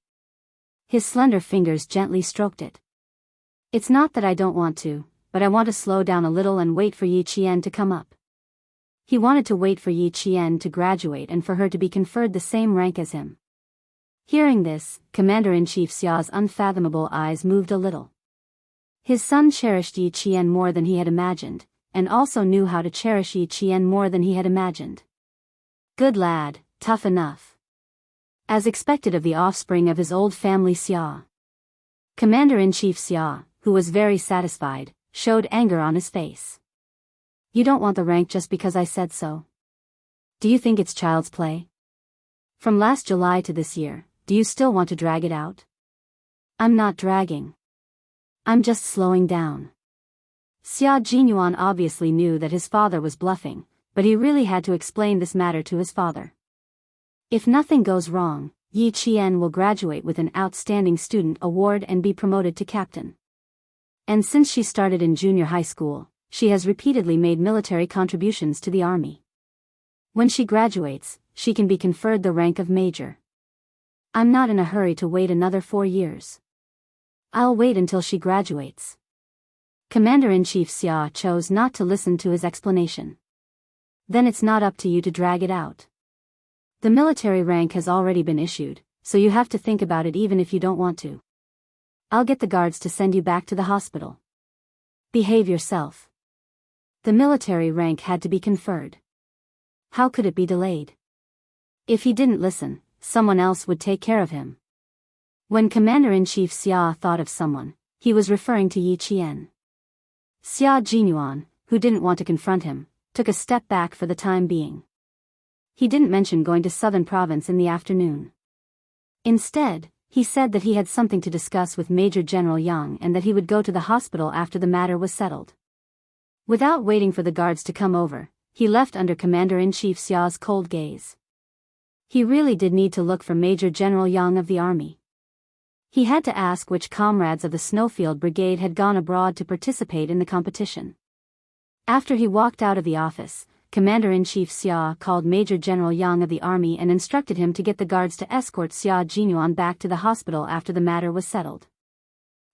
[SPEAKER 1] His slender fingers gently stroked it. It's not that I don't want to, but I want to slow down a little and wait for Yi Qian to come up. He wanted to wait for Yi Qian to graduate and for her to be conferred the same rank as him. Hearing this, Commander-in-Chief Xia's unfathomable eyes moved a little. His son cherished Yi Qian more than he had imagined, and also knew how to cherish Yi Qian more than he had imagined. Good lad, tough enough. As expected of the offspring of his old family Xia. Commander-in-Chief Xia, who was very satisfied, showed anger on his face. You don't want the rank just because I said so? Do you think it's child's play? From last July to this year, do you still want to drag it out? I'm not dragging. I'm just slowing down. Xia Jinyuan obviously knew that his father was bluffing, but he really had to explain this matter to his father. If nothing goes wrong, Yi Qian will graduate with an outstanding student award and be promoted to captain. And since she started in junior high school, she has repeatedly made military contributions to the army. When she graduates, she can be conferred the rank of major. I'm not in a hurry to wait another 4 years. I'll wait until she graduates. Commander-in-Chief Xia chose not to listen to his explanation. Then it's not up to you to drag it out. The military rank has already been issued, so you have to think about it even if you don't want to. I'll get the guards to send you back to the hospital. Behave yourself. The military rank had to be conferred. How could it be delayed? If he didn't listen, someone else would take care of him. When Commander-in-Chief Xia thought of someone, he was referring to Yi Qian. Xia Jinyuan, who didn't want to confront him, took a step back for the time being. He didn't mention going to Southern Province in the afternoon. Instead, he said that he had something to discuss with Major General Yang and that he would go to the hospital after the matter was settled. Without waiting for the guards to come over, he left under Commander-in-Chief Xia's cold gaze. He really did need to look for Major General Yang of the army. He had to ask which comrades of the Snowfield Brigade had gone abroad to participate in the competition. After he walked out of the office, Commander-in-Chief Xia called Major General Yang of the army and instructed him to get the guards to escort Xia Jinyuan back to the hospital after the matter was settled.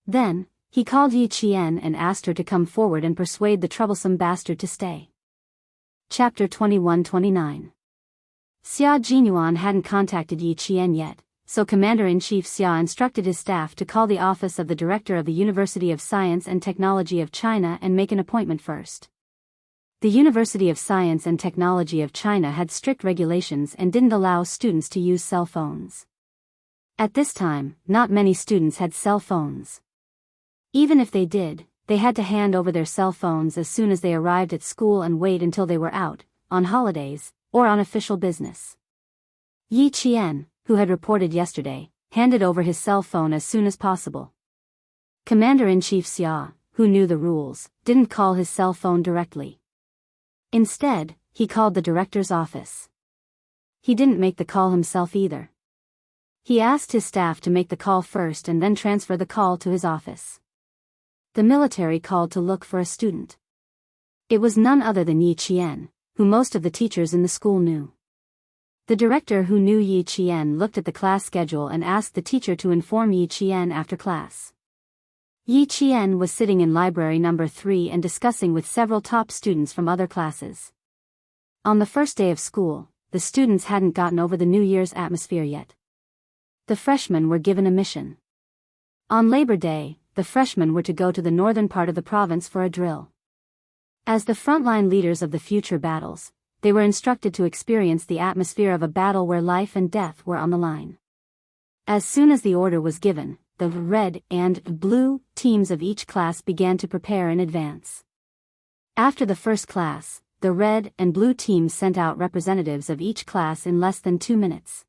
[SPEAKER 1] Then, he called Yi Qian and asked her to come forward and persuade the troublesome bastard to stay. Chapter 21-29. Xia Jinyuan hadn't contacted Yi Qian yet, so Commander-in-Chief Xia instructed his staff to call the office of the Director of the University of Science and Technology of China and make an appointment first. The University of Science and Technology of China had strict regulations and didn't allow students to use cell phones. At this time, not many students had cell phones. Even if they did, they had to hand over their cell phones as soon as they arrived at school and wait until they were out, on holidays, or on official business. Yi Qian, who had reported yesterday, handed over his cell phone as soon as possible. Commander-in-Chief Xia, who knew the rules, didn't call his cell phone directly. Instead, he called the director's office. He didn't make the call himself either. He asked his staff to make the call first and then transfer the call to his office. The military called to look for a student. It was none other than Yi Qian, who most of the teachers in the school knew. The director, who knew Yi Qian, looked at the class schedule and asked the teacher to inform Yi Qian after class. Yi Qian was sitting in library number 3 and discussing with several top students from other classes. On the first day of school, the students hadn't gotten over the New Year's atmosphere yet. The freshmen were given a mission. On Labor Day, the freshmen were to go to the northern part of the province for a drill. As the frontline leaders of the future battles, they were instructed to experience the atmosphere of a battle where life and death were on the line. As soon as the order was given, the red and blue teams of each class began to prepare in advance. After the first class, the red and blue teams sent out representatives of each class in less than 2 minutes.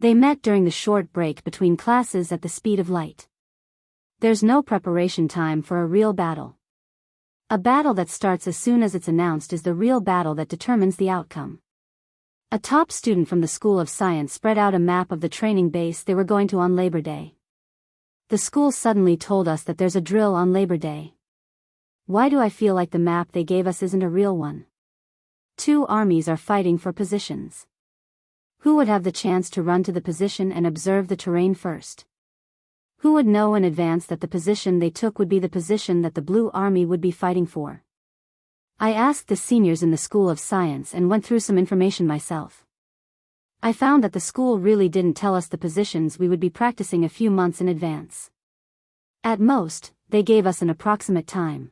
[SPEAKER 1] They met during the short break between classes at the speed of light. There's no preparation time for a real battle. A battle that starts as soon as it's announced is the real battle that determines the outcome. A top student from the School of Science spread out a map of the training base they were going to on Labor Day. The school suddenly told us that there's a drill on Labor Day. Why do I feel like the map they gave us isn't a real one? 2 armies are fighting for positions. Who would have the chance to run to the position and observe the terrain first? Who would know in advance that the position they took would be the position that the Blue Army would be fighting for? I asked the seniors in the School of Science and went through some information myself. I found that the school really didn't tell us the positions we would be practicing a few months in advance. At most, they gave us an approximate time.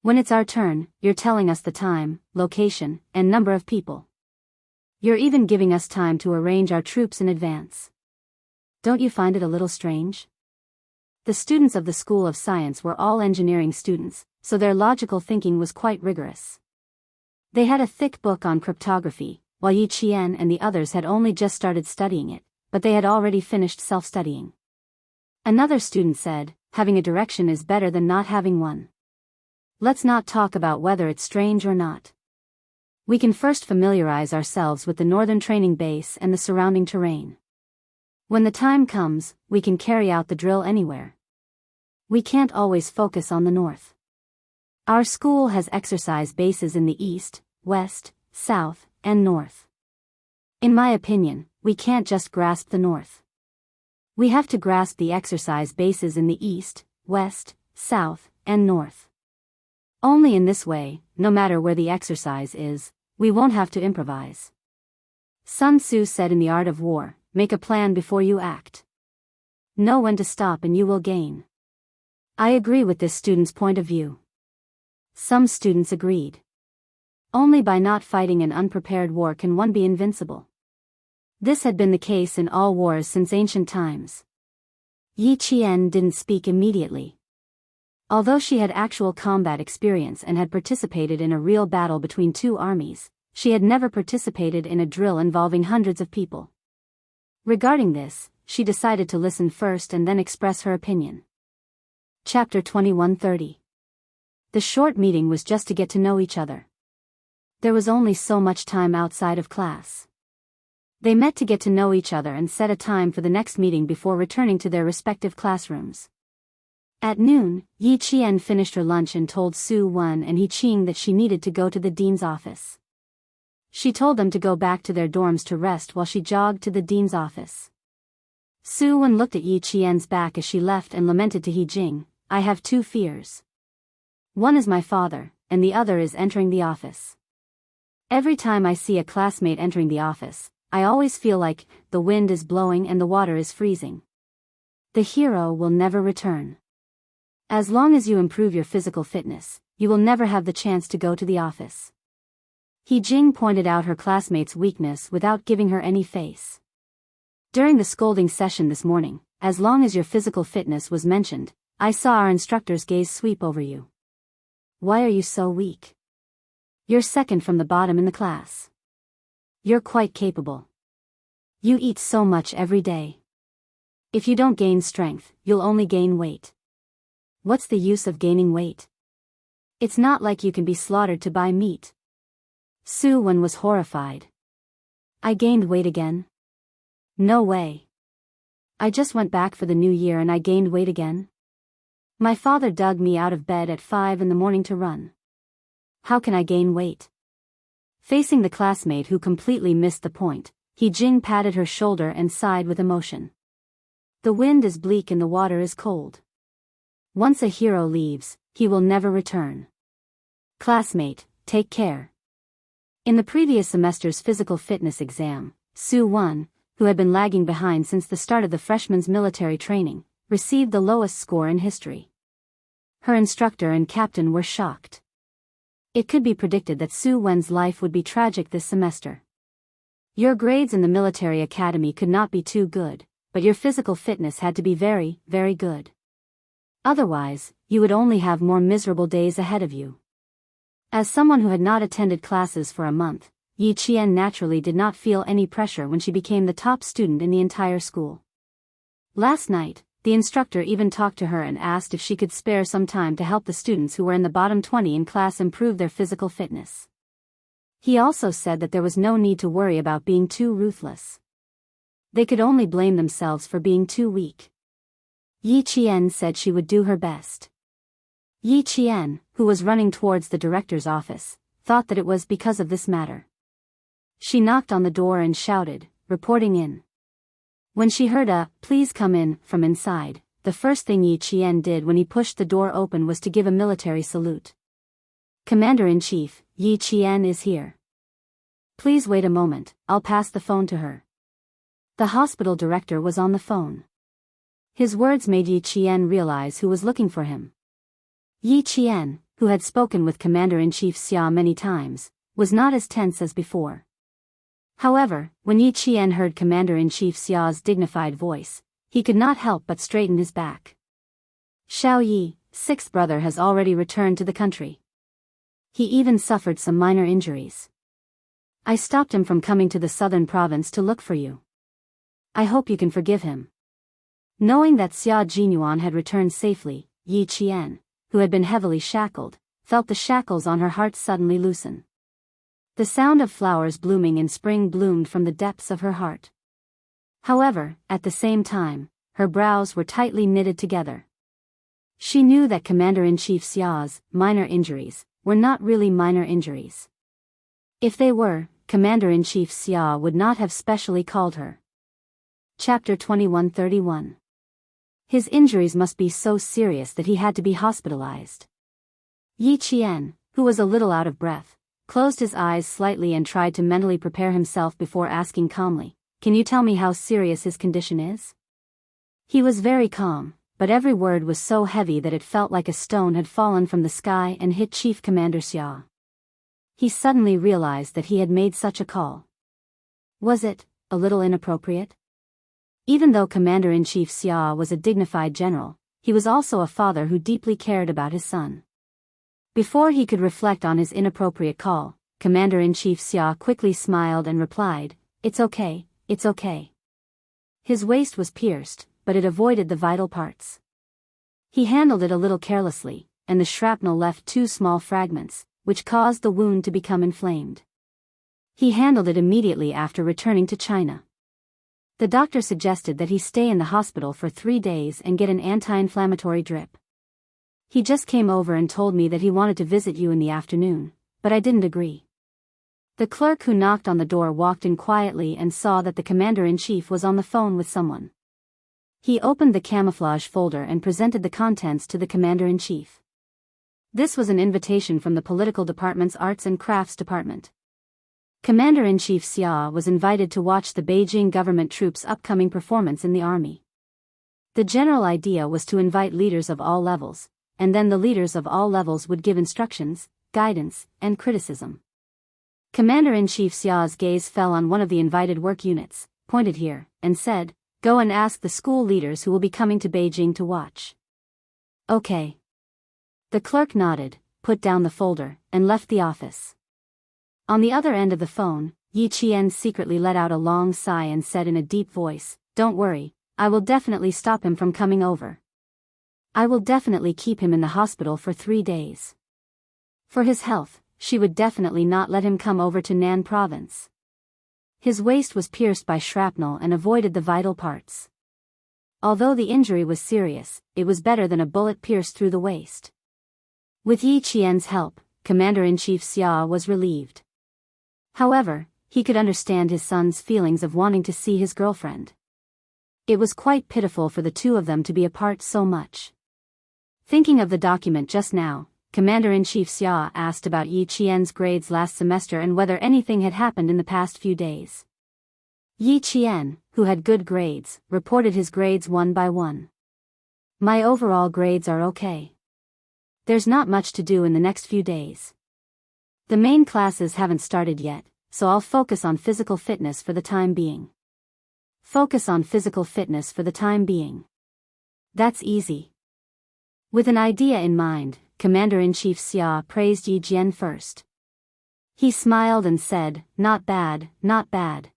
[SPEAKER 1] When it's our turn, you're telling us the time, location, and number of people. You're even giving us time to arrange our troops in advance. Don't you find it a little strange? The students of the School of Science were all engineering students, so their logical thinking was quite rigorous. They had a thick book on cryptography, while Yi Qian and the others had only just started studying it, but they had already finished self-studying. Another student said, having a direction is better than not having one. Let's not talk about whether it's strange or not. We can first familiarize ourselves with the northern training base and the surrounding terrain. When the time comes, we can carry out the drill anywhere. We can't always focus on the north. Our school has exercise bases in the east, west, south, and north. In my opinion, we can't just grasp the north. We have to grasp the exercise bases in the east, west, south, and north. Only in this way, no matter where the exercise is, we won't have to improvise. Sun Tzu said in The Art of War, make a plan before you act. Know when to stop and you will gain. I agree with this student's point of view. Some students agreed. Only by not fighting an unprepared war can one be invincible. This had been the case in all wars since ancient times. Yi Qian didn't speak immediately. Although she had actual combat experience and had participated in a real battle between 2 armies, she had never participated in a drill involving hundreds of people. Regarding this, she decided to listen first and then express her opinion. Chapter 21:30. The short meeting was just to get to know each other. There was only so much time outside of class. They met to get to know each other and set a time for the next meeting before returning to their respective classrooms. At noon, Yi Qian finished her lunch and told Su Wen and He Qing that she needed to go to the dean's office. She told them to go back to their dorms to rest while she jogged to the dean's office. Su Wen looked at Yi Qian's back as she left and lamented to He Jing, I have 2 fears. One is my father, and the other is entering the office. Every time I see a classmate entering the office, I always feel like the wind is blowing and the water is freezing. The hero will never return. As long as you improve your physical fitness, you will never have the chance to go to the office. He Jing pointed out her classmate's weakness without giving her any face. During the scolding session this morning, as long as your physical fitness was mentioned, I saw our instructor's gaze sweep over you. Why are you so weak? You're second from the bottom in the class. You're quite capable. You eat so much every day. If you don't gain strength, you'll only gain weight. What's the use of gaining weight? It's not like you can be slaughtered to buy meat. Su Wen was horrified. I gained weight again? No way. I just went back for the new year and I gained weight again? My father dug me out of bed at 5 in the morning to run. How can I gain weight? Facing the classmate who completely missed the point, He Jing patted her shoulder and sighed with emotion. The wind is bleak and the water is cold. Once a hero leaves, he will never return. Classmate, take care. In the previous semester's physical fitness exam, Su Wen, who had been lagging behind since the start of the freshman's military training, received the lowest score in history. Her instructor and captain were shocked. It could be predicted that Su Wen's life would be tragic this semester. Your grades in the military academy could not be too good, but your physical fitness had to be very, very good. Otherwise, you would only have more miserable days ahead of you. As someone who had not attended classes for a month, Yi Qian naturally did not feel any pressure when she became the top student in the entire school. Last night, the instructor even talked to her and asked if she could spare some time to help the students who were in the bottom 20 in class improve their physical fitness. He also said that there was no need to worry about being too ruthless. They could only blame themselves for being too weak. Yi Qian said she would do her best. Yi Qian, who was running towards the director's office, thought that it was because of this matter. She knocked on the door and shouted, reporting in. When she heard a, "Please come in," from inside, the first thing Yi Qian did when he pushed the door open was to give a military salute. Commander-in-Chief, Yi Qian is here. Please wait a moment, I'll pass the phone to her. The hospital director was on the phone. His words made Yi Qian realize who was looking for him. Yi Qian, who had spoken with Commander-in-Chief Xia many times, was not as tense as before. However, when Yi Qian heard Commander-in-Chief Xia's dignified voice, he could not help but straighten his back. Xiao Yi, sixth brother, has already returned to the country. He even suffered some minor injuries. I stopped him from coming to the southern province to look for you. I hope you can forgive him. Knowing that Xia Jinyuan had returned safely, Yi Qian, who had been heavily shackled, felt the shackles on her heart suddenly loosen. The sound of flowers blooming in spring bloomed from the depths of her heart. However, at the same time, her brows were tightly knitted together. She knew that Commander-in-Chief Xia's minor injuries were not really minor injuries. If they were, Commander-in-Chief Xia would not have specially called her. Chapter 2131. His injuries must be so serious that he had to be hospitalized. Yi Qian, who was a little out of breath, closed his eyes slightly and tried to mentally prepare himself before asking calmly, "Can you tell me how serious his condition is?" He was very calm, but every word was so heavy that it felt like a stone had fallen from the sky and hit Chief Commander Xia. He suddenly realized that he had made such a call. Was it a little inappropriate? Even though Commander-in-Chief Xia was a dignified general, he was also a father who deeply cared about his son. Before he could reflect on his inappropriate call, Commander-in-Chief Xia quickly smiled and replied, "It's okay, it's okay." His waist was pierced, but it avoided the vital parts. He handled it a little carelessly, and the shrapnel left 2 small fragments, which caused the wound to become inflamed. He handled it immediately after returning to China. The doctor suggested that he stay in the hospital for 3 days and get an anti-inflammatory drip. He just came over and told me that he wanted to visit you in the afternoon, but I didn't agree. The clerk who knocked on the door walked in quietly and saw that the Commander-in-Chief was on the phone with someone. He opened the camouflage folder and presented the contents to the Commander-in-Chief. This was an invitation from the Political Department's Arts and Crafts Department. Commander-in-Chief Xia was invited to watch the Beijing government troops' upcoming performance in the army. The general idea was to invite leaders of all levels, and then the leaders of all levels would give instructions, guidance, and criticism. Commander-in-Chief Xia's gaze fell on one of the invited work units, pointed here, and said, "Go and ask the school leaders who will be coming to Beijing to watch." Okay. The clerk nodded, put down the folder, and left the office. On the other end of the phone, Yi Qian secretly let out a long sigh and said in a deep voice, "Don't worry, I will definitely stop him from coming over. I will definitely keep him in the hospital for 3 days. For his health, she would definitely not let him come over to Nan province." His waist was pierced by shrapnel and avoided the vital parts. Although the injury was serious, it was better than a bullet pierced through the waist. With Yi Qian's help, Commander-in-Chief Xia was relieved. However, he could understand his son's feelings of wanting to see his girlfriend. It was quite pitiful for the two of them to be apart so much. Thinking of the document just now, Commander-in-Chief Xia asked about Yi Qian's grades last semester and whether anything had happened in the past few days. Yi Qian, who had good grades, reported his grades one by one. "My overall grades are okay. There's not much to do in the next few days. The main classes haven't started yet, so I'll focus on physical fitness for the time being." Focus on physical fitness for the time being. That's easy. With an idea in mind, Commander-in-Chief Xia praised Yi Jian first. He smiled and said, "Not bad, not bad.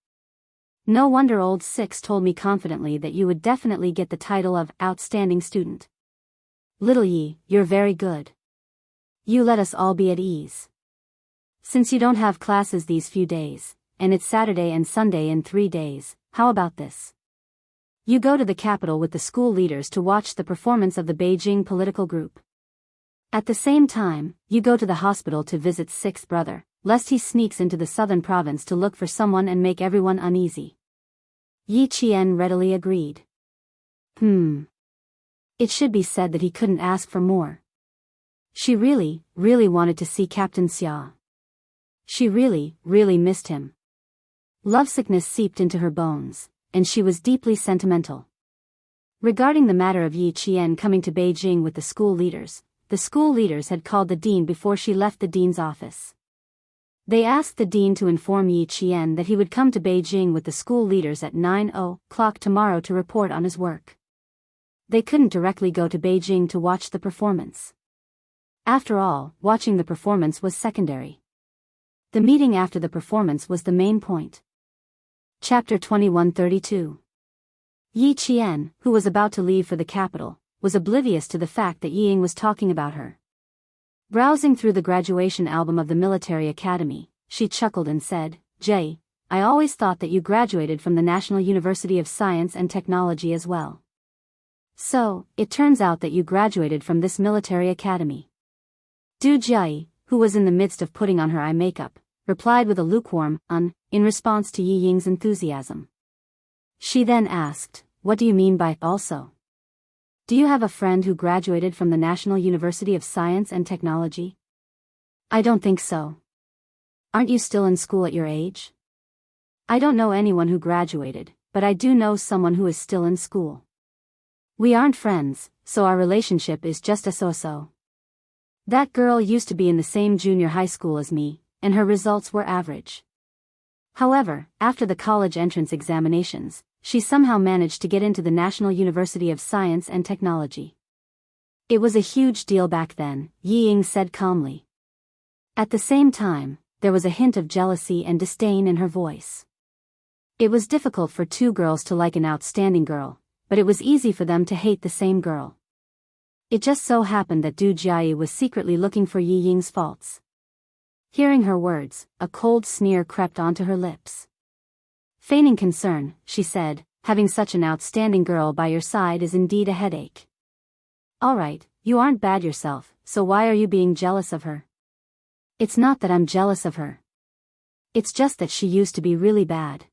[SPEAKER 1] No wonder old Six told me confidently that you would definitely get the title of outstanding student. Little Yi, you're very good. You let us all be at ease. Since you don't have classes these few days, and it's Saturday and Sunday in 3 days, how about this? You go to the capital with the school leaders to watch the performance of the Beijing political group. At the same time, you go to the hospital to visit Sixth brother, lest he sneaks into the southern province to look for someone and make everyone uneasy." Yi Qian readily agreed. It should be said that he couldn't ask for more. She really, really wanted to see Captain Xia. She really, really missed him. Lovesickness seeped into her bones, and she was deeply sentimental. Regarding the matter of Yi Qian coming to Beijing with the school leaders had called the dean before she left the dean's office. They asked the dean to inform Yi Qian that he would come to Beijing with the school leaders at 9:00 tomorrow to report on his work. They couldn't directly go to Beijing to watch the performance. After all, watching the performance was secondary. The meeting after the performance was the main point. Chapter 2132. Yi Qian, who was about to leave for the capital, was oblivious to the fact that Yi Ying was talking about her. Browsing through the graduation album of the military academy, she chuckled and said, "Jay, I always thought that you graduated from the National University of Science and Technology as well. So, it turns out that you graduated from this military academy." Du Jiai, who was in the midst of putting on her eye makeup, replied with a lukewarm, in response to Yi Ying's enthusiasm. She then asked, "What do you mean by also? Do you have a friend who graduated from the National University of Science and Technology?" "I don't think so. Aren't you still in school at your age?" "I don't know anyone who graduated, but I do know someone who is still in school. We aren't friends, so our relationship is just a so-so. That girl used to be in the same junior high school as me, and her results were average. However, after the college entrance examinations, she somehow managed to get into the National University of Science and Technology. It was a huge deal back then," Yi Ying said calmly. At the same time, there was a hint of jealousy and disdain in her voice. It was difficult for two girls to like an outstanding girl, but it was easy for them to hate the same girl. It just so happened that Du Jiai was secretly looking for Yi Ying's faults. Hearing her words, a cold sneer crept onto her lips. Feigning concern, she said, "Having such an outstanding girl by your side is indeed a headache. Alright, you aren't bad yourself, so why are you being jealous of her?" "It's not that I'm jealous of her. It's just that she used to be really bad.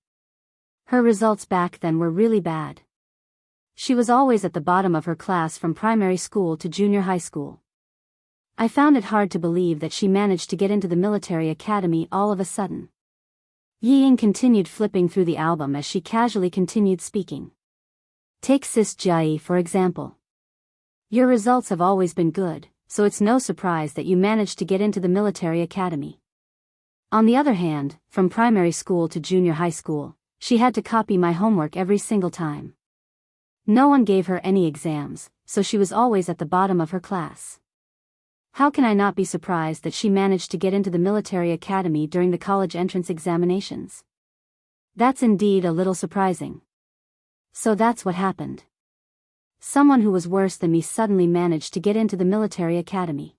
[SPEAKER 1] Her results back then were really bad. She was always at the bottom of her class from primary school to junior high school. I found it hard to believe that she managed to get into the military academy all of a sudden." Yi Ying continued flipping through the album as she casually continued speaking. "Take Sis Jiai for example. Your results have always been good, so it's no surprise that you managed to get into the military academy. On the other hand, from primary school to junior high school, she had to copy my homework every single time. No one gave her any exams, so she was always at the bottom of her class. How can I not be surprised that she managed to get into the military academy during the college entrance examinations? That's indeed a little surprising. So that's what happened. Someone who was worse than me suddenly managed to get into the military academy.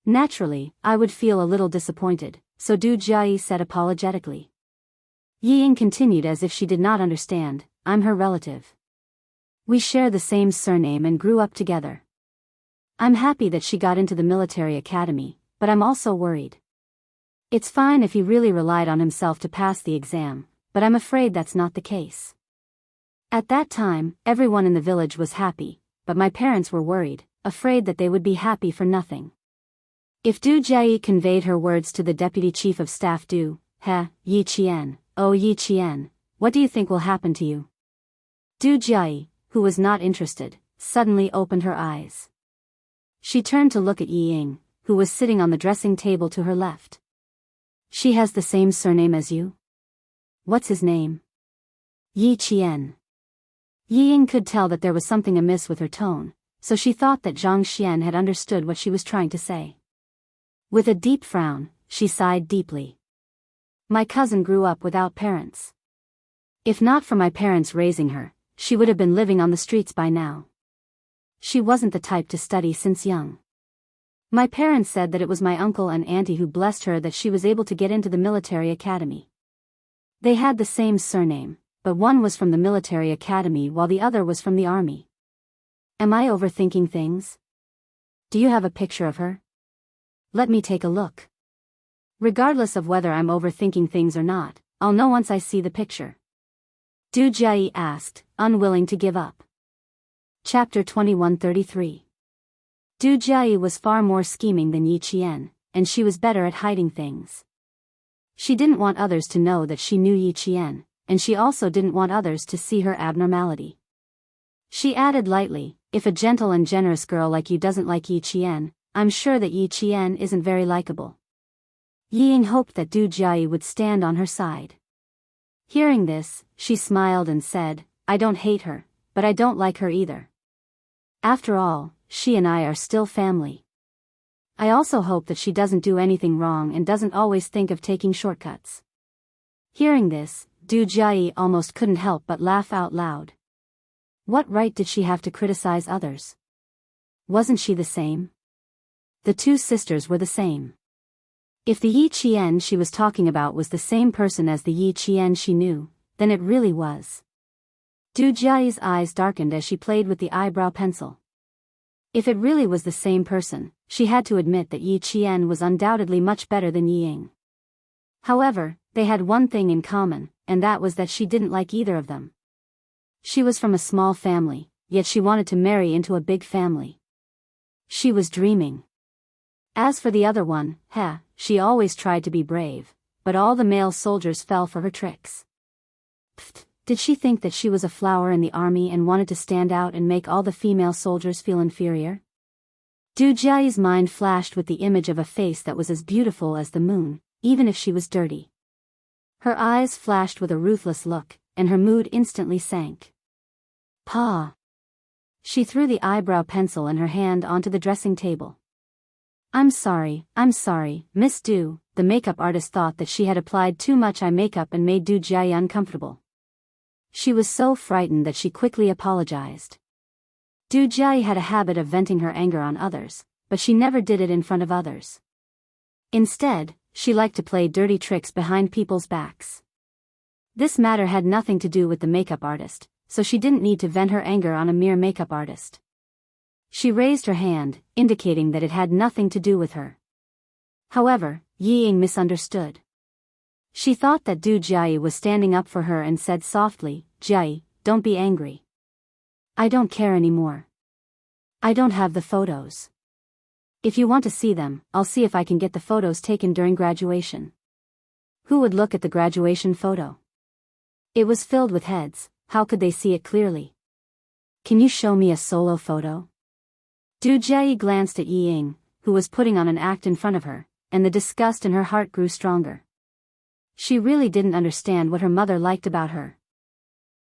[SPEAKER 1] Naturally, I would feel a little disappointed, so Du Jia said apologetically. Ying continued as if she did not understand, I'm her relative. We share the same surname and grew up together. I'm happy that she got into the military academy, but I'm also worried. It's fine if he really relied on himself to pass the exam, but I'm afraid that's not the case. At that time, everyone in the village was happy, but my parents were worried, afraid that they would be happy for nothing. If Du Jia conveyed her words to the deputy chief of staff Du, Yi Qian, oh Yi Qian, what do you think will happen to you? Du Jia, who was not interested, suddenly opened her eyes. She turned to look at Ying, who was sitting on the dressing table to her left. She has the same surname as you? What's his name? Yi Qian. Ying could tell that there was something amiss with her tone, so she thought that Zhang Xian had understood what she was trying to say. With a deep frown, she sighed deeply. My cousin grew up without parents. If not for my parents raising her, she would have been living on the streets by now. She wasn't the type to study since young. My parents said that it was my uncle and auntie who blessed her that she was able to get into the military academy. They had the same surname, but one was from the military academy while the other was from the army. Am I overthinking things? Do you have a picture of her? Let me take a look. Regardless of whether I'm overthinking things or not, I'll know once I see the picture. Du Jia asked, unwilling to give up. Chapter 2133. Du Jia was far more scheming than Yi Qian, and she was better at hiding things. She didn't want others to know that she knew Yi Qian, and she also didn't want others to see her abnormality. She added lightly, if a gentle and generous girl like you doesn't like Yi Qian, I'm sure that Yi Qian isn't very likable. Ying hoped that Du Jia would stand on her side. Hearing this, she smiled and said, I don't hate her, but I don't like her either. After all, she and I are still family. I also hope that she doesn't do anything wrong and doesn't always think of taking shortcuts. Hearing this, Du Jia almost couldn't help but laugh out loud. What right did she have to criticize others? Wasn't she the same? The two sisters were the same. If the Yi Qian she was talking about was the same person as the Yi Qian she knew, then it really was. Du Jia's eyes darkened as she played with the eyebrow pencil. If it really was the same person, she had to admit that Yi Qian was undoubtedly much better than Ying. However, they had one thing in common, and that was that she didn't like either of them. She was from a small family, yet she wanted to marry into a big family. She was dreaming. As for the other one, she always tried to be brave, but all the male soldiers fell for her tricks. Pfft, did she think that she was a flower in the army and wanted to stand out and make all the female soldiers feel inferior? Du Jia's mind flashed with the image of a face that was as beautiful as the moon, even if she was dirty. Her eyes flashed with a ruthless look, and her mood instantly sank. Pa! She threw the eyebrow pencil and her hand onto the dressing table. I'm sorry, Miss Du. The makeup artist thought that she had applied too much eye makeup and made Du Jia uncomfortable. She was so frightened that she quickly apologized. Du Jia had a habit of venting her anger on others, but she never did it in front of others. Instead, she liked to play dirty tricks behind people's backs. This matter had nothing to do with the makeup artist, so she didn't need to vent her anger on a mere makeup artist. She raised her hand, indicating that it had nothing to do with her. However, Ying misunderstood. She thought that Du Jia was standing up for her and said softly, Jia, don't be angry. I don't care anymore. I don't have the photos. If you want to see them, I'll see if I can get the photos taken during graduation. Who would look at the graduation photo? It was filled with heads, how could they see it clearly? Can you show me a solo photo? Du Jia glanced at Ying, who was putting on an act in front of her, and the disgust in her heart grew stronger. She really didn't understand what her mother liked about her.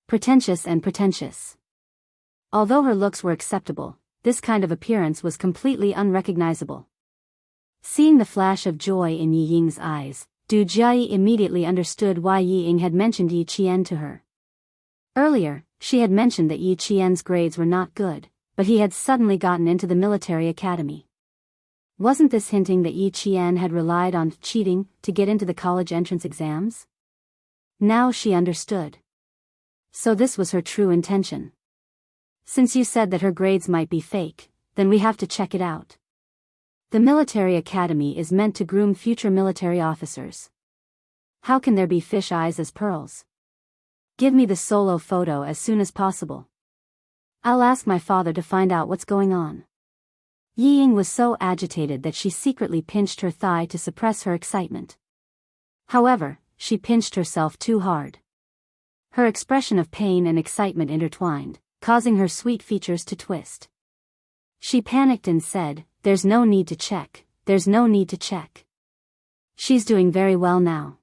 [SPEAKER 1] Pretentious and pretentious. Although her looks were acceptable, this kind of appearance was completely unrecognizable. Seeing the flash of joy in Yi Ying's eyes, Du Jiayi immediately understood why Yi Ying had mentioned Yi Qian to her. Earlier, she had mentioned that Yi Qian's grades were not good, but he had suddenly gotten into the military academy. Wasn't this hinting that Yi Qian had relied on cheating to get into the college entrance exams? Now she understood. So this was her true intention. Since you said that her grades might be fake, then we have to check it out. The military academy is meant to groom future military officers. How can there be fish eyes as pearls? Give me the solo photo as soon as possible. I'll ask my father to find out what's going on. Yi Ying was so agitated that she secretly pinched her thigh to suppress her excitement. However, she pinched herself too hard. Her expression of pain and excitement intertwined, causing her sweet features to twist. She panicked and said, "There's no need to check, there's no need to check. She's doing very well now.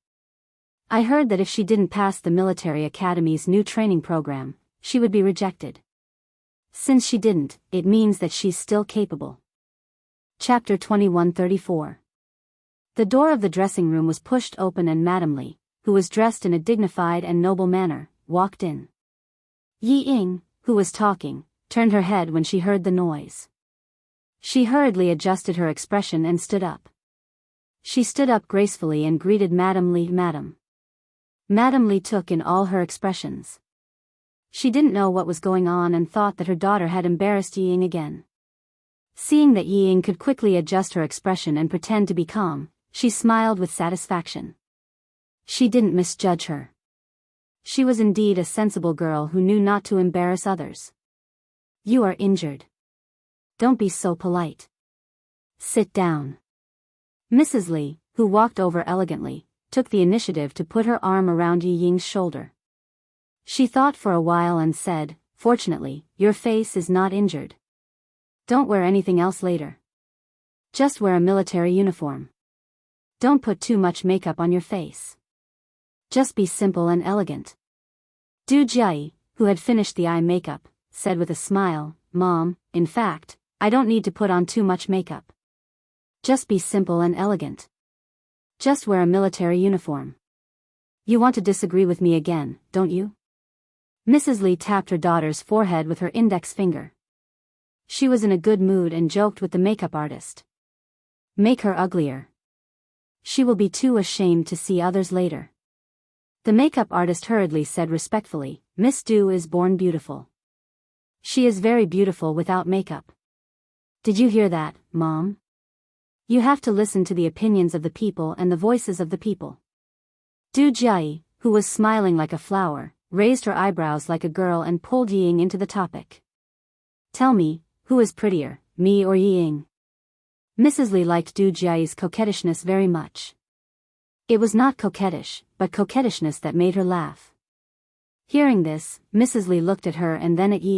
[SPEAKER 1] I heard that if she didn't pass the military academy's new training program, she would be rejected. Since she didn't, it means that she's still capable." Chapter 2134. The door of the dressing room was pushed open and Madame Li, who was dressed in a dignified and noble manner, walked in. Yi Ying, who was talking, turned her head when she heard the noise. She hurriedly adjusted her expression and stood up. She stood up gracefully and greeted Madame Li. Madam. Madame Li took in all her expressions. She didn't know what was going on and thought that her daughter had embarrassed Yi Ying again. Seeing that Yi Ying could quickly adjust her expression and pretend to be calm, she smiled with satisfaction. She didn't misjudge her. She was indeed a sensible girl who knew not to embarrass others. "You are injured. Don't be so polite. Sit down." Mrs. Li, who walked over elegantly, took the initiative to put her arm around Yi Ying's shoulder. She thought for a while and said, "Fortunately, your face is not injured. Don't wear anything else later. Just wear a military uniform. Don't put too much makeup on your face. Just be simple and elegant." Du Jiayi, who had finished the eye makeup, said with a smile, "Mom, in fact, I don't need to put on too much makeup. Just be simple and elegant. Just wear a military uniform. You want to disagree with me again, don't you?" Mrs. Li tapped her daughter's forehead with her index finger. She was in a good mood and joked with the makeup artist. "Make her uglier. She will be too ashamed to see others later." The makeup artist hurriedly said respectfully, "Miss Du is born beautiful. She is very beautiful without makeup. Did you hear that, Mom? You have to listen to the opinions of the people and the voices of the people." Du Jiayi, who was smiling like a flower, raised her eyebrows like a girl and pulled Yi Ying into the topic. "Tell me, who is prettier, me or Yi Ying?" Mrs. Li liked Du Jiayi's coquettishness very much. It was not coquettish, but coquettishness that made her laugh. Hearing this, Mrs. Li looked at her and then at Yi Ying.